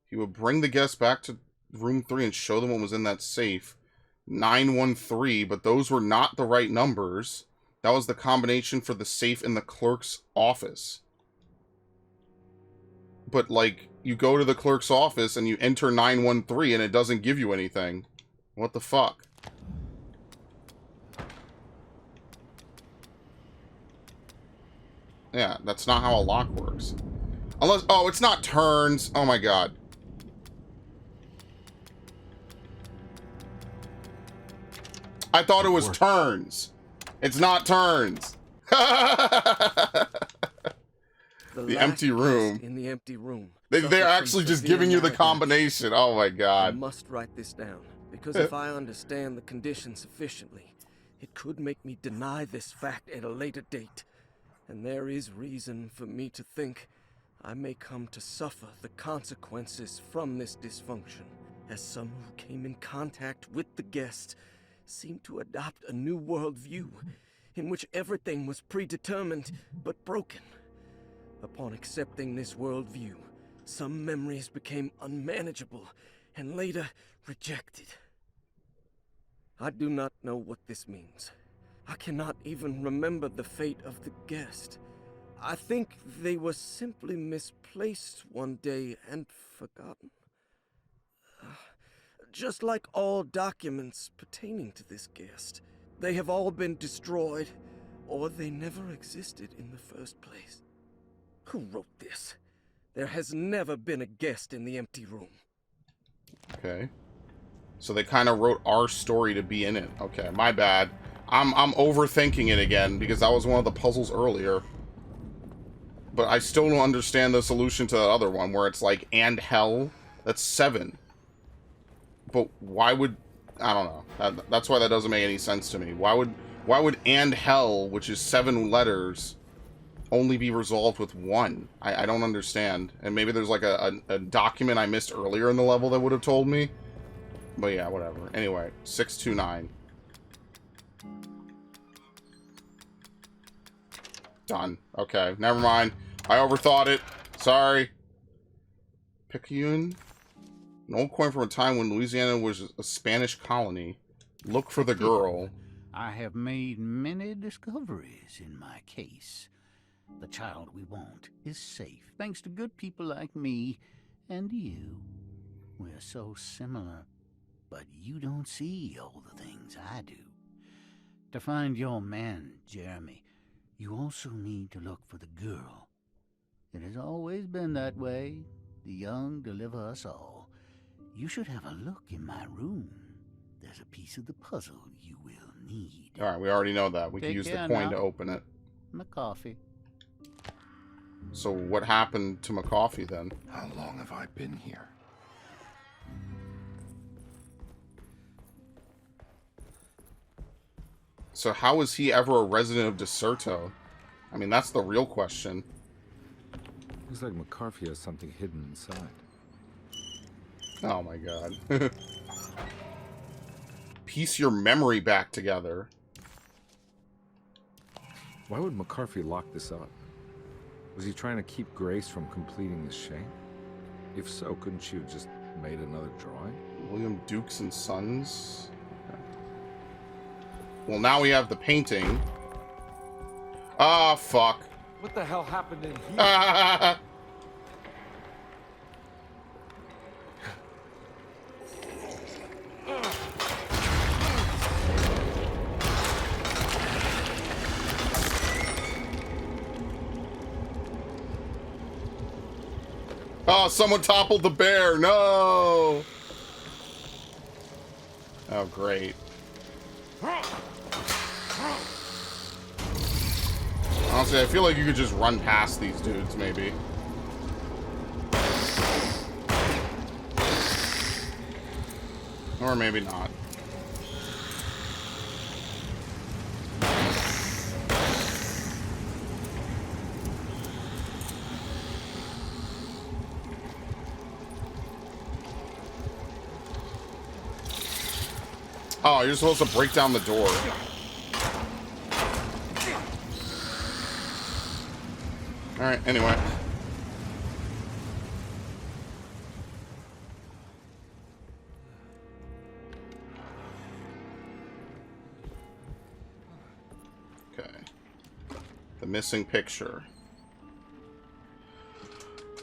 He would bring the guests back to room 3 and show them what was in that safe. 913, but those were not the right numbers. That was the combination for the safe in the clerk's office. But, like, you go to the clerk's office and you enter 913 and it doesn't give you anything. What the fuck? Yeah, that's not how a lock works. Unless... Oh, it's not turns. Oh my god. I thought it was turns. It's not turns. The empty room. In the empty room. They're actually just giving you the combination. Oh my I god. must write this down, because if I understand the condition sufficiently, it could make me deny this fact at a later date. And there is reason for me to think I may come to suffer the consequences from this dysfunction, as some who came in contact with the guest seemed to adopt a new worldview in which everything was predetermined but broken. Upon accepting this worldview, some memories became unmanageable and later rejected. I do not know what this means. I cannot even remember the fate of the guest. I think they were simply misplaced one day and forgotten. Just like all documents pertaining to this guest, they have all been destroyed, or they never existed in the first place. Who wrote this? There has never been a guest in the empty room. Okay. So they kind of wrote our story to be in it. Okay, my bad. I'm overthinking it again, because that was one of the puzzles earlier. But I still don't understand the solution to the other one, where it's like, and hell. That's 7. But why would... I don't know. That's why that doesn't make any sense to me. Why would and hell, which is 7 letters, only be resolved with 1? I don't understand. And maybe there's like a document I missed earlier in the level that would have told me. But yeah, whatever. Anyway, 629. Done. Okay, never mind. I overthought it. Sorry. Picayune? An old coin from a time when Louisiana was a Spanish colony. Look for the girl. I have made many discoveries in my case. The child we want is safe, thanks to good people like me and you. We're so similar, but you don't see all the things I do. To find your man, Jeremy, you also need to look for the girl. It has always been that way. The young deliver us all. You should have a look in my room. There's a piece of the puzzle you will need. Alright, we already know that. We can use the coin to open it. McCoffee. So what happened to McCoffee then? How long have I been here? So how is he ever a resident of Deserto? I mean, that's the real question. Looks like McCarthy has something hidden inside. Oh my god. Piece your memory back together. Why would McCarthy lock this up? Was he trying to keep Grace from completing the shame? If so, couldn't she have just made another drawing? William Dukes and Sons. Okay. Well, now we have the painting. Ah, fuck. What the hell happened in here? Oh, someone toppled the bear. No. Oh, great. Honestly, I feel like you could just run past these dudes, maybe. Or maybe not. Oh, you're supposed to break down the door. Alright, anyway. Okay. The missing picture.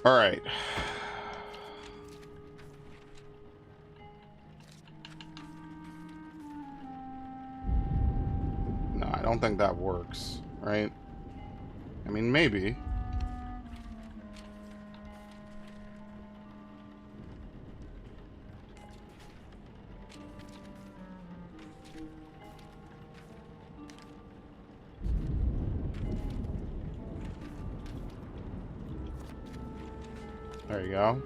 Alright. No, I don't think that works, right? I mean, maybe. There you go.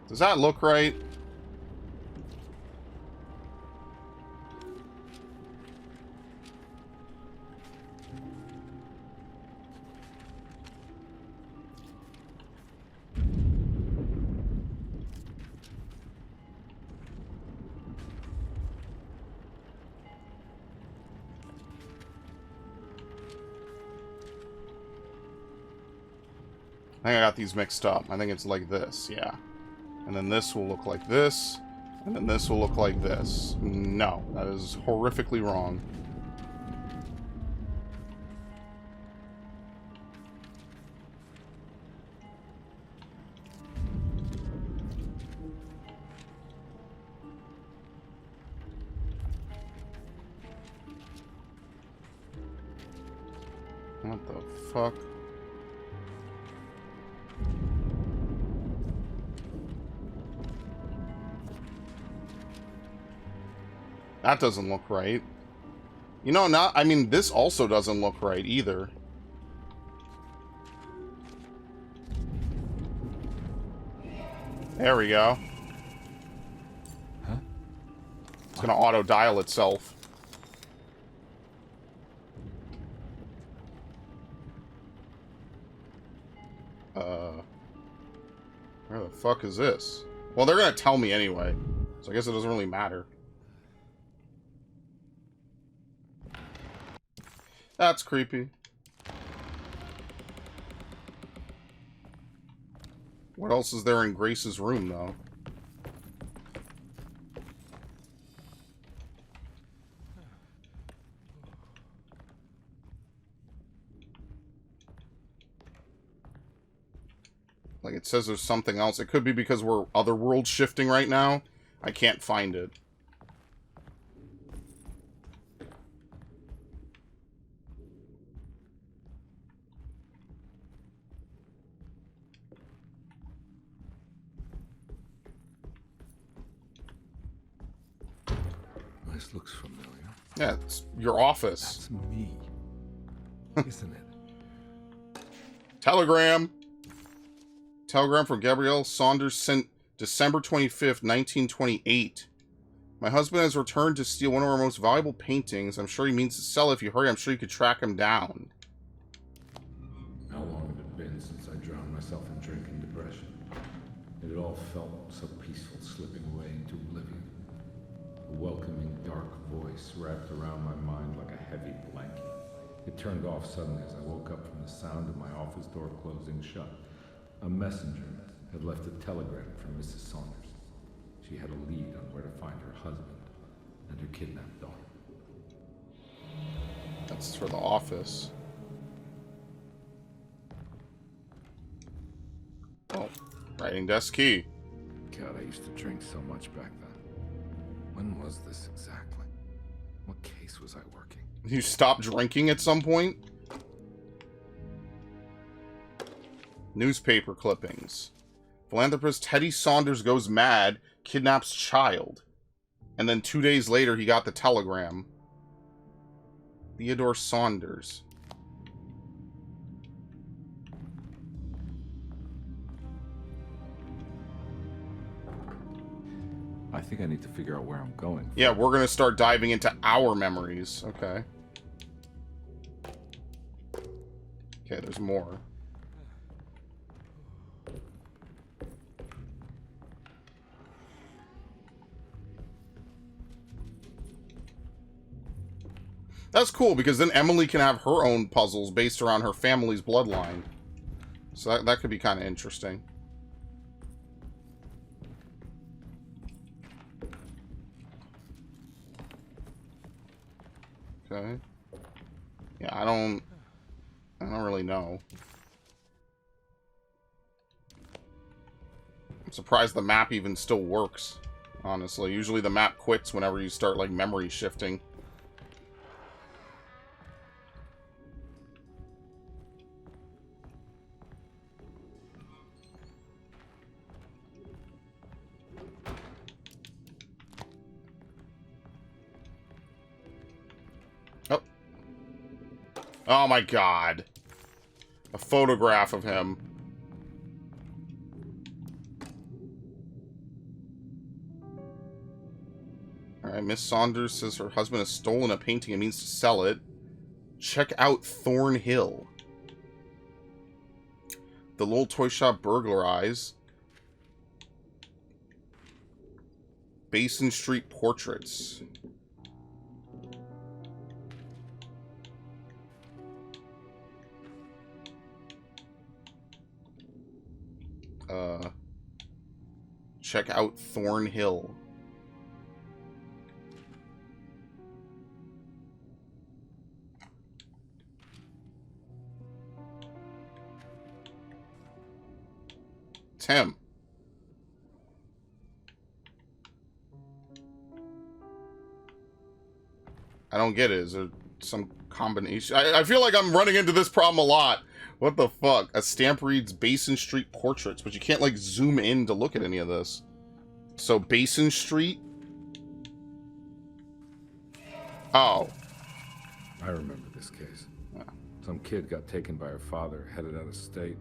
Does that look right? I think I got these mixed up. I think it's like this, yeah. And then this will look like this. And then this will look like this. No, that is horrifically wrong. What the fuck? That doesn't look right. You know, not. I mean, this also doesn't look right either. There we go. Huh? It's gonna auto-dial itself. Where the fuck is this? Well, they're gonna tell me anyway, so I guess it doesn't really matter. That's creepy. What else is there in Grace's room, though? Like, it says there's something else. It could be because we're other world shifting right now. I can't find it. This looks familiar. Yeah, it's your office. That's me. Isn't it? Telegram. Telegram from Gabrielle Saunders sent December 25th, 1928. My husband has returned to steal one of our most valuable paintings. I'm sure he means to sell it. If you hurry, I'm sure you could track him down. How long had it been since I drowned myself in drink and depression? It had all felt so peaceful, slipping away into oblivion. A welcoming, dark voice wrapped around my mind like a heavy blanket. It turned off suddenly as I woke up from the sound of my office door closing shut. A messenger had left a telegram from Mrs. Saunders. She had a lead on where to find her husband and her kidnapped daughter. That's for the office. Oh, writing desk key. God, I used to drink so much back then. When was this exactly? What case was I working? You stopped drinking at some point? Newspaper clippings. Philanthropist Teddy Saunders goes mad, kidnaps child. And then 2 days later, he got the telegram. Theodore Saunders. I think I need to figure out where I'm going. Yeah, we're going to start diving into our memories. Okay. Okay, there's more. That's cool, because then Emily can have her own puzzles based around her family's bloodline. So that could be kind of interesting. Okay. Yeah, I don't really know. I'm surprised the map even still works, honestly. Usually the map quits whenever you start, like, memory shifting. Oh my god. A photograph of him. Alright, Miss Saunders says her husband has stolen a painting and means to sell it. Check out Thornhill. The Lowell Toy Shop burglarized. Basin Street portraits. Check out Thornhill. It's him. I don't get it. Is there some combination? I feel like I'm running into this problem a lot. What the fuck? A stamp reads Basin Street portraits, but you can't, like, zoom in to look at any of this. So, Basin Street? Oh. I remember this case. Yeah. Some kid got taken by her father, headed out of state.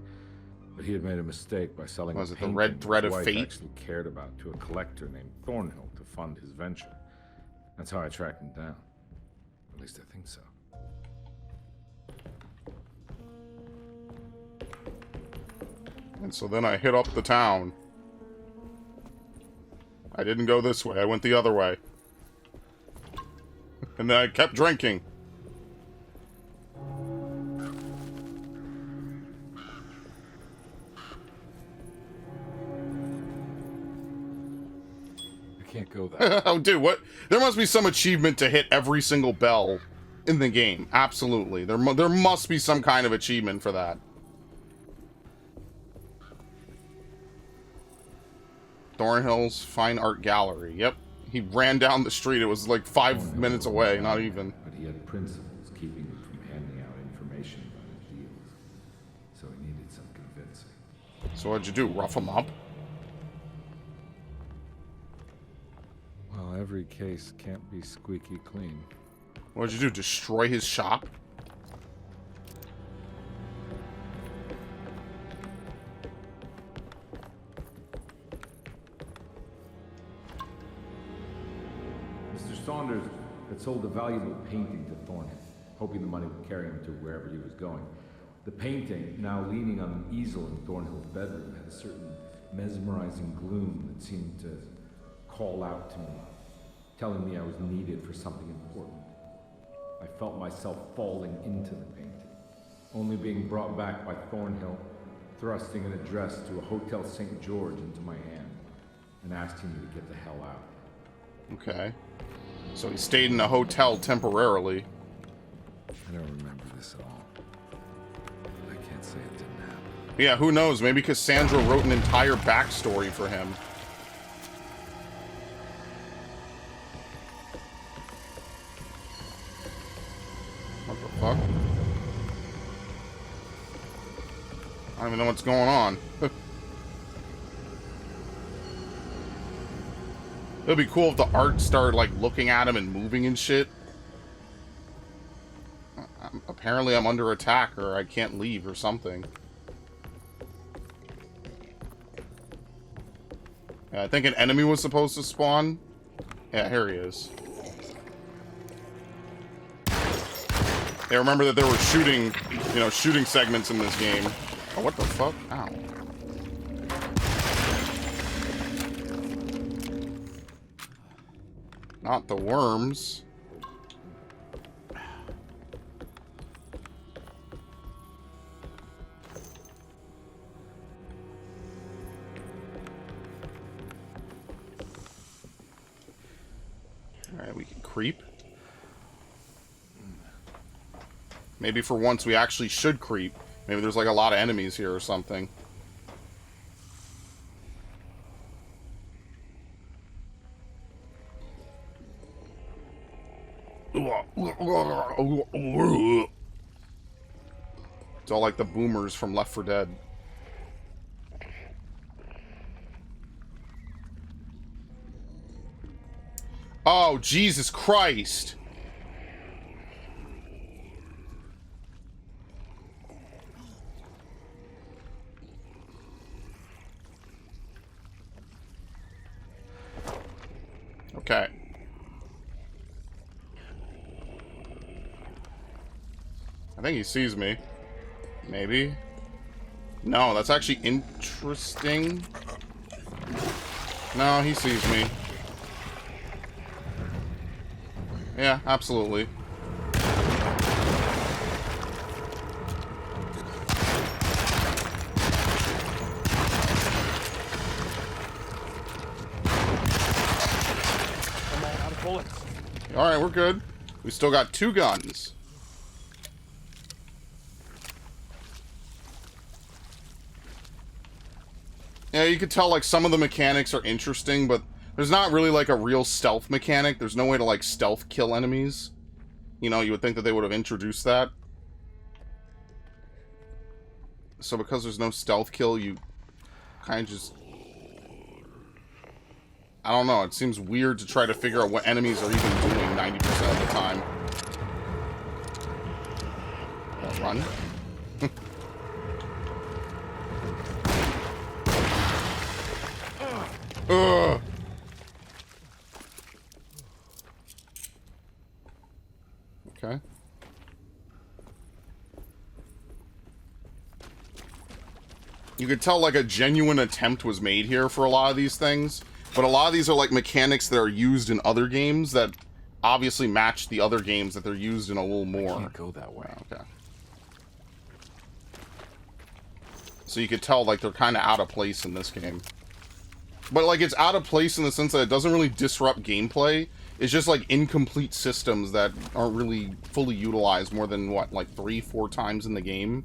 But he had made a mistake by selling Was a it the painting Red Thread his of wife Fate? actually cared about to a collector named Thornhill to fund his venture. That's how I tracked him down. At least I think so. And so then I hit up the town. I didn't go this way. I went the other way. And then I kept drinking. I can't go that. Oh, dude, what? There must be some achievement to hit every single bell in the game. Absolutely. There must be some kind of achievement for that. Thornhill's Fine Art Gallery. Yep. He ran down the street. It was like 5 minutes away, not even. But he had principles keeping him from handing out information about his deals. So he needed some convincing. So what'd you do? Rough him up? Well, every case can't be squeaky clean. What'd you do? Destroy his shop? Saunders had sold a valuable painting to Thornhill, hoping the money would carry him to wherever he was going. The painting, now leaning on an easel in Thornhill's bedroom, had a certain mesmerizing gloom that seemed to call out to me, telling me I was needed for something important. I felt myself falling into the painting, only being brought back by Thornhill, thrusting an address to a Hotel St. George into my hand, and asking me to get the hell out. Okay. So he stayed in a hotel temporarily. I don't remember this at all. I can't say it didn't happen. Yeah, who knows? Maybe Cassandra wrote an entire backstory for him. The fuck? I don't even know what's going on. It'd be cool if the art started, like, looking at him and moving and shit. Apparently I'm under attack, or I can't leave, or something. Yeah, I think an enemy was supposed to spawn. Yeah, here he is. Yeah, remember that there were shooting, you know, shooting segments in this game. Oh, what the fuck? Ow. Not the worms. Alright, we can creep. Maybe for once we actually should creep. Maybe there's like a lot of enemies here or something. It's all like the boomers from Left 4 Dead. Oh, Jesus Christ! Okay. I think he sees me. Maybe. No, that's actually interesting. No, he sees me. Yeah, absolutely. Alright, we're good. We still got 2 guns. Yeah, you could tell, like, some of the mechanics are interesting, but there's not really, like, a real stealth mechanic. There's no way to, like, stealth kill enemies. You know, you would think that they would have introduced that. So because there's no stealth kill, you kind of just... I don't know, it seems weird to try to figure out what enemies are even doing 90% of the time. Run. Ugh. Okay. You could tell, like, a genuine attempt was made here for a lot of these things. But a lot of these are, like, mechanics that are used in other games that obviously match the other games that they're used in a little more. Can't go that way. Okay. So you could tell, like, they're kind of out of place in this game. But, like, it's out of place in the sense that it doesn't really disrupt gameplay. It's just, like, incomplete systems that aren't really fully utilized more than, what, like, 3-4 times in the game?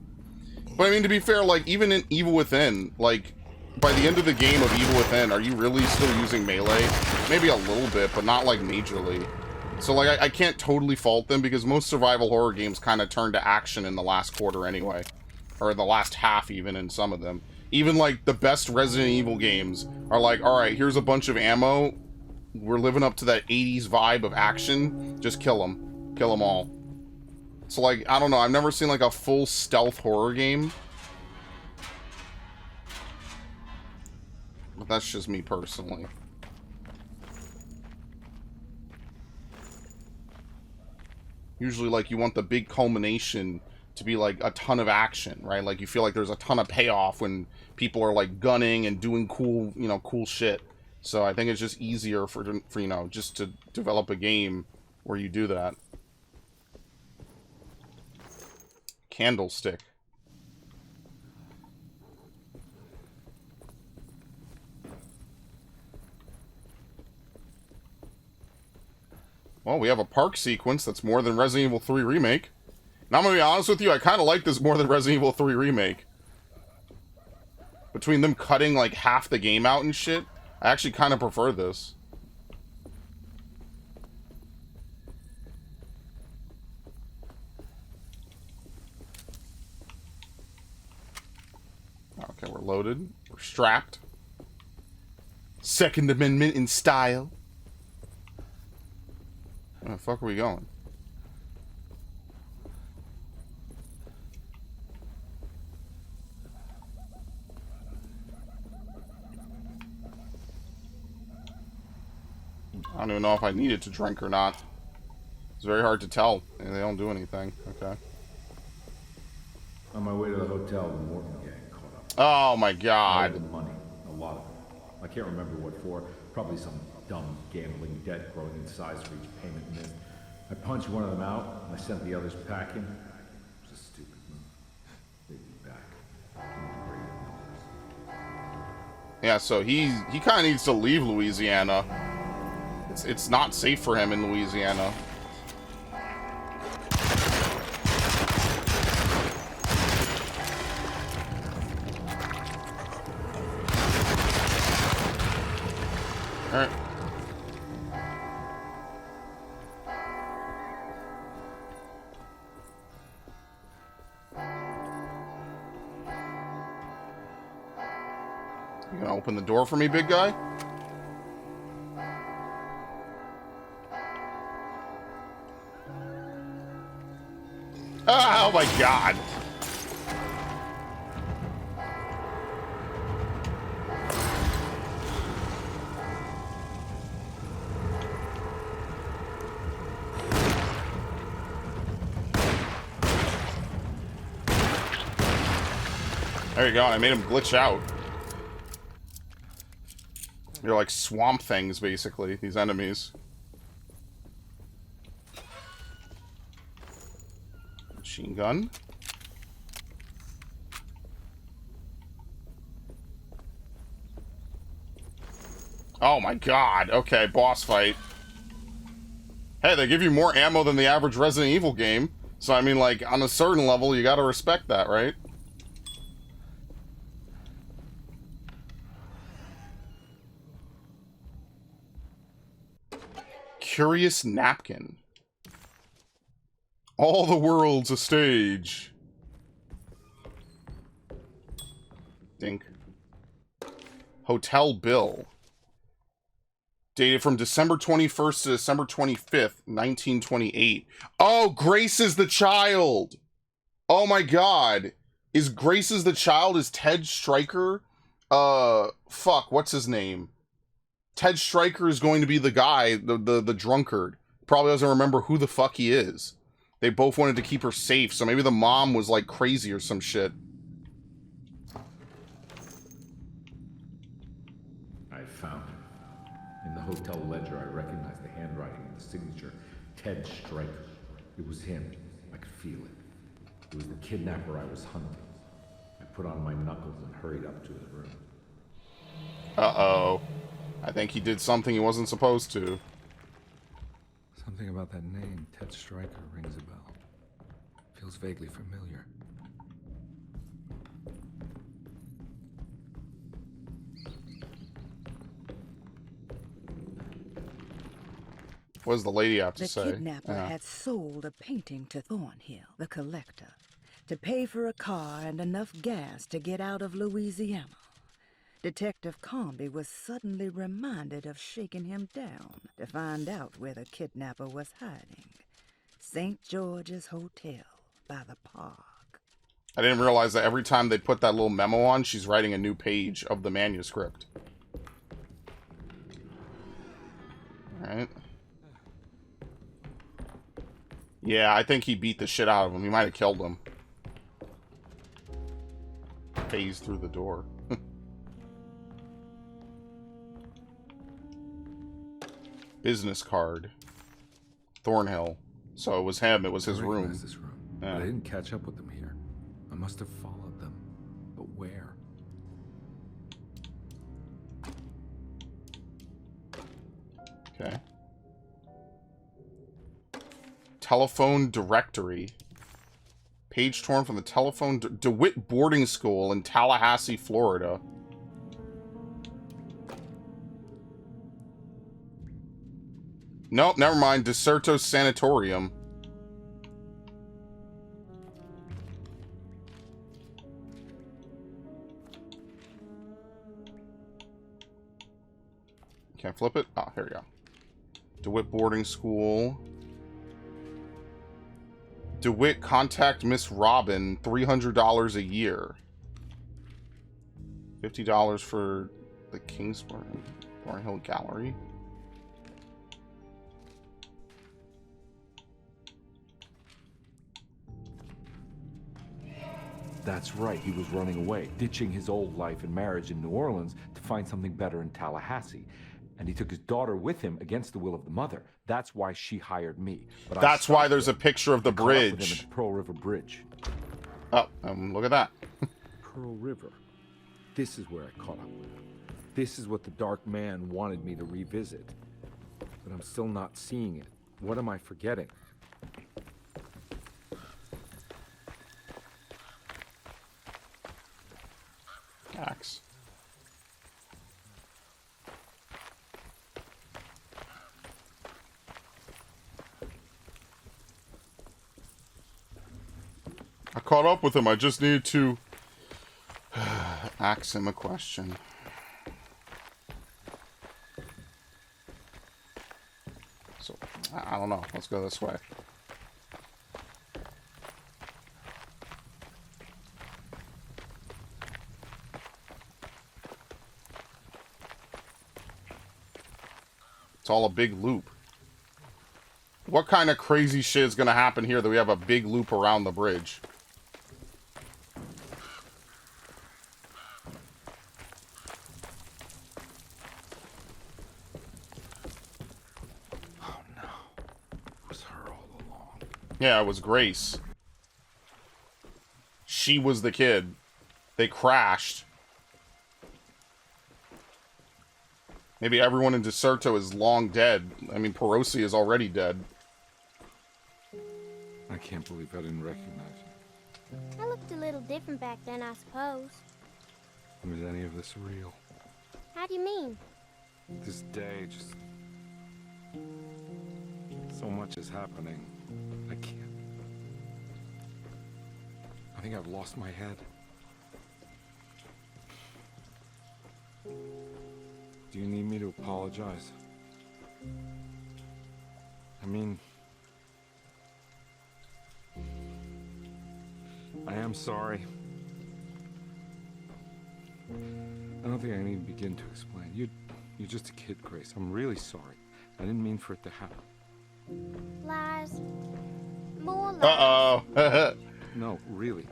But, I mean, to be fair, like, even in Evil Within, like, by the end of the game of Evil Within, are you really still using melee? Maybe a little bit, but not, like, majorly. So, like, I can't totally fault them, because most survival horror games kind of turn to action in the last quarter anyway. Or the last half, even, in some of them. Even, like, the best Resident Evil games are like, alright, here's a bunch of ammo. We're living up to that 80s vibe of action. Just kill them. Kill them all. So, like, I don't know. I've never seen, like, a full stealth horror game. But that's just me personally. Usually, like, you want the big culmination to be, like, a ton of action, right? Like, you feel like there's a ton of payoff when people are, like, gunning and doing cool, you know, cool shit. So I think it's just easier for you know, just to develop a game where you do that. Candlestick. Well, we have a park sequence that's more than Resident Evil 3 Remake. Now, I'm gonna be honest with you, I kind of like this more than Resident Evil 3 Remake. Between them cutting, like, half the game out and shit, I actually kind of prefer this. Okay, we're loaded. We're strapped. Second Amendment in style. Where the fuck are we going? I don't even know if I needed to drink or not. It's very hard to tell, and they don't do anything. Okay. On my way to the hotel, the Morton gang caught up. Oh my I god. owed them money, a lot of it. I can't remember what for. Probably some dumb gambling debt growing in size for each payment missed. I punched one of them out, and I sent the others packing. It was a stupid move. They'd be back. Yeah, so he kind of needs to leave Louisiana. It's not safe for him in Louisiana. All right. You gonna open the door for me, big guy? Oh my god. There you go. I made him glitch out. You're like swamp things, basically, these enemies. Machine gun. Oh my god. Okay, boss fight. Hey, they give you more ammo than the average Resident Evil game. So, I mean, like, on a certain level, you gotta respect that, right? Curious napkin. All the world's a stage. Dink. Hotel bill. Dated from December 21st to December 25th, 1928. Oh, Grace is the child. Oh my god. Is Grace is the child? Is Ted Stryker? Fuck, what's his name? Ted Stryker is going to be the guy, the drunkard. Probably doesn't remember who the fuck he is. They both wanted to keep her safe, so maybe the mom was like crazy or some shit. I found it. In the hotel ledger, I recognized the handwriting and the signature. Ted Stryker. It was him. I could feel it. It was the kidnapper I was hunting. I put on my knuckles and hurried up to his room. Uh-oh. I think he did something he wasn't supposed to. Something about that name, Ted Stryker, rings a bell. Feels vaguely familiar. What does the lady have to The say? kidnapper had sold a painting to Thornhill, the collector, to pay for a car and enough gas to get out of Louisiana. Detective Carnaby was suddenly reminded of shaking him down to find out where the kidnapper was hiding. St. George's Hotel by the park. I didn't realize that every time they put that little memo on, she's writing a new page of the manuscript. Alright. Yeah, I think he beat the shit out of him. He might have killed him. Phased through the door. Business card. Thornhill. So it was him. It was his room. This room. Yeah. But I didn't catch up with them here. I must have followed them. But where? Okay. Telephone directory. Page torn from the telephone DeWitt boarding school in Tallahassee, Florida. Nope, never mind. Deserto Sanatorium. Can't flip it? Oh, here we go. DeWitt boarding school. DeWitt contact Miss Robin, $300 a year. $50 for the Kingsburg Thornhill Gallery. That's right, he was running away, ditching his old life and marriage in New Orleans to find something better in Tallahassee. And he took his daughter with him against the will of the mother. That's why she hired me. But that's why there's a picture of the bridge. With him at the Pearl River Bridge. Oh, look at that. Pearl River. This is where I caught up with him. This is what the Dark Man wanted me to revisit. But I'm still not seeing it. What am I forgetting? Axe. I caught up with him. I just needed to ask him a question. So, I don't know. Let's go this way. It's all a big loop. What kind of crazy shit is going to happen here that we have a big loop around the bridge? Oh no. It was her all along. Yeah, it was Grace. She was the kid. They crashed. Maybe everyone in Deserto is long dead. I mean, Perosi is already dead. I can't believe I didn't recognize you. I looked a little different back then, I suppose. Was any of this real? How do you mean? This day, just... so much is happening. I can't... I think I've lost my head. Do you need me to apologize? I mean... I am sorry. I don't think I need to begin to explain. You're just a kid, Grace. I'm really sorry. I didn't mean for it to happen. Lies. More lies. Uh-oh. No, really.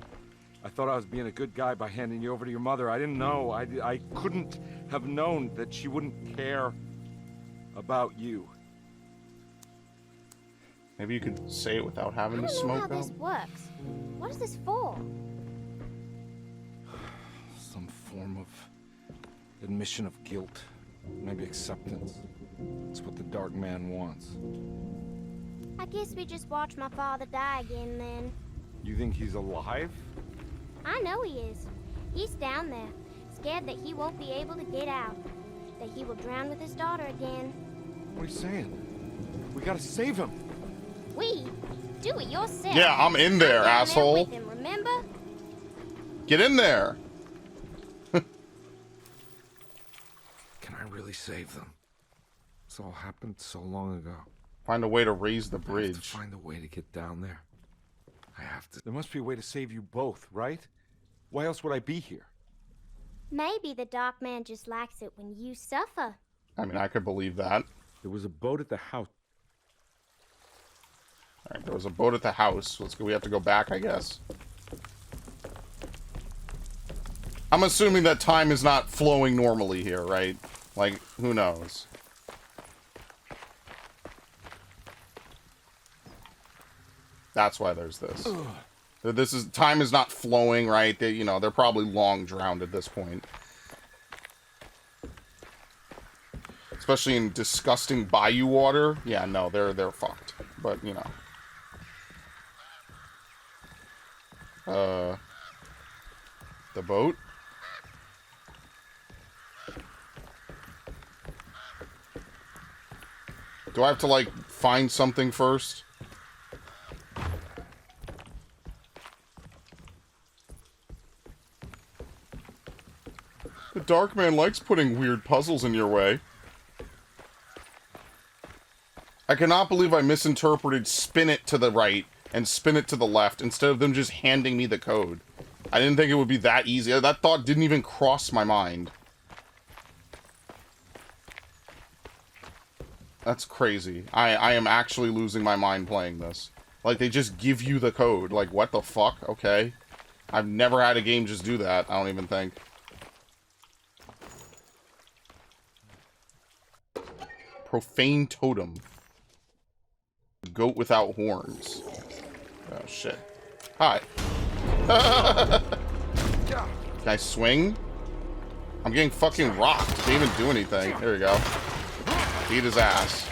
I thought I was being a good guy by handing you over to your mother. I didn't know. I couldn't have known that she wouldn't care about you. Maybe you could say it without having to I don't know smoke how out. this works. What is this for? Some form of admission of guilt. Maybe acceptance. It's what the Dark Man wants. I guess we just watch my father die again then. You think he's alive? I know he is. He's down there, scared that he won't be able to get out. That he will drown with his daughter again. What are you saying? We gotta save him. We? Do it yourself. Yeah, I'm in there, I'm down asshole. There with him, remember? Get in there. Can I really save them? This all happened so long ago. Find a way to raise the I have bridge. to find a way to get down there. I have to. There must be a way to save you both, right? Why else would I be here? Maybe the Dark Man just likes it when you suffer. I mean, I could believe that. There was a boat at the house. Alright, there was a boat at the house. Let's go. We have to go back, I guess. I'm assuming that time is not flowing normally here, right? Like, who knows? That's why there's this. This is time is not flowing, right? They, you know, they're probably long drowned at this point. Especially in disgusting bayou water. Yeah, no, they're fucked. But, you know. The boat? Do I have to, like, find something first? The Dark Man likes putting weird puzzles in your way. I cannot believe I misinterpreted spin it to the right and spin it to the left instead of them just handing me the code. I didn't think it would be that easy. That thought didn't even cross my mind. That's crazy. I am actually losing my mind playing this. Like, they just give you the code. Like, what the fuck? Okay. I've never had a game just do that, I don't even think. Profane totem. Goat without horns. Oh, shit. Hi. Can I swing? I'm getting fucking rocked. Can't even do anything. There we go. Beat his ass.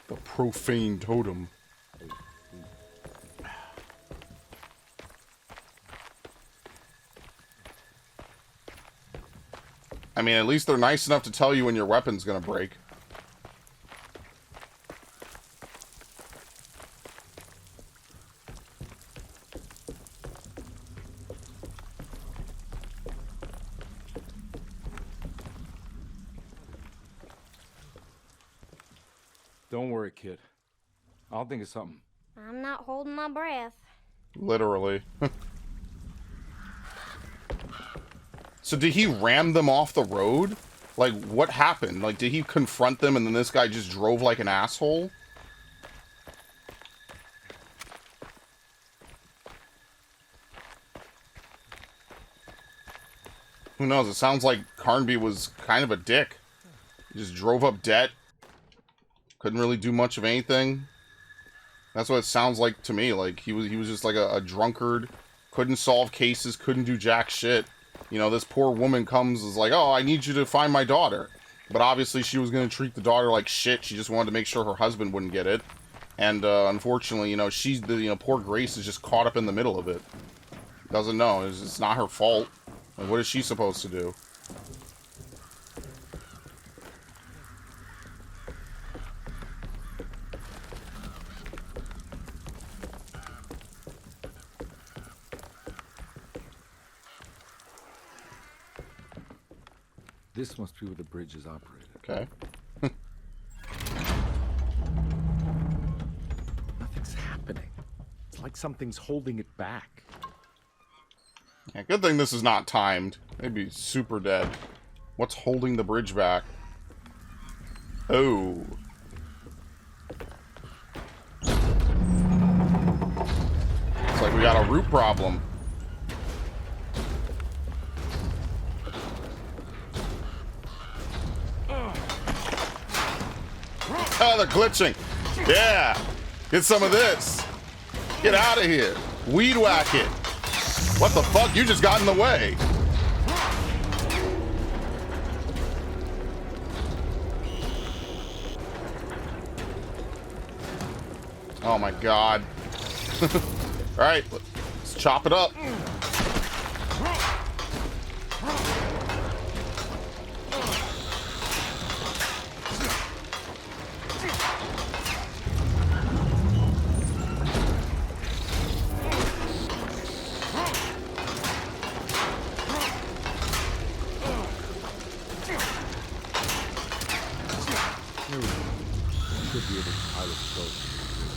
The profane totem. I mean, at least they're nice enough to tell you when your weapon's gonna break. Don't worry, kid. I'll think of something. I'm not holding my breath. Literally. So did he ram them off the road? Like, what happened? Like, did he confront them and then this guy just drove like an asshole? Who knows? It sounds like Carnaby was kind of a dick. He just drove up debt. Couldn't really do much of anything. That's what it sounds like to me. Like, he was just like a drunkard. Couldn't solve cases. Couldn't do jack shit. You know, this poor woman comes is like, oh, I need you to find my daughter. But obviously she was going to treat the daughter like shit. She just wanted to make sure her husband wouldn't get it. And unfortunately, you know, she's the, you know, poor Grace is just caught up in the middle of it. Doesn't know. It's not her fault. Like, what is she supposed to do? This must be where the bridge is operated. Okay. Nothing's happening. It's like something's holding it back. Yeah, good thing this is not timed. They'd be super dead. What's holding the bridge back? Oh. Looks like we got a root problem. Oh, they're glitching. Yeah. Get some of this. Get out of here. Weed whack it. What the fuck? You just got in the way. Oh my god. Alright, let's chop it up.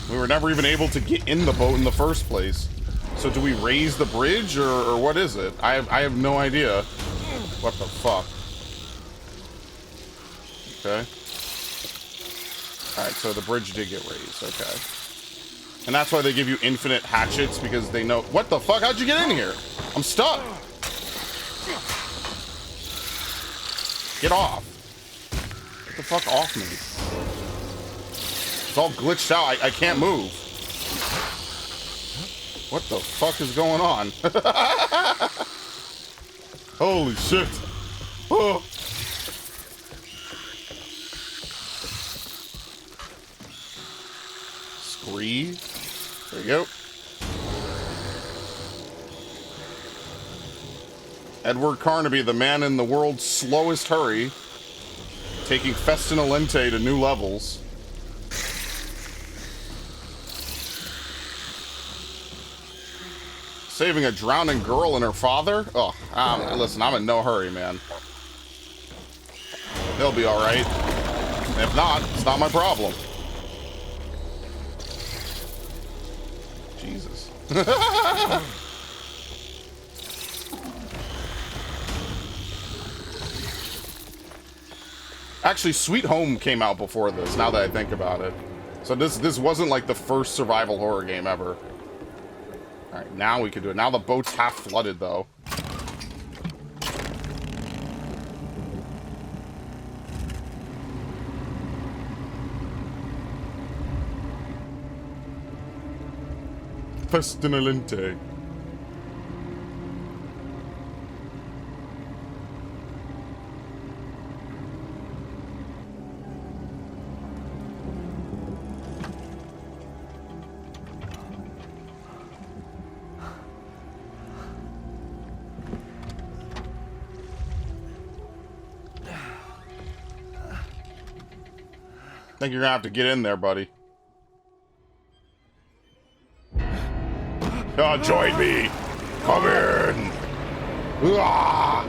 We were never even able to get in the boat in the first place. So do we raise the bridge or what is it? I have no idea. What the fuck? Okay. Alright, so the bridge did get raised, okay. And that's why they give you infinite hatchets, because they know... What the fuck? How'd you get in here? I'm stuck! Get off. Get the fuck off me. It's all glitched out. I can't move. What the fuck is going on? Holy shit. Oh. Scree. There you go. Edward Carnaby, the man in the world's slowest hurry, taking Festina Lente to new levels. Saving a drowning girl and her father? Oh, listen, I'm in no hurry, man. They'll be alright. If not, it's not my problem. Jesus. Actually, Sweet Home came out before this, now that I think about it. So this wasn't like the first survival horror game ever. Alright, now we can do it. Now the boat's half flooded, though. Festinolente. I think you're gonna have to get in there, buddy. Oh, join me! Come in! Ah!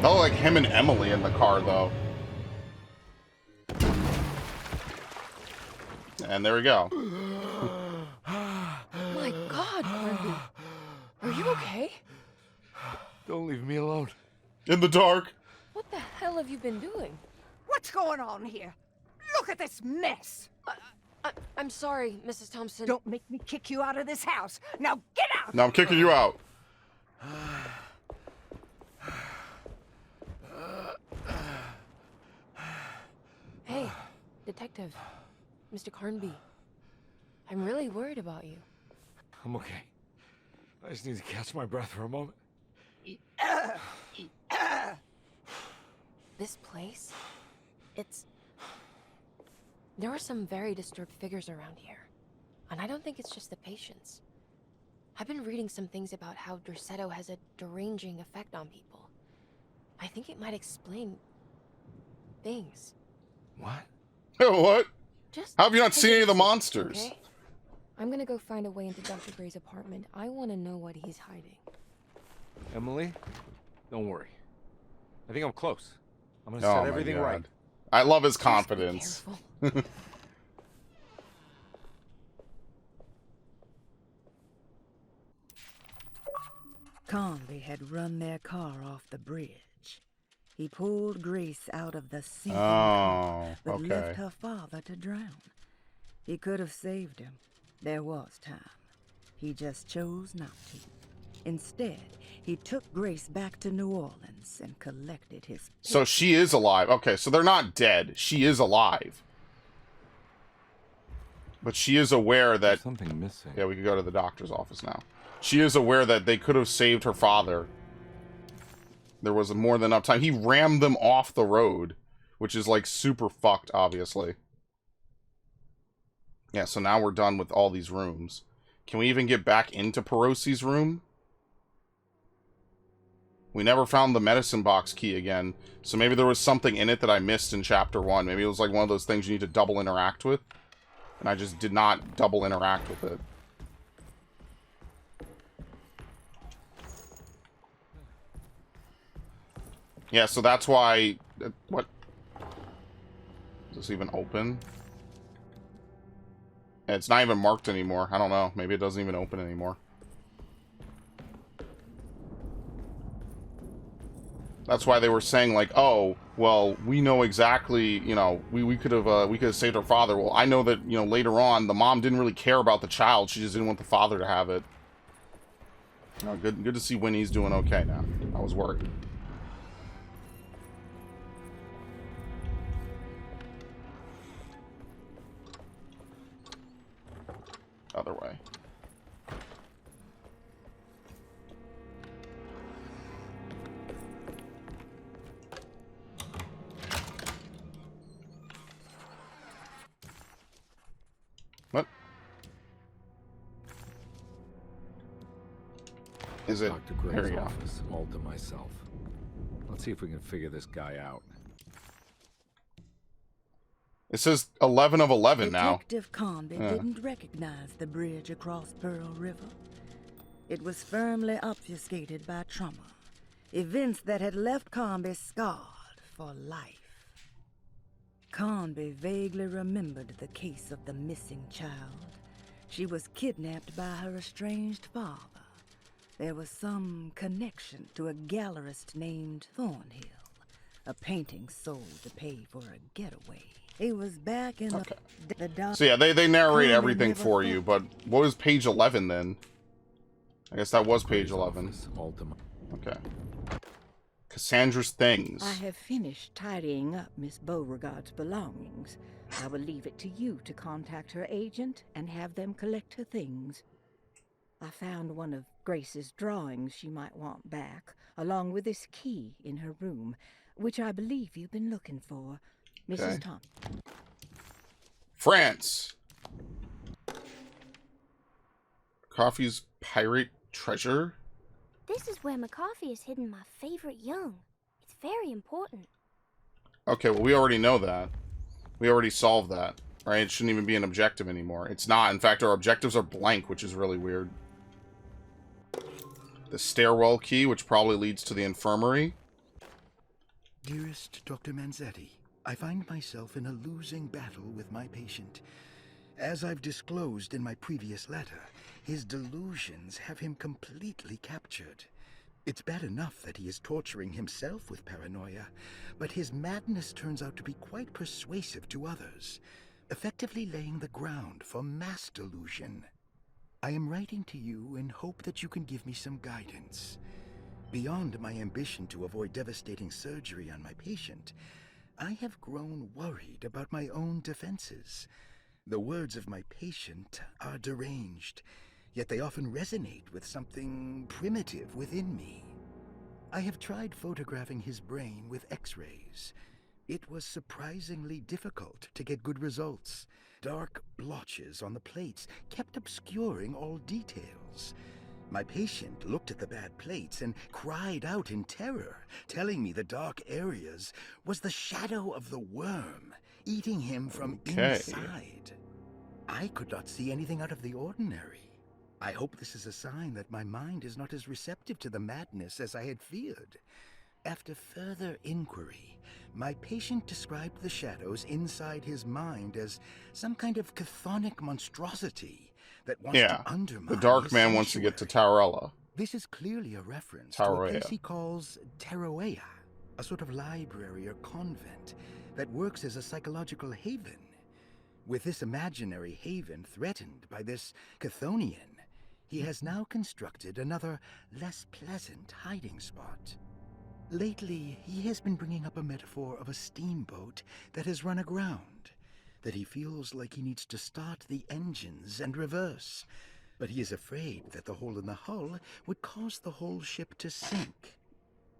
I like him and Emily in the car, though. And there we go. My God, Carnaby. Are you okay? Don't leave me alone. In the dark. What the hell have you been doing? What's going on here? Look at this mess! I'm sorry, Mrs. Thompson. Don't make me kick you out of this house. Now get out! Now I'm kicking you out. Hey, Detective. Mr. Carnaby. I'm really worried about you. I'm okay. I just need to catch my breath for a moment. This place? There are some very disturbed figures around here. And I don't think it's just the patients. I've been reading some things about how Derceto has a deranging effect on people. I think it might explain things. What? What? Just how have you not take seen it any of the easy, monsters? Okay? I'm gonna go find a way into Dr. Gray's apartment. I want to know what he's hiding. Emily, don't worry. I think I'm close. I'm gonna Oh set my everything God. right. I love his confidence. Carnaby had run their car off the bridge. He pulled Grace out of the sinking car, but okay. left her father to drown. He could have saved him. There was time. He just chose not to. Instead, he took Grace back to New Orleans and collected his... So she is alive. Okay, so they're not dead. She is alive. But she is aware that... There's something missing. Yeah, we could go to the doctor's office now. She is aware that they could have saved her father. There was more than enough time. He rammed them off the road, which is, like, super fucked, obviously. Yeah, so now we're done with all these rooms. Can we even get back into Perosi's room? We never found the medicine box key again, so maybe there was something in it that I missed in Chapter 1. Maybe it was like one of those things you need to double interact with, and I just did not double interact with it. Yeah, so that's why... What? Is this even open? It's not even marked anymore. I don't know. Maybe it doesn't even open anymore. That's why they were saying, like, oh, well, we know exactly, you know, we could have saved her father. Well, I know that, you know, later on, the mom didn't really care about the child. She just didn't want the father to have it. You know, good to see Winnie's doing okay now. I was worried. Other way. What? Is it? Dr. There we Gray's go. office, all to myself. Let's see if we can figure this guy out. It says 11 of 11 now. Detective Carnaby didn't recognize the bridge across Pearl River. It was firmly obfuscated by trauma. Events that had left Carnaby scarred for life. Carnaby vaguely remembered the case of the missing child. She was kidnapped by her estranged father. There was some connection to a gallerist named Thornhill, a painting sold to pay for a getaway. He was back in the dark. So yeah, they narrate everything for you, but what was page 11 then? I guess that was page 11. Okay. Cassandra's things. I have finished tidying up Miss Beauregard's belongings. I will leave it to you to contact her agent and have them collect her things. I found one of Grace's drawings she might want back, along with this key in her room, which I believe you've been looking for. Mrs. Thompson. France. Coffee's pirate treasure. This is where McCoffee has hidden my favorite young. It's very important. Okay, well, we already know that. We already solved that, right? It shouldn't even be an objective anymore. It's not. In fact, our objectives are blank, which is really weird. The stairwell key, which probably leads to the infirmary. Dearest Dr. Manzetti, I find myself in a losing battle with my patient. As I've disclosed in my previous letter, his delusions have him completely captured. It's bad enough that he is torturing himself with paranoia, but his madness turns out to be quite persuasive to others, effectively laying the ground for mass delusion. I am writing to you in hope that you can give me some guidance. Beyond my ambition to avoid devastating surgery on my patient, I have grown worried about my own defenses. The words of my patient are deranged, yet they often resonate with something primitive within me. I have tried photographing his brain with X-rays. It was surprisingly difficult to get good results. Dark blotches on the plates kept obscuring all details. My patient looked at the bad plates and cried out in terror, telling me the dark areas was the shadow of the worm eating him from inside. I could not see anything out of the ordinary. I hope this is a sign that my mind is not as receptive to the madness as I had feared. After further inquiry, my patient described the shadows inside his mind as some kind of chthonic monstrosity that wants to undermine the Dark his Man wants to get to Taorella. This is clearly a reference to a place he calls Taroea, a sort of library or convent that works as a psychological haven. With this imaginary haven threatened by this Chthonian, he has now constructed another, less pleasant hiding spot. Lately, he has been bringing up a metaphor of a steamboat that has run aground, that he feels like he needs to start the engines and reverse, but he is afraid that the hole in the hull would cause the whole ship to sink.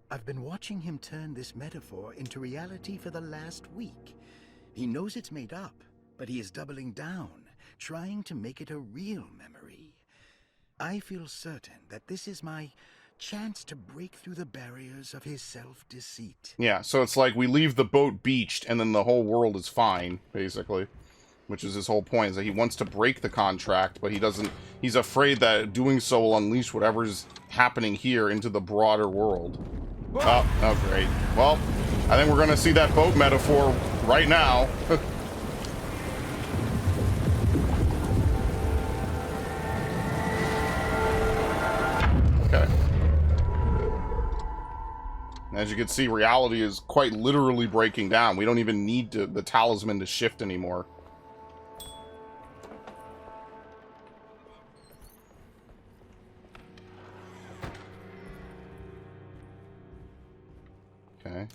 I've been watching him turn this metaphor into reality for the last week. He knows it's made up, but he is doubling down, trying to make it a real memory. I feel certain that this is my chance to break through the barriers of his self-deceit. Yeah, so it's like we leave the boat beached and then the whole world is fine, basically. Which is his whole point, is that he wants to break the contract, but he doesn't. He's afraid that doing so will unleash whatever's happening here into the broader world. Oh, great. Well, I think we're going to see that boat metaphor right now. Okay. As you can see, reality is quite literally breaking down. We don't even need the talisman to shift anymore. Okay.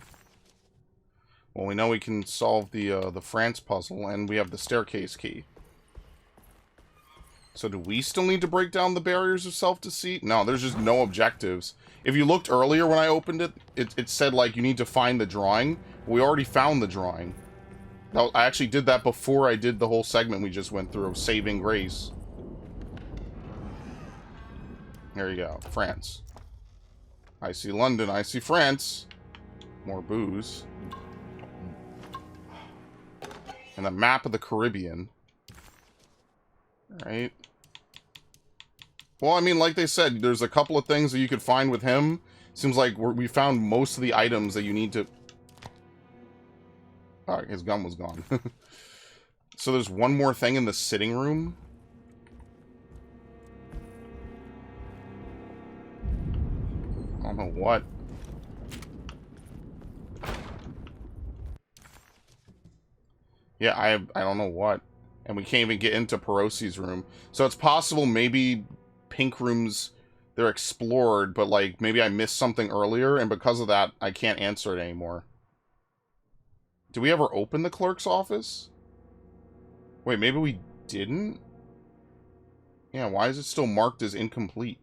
Well, we know we can solve the France puzzle, and we have the staircase key. So do we still need to break down the barriers of self-deceit? No, there's just no objectives. If you looked earlier when I opened it, it said, like, you need to find the drawing. We already found the drawing. Now, I actually did that before I did the whole segment we just went through of Saving Grace. There you go. France. I see London. I see France. More booze. And a map of the Caribbean. Right. Well, I mean, like they said, there's a couple of things that you could find with him. Seems like we found most of the items that you need to... Oh, his gun was gone. So there's one more thing in the sitting room. I don't know what. Yeah, I don't know what. And we can't even get into Perosi's room. So it's possible maybe Pink rooms, they're explored, but like maybe I missed something earlier, and because of that, I can't answer it anymore. Did we ever open the clerk's office? Wait, maybe we didn't? Yeah, why is it still marked as incomplete?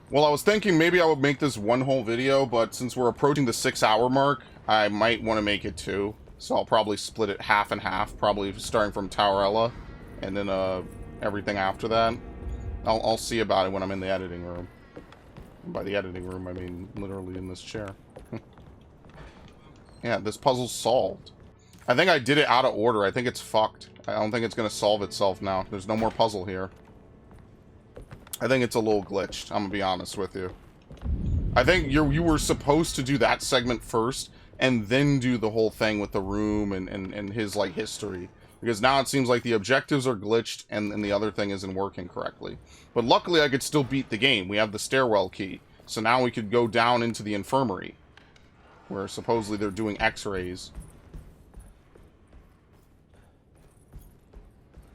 Well, I was thinking maybe I would make this one whole video, but since we're approaching the 6-hour mark, I might want to make it 2. So I'll probably split it half and half, probably starting from Towerella, and then everything after that. I'll see about it when I'm in the editing room. And by the editing room, I mean literally in this chair. Yeah, this puzzle's solved. I think I did it out of order. I think it's fucked. I don't think it's going to solve itself now. There's no more puzzle here. I think it's a little glitched, I'm gonna be honest with you. I think you were supposed to do that segment first, and then do the whole thing with the room and his, like, history. Because now it seems like the objectives are glitched, and the other thing isn't working correctly. But luckily, I could still beat the game. We have the stairwell key. So now we could go down into the infirmary, where supposedly they're doing x-rays.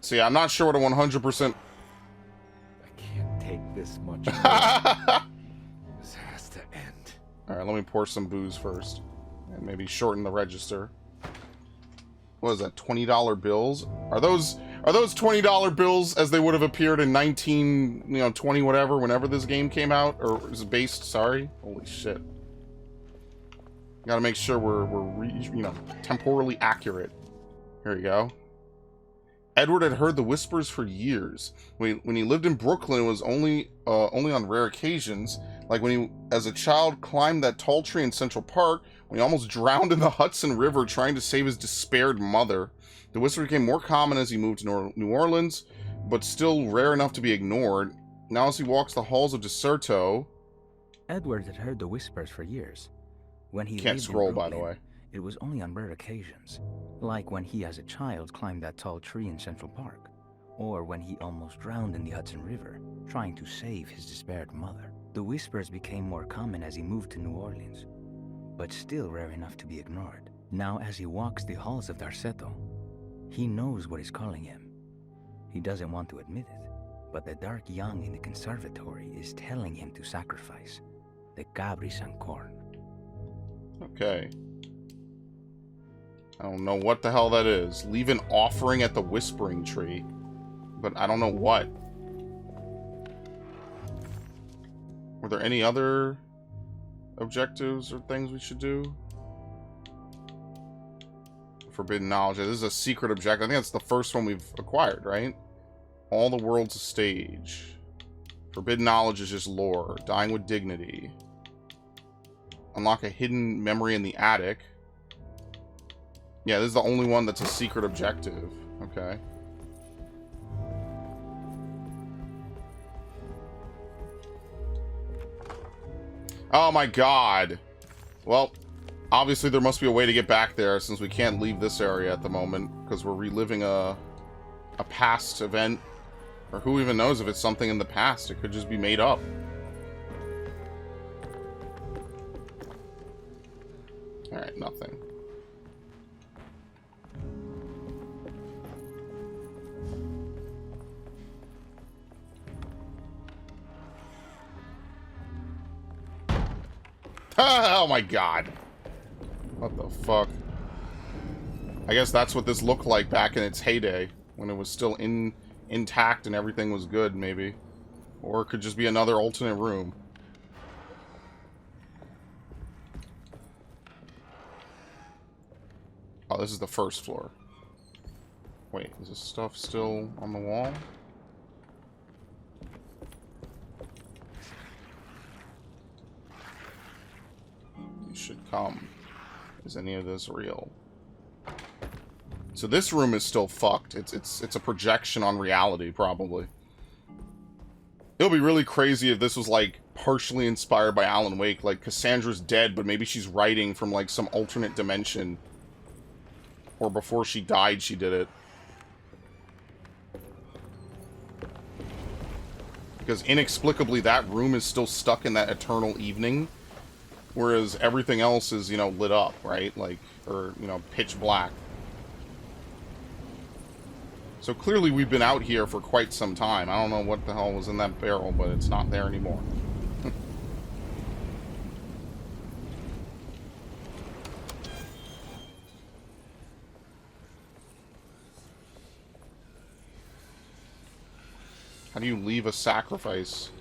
So yeah, I'm not sure what a 100%... Take this much. This has to end. Alright, let me pour some booze first. And maybe shorten the register. What is that, $20 bills? Are those $20 bills as they would have appeared in 20 whatever, whenever this game came out? Or is it based, sorry? Holy shit. Gotta make sure we're temporally accurate. Here we go. Edward had heard the whispers for years. When he lived in Brooklyn, it was only on rare occasions, like when he, as a child, climbed that tall tree in Central Park, when he almost drowned in the Hudson River trying to save his despaired mother. The whisper became more common as he moved to New Orleans, but still rare enough to be ignored. Now as he walks the halls of Deserto... Edward had heard the whispers for years. When he Can't lived scroll, in Brooklyn, by the way. It was only on rare occasions, like when he as a child climbed that tall tree in Central Park, or when he almost drowned in the Hudson River, trying to save his despaired mother. The whispers became more common as he moved to New Orleans, but still rare enough to be ignored. Now as he walks the halls of Darceto, he knows what is calling him. He doesn't want to admit it, but the dark young in the conservatory is telling him to sacrifice the Cabri Sancorn. Okay. I don't know what the hell that is. Leave an offering at the Whispering Tree. But I don't know what. Were there any other objectives or things we should do? Forbidden Knowledge. This is a secret objective. I think that's the first one we've acquired, right? All the world's a stage. Forbidden Knowledge is just lore. Dying with Dignity. Unlock a hidden memory in the attic. Yeah, this is the only one that's a secret objective. Okay. Oh my god. Well, obviously there must be a way to get back there since we can't leave this area at the moment because we're reliving a past event. Or who even knows if it's something in the past. It could just be made up. Alright, nothing. Oh my god. What the fuck? I guess that's what this looked like back in its heyday. When it was still intact and everything was good, maybe. Or it could just be another alternate room. Oh, this is the first floor. Wait, is this stuff still on the wall? You should come. Is any of this real? So this room is still fucked. It's a projection on reality, probably. It would be really crazy if this was, like, partially inspired by Alan Wake. Like, Cassandra's dead, but maybe she's writing from, like, some alternate dimension. Or before she died, she did it. Because inexplicably, that room is still stuck in that eternal evening. Whereas everything else is, you know, lit up, right? Like, or, you know, pitch black. So clearly we've been out here for quite some time. I don't know what the hell was in that barrel, but it's not there anymore. How do you leave a sacrifice?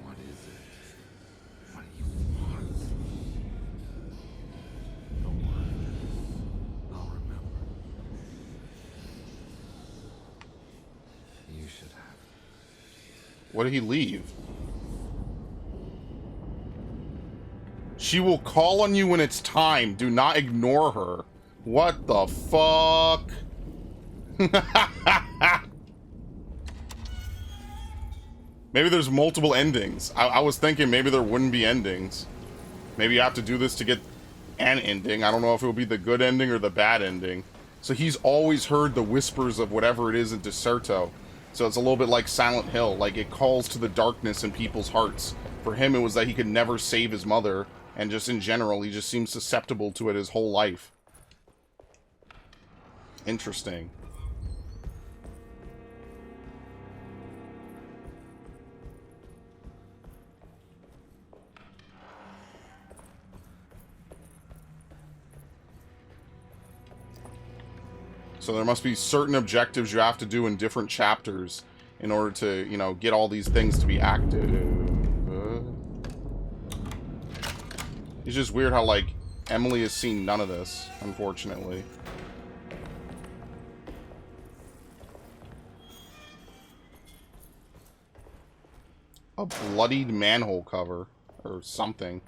What is it? What do you want? Don't worry. I'll remember. You should have. What did he leave? She will call on you when it's time. Do not ignore her. What the fuck? Maybe there's multiple endings. I was thinking maybe there wouldn't be endings. Maybe you have to do this to get an ending. I don't know if it will be the good ending or the bad ending. So he's always heard the whispers of whatever it is in Deserto. So it's a little bit like Silent Hill. Like, it calls to the darkness in people's hearts. For him, it was that he could never save his mother. And just in general, he just seems susceptible to it his whole life. Interesting. So there must be certain objectives you have to do in different chapters in order to, you know, get all these things to be active. It's just weird how, like, Emily has seen none of this, unfortunately. A bloodied manhole cover, or something.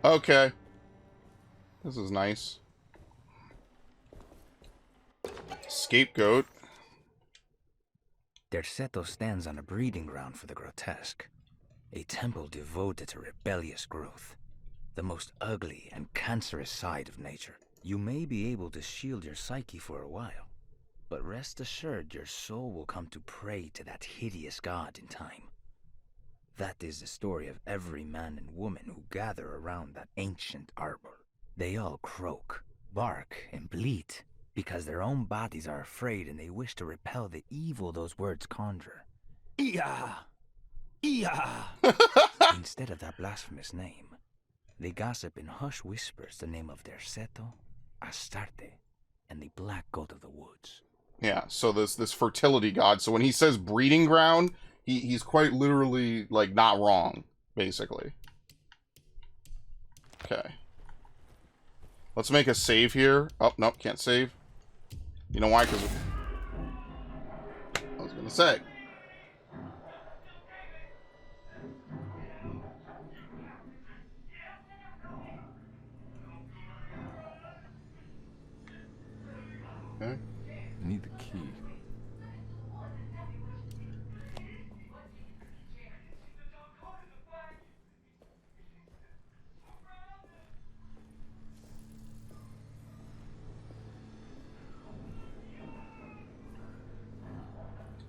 Okay. This is nice. Scapegoat. Derceto stands on a breeding ground for the grotesque. A temple devoted to rebellious growth. The most ugly and cancerous side of nature. You may be able to shield your psyche for a while, but rest assured your soul will come to pray to that hideous god in time. That is the story of every man and woman who gather around that ancient arbor. They all croak, bark, and bleat because their own bodies are afraid and they wish to repel the evil those words conjure. Ia! Ia! Instead of that blasphemous name, they gossip in hushed whispers the name of Derceto, Astarte, and the Black Goat of the Woods. Yeah, so this fertility god. So when he says breeding ground, he's quite literally, like, not wrong, basically. Okay. Let's make a save here. Oh, nope, can't save. You know why? Because I was gonna say. Okay. I need the key.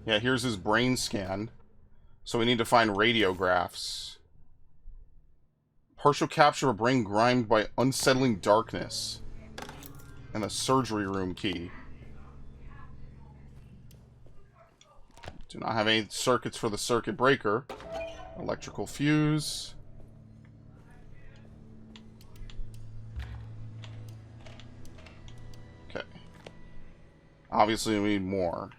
Yeah, here's his brain scan. So we need to find radiographs. Partial capture of a brain grimed by unsettling darkness. And the surgery room key. Do not have any circuits for the circuit breaker. Electrical fuse. Okay. Obviously we need more.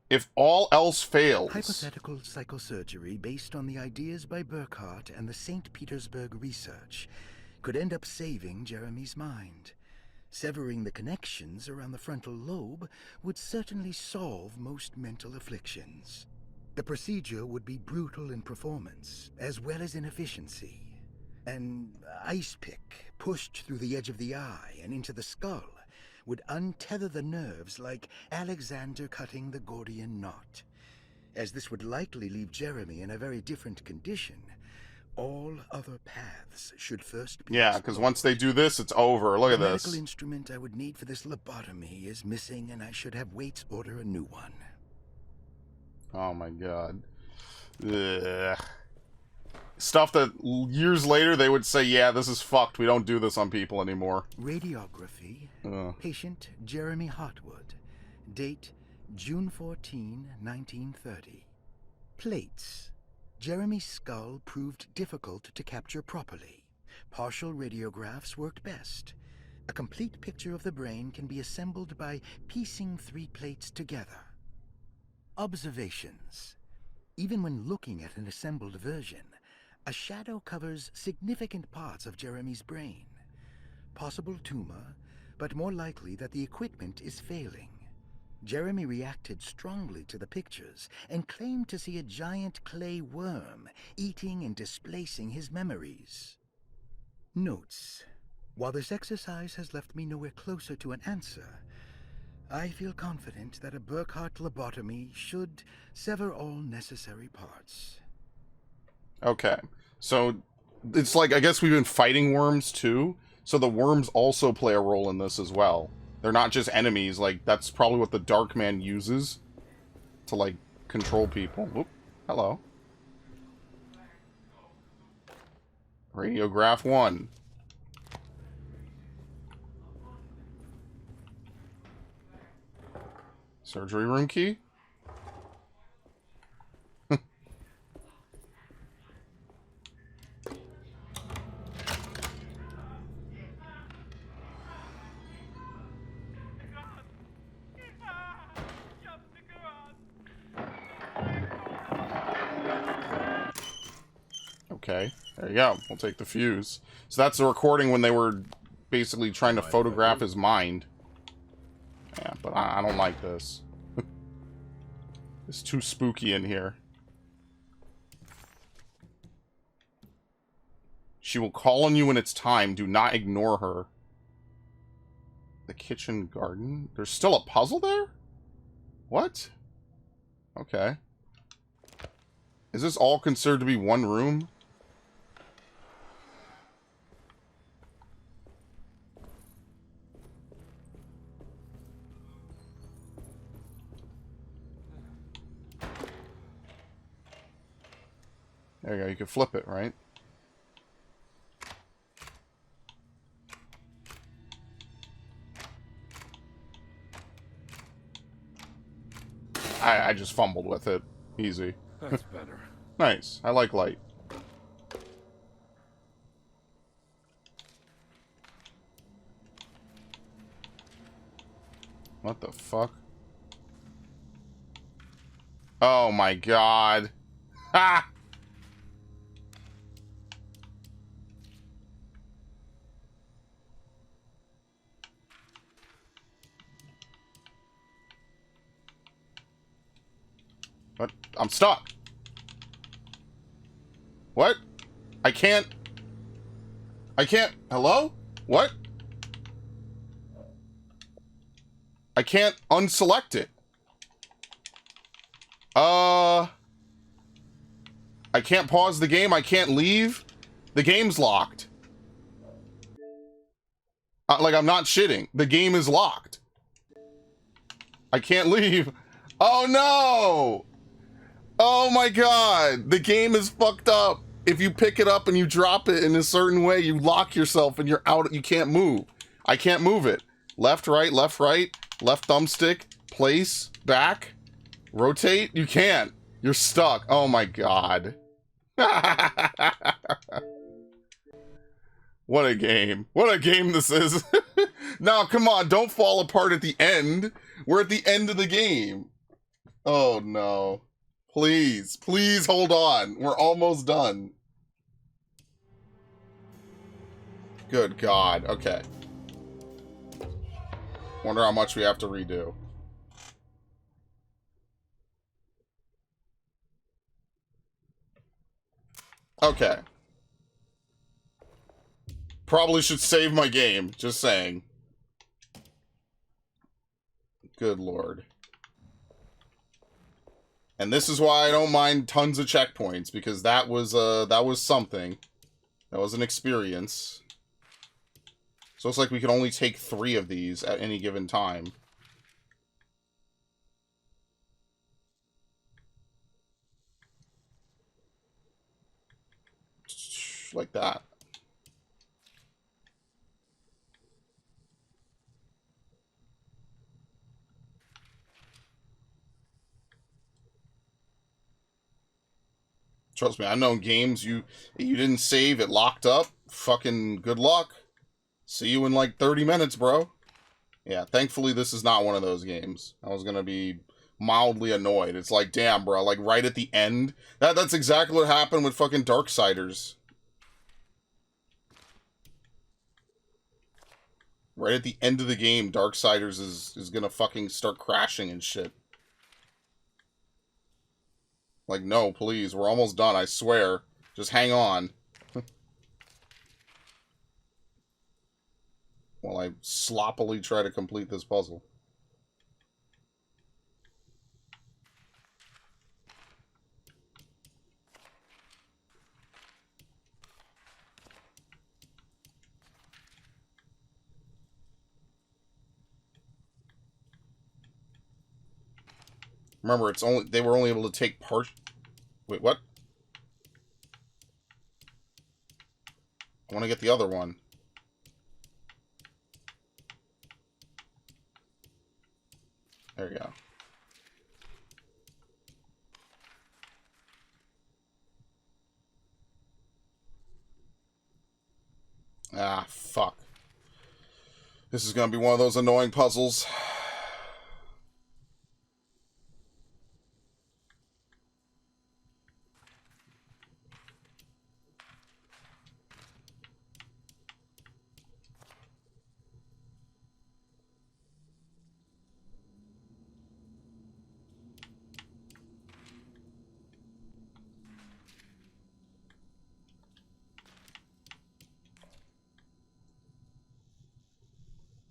If all else fails... Hypothetical psychosurgery based on the ideas by Burkhardt and the St. Petersburg research could end up saving Jeremy's mind. Severing the connections around the frontal lobe would certainly solve most mental afflictions. The procedure would be brutal in performance, as well as in efficiency. An ice pick pushed through the edge of the eye and into the skull would untether the nerves like Alexander cutting the Gordian knot. As this would likely leave Jeremy in a very different condition, all other paths should first be Yeah, because once they do this, it's over. Look at The this. medical instrument I would need for this lobotomy is missing, and I should have Waits order a new one. Oh my god. Ugh. Stuff that years later they would say, yeah, this is fucked. We don't do this on people anymore. Radiography. Patient Jeremy Hotwood. Date June 14, 1930. Plates. Jeremy's skull proved difficult to capture properly. Partial radiographs worked best. A complete picture of the brain can be assembled by piecing 3 plates together. Observations. Even when looking at an assembled version, a shadow covers significant parts of Jeremy's brain. Possible tumor, but more likely that the equipment is failing. Jeremy reacted strongly to the pictures and claimed to see a giant clay worm eating and displacing his memories. Notes. While this exercise has left me nowhere closer to an answer, I feel confident that a Burkhart lobotomy should sever all necessary parts. Okay. So, it's like, I guess we've been fighting worms too. So the worms also play a role in this as well. They're not just enemies. Like, that's probably what the Dark Man uses to, like, control people. Whoop. Hello. Radiograph 1. Surgery room key? Okay, there you go. We'll take the fuse. So that's the recording when they were basically trying to photograph his mind. Yeah, but I don't like this. It's too spooky in here. She will call on you when it's time. Do not ignore her. The kitchen garden? There's still a puzzle there? What? Okay. Is this all considered to be one room? There you go, you can flip it, right? I just fumbled with it. Easy. That's better. Nice. I like light. What the fuck? Oh my god. Ha! What? I'm stuck. What? I can't. Hello? What? I can't unselect it. I can't pause the game. I can't leave. The game's locked. Like, I'm not shitting. The game is locked. I can't leave. Oh, no! Oh, my God. The game is fucked up. If you pick it up and you drop it in a certain way, you lock yourself and you're out. You can't move. I can't move it. Left, right, left thumbstick, place, back, rotate. You can't. You're stuck. Oh, my God. What a game. What a game this is. Now, come on. Don't fall apart at the end. We're at the end of the game. Oh, no. Please. Please hold on. We're almost done. Good God. Okay. Wonder how much we have to redo. Okay. Probably should save my game, just saying. Good lord. And this is why I don't mind tons of checkpoints, because that was something. That was an experience. So it's like we can only take 3 of these at any given time. Like that. Trust me, I've known games you didn't save, it locked up. Fucking good luck. See you in like 30 minutes, bro. Yeah, thankfully this is not one of those games. I was gonna be mildly annoyed. It's like, damn, bro, like right at the end. That's exactly what happened with fucking Darksiders. Right at the end of the game, Darksiders is gonna fucking start crashing and shit. Like, no, please, we're almost done, I swear. Just hang on. While I sloppily try to complete this puzzle. Remember, they were only able to take part. Wait, what? I want to get the other one. There you go. Ah, fuck. This is gonna be one of those annoying puzzles.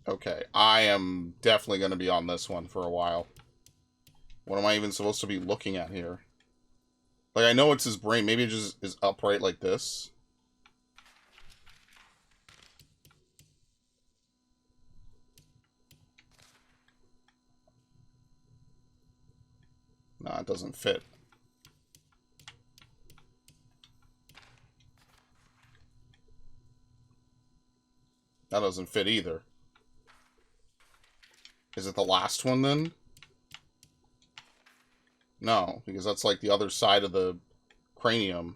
Okay, I am definitely going to be on this one for a while. What am I even supposed to be looking at here? Like, I know it's his brain. Maybe it just is upright like this. Nah, it doesn't fit. That doesn't fit either. Is it the last one, then? No, because that's like the other side of the cranium.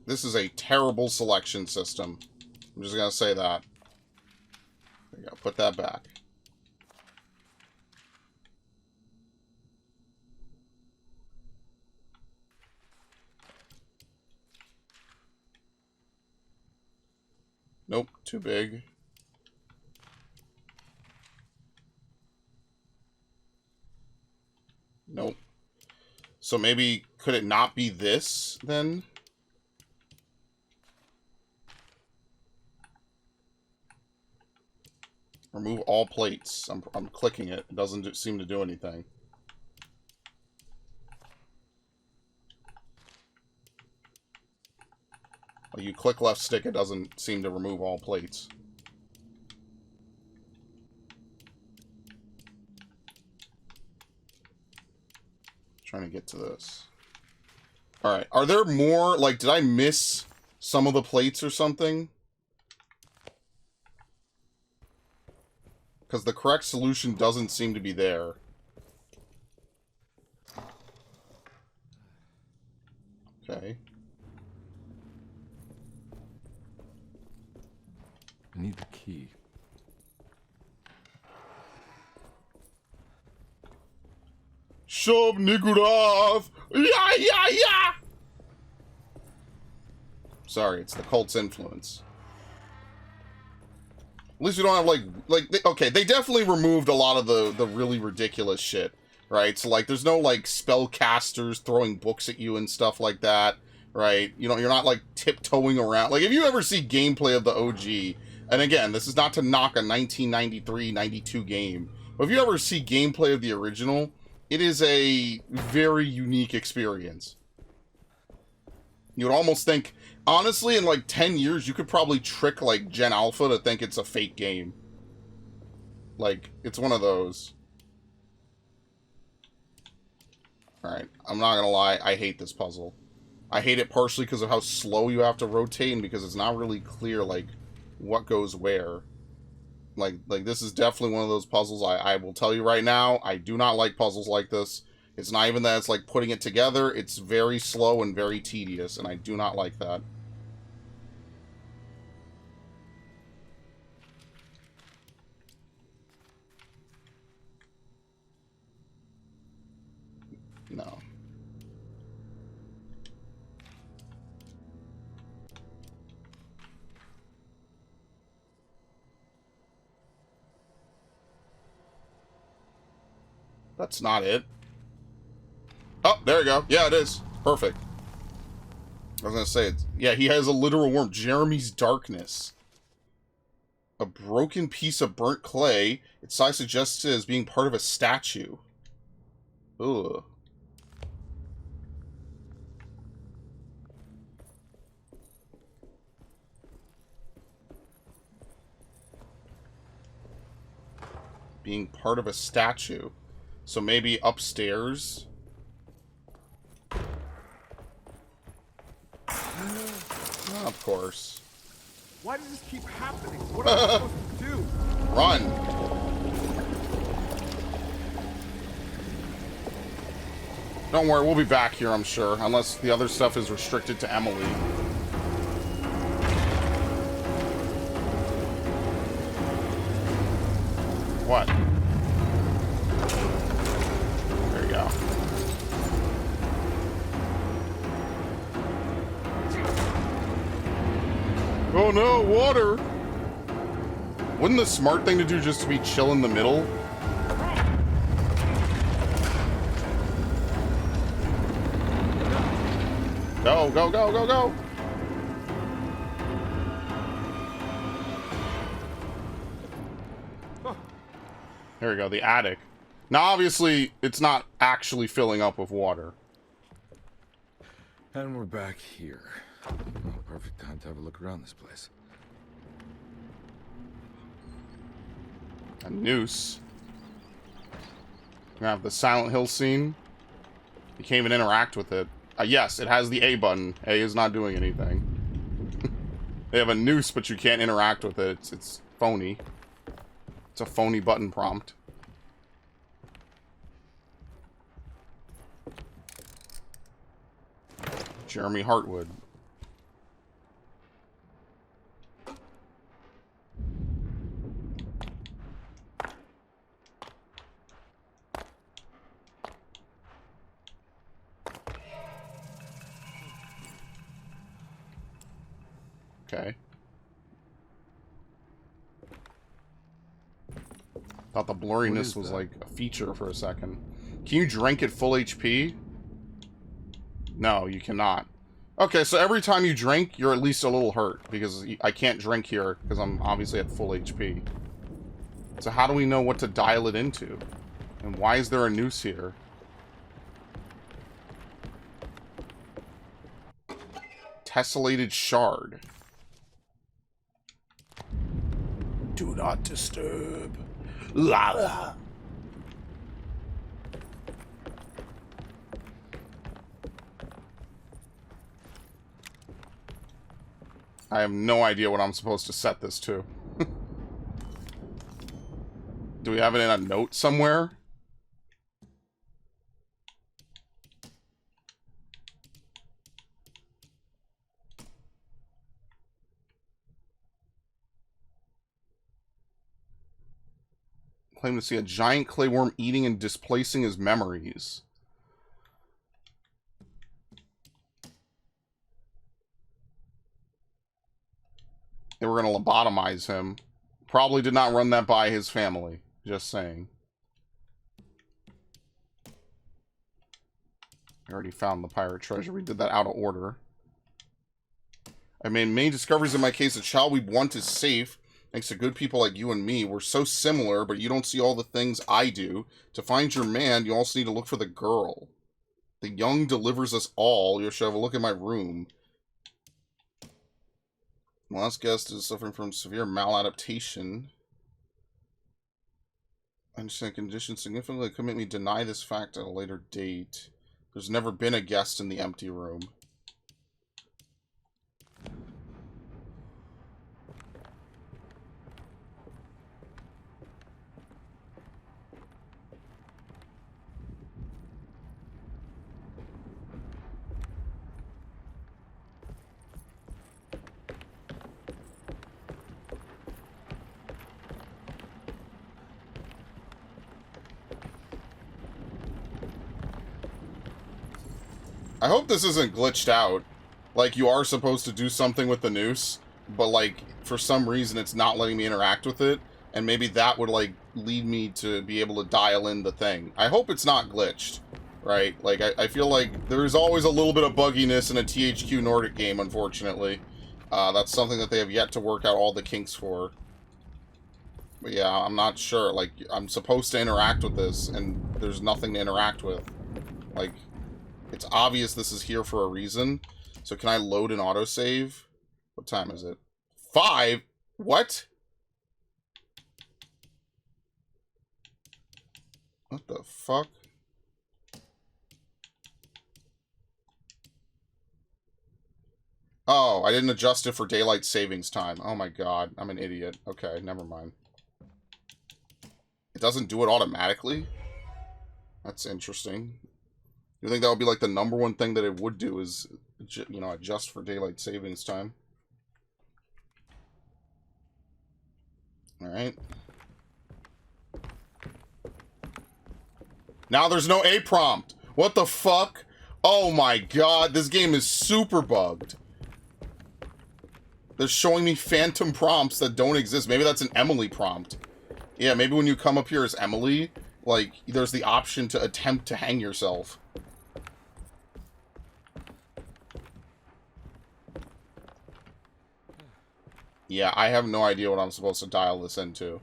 This is a terrible selection system. I'm just gonna say that. There you go, put that back. Nope, too big. Nope. So maybe, could it not be this, then? Remove all plates. I'm clicking it. It doesn't seem to do anything. Well, you click left stick, it doesn't seem to remove all plates. Trying to get to this. Alright, are there more? Like, did I miss some of the plates or something? Because the correct solution doesn't seem to be there. Okay. I need the key. Shove Nigurov! Yeah, yeah, yeah! Sorry, it's the cult's influence. At least we don't have, okay, they definitely removed a lot of the really ridiculous shit, right? So, like, there's no, like, spellcasters throwing books at you and stuff like that, right? You know, you're not, like, tiptoeing around. Like, if you ever see gameplay of the OG, and again, this is not to knock a 1993, 92 game, but if you ever see gameplay of the original, it is a very unique experience. You would almost think... Honestly, in like 10 years, you could probably trick like Gen Alpha to think it's a fake game. Like, it's one of those. Alright, I'm not gonna lie, I hate this puzzle. I hate it partially because of how slow you have to rotate and because it's not really clear, like, what goes where. Like this is definitely one of those puzzles. I will tell you right now, I do not like puzzles like this. It's not even that it's like putting it together. It's very slow and very tedious, and I do not like that. No. That's not it. Oh, there you go. Yeah, it is. Perfect. I was gonna say, yeah, he has a literal worm. Jeremy's Darkness. A broken piece of burnt clay. Its size suggests it as being part of a statue. Ugh. Being part of a statue. So maybe upstairs... Of course. Why does this keep happening? What am I supposed to do? Run! Don't worry, we'll be back here, I'm sure. Unless the other stuff is restricted to Emily. What? There you go. Oh no, water! Wouldn't the smart thing to do just to be chill in the middle? Go, go, go, go, go! There we go, the attic. Now, obviously, it's not actually filling up with water. And we're back here. Oh, perfect time to have a look around this place. A noose. We have the Silent Hill scene. You can't even interact with it. Yes, it has the A button. A is not doing anything. They have a noose, but you can't interact with it. It's phony. It's a phony button prompt. Jeremy Hartwood. Okay. Thought the blurriness was like a feature for a second. Can you drink at full HP? No, you cannot. Okay, so every time you drink, you're at least a little hurt, because I can't drink here, because I'm obviously at full HP. So how do we know what to dial it into? And why is there a noose here? Tessellated shard. Do not disturb. Lala. I have no idea what I'm supposed to set this to. Do we have it in a note somewhere? Claim to see a giant clay worm eating and displacing his memories. They were going to lobotomize him. Probably did not run that by his family. Just saying. I already found the pirate treasure. We did that out of order. I made many discoveries in my case. The child we want is safe. Thanks to good people like you and me. We're so similar, but you don't see all the things I do. To find your man, you also need to look for the girl. The young delivers us all. You should have a look at my room. My last guest is suffering from severe maladaptation. I understand conditions significantly could make me deny this fact at a later date. There's never been a guest in the empty room. I hope this isn't glitched out. Like, you are supposed to do something with the noose, but, like, for some reason it's not letting me interact with it, and maybe that would, like, lead me to be able to dial in the thing. I hope it's not glitched, right? Like, I feel like there's always a little bit of bugginess in a THQ Nordic game, unfortunately. That's something that they have yet to work out all the kinks for. But yeah, I'm not sure. Like, I'm supposed to interact with this, and there's nothing to interact with. Like... It's obvious this is here for a reason. So can I load an autosave? What time is it? 5? What? What the fuck? Oh, I didn't adjust it for daylight savings time. Oh my god, I'm an idiot. Okay, never mind. It doesn't do it automatically? That's interesting. You think that would be like the #1 thing that it would do is, you know, adjust for daylight savings time? Alright. Now there's no A prompt. What the fuck? Oh my god, this game is super bugged. They're showing me phantom prompts that don't exist. Maybe that's an Emily prompt. Yeah, maybe when you come up here as Emily, like, there's the option to attempt to hang yourself. Yeah, I have no idea what I'm supposed to dial this into.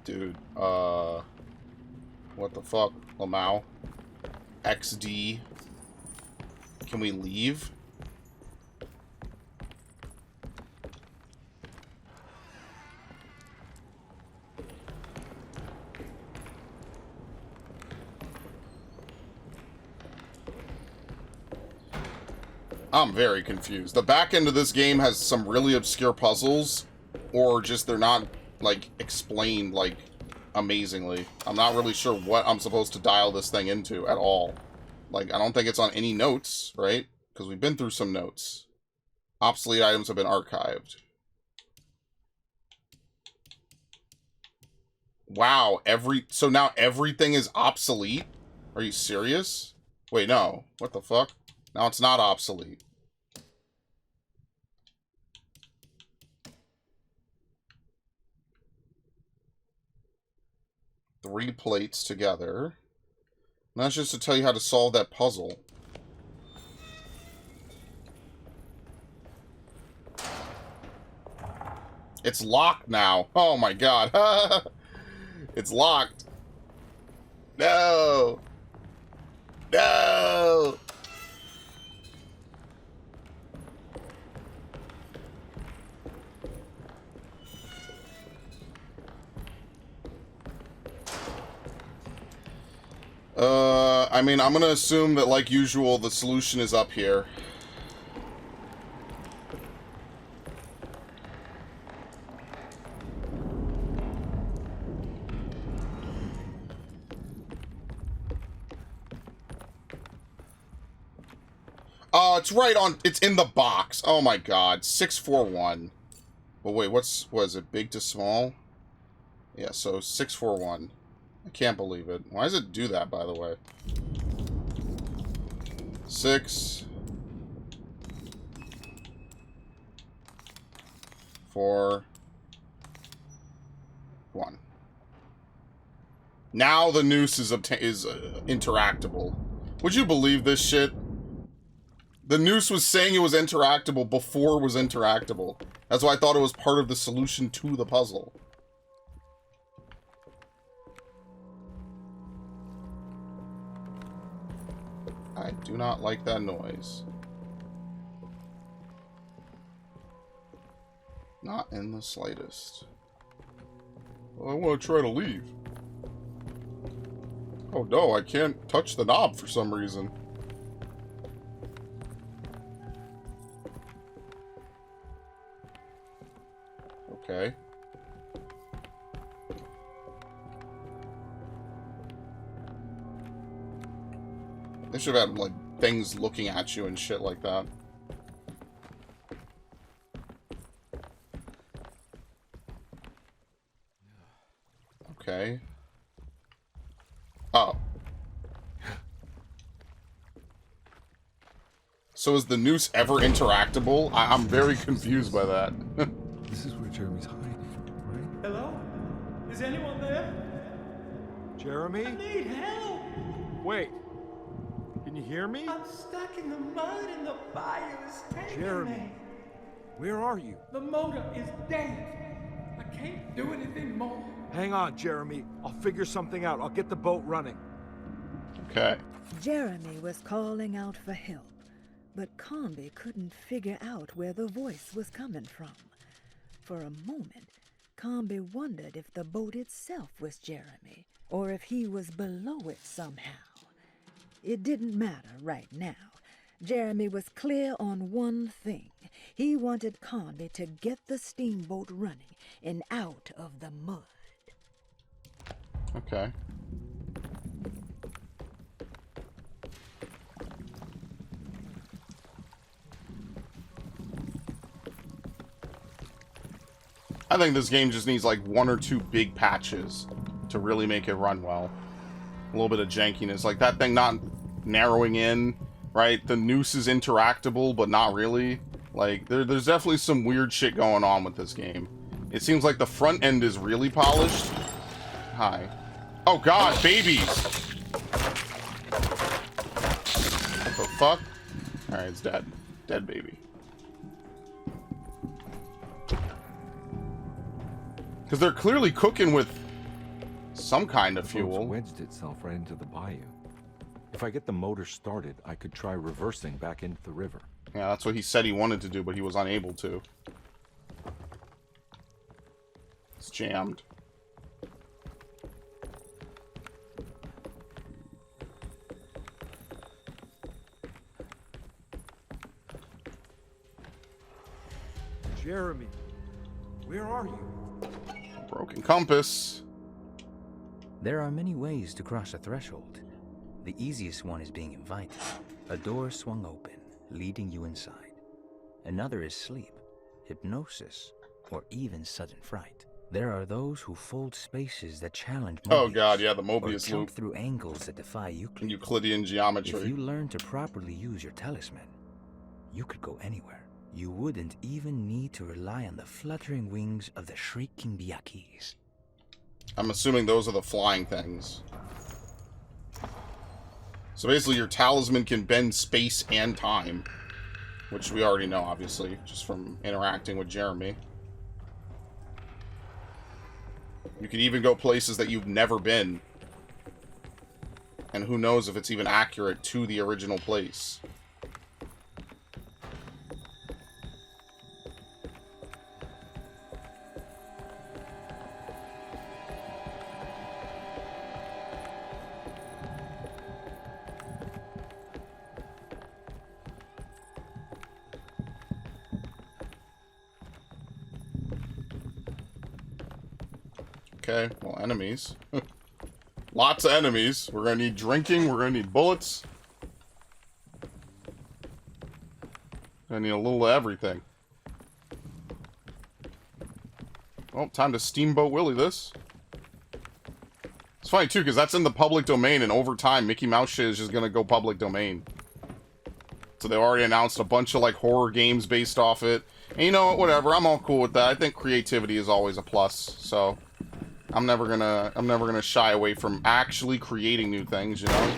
Dude, what the fuck, Lamau? XD. Can we leave? I'm very confused. The back end of this game has some really obscure puzzles, or just they're not, like, explained, like, amazingly. I'm not really sure what I'm supposed to dial this thing into at all. Like, I don't think it's on any notes, right? Because we've been through some notes. Obsolete items have been archived. Wow, so now everything is obsolete? Are you serious? Wait, no. What the fuck? Now it's not obsolete. Three plates together. And that's just to tell you how to solve that puzzle. It's locked now. Oh my god. It's locked. No. No. I mean, I'm gonna assume that, like usual, the solution is up here. Oh, it's right on. It's in the box. Oh my god. 641. But wait, was it big to small? Yeah, so 641. I can't believe it. Why does it do that, by the way? 6 4 1. Now the noose is interactable. Would you believe this shit? The noose was saying it was interactable before it was interactable. That's why I thought it was part of the solution to the puzzle. I do not like that noise. Not in the slightest. Well, I want to try to leave. Oh no, I can't touch the knob for some reason. Okay. They should have had, like, things looking at you and shit like that. Okay. Oh. So is the noose ever interactable? I'm very confused by that. This is where Jeremy's hiding, right? Hello? Is anyone there? Jeremy? I need help! Wait. Can you hear me? I'm stuck in the mud and the fire is taking Jeremy, me. where are you? The motor is dead. I can't do anything more. Hang on, Jeremy. I'll figure something out. I'll get the boat running. Okay. Jeremy was calling out for help, but Carnaby couldn't figure out where the voice was coming from. For a moment, Carnaby wondered if the boat itself was Jeremy, or if he was below it somehow. It didn't matter right now. Jeremy was clear on one thing. He wanted Carnaby to get the steamboat running and out of the mud. Okay. I think this game just needs like 1 or 2 big patches to really make it run well. A little bit of jankiness, like that thing not narrowing in, right? The noose is interactable, but not really. Like, there's definitely some weird shit going on with this game. It seems like the front end is really polished. Hi. Oh god, babies! What the fuck? Alright, it's dead. Dead baby. Because they're clearly cooking with some kind of fuel. It's wedged itself right into the bayou. If I get the motor started, I could try reversing back into the river. Yeah, that's what he said he wanted to do, but he was unable to. It's jammed. Jeremy, where are you? Broken compass. There are many ways to cross a threshold. The easiest one is being invited. A door swung open, leading you inside. Another is sleep, hypnosis, or even sudden fright. There are those who fold spaces that challenge Mobius. Oh god, yeah, the Mobius or jump loop. through angles that defy Euclid. Euclidean geometry. If you learn to properly use your talisman, you could go anywhere. You wouldn't even need to rely on the fluttering wings of the shrieking Byakis. I'm assuming those are the flying things. So basically your talisman can bend space and time. Which we already know, obviously, just from interacting with Jeremy. You can even go places that you've never been. And who knows if it's even accurate to the original place. Okay, well, enemies. Lots of enemies. We're gonna need drinking, we're gonna need bullets. I need a little of everything. Well, time to Steamboat Willie this. It's funny, too, because that's in the public domain, and over time, Mickey Mouse shit is just going to go public domain. So they already announced a bunch of, like, horror games based off it. And you know what, whatever, I'm all cool with that. I think creativity is always a plus, so... I'm never gonna shy away from actually creating new things, you know?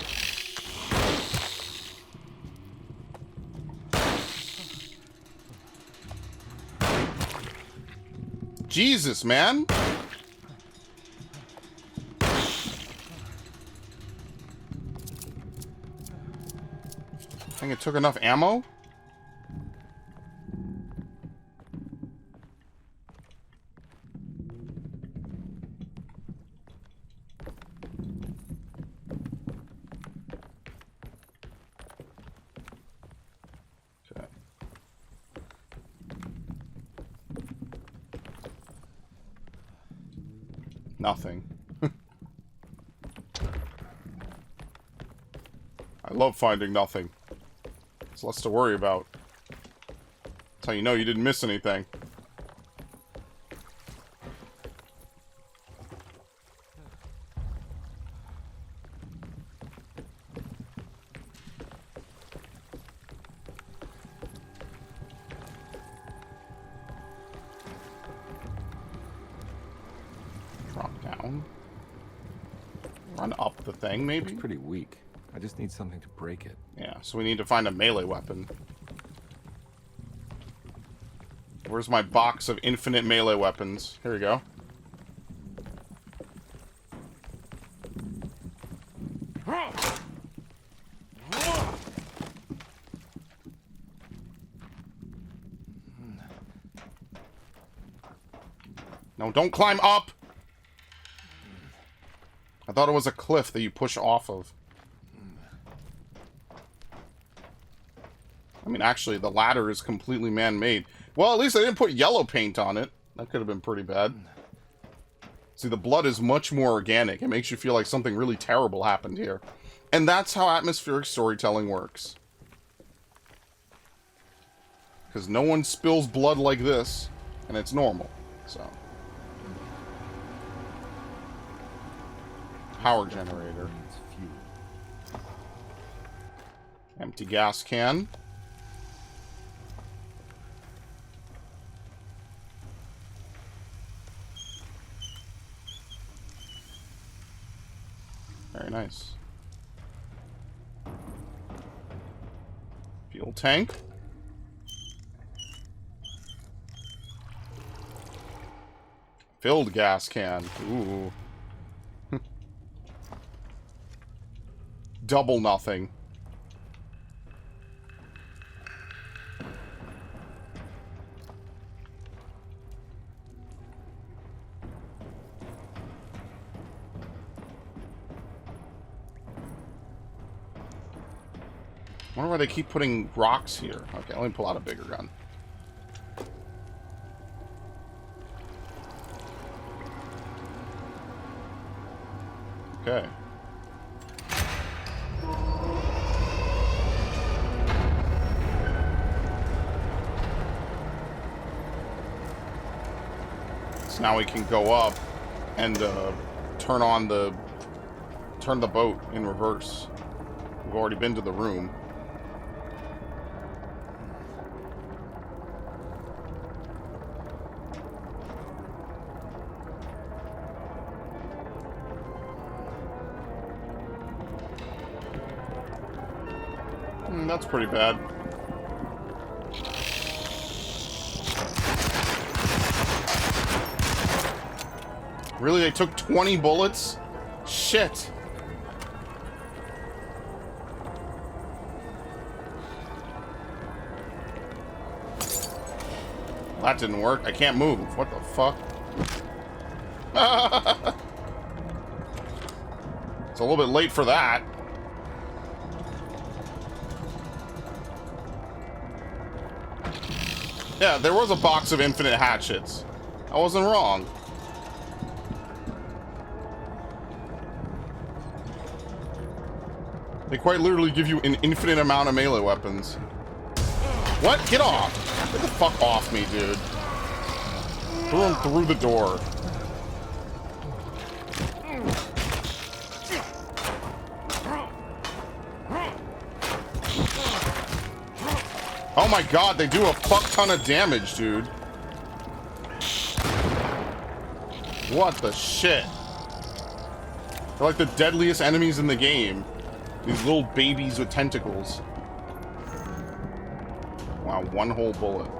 Jesus, man! I think it took enough ammo? Okay. Nothing. I love finding nothing. It's less to worry about. That's how you know you didn't miss anything. Drop down. Run up the thing, maybe? It's pretty weak. I just need something to break it. Yeah, so we need to find a melee weapon. Where's my box of infinite melee weapons? Here we go. No, don't climb up! I thought it was a cliff that you push off of. I mean, actually, the ladder is completely man-made. Well, at least I didn't put yellow paint on it. That could have been pretty bad. See, the blood is much more organic. It makes you feel like something really terrible happened here. And that's how atmospheric storytelling works. Because no one spills blood like this, and it's normal. So. Power generator. Empty gas can. Very nice. Fuel tank. Filled gas can. Ooh. Double nothing. I wonder why they keep putting rocks here. Okay, let me pull out a bigger gun. Okay. So now we can go up and turn the boat in reverse. We've already been to the room. That's pretty bad. Really? They took 20 bullets? Shit. That didn't work. I can't move. What the fuck? It's a little bit late for that. Yeah, there was a box of infinite hatchets. I wasn't wrong. They quite literally give you an infinite amount of melee weapons. What? Get off! Get the fuck off me, dude. Threw him through the door. Oh my god, they do a fuck ton of damage, dude. What the shit? They're like the deadliest enemies in the game. These little babies with tentacles. Wow, one whole bullet.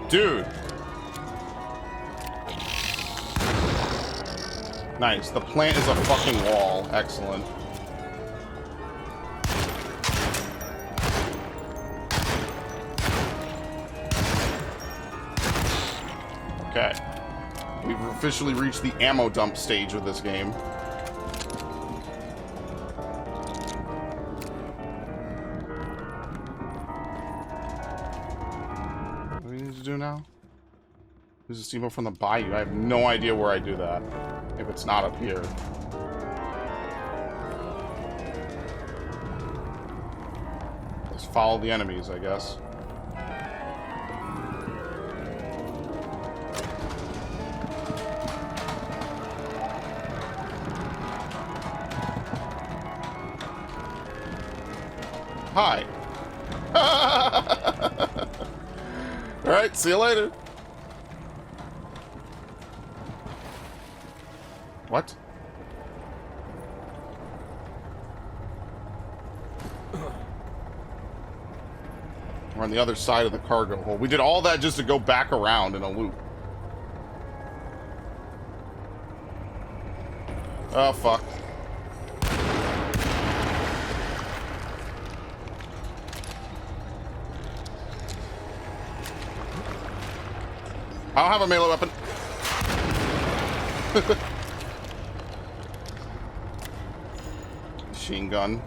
Dude. Nice. The plant is a fucking wall. Excellent. Okay. We've officially reached the ammo dump stage of this game. What do we need to do now? Use a steamboat from the bayou. I have no idea where I do that. If it's not up here. Just follow the enemies, I guess. Hi. Alright, see you later. What? We're on the other side of the cargo hold. We did all that just to go back around in a loop. Oh, fuck. I don't have a melee weapon. Machine gun.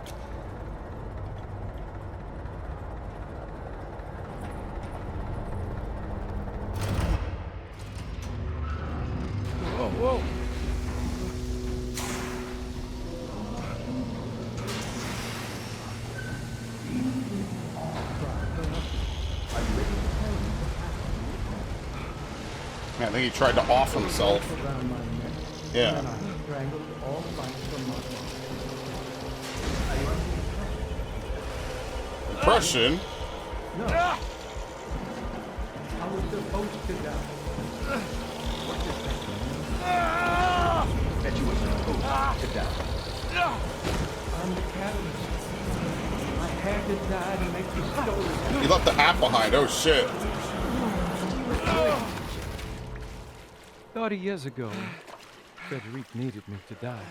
Whoa, whoa. Man, I think he tried to off himself. Yeah. Impression? No. I was supposed to die. That you were supposed to die. I'm the catalyst. I had to die to make the story. He left the app behind. Oh, shit. 30 years ago, Frederic needed me to die.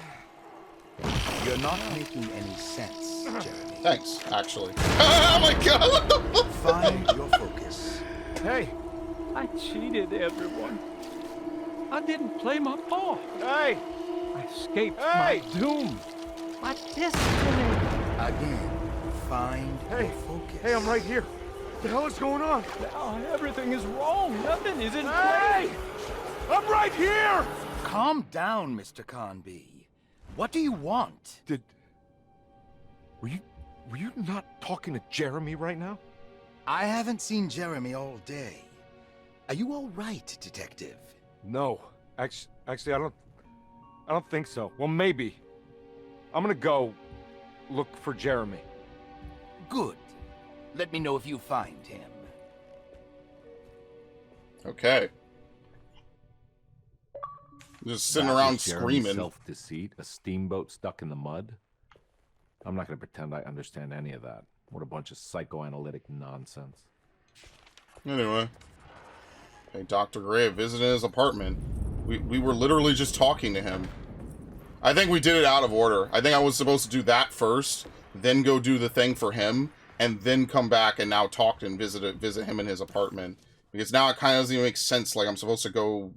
You're not making any sense, Jeremy. Thanks, actually. Oh my god, what the fuck? Find your focus. Hey, I cheated everyone. I didn't play my part. Hey! I escaped my doom. My destiny. Again, find Hey, your focus. hey, I'm right here. What the hell is going on? Now everything is wrong. Nothing is in place. I'm right here! Calm down, Mr. Carnaby. What do you want? Were you not talking to Jeremy right now? I haven't seen Jeremy all day. Are you all right, Detective? No. Actually, I don't think so. Well, maybe. I'm gonna go look for Jeremy. Good. Let me know if you find him. Okay. Just sitting around screaming. Self-deceit, a steamboat stuck in the mud. I'm not gonna pretend I understand any of that. What a bunch of psychoanalytic nonsense. Anyway. Hey, Dr. Gray visited his apartment. We were literally just talking to him. I think we did it out of order. I think I was supposed to do that first, then go do the thing for him, and then come back and now talk and visit him in his apartment. Because now it kind of doesn't even make sense. Like, I'm supposed to go...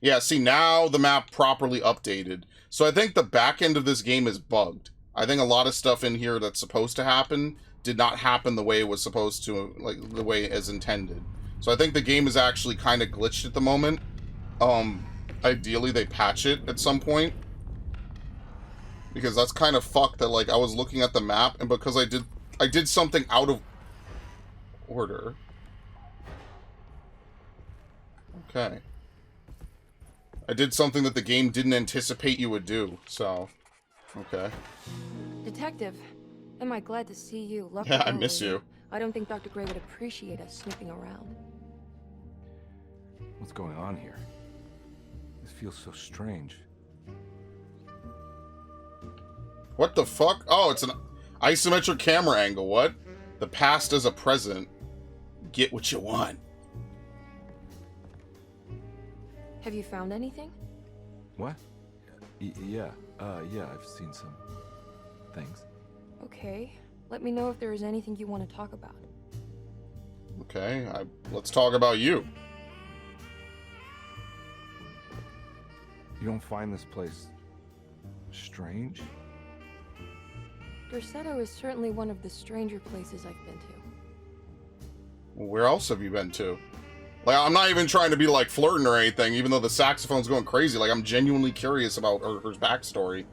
Yeah, see, now the map properly updated. So I think the back end of this game is bugged. I think a lot of stuff in here that's supposed to happen did not happen the way it was supposed to, like the way as intended. So I think the game is actually kind of glitched at the moment. Ideally they patch it at some point, because that's kind of fucked that, like, I was looking at the map, and because I did something out of order. Okay. I did something that the game didn't anticipate you would do, so okay. Detective, am I glad to see you. Yeah, I miss you. I don't think Dr. Gray would appreciate us snooping around. What's going on here? This feels so strange. What the fuck? Oh, it's an isometric camera angle. What? The past as a present. Get what you want. Have you found anything? What? Yeah, I've seen some things. Okay. Let me know if there is anything you want to talk about. Okay, let's talk about you. You don't find this place strange? Derceto is certainly one of the stranger places I've been to. Where else have you been to? Like, I'm not even trying to be, like, flirting or anything, even though the saxophone's going crazy. Like, I'm genuinely curious about her backstory,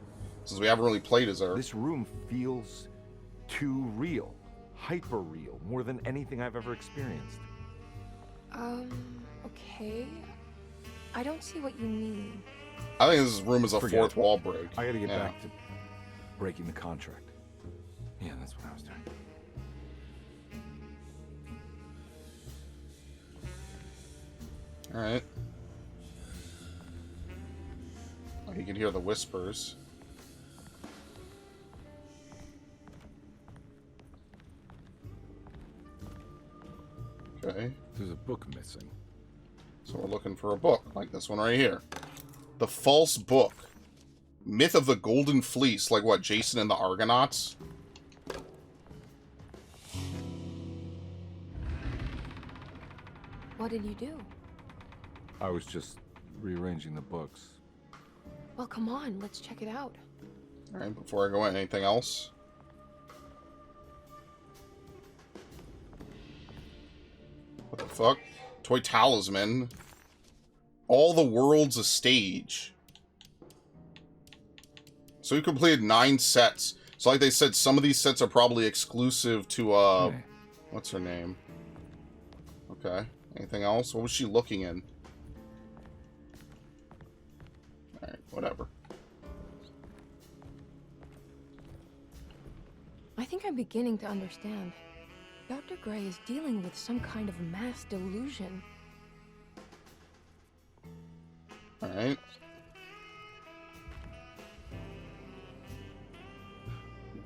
since we haven't really played as her. This room feels too real. Hyper real. More than anything I've ever experienced. Okay. I don't see what you mean. I think this room is a fourth wall break. I gotta get back to breaking the contract. Yeah, that's what I was doing. Alright. Oh, you can hear the whispers. Okay. There's a book missing. So we're looking for a book, like this one right here. The False Book. Myth of the Golden Fleece. Like what, Jason and the Argonauts? What did you do? I was just rearranging the books. Well, come on, let's check it out. Alright, before I go in, anything else? What the fuck? Toy Talisman. All the World's a Stage. So we completed 9 sets. So like they said, some of these sets are probably exclusive to, what's her name? Okay. Anything else? What was she looking in? Alright, whatever. I think I'm beginning to understand. Dr. Gray is dealing with some kind of mass delusion. Alright.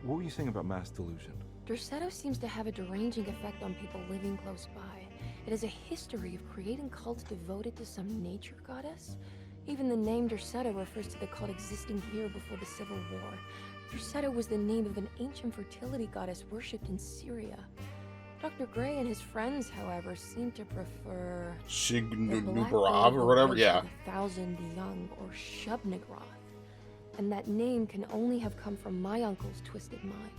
What were you saying about mass delusion? Derceto seems to have a deranging effect on people living close by. It has a history of creating cults devoted to some nature goddess. Even the name Derceto refers to the cult existing here before the Civil War. Derceto was the name of an ancient fertility goddess worshipped in Syria. Dr. Gray and his friends, however, seem to prefer Shig-Nubarov or whatever, yeah. 1,000 Young, or Shub-Nigroth. And that name can only have come from my uncle's twisted mind.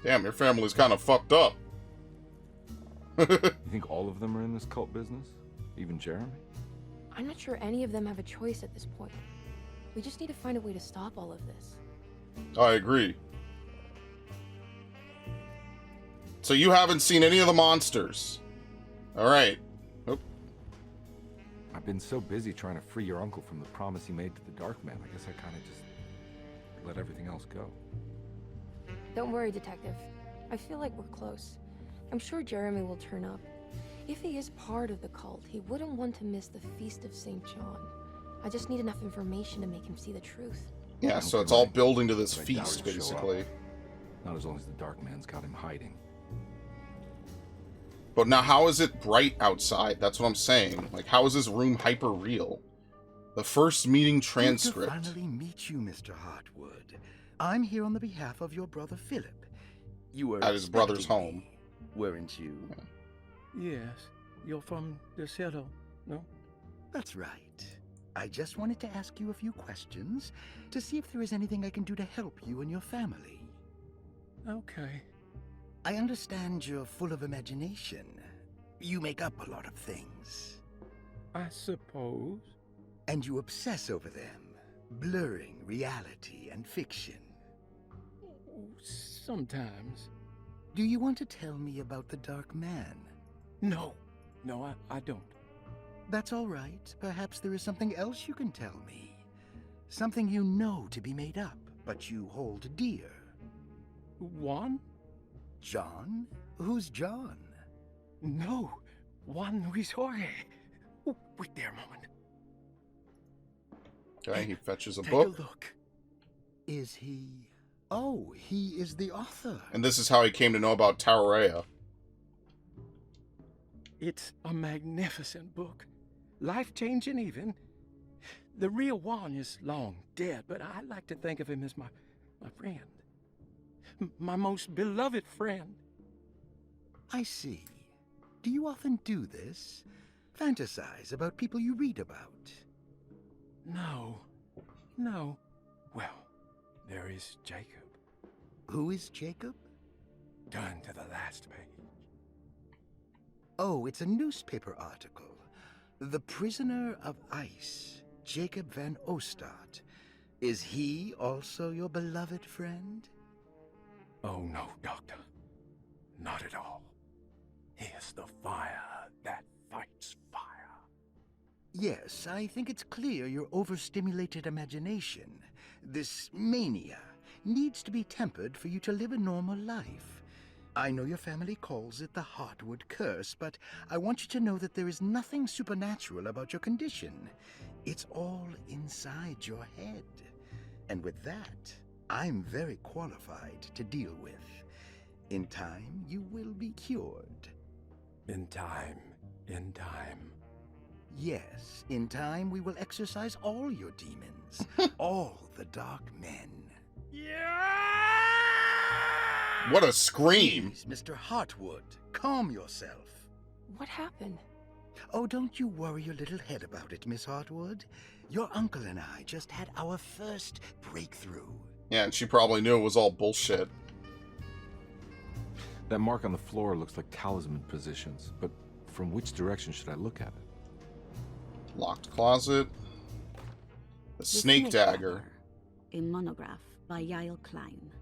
Damn, your family's kind of fucked up. You think all of them are in this cult business? Even Jeremy? I'm not sure any of them have a choice at this point. We just need to find a way to stop all of this. I agree. So you haven't seen any of the monsters. Alright. Oop. I've been so busy trying to free your uncle from the promise he made to the Dark Man. I guess I kind of just let everything else go. Don't worry, Detective. I feel like we're close. I'm sure Jeremy will turn up. If he is part of the cult, he wouldn't want to miss the Feast of St. John. I just need enough information to make him see the truth. Yeah, so it's all building to this feast, basically. Not as long as the Dark Man's got him hiding. But now, how is it bright outside? That's what I'm saying. Like, how is this room hyper real? The first meeting transcript. Good to finally meet you, Mr. Hartwood. I'm here on the behalf of your brother Philip. You were at his brother's home, me, weren't you? Yes. You're from Derceto, no? That's right. I just wanted to ask you a few questions to see if there is anything I can do to help you and your family. Okay. I understand you're full of imagination. You make up a lot of things. I suppose. And you obsess over them, blurring reality and fiction. Sometimes. Do you want to tell me about the Dark Man? No, I don't. That's all right. Perhaps there is something else you can tell me. Something you know to be made up, but you hold dear. Juan? John? Who's John? No, Juan Luis Jorge. Wait there a moment. Okay, he fetches a Take book. a look. Is he... Oh, he is the author. And this is how he came to know about Taurea. It's a magnificent book. Life-changing even. The real Juan is long dead, but I like to think of him as my friend. My most beloved friend. I see. Do you often do this? Fantasize about people you read about? No. Well, there is Jacob. Who is Jacob? Turn to the last page. Oh, it's a newspaper article. The Prisoner of Ice, Jacob van Ostad. Is he also your beloved friend? Oh, no, Doctor. Not at all. He is the fire that fights fire. Yes, I think it's clear your overstimulated imagination, this mania, needs to be tempered for you to live a normal life. I know your family calls it the Heartwood Curse, but I want you to know that there is nothing supernatural about your condition. It's all inside your head. And with that, I'm very qualified to deal with. In time, you will be cured. In time. Yes, in time we will exorcise all your demons, all the dark men. What a scream! Please, Mr. Heartwood, calm yourself. What happened? Oh, don't you worry your little head about it, Miss Heartwood. Your uncle and I just had our first breakthrough. Yeah, and she probably knew it was all bullshit. That mark on the floor looks like talisman positions, but from which direction should I look at it? Locked closet. The snake dagger. A monograph by Yael Klein.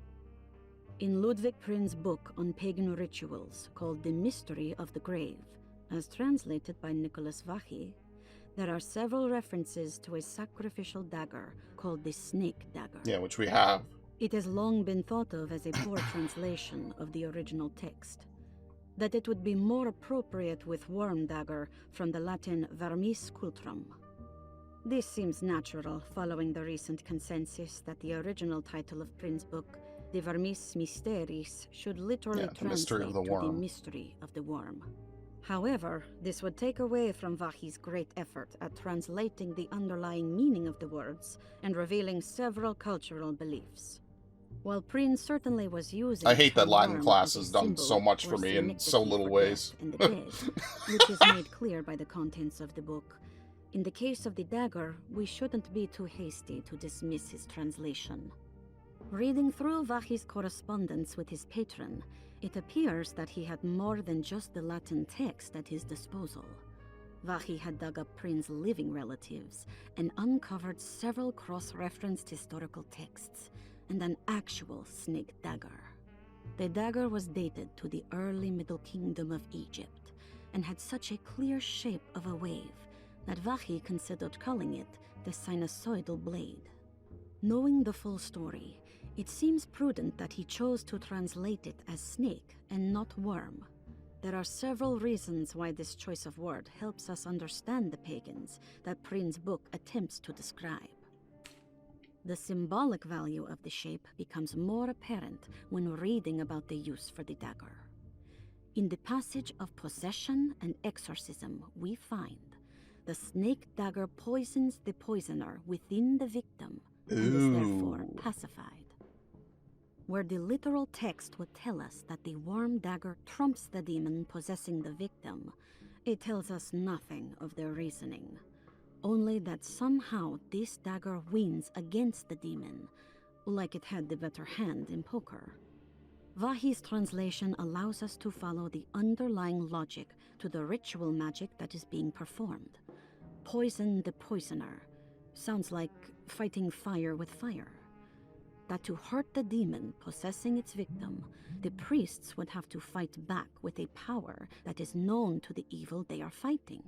In Ludwig Prin's book on pagan rituals called The Mystery of the Grave, as translated by Nicholas Vachy, there are several references to a sacrificial dagger called the snake dagger. Yeah, which we have. It has long been thought of as a poor translation of the original text, that it would be more appropriate with worm dagger from the Latin vermis cultrum. This seems natural following the recent consensus that the original title of Prin's book, De Vermis Mysteris, should literally translate to the mystery of the worm. However, this would take away from Vachy's great effort at translating the underlying meaning of the words and revealing several cultural beliefs. While Prin certainly was using I hate that Latin class has done so much for me in so little ways. And the dead, which is made clear by the contents of the book, in the case of the dagger, we shouldn't be too hasty to dismiss his translation. Reading through Vachy's correspondence with his patron, it appears that he had more than just the Latin text at his disposal. Vachy had dug up Prin's living relatives and uncovered several cross-referenced historical texts and an actual snake dagger. The dagger was dated to the early Middle Kingdom of Egypt and had such a clear shape of a wave that Vachy considered calling it the sinusoidal blade. Knowing the full story, it seems prudent that he chose to translate it as snake and not worm. There are several reasons why this choice of word helps us understand the pagans that Prin's book attempts to describe. The symbolic value of the shape becomes more apparent when reading about the use for the dagger. In the passage of possession and exorcism, we find the snake dagger poisons the poisoner within the victim and is therefore pacified. Where the literal text would tell us that the worm dagger trumps the demon possessing the victim, it tells us nothing of their reasoning. only that somehow this dagger wins against the demon, like it had the better hand in poker. Vahi's translation allows us to follow the underlying logic to the ritual magic that is being performed. Poison the poisoner. Sounds like fighting fire with fire. That to hurt the demon possessing its victim, the priests would have to fight back with a power that is known to the evil they are fighting.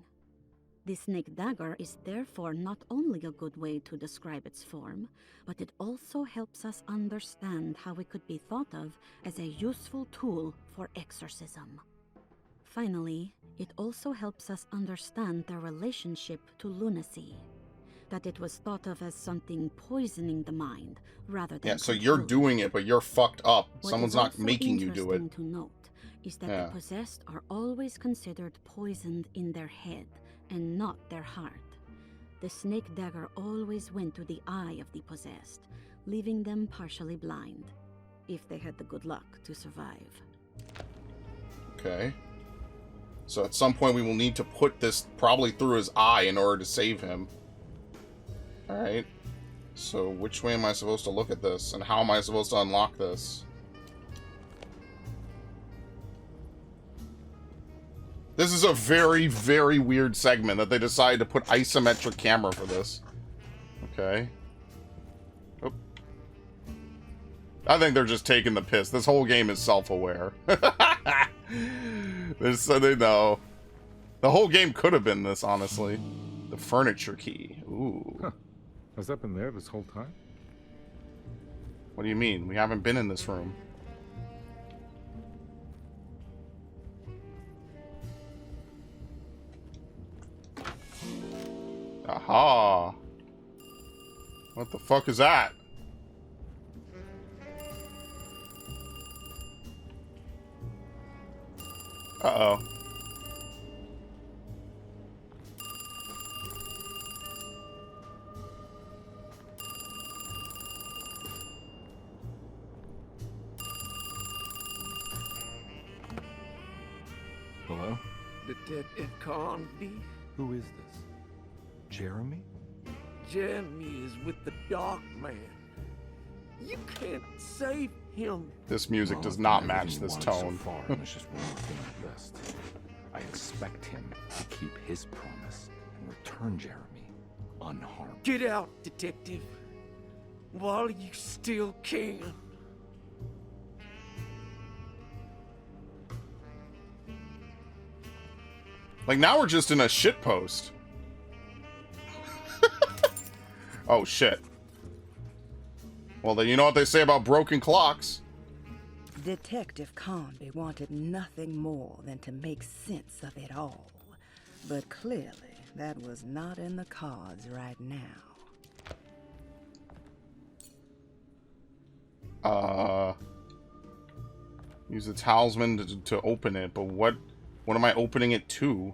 The snake dagger is therefore not only a good way to describe its form, but it also helps us understand how it could be thought of as a useful tool for exorcism. Finally, it also helps us understand their relationship to lunacy. That it was thought of as something poisoning the mind rather than so you're doing it, but you're fucked up. Someone's not making you do it. What is also interesting to note is that the possessed are always considered poisoned in their head and not their heart. The snake dagger always went to the eye of the possessed, leaving them partially blind, if they had the good luck to survive. Okay. So at some point we will need to put this probably through his eye in order to save him. Alright. So which way am I supposed to look at this? And how am I supposed to unlock this? This is a very, very weird segment that they decided to put isometric camera for this. Okay. Oh. I think they're just taking the piss. This whole game is self-aware. So they know. The whole game could have been this, honestly. The furniture key. Ooh. Huh. Has that been there this whole time? What do you mean? We haven't been in this room. Aha! What the fuck is that? Uh-oh. Hello? Detective Carnaby? Who is this? Jeremy? Jeremy is with the Dark Man. You can't save him. This music does not match this tone. So far, and it's just one thing at best. I expect him to keep his promise and return Jeremy unharmed. Get out, detective. While you still can. Like, now we're just in a shitpost. Oh, shit. Well, then you know what they say about broken clocks. Detective Carnaby wanted nothing more than to make sense of it all. But clearly, that was not in the cards right now. Use the talisman to open it, but what am I opening it to?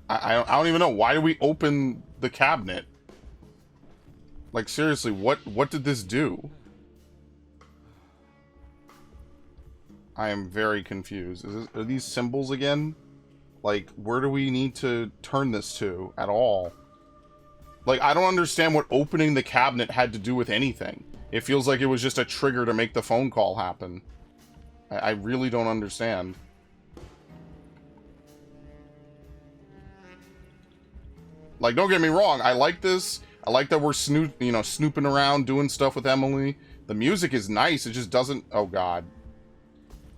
I don't even know. Why do we open the cabinet? Like, seriously, what did this do? I am very confused. Are these symbols again? Like, where do we need to turn this to at all? Like, I don't understand what opening the cabinet had to do with anything. It feels like it was just a trigger to make the phone call happen. I really don't understand. Like, don't get me wrong, I like this. I like that we're snooping around, doing stuff with Emily. The music is nice, it just doesn't... Oh, God.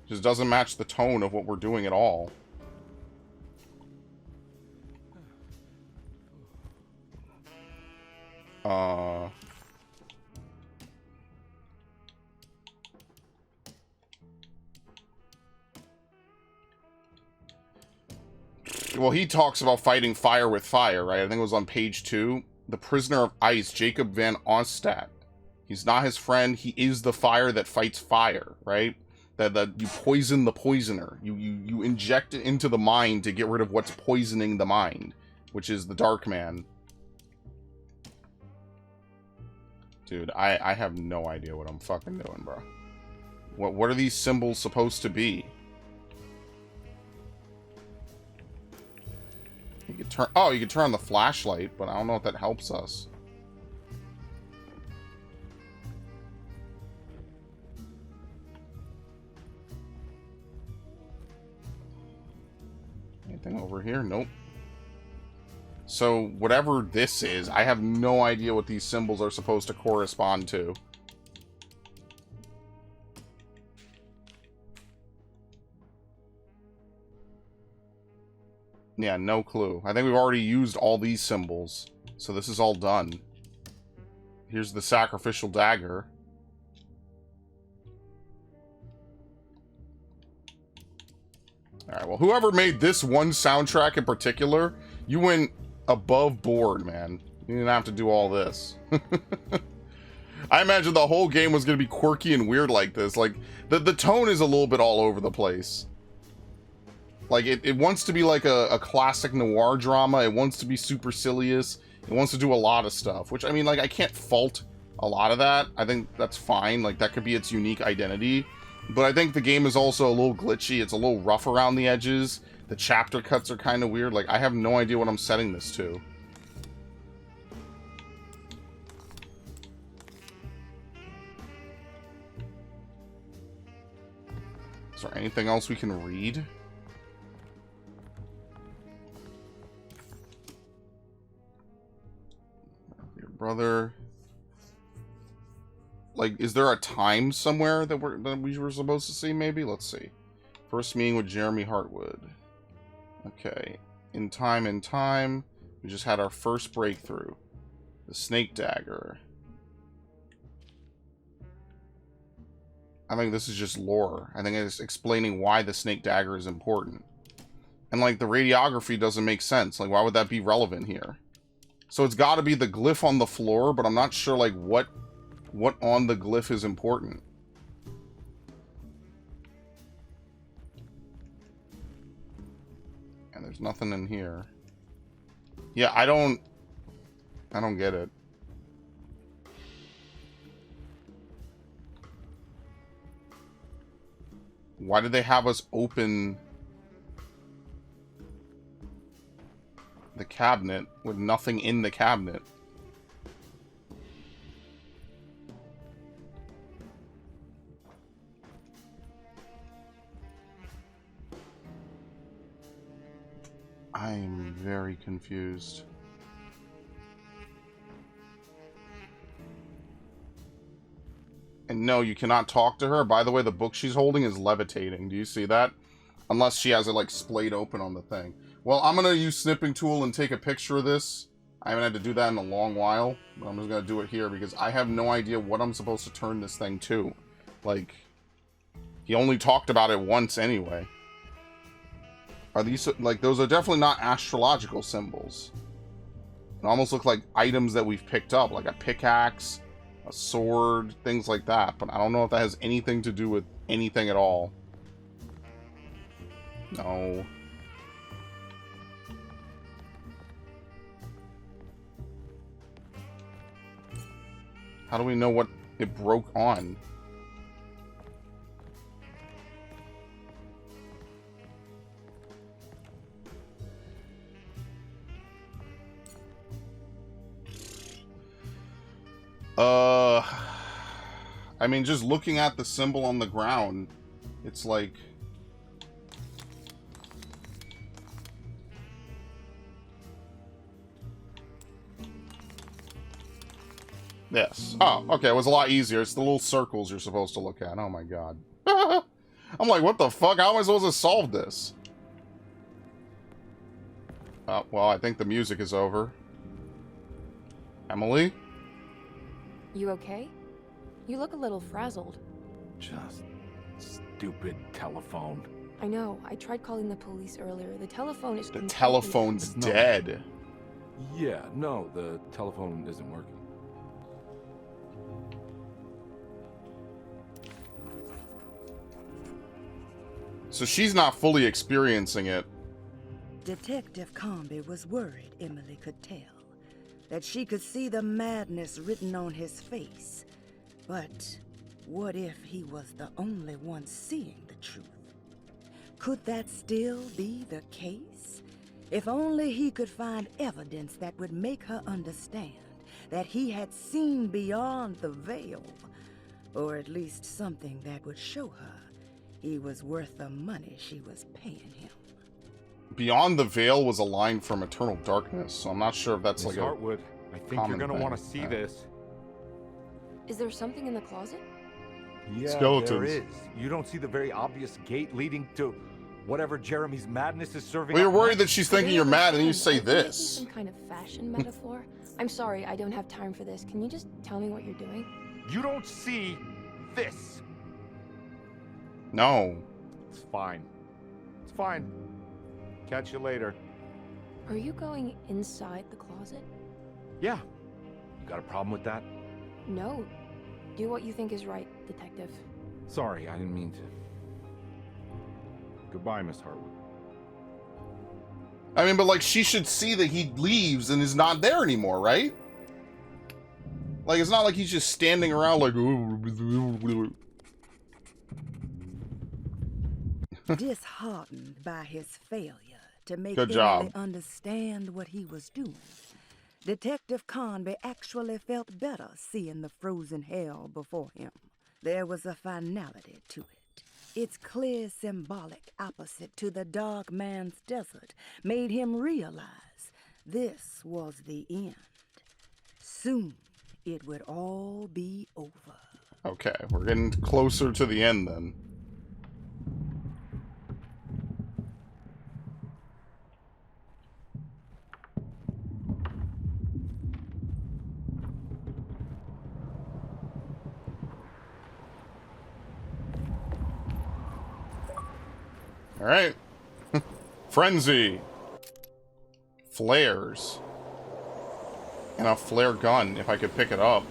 It just doesn't match the tone of what we're doing at all. Well, he talks about fighting fire with fire, right? I think it was on page 2. The prisoner of ice, Jacob Van Ostad. He's not his friend. He is the fire that fights fire, right? That you poison the poisoner. You inject it into the mind to get rid of what's poisoning the mind, which is the Dark Man. Dude, I have no idea what I'm fucking doing, bro. What are these symbols supposed to be? You could turn... Oh, you could turn on the flashlight, but I don't know if that helps us. Anything over here? Nope. So, whatever this is, I have no idea what these symbols are supposed to correspond to. Yeah, no clue. I think we've already used all these symbols. So this is all done. Here's the sacrificial dagger. Alright, well, whoever made this one soundtrack in particular, you went above board, man. You didn't have to do all this. I imagine the whole game was going to be quirky and weird like this. Like, the tone is a little bit all over the place. Like, it wants to be like a classic noir drama. It wants to be supercilious. It wants to do a lot of stuff. Which, I mean, like, I can't fault a lot of that. I think that's fine. Like, that could be its unique identity. But I think the game is also a little glitchy. It's a little rough around the edges. The chapter cuts are kind of weird. Like, I have no idea what I'm setting this to. Is there anything else we can read? Your brother. Like, is there a time somewhere that we were supposed to see, maybe? Let's see. First meeting with Jeremy Hartwood. Okay. In time. We just had our first breakthrough. The snake dagger. I think this is just lore. I think it's explaining why the snake dagger is important. And, like, the radiography doesn't make sense. Like, why would that be relevant here? So it's got to be the glyph on the floor, but I'm not sure, like, what on the glyph is important. And there's nothing in here. Yeah, I don't get it. Why did they have us open the cabinet with nothing in the cabinet? I'm very confused. And no, you cannot talk to her. By the way, the book she's holding is levitating. Do you see that? Unless she has it, like, splayed open on the thing. Well, I'm going to use Snipping Tool and take a picture of this. I haven't had to do that in a long while. But I'm just going to do it here because I have no idea what I'm supposed to turn this thing to. Like, he only talked about it once anyway. Are these, like, those are definitely not astrological symbols. It almost look like items that we've picked up, like a pickaxe, a sword, things like that. But I don't know if that has anything to do with anything at all. No. How do we know what it broke on? I mean, just looking at the symbol on the ground, it's like... Yes. Oh, okay, it was a lot easier. It's the little circles you're supposed to look at. Oh my god. I'm like, what the fuck? How am I supposed to solve this? Oh, well, I think the music is over. Emily? You okay? You look a little frazzled. Just stupid telephone. I know. I tried calling the police earlier. The telephone is The completely... telephone's dead. Yeah, no, the telephone isn't working. So she's not fully experiencing it. Detective Carnaby was worried Emily could tell, that she could see the madness written on his face. But what if he was the only one seeing the truth? Could that still be the case? If only he could find evidence that would make her understand that he had seen beyond the veil, or at least something that would show her he was worth the money she was paying him. Beyond the veil was a line from Eternal Darkness, so I'm not sure if that's Miss like Hartwood, I think you're gonna want to see this. Is there something in the closet? Yeah, Skeletons. there is. You don't see the very obvious gate leading to whatever Jeremy's madness is serving. Well, you're up worried next? that she's thinking you're mad and you say Are you making this. some kind of fashion metaphor? I'm sorry, I don't have time for this. Can you just tell me what you're doing? You don't see this. No. It's fine. It's fine. Catch you later. Are you going inside the closet? Yeah. You got a problem with that? No. Do what you think is right, detective. Sorry, I didn't mean to. Goodbye, Miss Hartwood. I mean, but like, she should see that he leaves and is not there anymore, right? Like, it's not like he's just standing around like... Disheartened by his failure to make Good Emily job. understand what he was doing, Detective Carnaby actually felt better seeing the frozen hell before him. There was a finality to it. Its clear symbolic opposite to the dark man's desert made him realize this was the end. Soon it would all be over. Okay, we're getting closer to the end then. Alright. Frenzy. Flares. And a flare gun, if I could pick it up.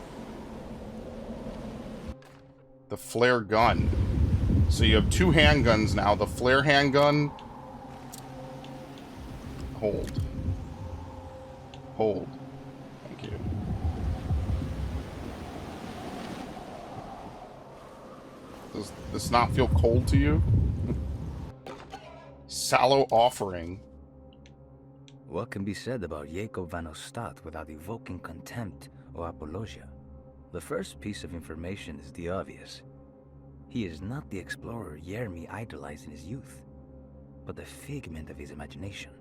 The flare gun. So you have two handguns now. The flare handgun. Hold. Hold. Thank you. Does this not feel cold to you? Sallow offering. What can be said about Jacob van Ostad without evoking contempt or apologia? The first piece of information is the obvious. He is not the explorer Jeremy idolized in his youth, but the figment of his imagination.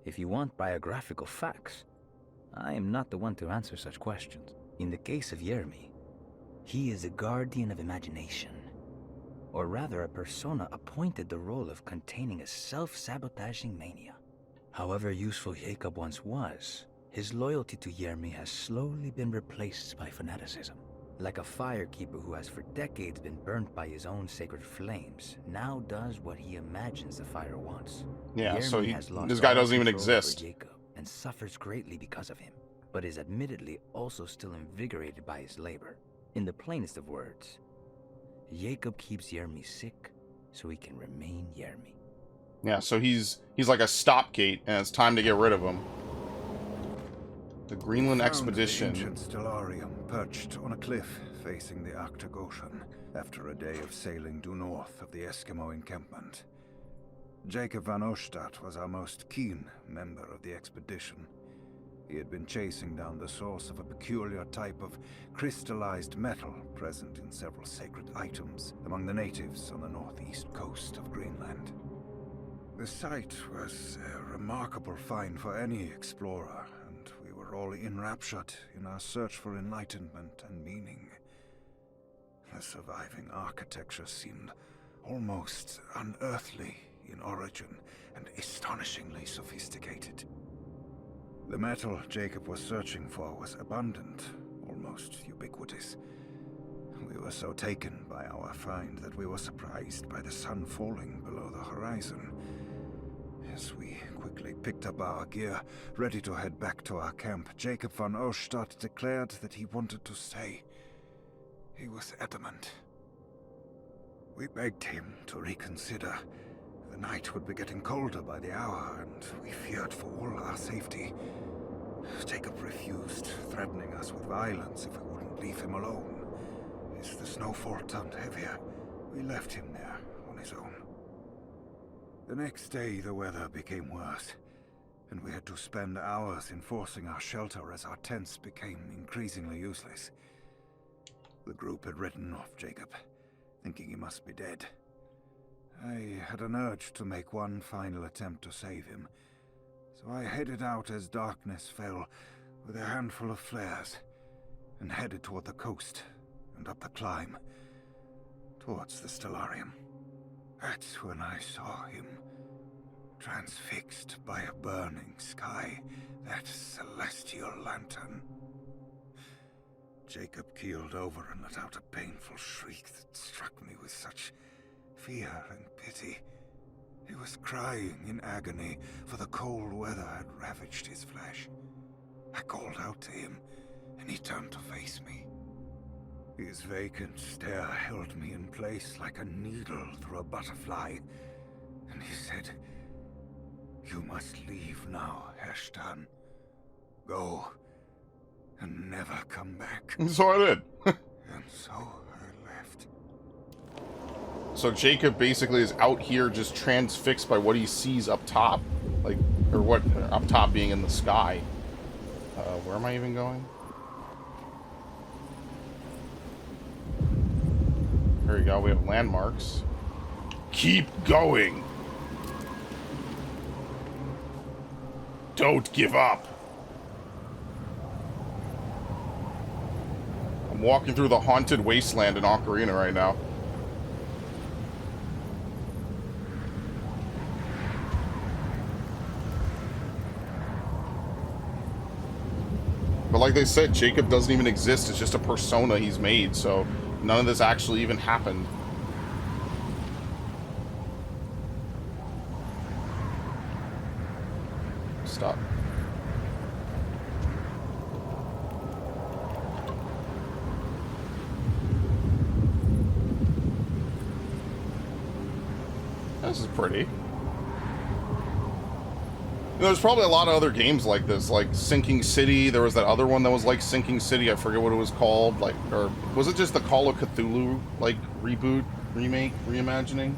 If you want biographical facts, I am not the one to answer such questions. In the case of Jeremy, he is a guardian of imagination, or rather a persona appointed the role of containing a self-sabotaging mania. However useful Jacob once was, his loyalty to Jeremy has slowly been replaced by fanaticism. Like a firekeeper who has for decades been burnt by his own sacred flames, now does what he imagines the fire wants. Yeah, so Jeremy has lost this guy all doesn't even control over exist. Jacob and suffers greatly because of him, but is admittedly also still invigorated by his labor. In the plainest of words, Jacob keeps Jeremy sick so he can remain Jeremy. Yeah, so he's like a stopgate, and it's time to get rid of him. The Greenland Expedition. The ancient stellarium perched on a cliff facing the Arctic Ocean after a day of sailing due north of the Eskimo encampment. Jacob van Ostad was our most keen member of the expedition. He had been chasing down the source of a peculiar type of crystallized metal present in several sacred items among the natives on the northeast coast of Greenland. The site was a remarkable find for any explorer, and we were all enraptured in our search for enlightenment and meaning. The surviving architecture seemed almost unearthly in origin and astonishingly sophisticated. The metal Jacob was searching for was abundant, almost ubiquitous. We were so taken by our find that we were surprised by the sun falling below the horizon. As we quickly picked up our gear, ready to head back to our camp, Jacob van Ostad declared that he wanted to stay. He was adamant. We begged him to reconsider. The night would be getting colder by the hour, and we feared for all our safety. Jacob refused, threatening us with violence if we wouldn't leave him alone. As the snowfall turned heavier, we left him there on his own. The next day, the weather became worse. and we had to spend hours enforcing our shelter as our tents became increasingly useless. The group had written off Jacob, thinking he must be dead. I had an urge to make one final attempt to save him, so I headed out as darkness fell with a handful of flares, and headed toward the coast and up the climb, towards the Stellarium. That's when I saw him, transfixed by a burning sky, that celestial lantern. Jacob keeled over and let out a painful shriek that struck me with such fear and pity. He was crying in agony, for the cold weather had ravaged his flesh. I called out to him, and he turned to face me. His vacant stare held me in place like a needle through a butterfly, and he said, "You must leave now, Heshtan. Go, and never come back." So I did. And so I left. So Jacob basically is out here just transfixed by what he sees up top. Like, or what, up top being in the sky. Where am I even going? There we go, we have landmarks. Keep going! Don't give up! I'm walking through the haunted wasteland in Ocarina right now. But like they said, Jacob doesn't even exist. It's just a persona he's made, so none of this actually even happened. Stop. This is pretty. There's probably a lot of other games like this, like Sinking City. There was that other one that was like Sinking City. I forget what it was called. Like, or was it just the Call of Cthulhu like reboot, remake, reimagining?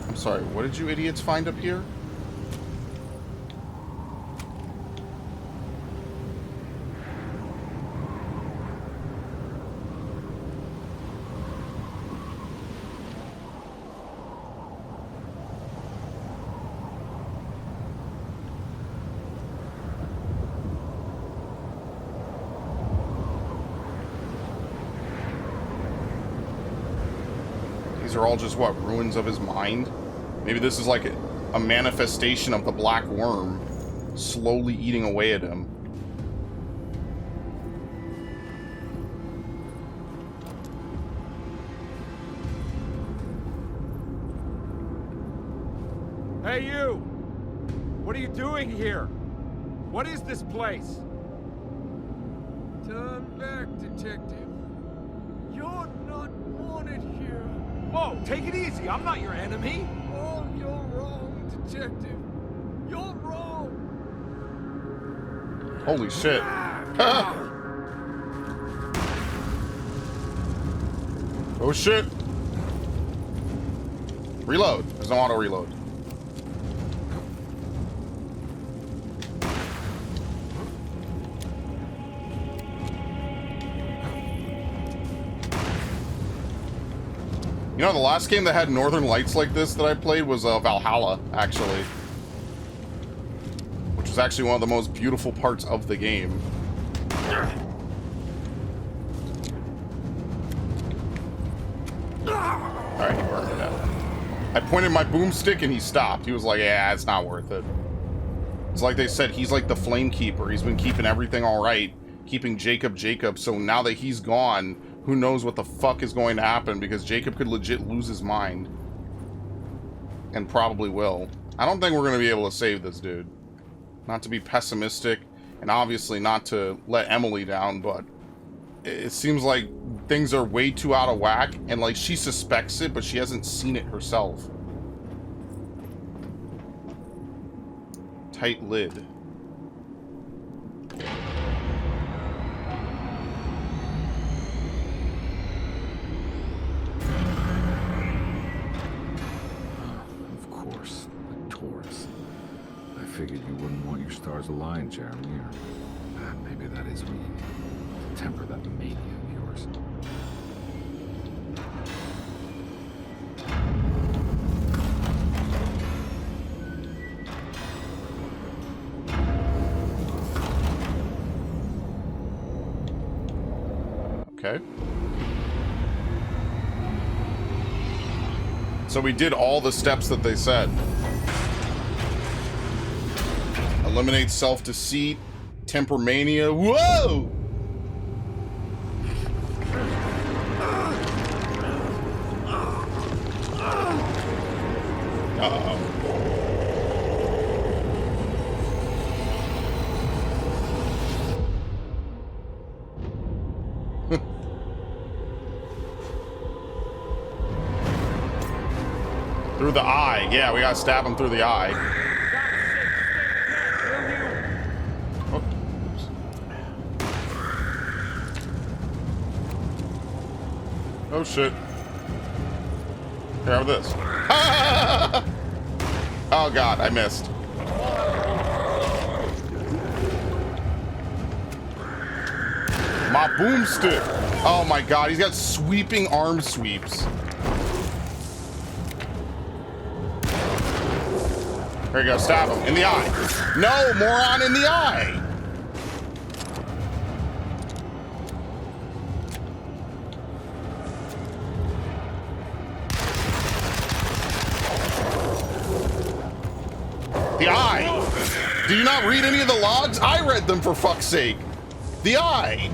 I'm sorry. What did you idiots find up here? These are all just, what, ruins of his mind? Maybe this is like a manifestation of the black worm slowly eating away at him. Hey, you! What are you doing here? What is this place? Turn back, detective. You're not wanted here. Whoa, take it easy. I'm not your enemy. Oh, you're wrong, detective. You're wrong. Holy shit. Oh shit. Reload. There's no auto reload. You know, the last game that had Northern Lights like this that I played was Valhalla, actually. Which was actually one of the most beautiful parts of the game. Alright, he burned it out. I pointed my boomstick and he stopped. He was like, yeah, it's not worth it. It's like they said, he's like the Flame Keeper. He's been keeping everything alright. Keeping Jacob, so now that he's gone, who knows what the fuck is going to happen, because Jacob could legit lose his mind. And probably will. I don't think we're going to be able to save this dude. Not to be pessimistic, and obviously not to let Emily down, but it seems like things are way too out of whack, and like she suspects it, but she hasn't seen it herself. Tight lid. You wouldn't want your stars aligned, Jeremy, or maybe that is what you need to temper that mania of yours. Okay. So we did all the steps that they said. Eliminate self-deceit, temper mania. Whoa! Uh-oh. Through the eye. Yeah, we gotta stab him through the eye. Oh. Oh shit. Here, have this. Oh god, I missed. My boomstick. Oh my god, he's got sweeping arm sweeps. There you go, stab him in the eye. No, moron, in the eye. The eye. Do you not read any of the logs? I read them, for fuck's sake. The eye.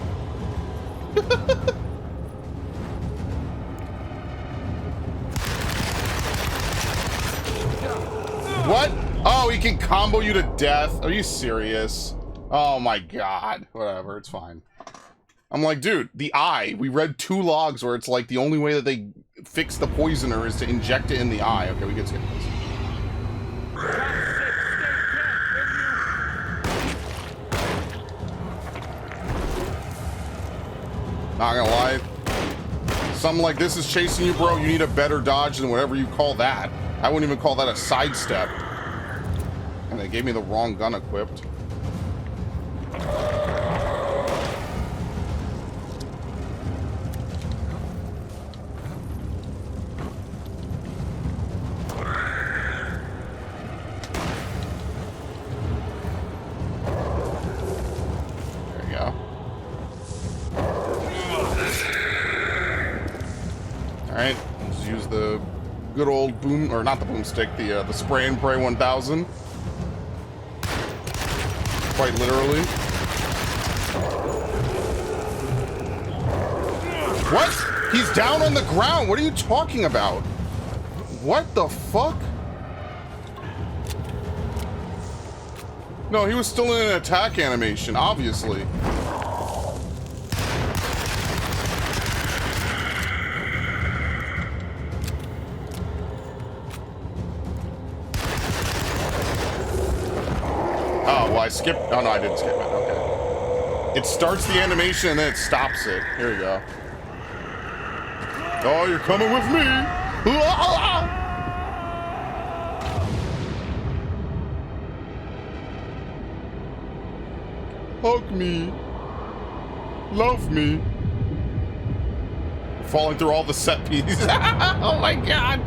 What? Oh, he can combo you to death? Are you serious? Oh my god. Whatever, it's fine. I'm like, dude, the eye. We read 2 logs where it's like the only way that they fix the poisoner is to inject it in the eye. Okay, we can skip this. Not gonna lie. Something like this is chasing you, bro. You need a better dodge than whatever you call that. I wouldn't even call that a sidestep. And they gave me the wrong gun equipped. There you go. Alright, just use the good old boom, or not the boomstick, the spray and pray 1000. Quite literally. What? He's down on the ground. What are you talking about? What the fuck? No, he was still in an attack animation, obviously. I skipped. Oh no, I didn't skip it. Okay. It starts the animation and then it stops it. Here we go. Oh, you're coming with me. Hug me. Love me. Falling through all the set pieces. Oh my god.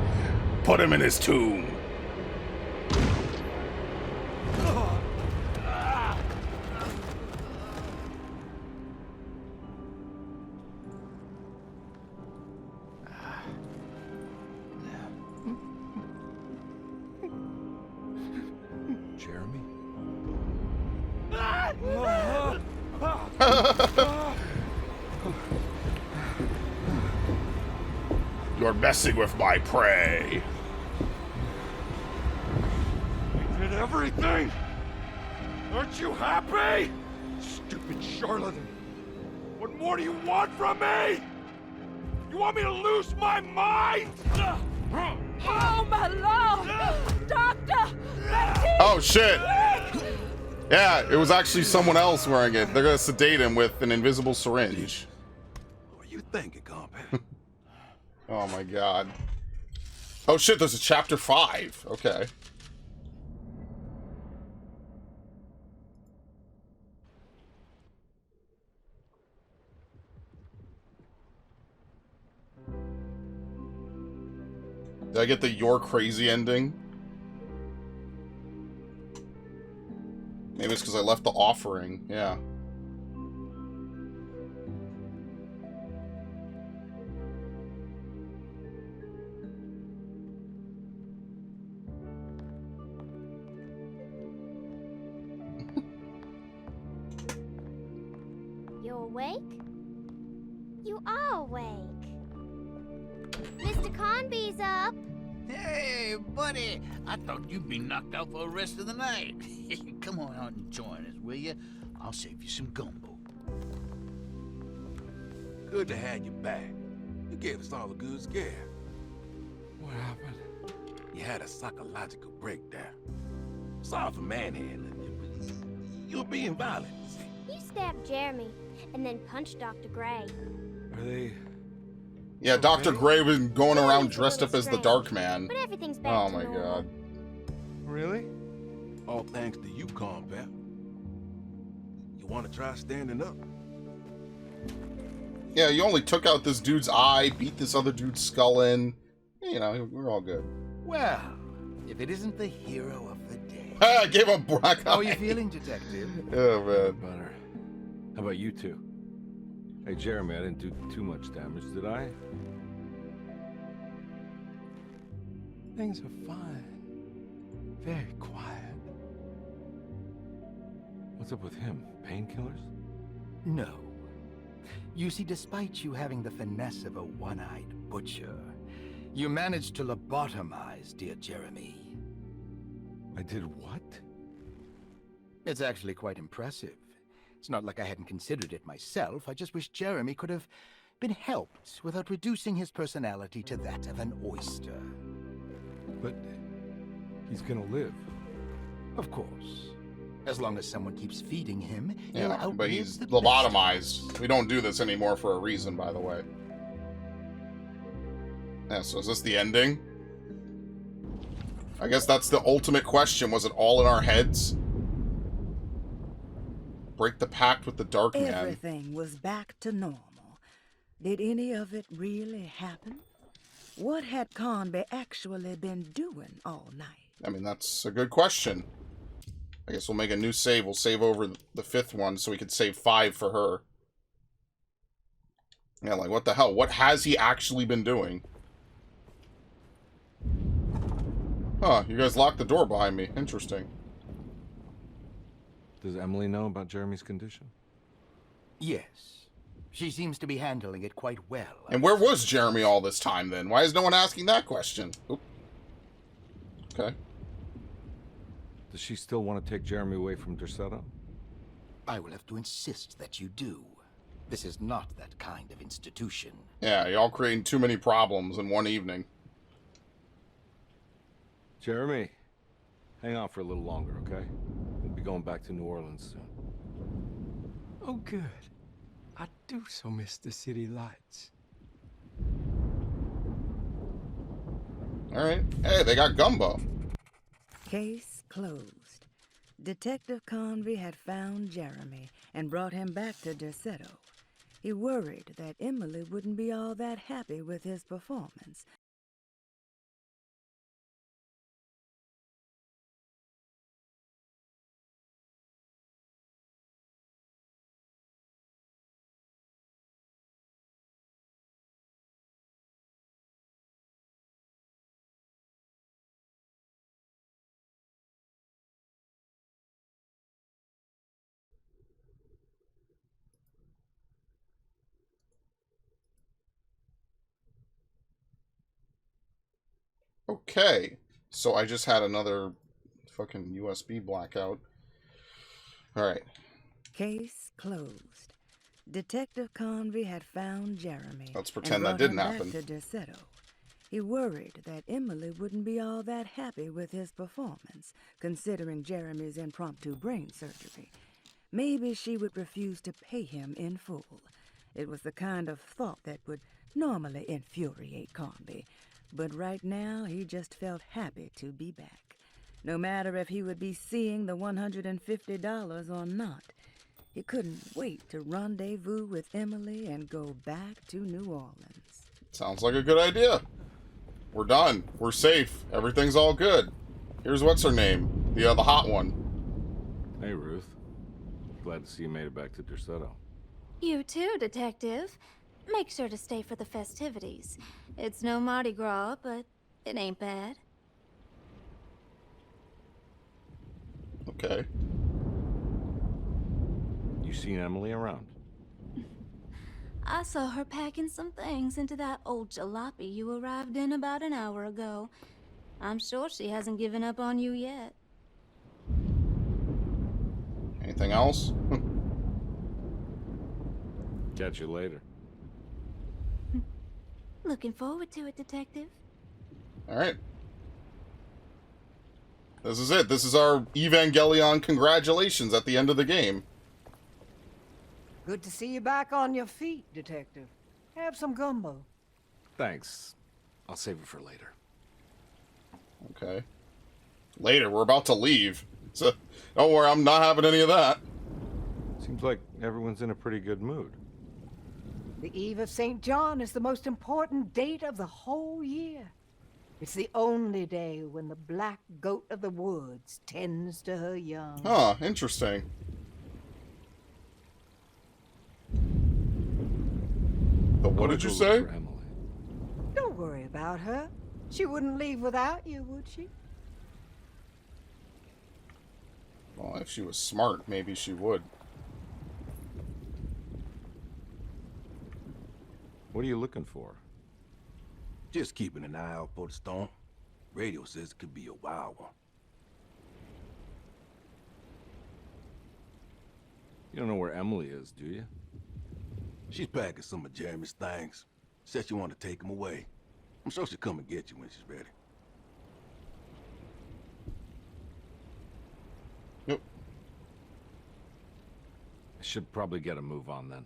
Put him in his tomb. You're messing with my prey. You did everything! Aren't you happy? Stupid charlatan! What more do you want from me? You want me to lose my mind? Oh, my lord! Doctor! Oh, shit! Yeah, it was actually someone else wearing it. They're gonna sedate him with an invisible syringe. What are you thinking, compadre? Oh my god. Oh shit, there's a chapter 5. Okay. Did I get the "you're crazy" ending? Maybe it's because I left the offering. Yeah. You awake? You are awake. Mr. Carnaby's up. Hey, buddy! I thought you'd be knocked out for the rest of the night. Come on out and join us, will you? I'll save you some gumbo. Good to have you back. You gave us all a good scare. What happened? You had a psychological breakdown. Sorry for manhandling you, but you were being violent. You stabbed Jeremy and then punched Dr. Gray. Are they... Yeah, Dr. Gray was going Yeah, around he's a dressed little up as the strange, Dark Man. but everything's back Oh to my normal. god. Really? All thanks to you, Compat. You want to try standing up? Yeah, you only took out this dude's eye, beat this other dude's skull in. You know, we're all good. Well, if it isn't the hero of the day. I gave him a black eye. How are you feeling, Detective? Oh, man. Better. How about you two? Hey, Jeremy, I didn't do too much damage, did I? Things are fine. Very quiet. What's up with him? Painkillers? No. You see, despite you having the finesse of a one-eyed butcher, you managed to lobotomize dear Jeremy. I did what? It's actually quite impressive. It's not like I hadn't considered it myself. I just wish Jeremy could have been helped without reducing his personality to that of an oyster. But he's gonna live. Of course. As long as someone keeps feeding him, he'll Yeah, outlive but he's the lobotomized. We don't do this anymore for a reason, by the way. Yeah, so is this the ending? I guess that's the ultimate question. Was it all in our heads? Break the pact with the Dark Man. Everything was back to normal. Did any of it really happen? What had Carnaby actually been doing all night? I mean, that's a good question. I guess we'll make a new save. We'll save over the 5th one so we could save 5 for her. Yeah, like, what the hell? What has he actually been doing? Huh, you guys locked the door behind me. Interesting. Does Emily know about Jeremy's condition? Yes. She seems to be handling it quite well. And where was Jeremy all this time, then? Why is no one asking that question? Oop. Okay. Does she still want to take Jeremy away from Derceto? I will have to insist that you do. This is not that kind of institution. Yeah, y'all creating too many problems in one evening. Jeremy, hang on for a little longer, okay? We'll be going back to New Orleans soon. Oh, good. I do so miss the city lights. Alright. Hey, they got gumbo. Case closed. Detective Carnaby had found Jeremy and brought him back to Derceto. He worried that Emily wouldn't be all that happy with his performance. Okay. So I just had another fucking USB blackout. Alright. Case closed. Detective Carnaby had found Jeremy. Let's pretend and that brought didn't him happen. back to Derceto. He worried that Emily wouldn't be all that happy with his performance, considering Jeremy's impromptu brain surgery. Maybe she would refuse to pay him in full. It was the kind of thought that would normally infuriate Carnaby, but right now he just felt happy to be back. No matter if he would be seeing the $150 or not, he couldn't wait to rendezvous with Emily and go back to New Orleans. Sounds like a good idea. We're done. We're safe. Everything's all good. Here's what's her name? The hot one. Hey, Ruth. Glad to see you made it back to Derceto. You too, Detective. Make sure to stay for the festivities. It's no Mardi Gras, but it ain't bad. Okay. You seen Emily around? I saw her packing some things into that old jalopy you arrived in about an hour ago. I'm sure she hasn't given up on you yet. Anything else? Catch you later. Looking forward to it, Detective. Alright. This is it. This is our Evangelion congratulations at the end of the game. Good to see you back on your feet, Detective. Have some gumbo. Thanks. I'll save it for later. Okay. Later, we're about to leave. So, don't worry, I'm not having any of that. Seems like everyone's in a pretty good mood. The Eve of St. John is the most important date of the whole year. It's the only day when the black goat of the woods tends to her young. Huh, interesting. But what did you say? Don't worry about her. She wouldn't leave without you, would she? Well, if she was smart, maybe she would. What are you looking for? Just keeping an eye out for the storm. Radio says it could be a wild one. You don't know where Emily is, do you? She's packing some of Jeremy's things. Said she wanted to take them away. I'm sure she'll come and get you when she's ready. Yep. I should probably get a move on then.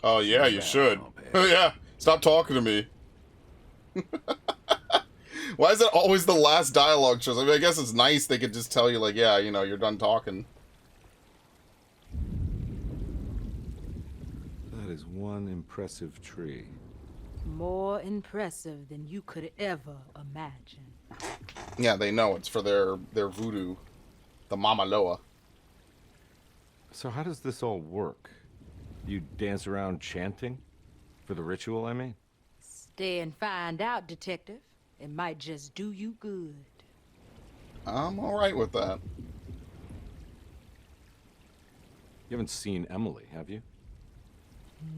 Oh, yeah, you should. Yeah, stop talking to me. Why is it always the last dialogue choice? I mean, I guess it's nice they could just tell you, like, yeah, you know, you're done talking. That is one impressive tree. More impressive than you could ever imagine. Yeah, they know it's for their voodoo. The Mama Loa. So how does this all work? You dance around chanting? For the ritual, I mean? Stay and find out, Detective. It might just do you good. I'm alright with that. You haven't seen Emily, have you?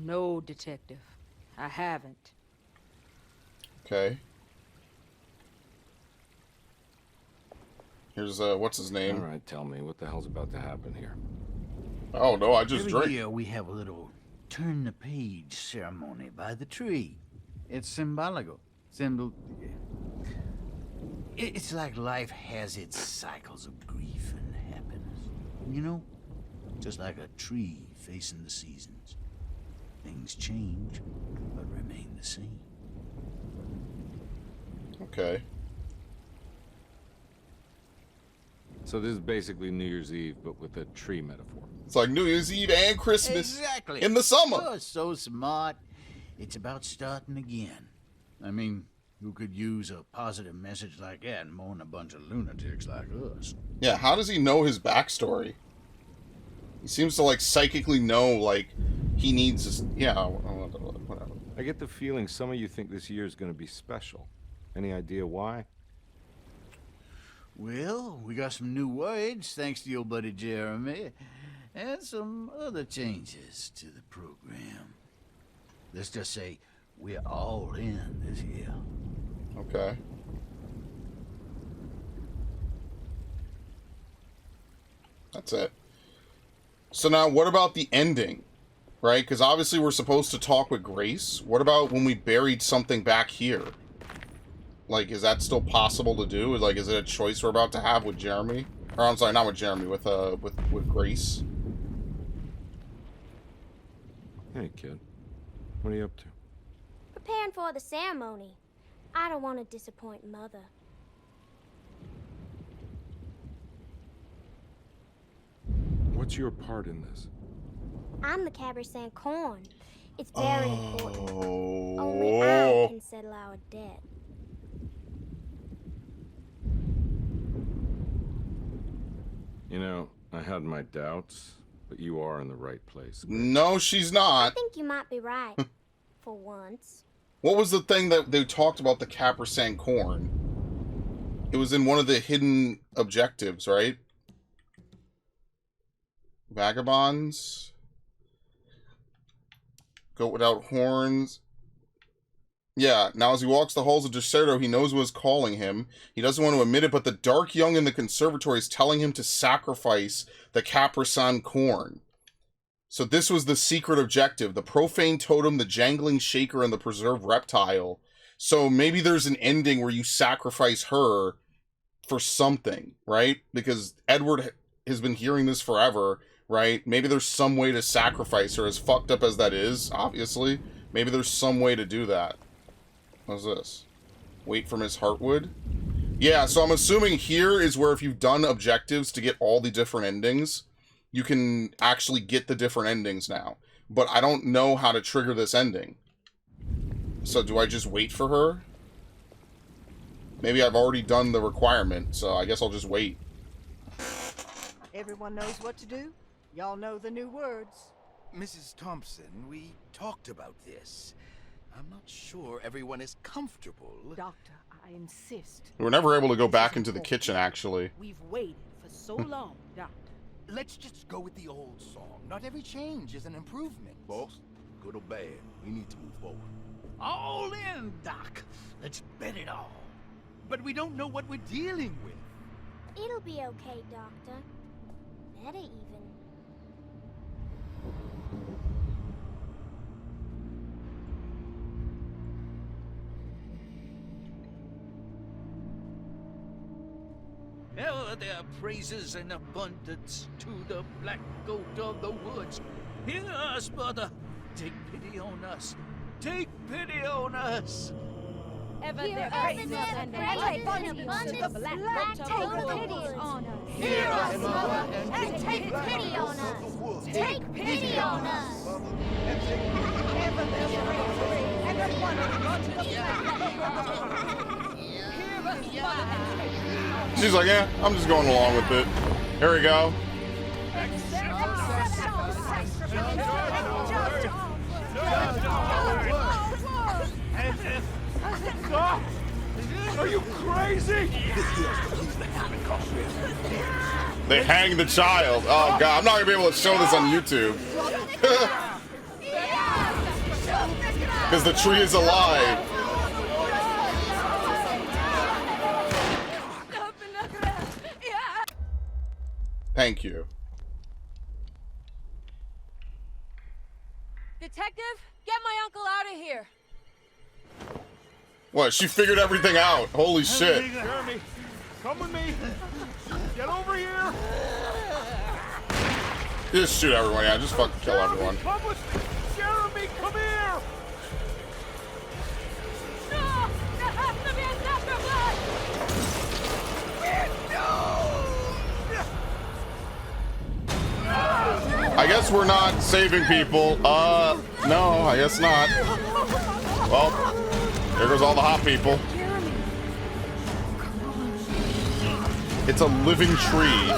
No, Detective. I haven't. Okay. Here's, what's his name? Alright, tell me, what the hell's about to happen here? Oh, no, I just Every drank. year we have a little turn the page ceremony by the tree. It's symbolical. It's like life has its cycles of grief and happiness. You know? Just like a tree facing the seasons. Things change, but remain the same. Okay. So this is basically New Year's Eve, but with a tree metaphor. It's like New Year's Eve and Christmas. Exactly. In the summer. You're so smart. It's about starting again. I mean, who could use a positive message like that more than a bunch of lunatics like us? Yeah, how does he know his backstory? He seems to, like, psychically know, like, he needs this... Yeah, whatever. I get the feeling some of you think this year is going to be special. Any idea why? Well, we got some new words, thanks to your buddy Jeremy, and some other changes to the program. Let's just say we're all in this year. Okay. That's it. So now, what about the ending? Right? Because obviously we're supposed to talk with Grace. What about when we buried something back here? Like, is that still possible to do? Like, is it a choice we're about to have with Jeremy? Or, I'm sorry, not with Jeremy, with Grace. Hey, kid. What are you up to? Preparing for the ceremony. I don't want to disappoint Mother. What's your part in this? I'm the Cabernet corn. It's very important. Only I can settle our debt. You know, I had my doubts, but you are in the right place. No, she's I not. think you might be right. For once. What was the thing that they talked about the Capersan corn? It was in one of the hidden objectives, right? Vagabonds. Goat without horns. Yeah, now as he walks the halls of Deserto, he knows what is calling him. He doesn't want to admit it, but the dark young in the conservatory is telling him to sacrifice the Capersan corn. So this was the secret objective. The profane totem, the jangling shaker, and the preserved reptile. So maybe there's an ending where you sacrifice her for something, right? Because Edward has been hearing this forever, right? Maybe there's some way to sacrifice her, as fucked up as that is, obviously. Maybe there's some way to do that. What's this? Wait for Miss Hartwood? Yeah, so I'm assuming here is where if you've done objectives to get all the different endings, you can actually get the different endings now. But I don't know how to trigger this ending. So do I just wait for her? Maybe I've already done the requirement, so I guess I'll just wait. Everyone knows what to do? Y'all know the new words. Mrs. Thompson, we talked about this. I'm not sure everyone is comfortable. Doctor, I insist. We were never able to go back into the kitchen, actually. We've waited for so long, Doctor. Let's just go with the old song. Not every change is an improvement. Boss, good or bad, we need to move forward. All in, Doc. Let's bet it all. But we don't know what we're dealing with. It'll be okay, Doctor. Better even. Ever there praises in abundance to the black goat of the woods. Hear us, mother. Take pity on us. Take pity on us. Ever Hear there us, praises mother, and praises abundance in to the black goat Take of the pity woods. on us. Hear us, mother, and take pity on us. Take pity on us. Ever there's bravery and abundance to the Hear us, mother, and take pity on us. She's like, yeah, I'm just going along with it. Here we go. Stop! Are you crazy? They hang the child. Oh, God. I'm not going to be able to show this on YouTube. Because the tree is alive. Thank you. Detective, get my uncle out of here. What? She figured everything out. Holy shit. Jeremy, come with me. Get over here. Just shoot everyone. Yeah, just fucking kill everyone. Come with me. Jeremy, come here. No! There has to be a I guess we're not saving people. No, I guess not. Well, there goes all the hot people. It's a living tree.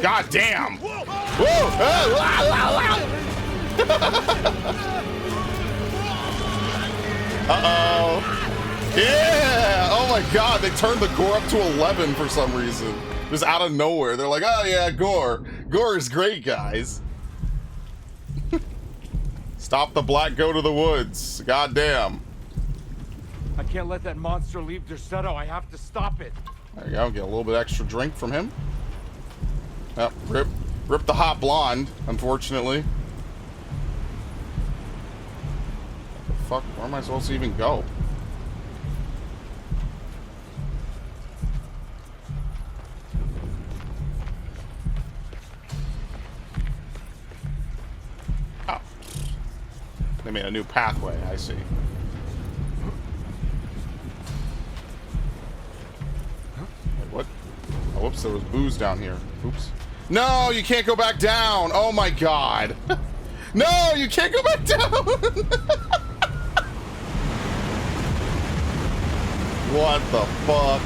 God damn! Whoa! Uh-oh. Yeah! Oh my god, they turned the gore up to 11 for some reason. Just out of nowhere. They're like, oh yeah, gore. Gore is great, guys. Stop the black goat of the woods. God damn. I can't let that monster leave Derceto. I have to stop it. There you go. Get a little bit extra drink from him. Yep, rip the hot blonde, unfortunately. What the fuck? Where am I supposed to even go? Oh. They made a new pathway, I see. Wait, what? Oh, whoops, there was booze down here. Oops. No, you can't go back down! Oh my god! No, you can't go back down! What the fuck?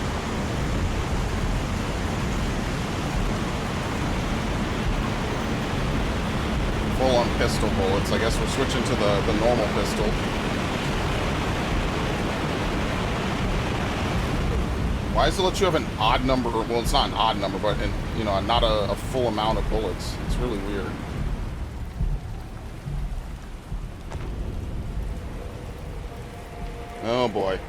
Full on pistol bullets. I guess we're switching to the normal pistol. Why does it let you have an odd number? Well, it's not an odd number, but you know, not a full amount of bullets. It's really weird. Oh boy.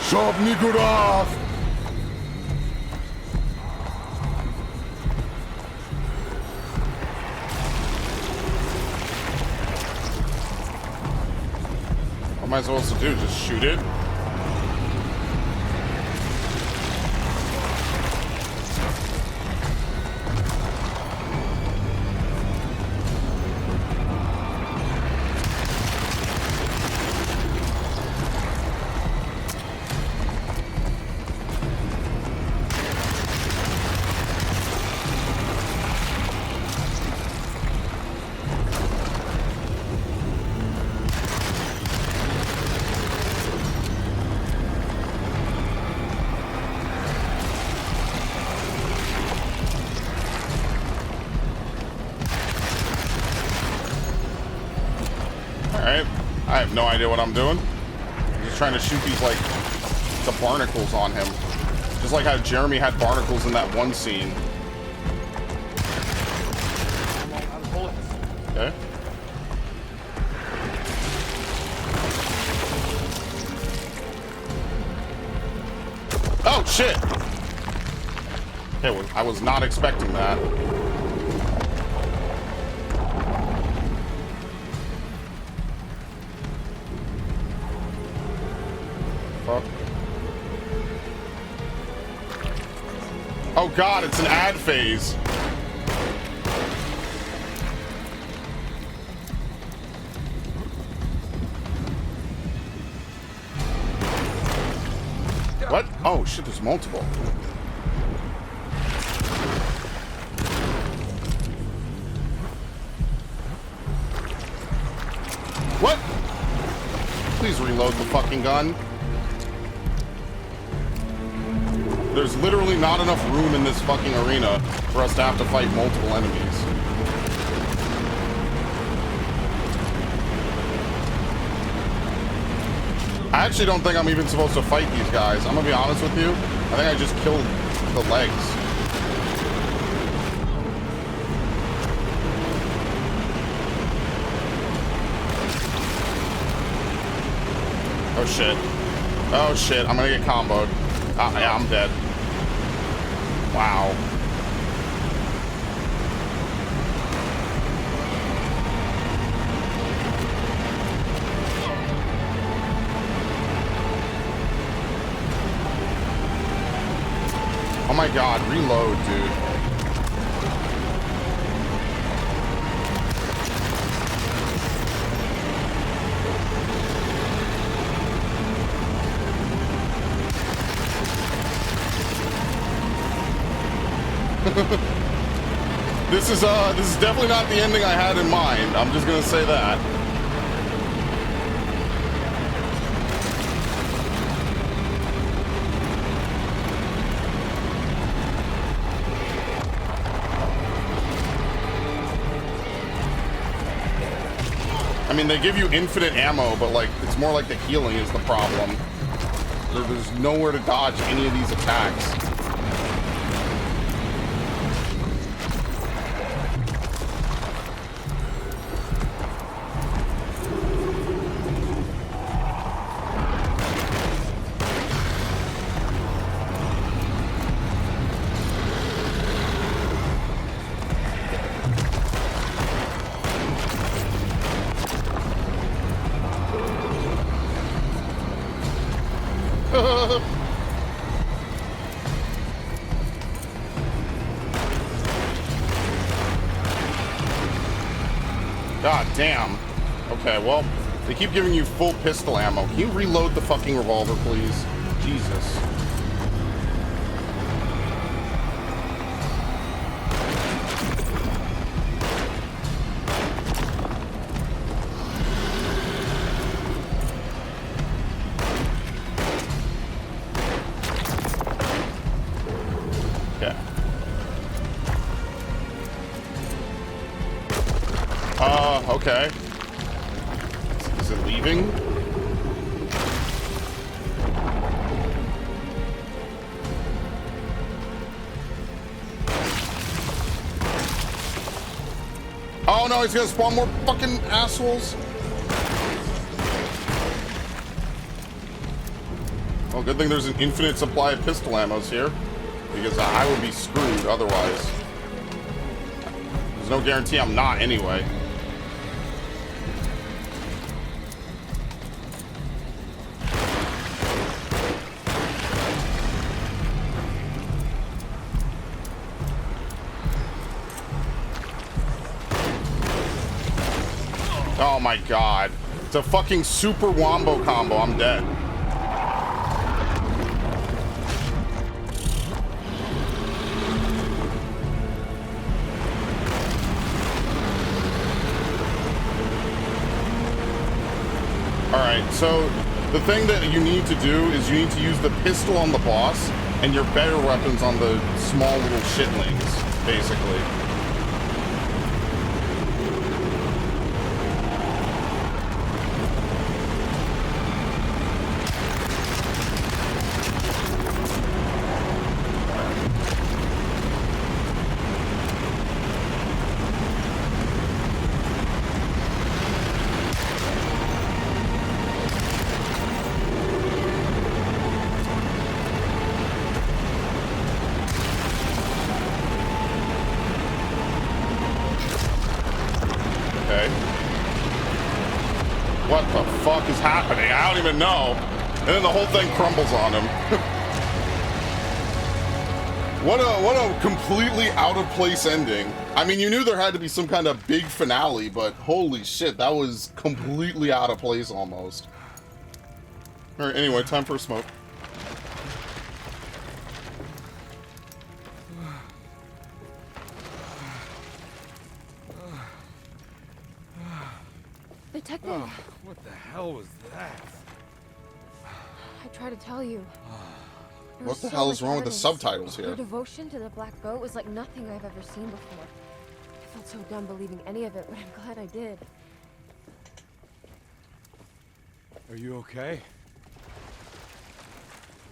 Shop Nikurov! What am I supposed to do? Just shoot it? I have no idea what I'm doing. I'm just trying to shoot these, like, the barnacles on him. Just like how Jeremy had barnacles in that one scene. Okay. Oh, shit! Okay, well, I was not expecting that. Oh god, it's an ad phase. What? Oh shit, there's multiple. What? Please reload the fucking gun. There's literally not enough room in this fucking arena for us to have to fight multiple enemies. I actually don't think I'm even supposed to fight these guys. I'm gonna be honest with you. I think I just killed the legs. Oh shit. Oh shit, I'm gonna get comboed. Yeah, I'm dead. Wow. Oh my god, reload, dude. This is definitely not the ending I had in mind. I'm just gonna say that. I mean, they give you infinite ammo, but like, it's more like the healing is the problem. There's nowhere to dodge any of these attacks. God damn. Okay, well, they keep giving you full pistol ammo. Can you reload the fucking revolver, please? Jesus. Okay. Is it leaving? Oh no, he's gonna spawn more fucking assholes. Well, good thing there's an infinite supply of pistol ammos here, because I would be screwed otherwise. There's no guarantee I'm not anyway. Oh my god. It's a fucking super wombo combo. I'm dead. Alright, so the thing that you need to do is you need to use the pistol on the boss and your better weapons on the small little shitlings, basically. What the fuck is happening? I don't even know. And then the whole thing crumbles on him. What a completely out of place ending. I mean, you knew there had to be some kind of big finale, but holy shit, that was completely out of place almost. Alright, anyway, time for a smoke. Detective. Oh, what the hell was that? I tried to tell you. There What was the so hell much is wrong with the evidence. subtitles here? Your devotion to the Black Goat was like nothing I've ever seen before. I felt so dumb believing any of it, but I'm glad I did. Are you okay?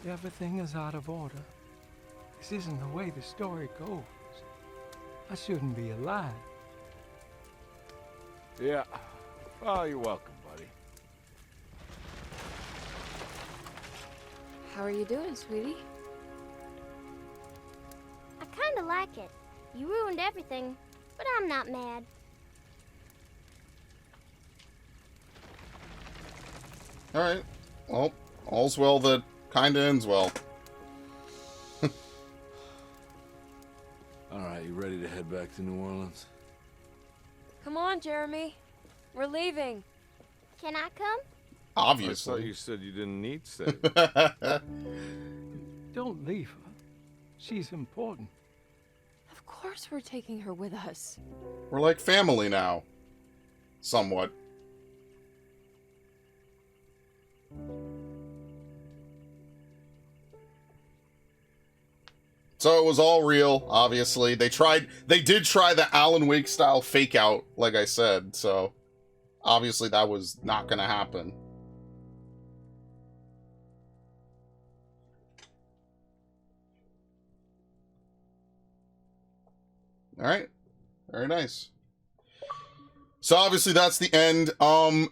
Everything is out of order. This isn't the way the story goes. I shouldn't be alive. Yeah. Oh, you're welcome, buddy. How are you doing, sweetie? I kinda like it. You ruined everything, but I'm not mad. Alright. Well, all's well that kinda ends well. Alright, you ready to head back to New Orleans? Come on, Jeremy. We're leaving. Can I come? Obviously. I thought you said you didn't need to. Don't leave her. She's important. Of course we're taking her with us. We're like family now. Somewhat. So it was all real, obviously. They did try the Alan Wake style fake out, like I said, so obviously that was not gonna happen. Alright. Very nice. So obviously that's the end.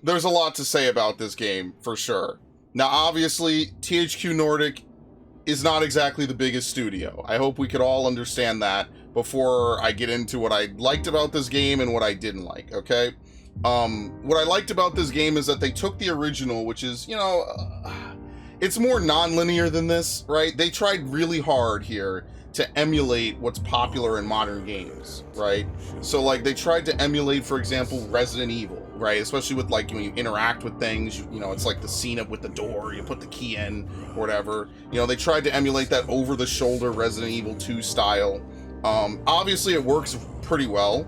There's a lot to say about this game, for sure. Now obviously, THQ Nordic is not exactly the biggest studio. I hope we could all understand that before I get into what I liked about this game and what I didn't like, okay? What I liked about this game is that they took the original, which is, you know, it's more non-linear than this, right? They tried really hard here to emulate what's popular in modern games, right? So, like, they tried to emulate, for example, Resident Evil, right? Especially with, like, when you interact with things, you know, it's like the scene up with the door, you put the key in, or whatever. You know, they tried to emulate that over-the-shoulder Resident Evil 2 style. Obviously, it works pretty well.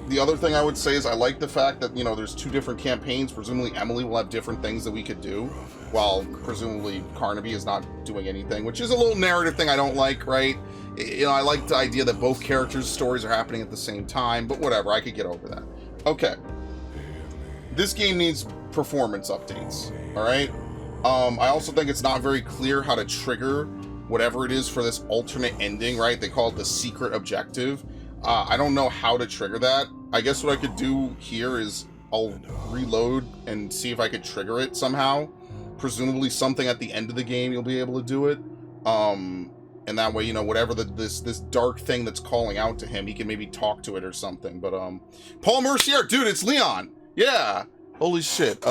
The other thing I would say is I like the fact that, you know, there's two different campaigns. Presumably Emily will have different things that we could do, while presumably Carnaby is not doing anything, which is a little narrative thing I don't like, right? You know, I like the idea that both characters' stories are happening at the same time, but whatever, I could get over that. Okay. This game needs performance updates, alright? I also think it's not very clear how to trigger whatever it is for this alternate ending, right? They call it the secret objective. I don't know how to trigger that. I guess what I could do here is I'll reload and see if I could trigger it somehow. Presumably something at the end of the game you'll be able to do it. And that way, you know, whatever this dark thing that's calling out to him, he can maybe talk to it or something. But Paul Mercier, dude, it's Leon. Yeah. Holy shit.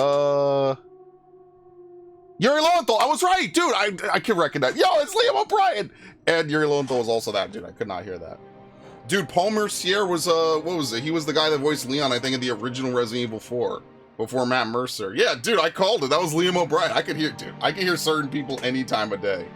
Yuri Lowenthal, I was right, dude. I can recognize. Yo, it's Liam O'Brien. And Yuri Lowenthal was also that dude. I could not hear that. Dude, Paul Mercier was what was it? He was the guy that voiced Leon, I think, in the original Resident Evil 4 before Matt Mercer. Yeah, dude, I called it. That was Liam O'Brien. I could hear, dude. I can hear certain people any time of day.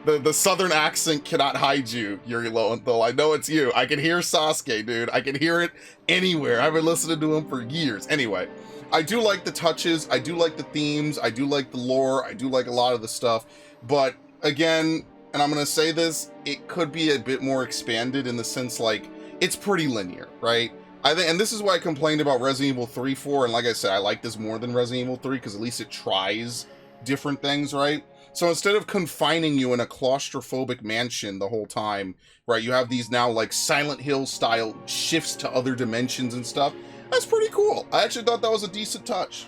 The southern accent cannot hide you, Yuri Lowenthal. I know it's you. I can hear Sasuke, dude. I can hear it anywhere. I've been listening to him for years. Anyway, I do like the touches. I do like the themes. I do like the lore. I do like a lot of the stuff. But again, and I'm going to say this, it could be a bit more expanded in the sense like it's pretty linear, right? I think, and this is why I complained about Resident Evil 3, 4, and like I said, I like this more than Resident Evil 3 because at least it tries different things, right? So instead of confining you in a claustrophobic mansion the whole time, right, you have these now like Silent Hill style shifts to other dimensions and stuff. That's pretty cool. I actually thought that was a decent touch.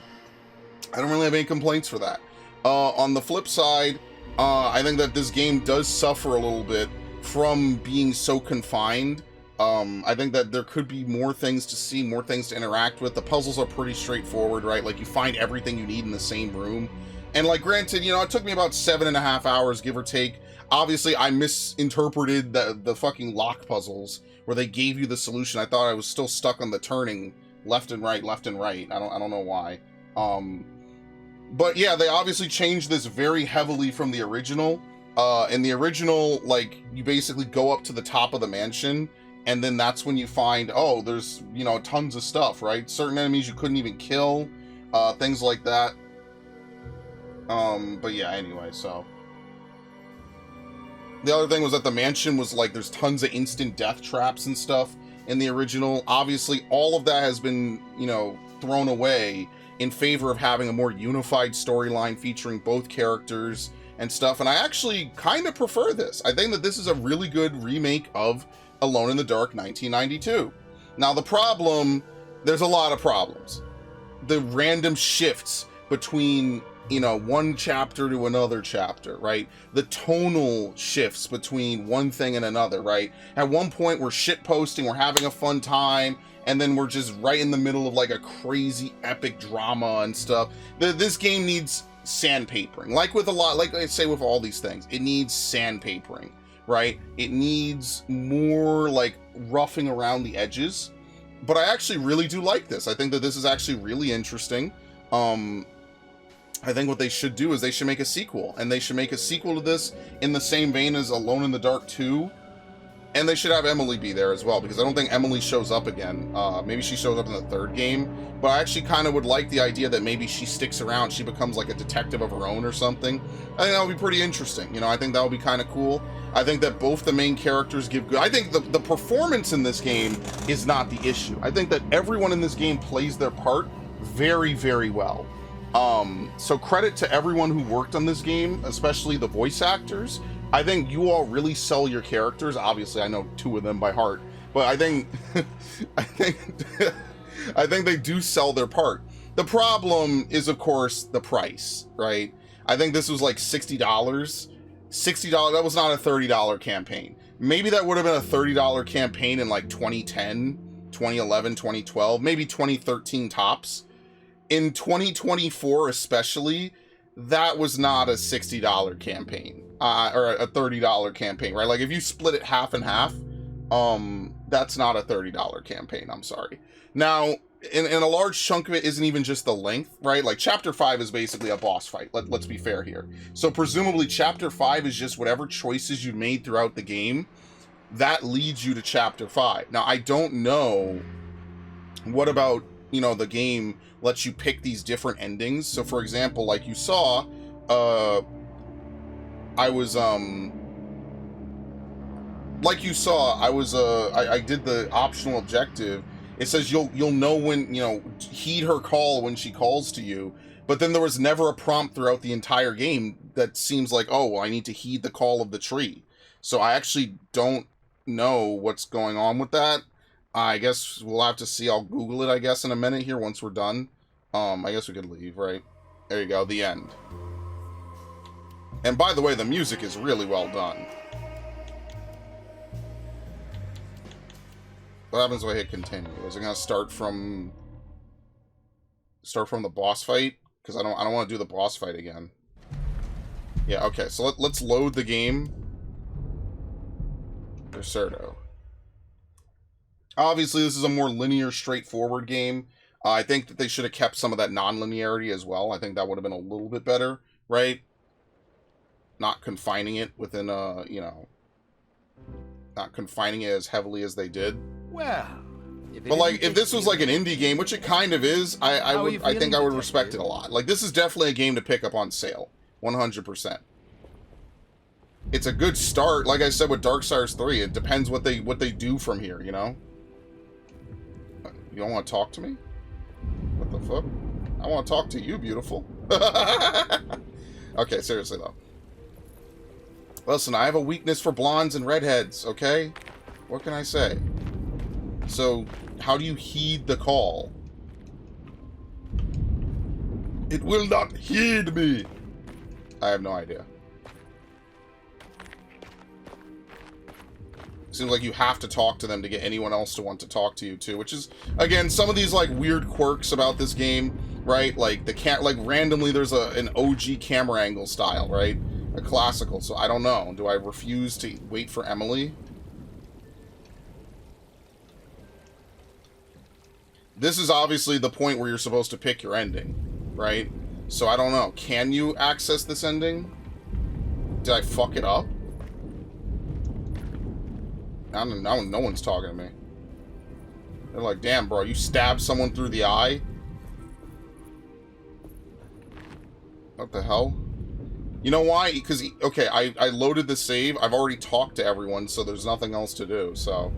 I don't really have any complaints for that. On the flip side, I think that this game does suffer a little bit from being so confined. I think that there could be more things to see, more things to interact with. The puzzles are pretty straightforward, right? Like you find everything you need in the same room. And like, granted, you know, it took me about 7.5 hours, give or take. Obviously, I misinterpreted the fucking lock puzzles where they gave you the solution. I thought I was still stuck on the turning left and right, left and right. I don't know why. But yeah, they obviously changed this very heavily from the original. In the original, like, you basically go up to the top of the mansion, and then that's when you find, oh, there's, you know, tons of stuff, right? Certain enemies you couldn't even kill, things like that. But yeah, anyway, so. The other thing was that the mansion was like, there's tons of instant death traps and stuff in the original. Obviously, all of that has been, you know, thrown away in favor of having a more unified storyline featuring both characters and stuff. And I actually kind of prefer this. I think that this is a really good remake of Alone in the Dark 1992. Now, the problem, there's a lot of problems. The random shifts between, you know, one chapter to another chapter, right? The tonal shifts between one thing and another, right? At one point, we're shitposting, we're having a fun time, and then we're just right in the middle of like a crazy epic drama and stuff. This game needs sandpapering. Like with a lot, like I say with all these things, it needs sandpapering, right? It needs more like roughing around the edges. But I actually really do like this. I think that this is actually really interesting. I think what they should do is they should make a sequel, and they should make a sequel to this in the same vein as Alone in the Dark 2, and they should have Emily be there as well, because I don't think Emily shows up again. Maybe she shows up in the third game, but I actually kind of would like the idea that maybe she sticks around, she becomes like a detective of her own or something. I think that would be pretty interesting, you know, I think that would be kind of cool. I think that both the main characters give good, I think the performance in this game is not the issue. I think that everyone in this game plays their part very, very well. So credit to everyone who worked on this game, especially the voice actors. I think you all really sell your characters. Obviously, I know 2 of them by heart, but I think, I think they do sell their part. The problem is, of course, the price, right? I think this was like $60. $60, that was not a $30 campaign. Maybe that would have been a $30 campaign in like 2010, 2011, 2012, maybe 2013 tops. In 2024 especially, that was not a $60 campaign, or a $30 campaign, right? Like if you split it half and half, that's not a $30 campaign, I'm sorry. Now, and a large chunk of it isn't even just the length, right? Like chapter 5 is basically a boss fight, let's be fair here. So presumably chapter 5 is just whatever choices you made throughout the game, that leads you to chapter 5. Now, I don't know what about, you know, the game lets you pick these different endings. So for example, like you saw, I did the optional objective, It says you'll know when, you know, heed her call when she calls to you. But then there was never a prompt throughout the entire game that seems like, oh, well, I need to heed the call of the tree. So I actually don't know what's going on with that. I guess we'll have to see. I'll Google it, I guess, in a minute here once we're done. I guess we could leave, right? There you go, the end. And by the way, the music is really well done. What happens if I hit continue? Is it gonna start from the boss fight? Because I don't want to do the boss fight again. Yeah, okay, so let's load the game. Certo. Obviously, this is a more linear, straightforward game. I think that they should have kept some of that non-linearity as well. I think that would have been a little bit better, right? Not confining it within you know, not confining it as heavily as they did. Well, but like, if this was like an indie game, which it kind of is, I think I would respect it a lot. Like, this is definitely a game to pick up on sale, 100%. It's a good start, like I said with Darksiders 3. It depends what they do from here, you know. You don't want to talk to me? What the fuck? I want to talk to you, beautiful. Okay, seriously though. Listen, I have a weakness for blondes and redheads, okay? What can I say? So, how do you heed the call? It will not heed me! I have no idea. Seems like you have to talk to them to get anyone else to want to talk to you too, which is, again, some of these like weird quirks about this game, right? Like like randomly there's an OG camera angle style, right? A classical. So I don't know. Do I refuse to wait for Emily? This is obviously the point where you're supposed to pick your ending, right? So I don't know. Can you access this ending? Did I fuck it up? No one's talking to me. They're like, damn, bro, you stabbed someone through the eye? What the hell? You know why? Because, okay, I loaded the save. I've already talked to everyone, so there's nothing else to do, so...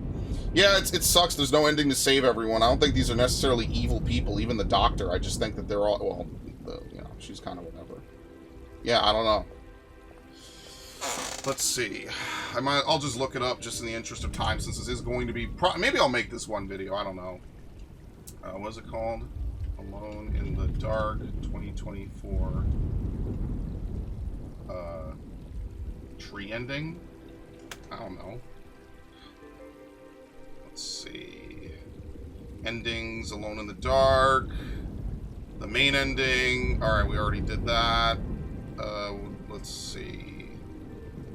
Yeah, it sucks. There's no ending to save everyone. I don't think these are necessarily evil people, even the doctor. I just think that they're all... Well, you know, she's kind of whatever. Yeah, I don't know. Let's see. I'll just look it up just in the interest of time, since this is going to be... Maybe I'll make this one video. I don't know. What's it called? Alone in the Dark 2024. Tree ending? I don't know. Let's see. Endings, Alone in the Dark. The main ending. Alright, we already did that. Let's see.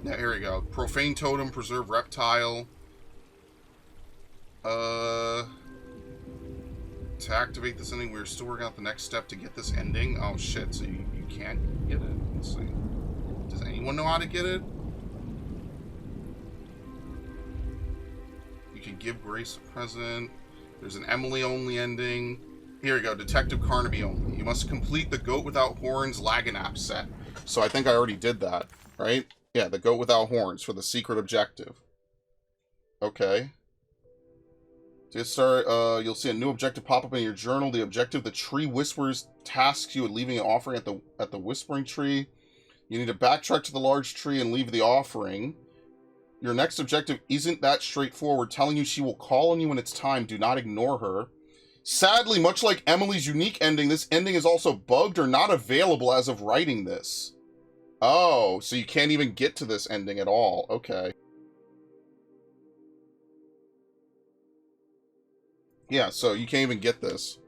Yeah, here we go. Profane Totem, Preserve Reptile. To activate this ending, we're still working out the next step to get this ending. Oh shit, so you can't get it. Let's see. Does anyone know how to get it? You can give Grace a present. There's an Emily only ending. Here we go, Detective Carnaby only. You must complete the Goat Without Horns Laganap set. So I think I already did that, right? Yeah, the Goat Without Horns for the secret objective. Okay. To get started, you'll see a new objective pop up in your journal. The objective, the Tree Whisperers, tasks you with leaving an offering at the Whispering Tree. You need to backtrack to the large tree and leave the offering. Your next objective isn't that straightforward, telling you she will call on you when it's time. Do not ignore her. Sadly, much like Emily's unique ending, this ending is also bugged or not available as of writing this. Oh, so you can't even get to this ending at all. Okay. Yeah, so you can't even get this.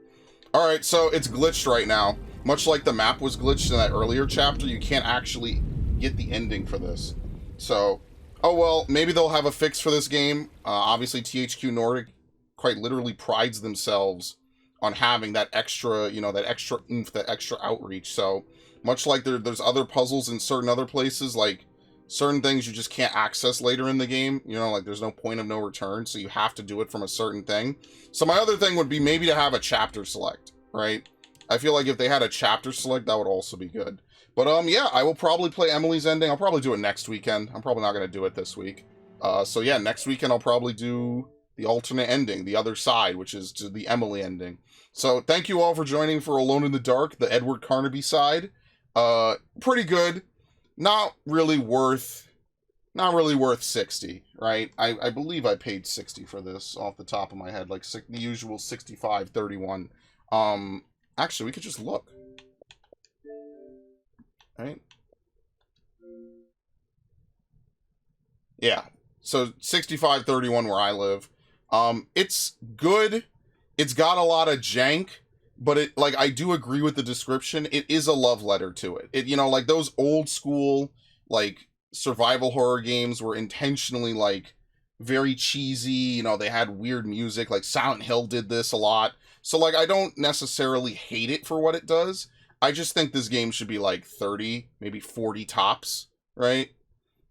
Alright, so it's glitched right now. Much like the map was glitched in that earlier chapter, you can't actually get the ending for this. So, oh well, maybe they'll have a fix for this game. Obviously, THQ Nordic quite literally prides themselves on having that extra, you know, that extra oomph, that extra outreach. So, much like there's other puzzles in certain other places, like certain things you just can't access later in the game. You know, like there's no point of no return, so you have to do it from a certain thing. So my other thing would be maybe to have a chapter select, right? I feel like if they had a chapter select, that would also be good. But yeah, I will probably play Emily's ending. I'll probably do it next weekend. I'm probably not going to do it this week. So yeah, next weekend I'll probably do the alternate ending, the other side, which is to the Emily ending. So thank you all for joining for Alone in the Dark, the Edward Carnaby side. Pretty good. Not really worth 60, right? I believe I paid 60 for this off the top of my head, like the usual 65.31. Actually, we could just look. Right? Yeah. So 65.31 where I live. It's good. It's got a lot of jank, but it, like, I do agree with the description. It is a love letter to it. It, you know, like those old school, like, survival horror games were intentionally, like, very cheesy. You know, they had weird music. Like Silent Hill did this a lot. So, like, I don't necessarily hate it for what it does. I just think this game should be like 30, maybe 40 tops, right?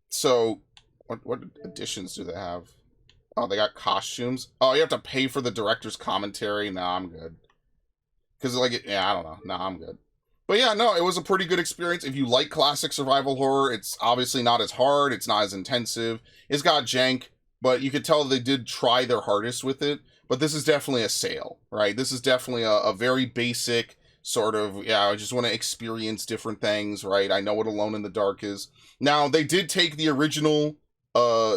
So, what additions do they have? Oh, they got costumes. Oh, you have to pay for the director's commentary. Nah, I'm good. Because, like, yeah, I don't know. Nah, I'm good. But yeah, no, it was a pretty good experience. If you like classic survival horror, it's obviously not as hard. It's not as intensive. It's got jank, but you could tell they did try their hardest with it. But this is definitely a sale, right? This is definitely a very basic sort of, yeah, I just want to experience different things, right? I know what Alone in the Dark is. Now, they did take the original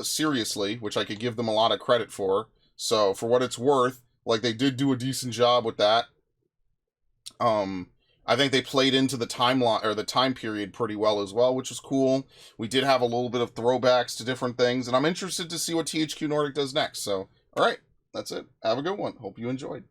seriously, which I could give them a lot of credit for. So, for what it's worth, like, they did do a decent job with that. I think they played into the timeline, or the time period, pretty well as well, which was cool. We did have a little bit of throwbacks to different things, and I'm interested to see what THQ Nordic does next. So, alright, that's it. Have a good one. Hope you enjoyed.